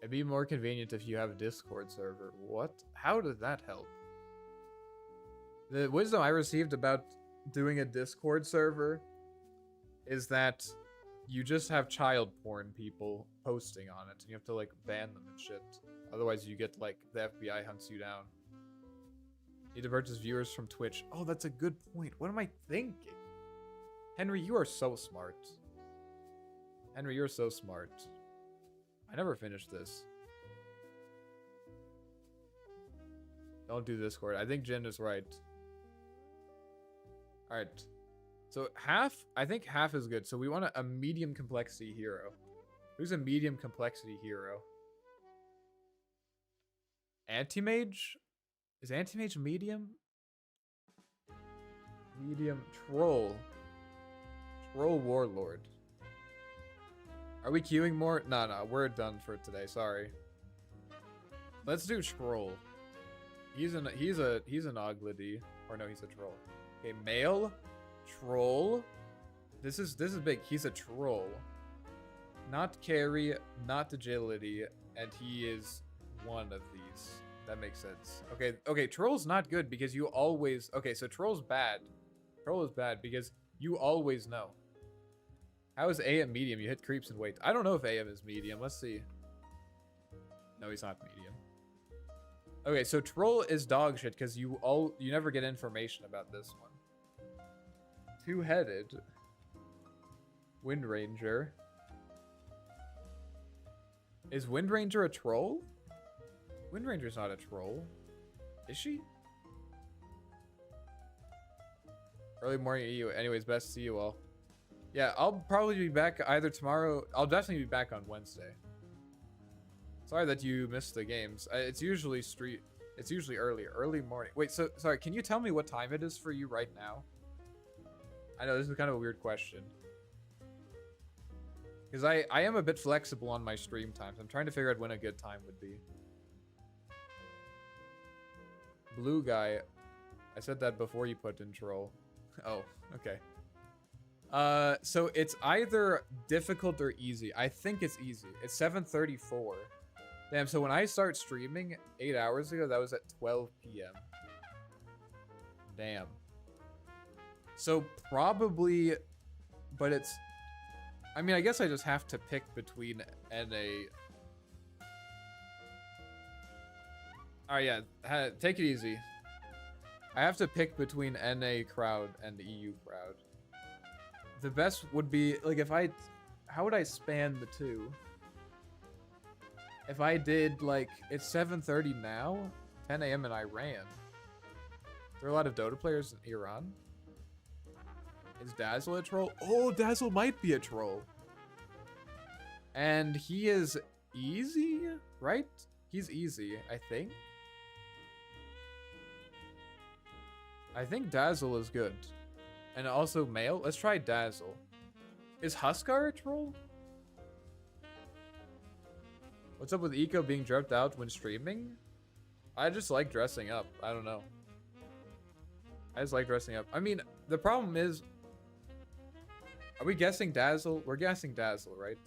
It'd be more convenient if you have a Discord server. What? How did that help? The wisdom I received about doing a Discord server is that you just have child porn people posting on it. And you have to, like, ban them and shit. Otherwise, you get, like, the FBI hunts you down. Need to purchase viewers from Twitch. Oh, that's a good point. What am I thinking? Henry, you are so smart. Henry, you're so smart. I never finished this. Don't do Discord. I think Jin is right. Alright. So I think half is good. So we want a medium complexity hero. Who's a medium complexity hero? Anti-mage? Is Anti-mage medium? Medium troll. Troll warlord. Are we queuing more? No, we're done for today. Sorry. Let's do troll. He's an Ogledy. Or no, he's a troll. Okay, male troll. This is big. He's a troll. Not carry, not agility, and he is one of these. That makes sense. Okay, troll's not good because you always... Okay, so troll's bad. Troll is bad because you always know. How is AM medium? You hit creeps and wait. I don't know if AM is medium. Let's see. No, he's not medium. Okay, so troll is dog shit because you never get information about this one. Two-headed. Wind Ranger. Is Wind Ranger a troll? Wind Ranger's not a troll. Is she? Early morning EU. Anyways, best to see you all. Yeah, I'll probably be back either tomorrow. I'll definitely be back on Wednesday. Sorry that you missed the games. It's usually early morning. Wait, so sorry, can you tell me what time it is for you right now? I know this is kind of a weird question. Because I am a bit flexible on my stream times. I'm trying to figure out when a good time would be. Blue guy. I said that before you put in troll. Oh, okay. So it's either difficult or easy. I think it's easy. It's 7:34. Damn, so when I start streaming 8 hours ago, that was at 12 p.m. Damn. So probably, but it's, I mean, I guess I just have to pick between NA. Alright, yeah, take it easy. I have to pick between NA crowd and the EU crowd. The best would be, like, how would I span the two? If I did, like, it's 7:30 now, 10 a.m. in Iran. There are a lot of Dota players in Iran. Is Dazzle a troll? Oh, Dazzle might be a troll. And he is easy, right? He's easy, I think. I think Dazzle is good. And also male. Let's try Dazzle. Is Huskar a troll? What's up with Eco being dropped out when streaming? I just like dressing up. I don't know. I just like dressing up. I mean, the problem is... Are we guessing Dazzle? We're guessing Dazzle, right?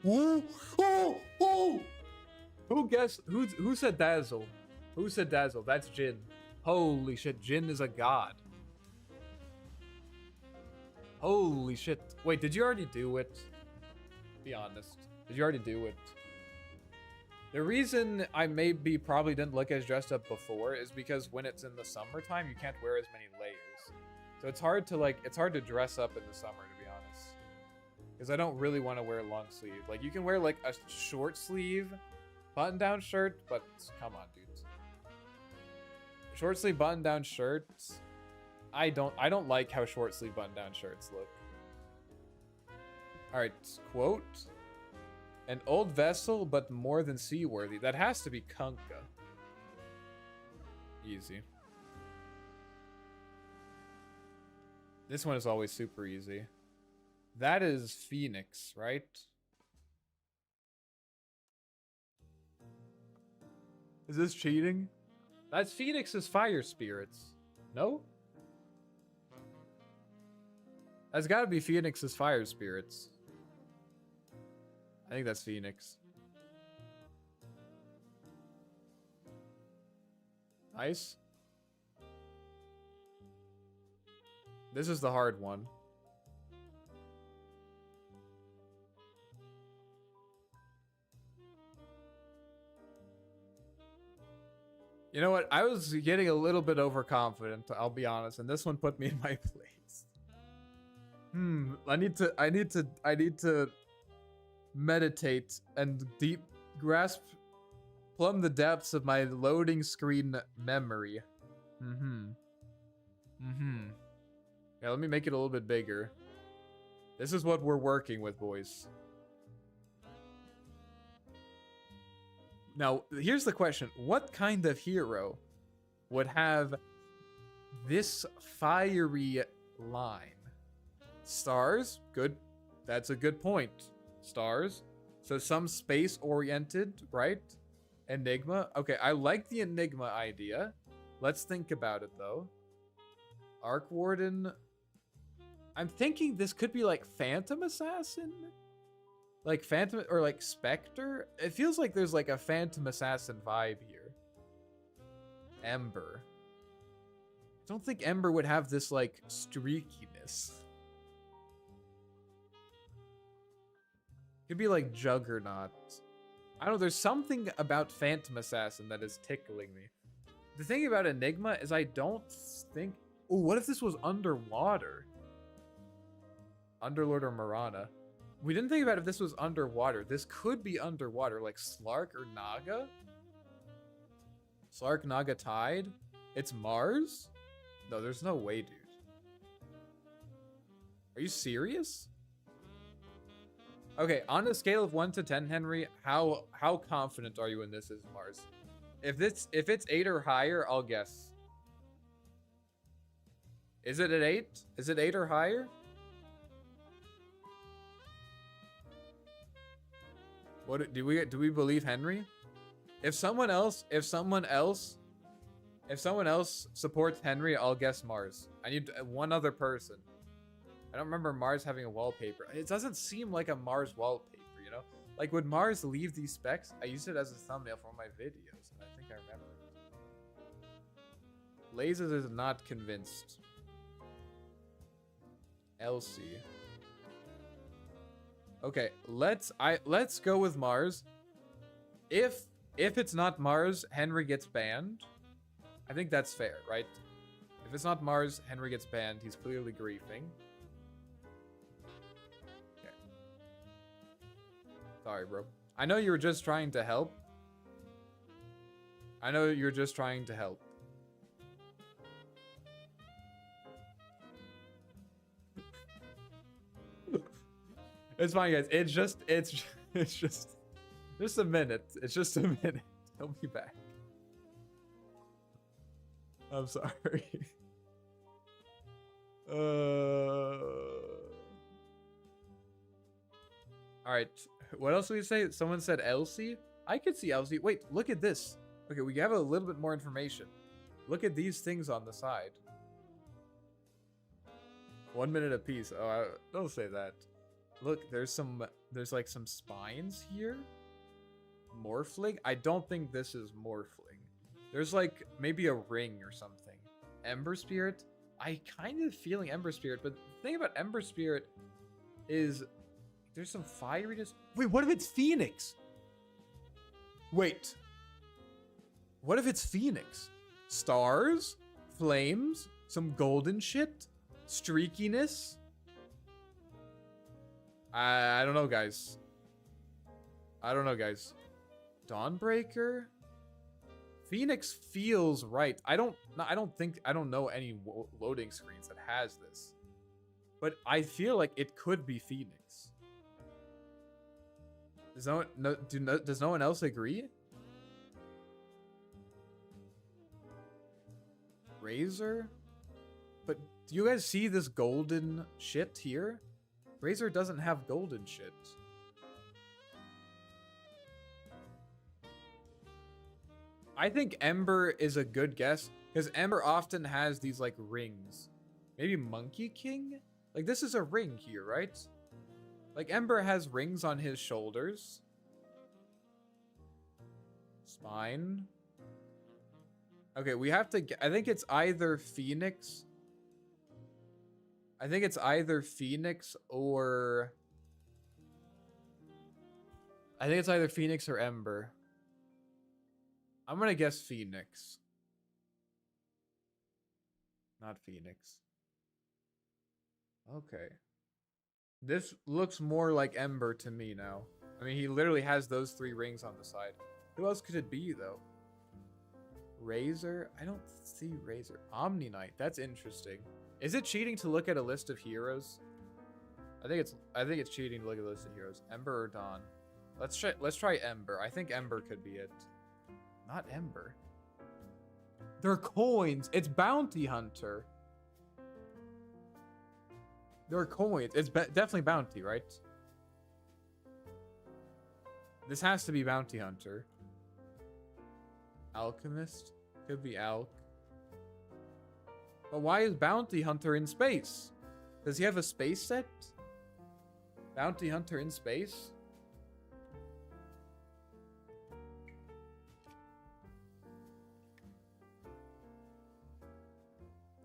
Oh! Who said Dazzle? Who said Dazzle? That's Jin. Holy shit, Jin is a god. Holy shit. Wait, did you already do it? Be honest. Did you already do it? The reason I probably didn't look as dressed up before is because when it's in the summertime, you can't wear as many layers. So it's hard to dress up in the summer, to be honest. Because I don't really want to wear long sleeve. Like, you can wear like a short sleeve button-down shirt, but come on, dude. Short sleeve button-down shirts. I don't like how short sleeve button-down shirts look. Alright, quote. An old vessel, but more than seaworthy. That has to be Kunkka. Easy. This one is always super easy. That is Phoenix, right? Is this cheating? That's Phoenix's fire spirits. No? That's gotta be Phoenix's fire spirits. I think that's Phoenix. Nice. This is the hard one. You know what? I was getting a little bit overconfident, I'll be honest, and this one put me in my place. I need to meditate and plumb the depths of my loading screen memory. Yeah, let me make it a little bit bigger. This is what we're working with, boys. Now, here's the question. What kind of hero would have this fiery line? Stars? Good. That's a good point. Stars. So some space-oriented, right? Enigma. Okay, I like the Enigma idea. Let's think about it, though. Arc Warden. I'm thinking this could be like Phantom Assassin? Like Phantom or like Spectre? It feels like there's like a Phantom Assassin vibe here. Ember. I don't think Ember would have this like streakiness. Could be like Juggernaut. I don't know, there's something about Phantom Assassin that is tickling me. The thing about Enigma is I don't think... Oh, what if this was underwater? Underlord or Marana? We didn't think about if this was underwater. This could be underwater, like Slark or Naga? Slark, Naga, Tide? It's Mars? No, there's no way, dude. Are you serious? Okay, on a scale of 1 to 10, Henry, how confident are you in this is Mars? If it's 8 or higher, I'll guess. Is it at 8? Is it 8 or higher? What do we believe Henry? If someone else supports Henry, I'll guess Mars. I need one other person. I don't remember Mars having a wallpaper. It doesn't seem like a Mars wallpaper, you know? Like, would Mars leave these specs? I used it as a thumbnail for one of my videos, and I think I remember it. Lasers is not convinced. Elsie. Okay, let's go with Mars. If it's not Mars, Henry gets banned. I think that's fair, right? If it's not Mars, Henry gets banned. He's clearly griefing. Okay. Sorry, bro. I know you were just trying to help. I know you're just trying to help. It's fine, guys. It's just a minute. It's just a minute. He'll be back. I'm sorry. All right. What else did we say? Someone said Elsie. I could see Elsie. Wait, look at this. Okay, we have a little bit more information. Look at these things on the side. 1 minute apiece. Oh, don't say that. Look, there's like some spines here. Morphling? I don't think this is morphling. There's like maybe a ring or something. Ember Spirit? I kind of feeling Ember Spirit, but the thing about Ember Spirit is there's some fieriness. Wait, what if it's Phoenix? Wait. What if it's Phoenix? Stars? Flames? Some golden shit? Streakiness? I don't know, guys. I don't know, guys. Dawnbreaker? Phoenix feels right. I don't know any loading screens that has this. But I feel like it could be Phoenix. Does no one else agree? Razor? But do you guys see this golden shit here? Razor doesn't have golden shit. I think Ember is a good guess because Ember often has these like rings. Maybe Monkey King? Like this is a ring here, right? Like Ember has rings on his shoulders. Spine. Okay, we have to I think it's either Phoenix. I think it's either Phoenix or... I think it's either Phoenix or Ember. I'm gonna guess Phoenix. Not Phoenix. Okay. This looks more like Ember to me now. I mean, he literally has those 3 rings on the side. Who else could it be, though? Razor? I don't see Razor. Omni Knight. That's interesting. Is it cheating to look at a list of heroes? I think it's cheating to look at a list of heroes. Ember or Dawn? Let's try Ember. I think Ember could be it. Not Ember. They're coins. It's Bounty Hunter. They're coins. It's definitely Bounty, right? This has to be Bounty Hunter. Alchemist? Could be Alch. But why is Bounty Hunter in space? Does he have a space set? Bounty Hunter in space?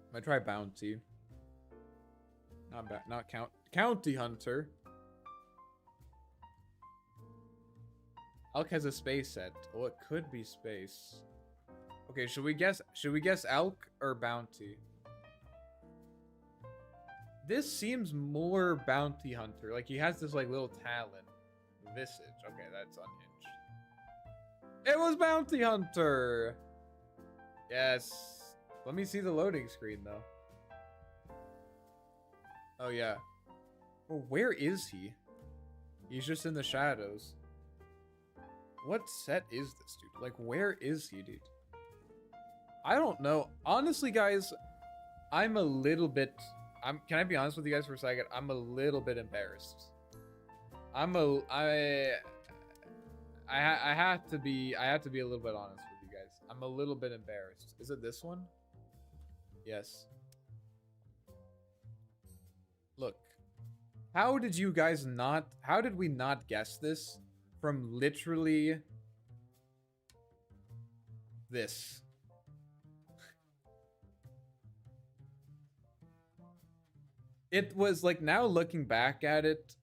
I'm gonna try Bounty. Not County Hunter. Elk has a space set. Well, it could be space. Okay, should we guess elk or bounty? This seems more bounty hunter. Like he has this like little talon. Visage. Okay, that's unhinged. It was bounty hunter. Yes. Let me see the loading screen though. Oh yeah. Well, where is he? He's just in the shadows. What set is this, dude? Like, where is he, dude? I don't know. Honestly, guys, I'm a little bit... Can I be honest with you guys for a second? I'm a little bit embarrassed. I have to be a little bit honest with you guys. I'm a little bit embarrassed. Is it this one? Yes. Look. How did we not guess this from literally this? It was like, now looking back at it,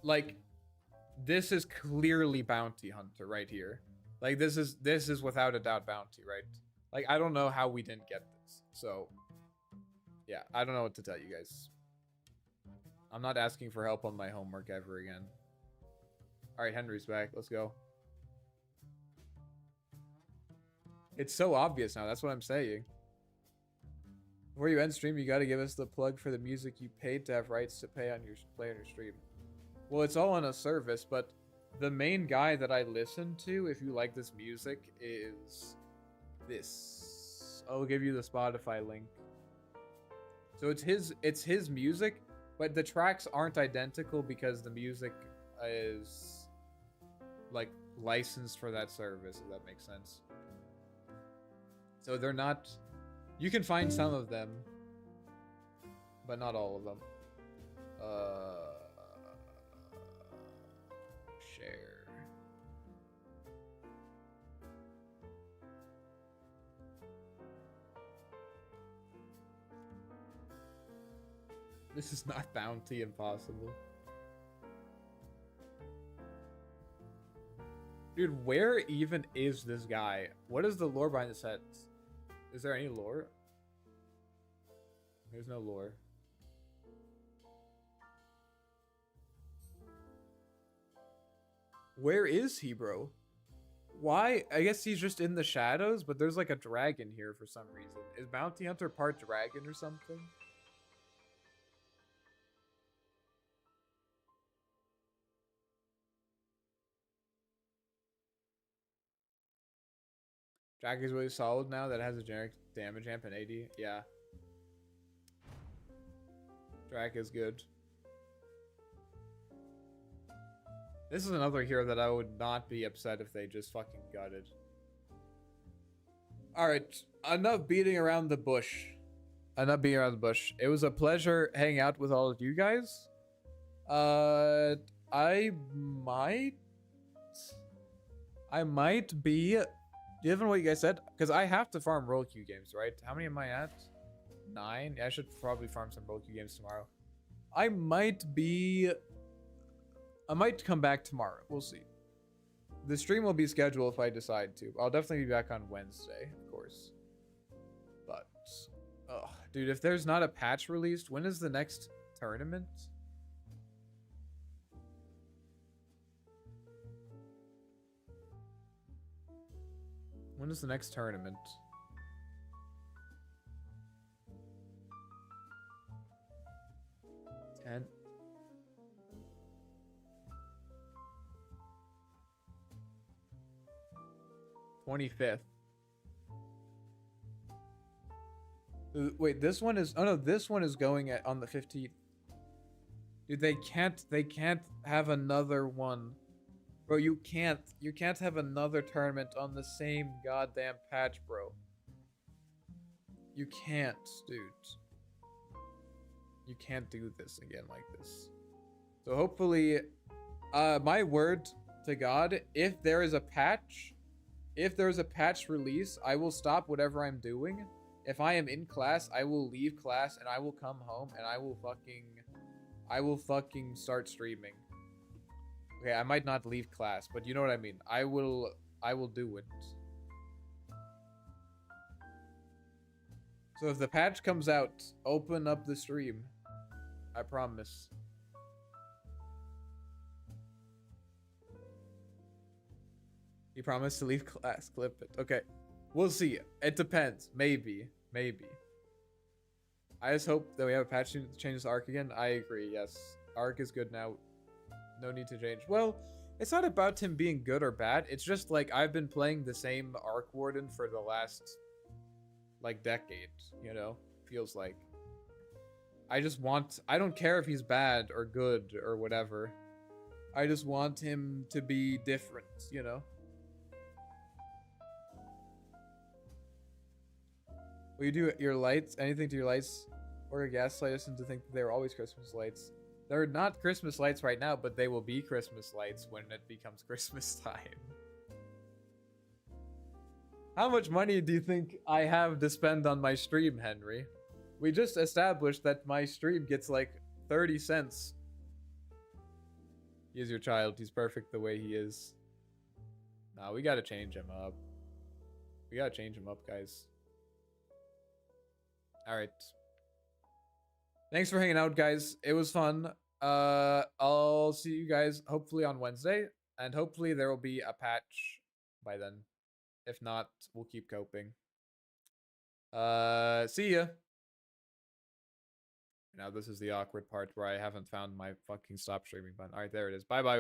like this is clearly bounty hunter right here. Like this is without a doubt bounty, right? Like I don't know how we didn't get this. So yeah, I don't know what to tell you guys. I'm not asking for help on my homework ever again. All right, Henry's back. Let's go. It's so obvious now. That's what I'm saying. Before you end stream, you got to give us the plug for the music you paid to have rights to play on your stream. Well, it's all on a service, but the main guy that I listen to, if you like this music, is this. I'll give you the Spotify link. So it's his music, but the tracks aren't identical because the music is like licensed for that service, if that makes sense. So they're not... You can find some of them, but not all of them. Share. This is not bounty impossible. Dude, where even is this guy? What is the lore behind the sets? Is there any lore? There's no lore. Where is he, bro? Why? I guess he's just in the shadows, but there's like a dragon here for some reason. Is Bounty Hunter part dragon or something? Dragon is really solid now that it has a generic damage amp and AD. Yeah. Drac is good. This is another hero that I would not be upset if they just fucking gutted. Alright, enough beating around the bush. It was a pleasure hanging out with all of you guys. I might be... Given what you guys said, because I have to farm role queue games, right? How many am I at? 9? I should probably farm some role queue games tomorrow. I might come back tomorrow. We'll see. The stream will be scheduled if I decide to. I'll definitely be back on Wednesday, of course. But, oh, dude, if there's not a patch released, when is the next tournament? When is the next tournament? And 25th. Wait, this one is... Oh no, this one is going on the 15th. Dude, they can't have another one. Bro, you can't have another tournament on the same goddamn patch, bro. You can't, dude. You can't do this again like this. So hopefully, my word to God, if there is a patch release, I will stop whatever I'm doing. If I am in class, I will leave class and I will come home and I will fucking I will fucking start streaming. Okay, I might not leave class, but you know what I mean. I will do it. So if the patch comes out, open up the stream. I promise. He promised to leave class. Clip it. Okay. We'll see. It depends. Maybe. Maybe. I just hope that we have a patch to change the arc again. I agree. Yes. Arc is good now. No need to change. Well, it's not about him being good or bad. It's just like I've been playing the same arc warden for the last like decade, you know? Feels like. I don't care if he's bad or good or whatever. I just want him to be different, you know? Will you do your lights, anything to your lights or your gaslight us into think that they were always Christmas lights? They're not Christmas lights right now, but they will be Christmas lights when it becomes Christmas time. How much money do you think I have to spend on my stream, Henry? We just established that my stream gets like 30 cents. He is your child. He's perfect the way he is. Nah, we gotta change him up. We gotta change him up, guys. Alright. Thanks for hanging out, guys. It was fun. I'll see you guys hopefully on Wednesday. And hopefully there will be a patch by then. If not, we'll keep coping. See ya. Now this is the awkward part where I haven't found my fucking stop streaming button. Alright, there it is. Bye-bye.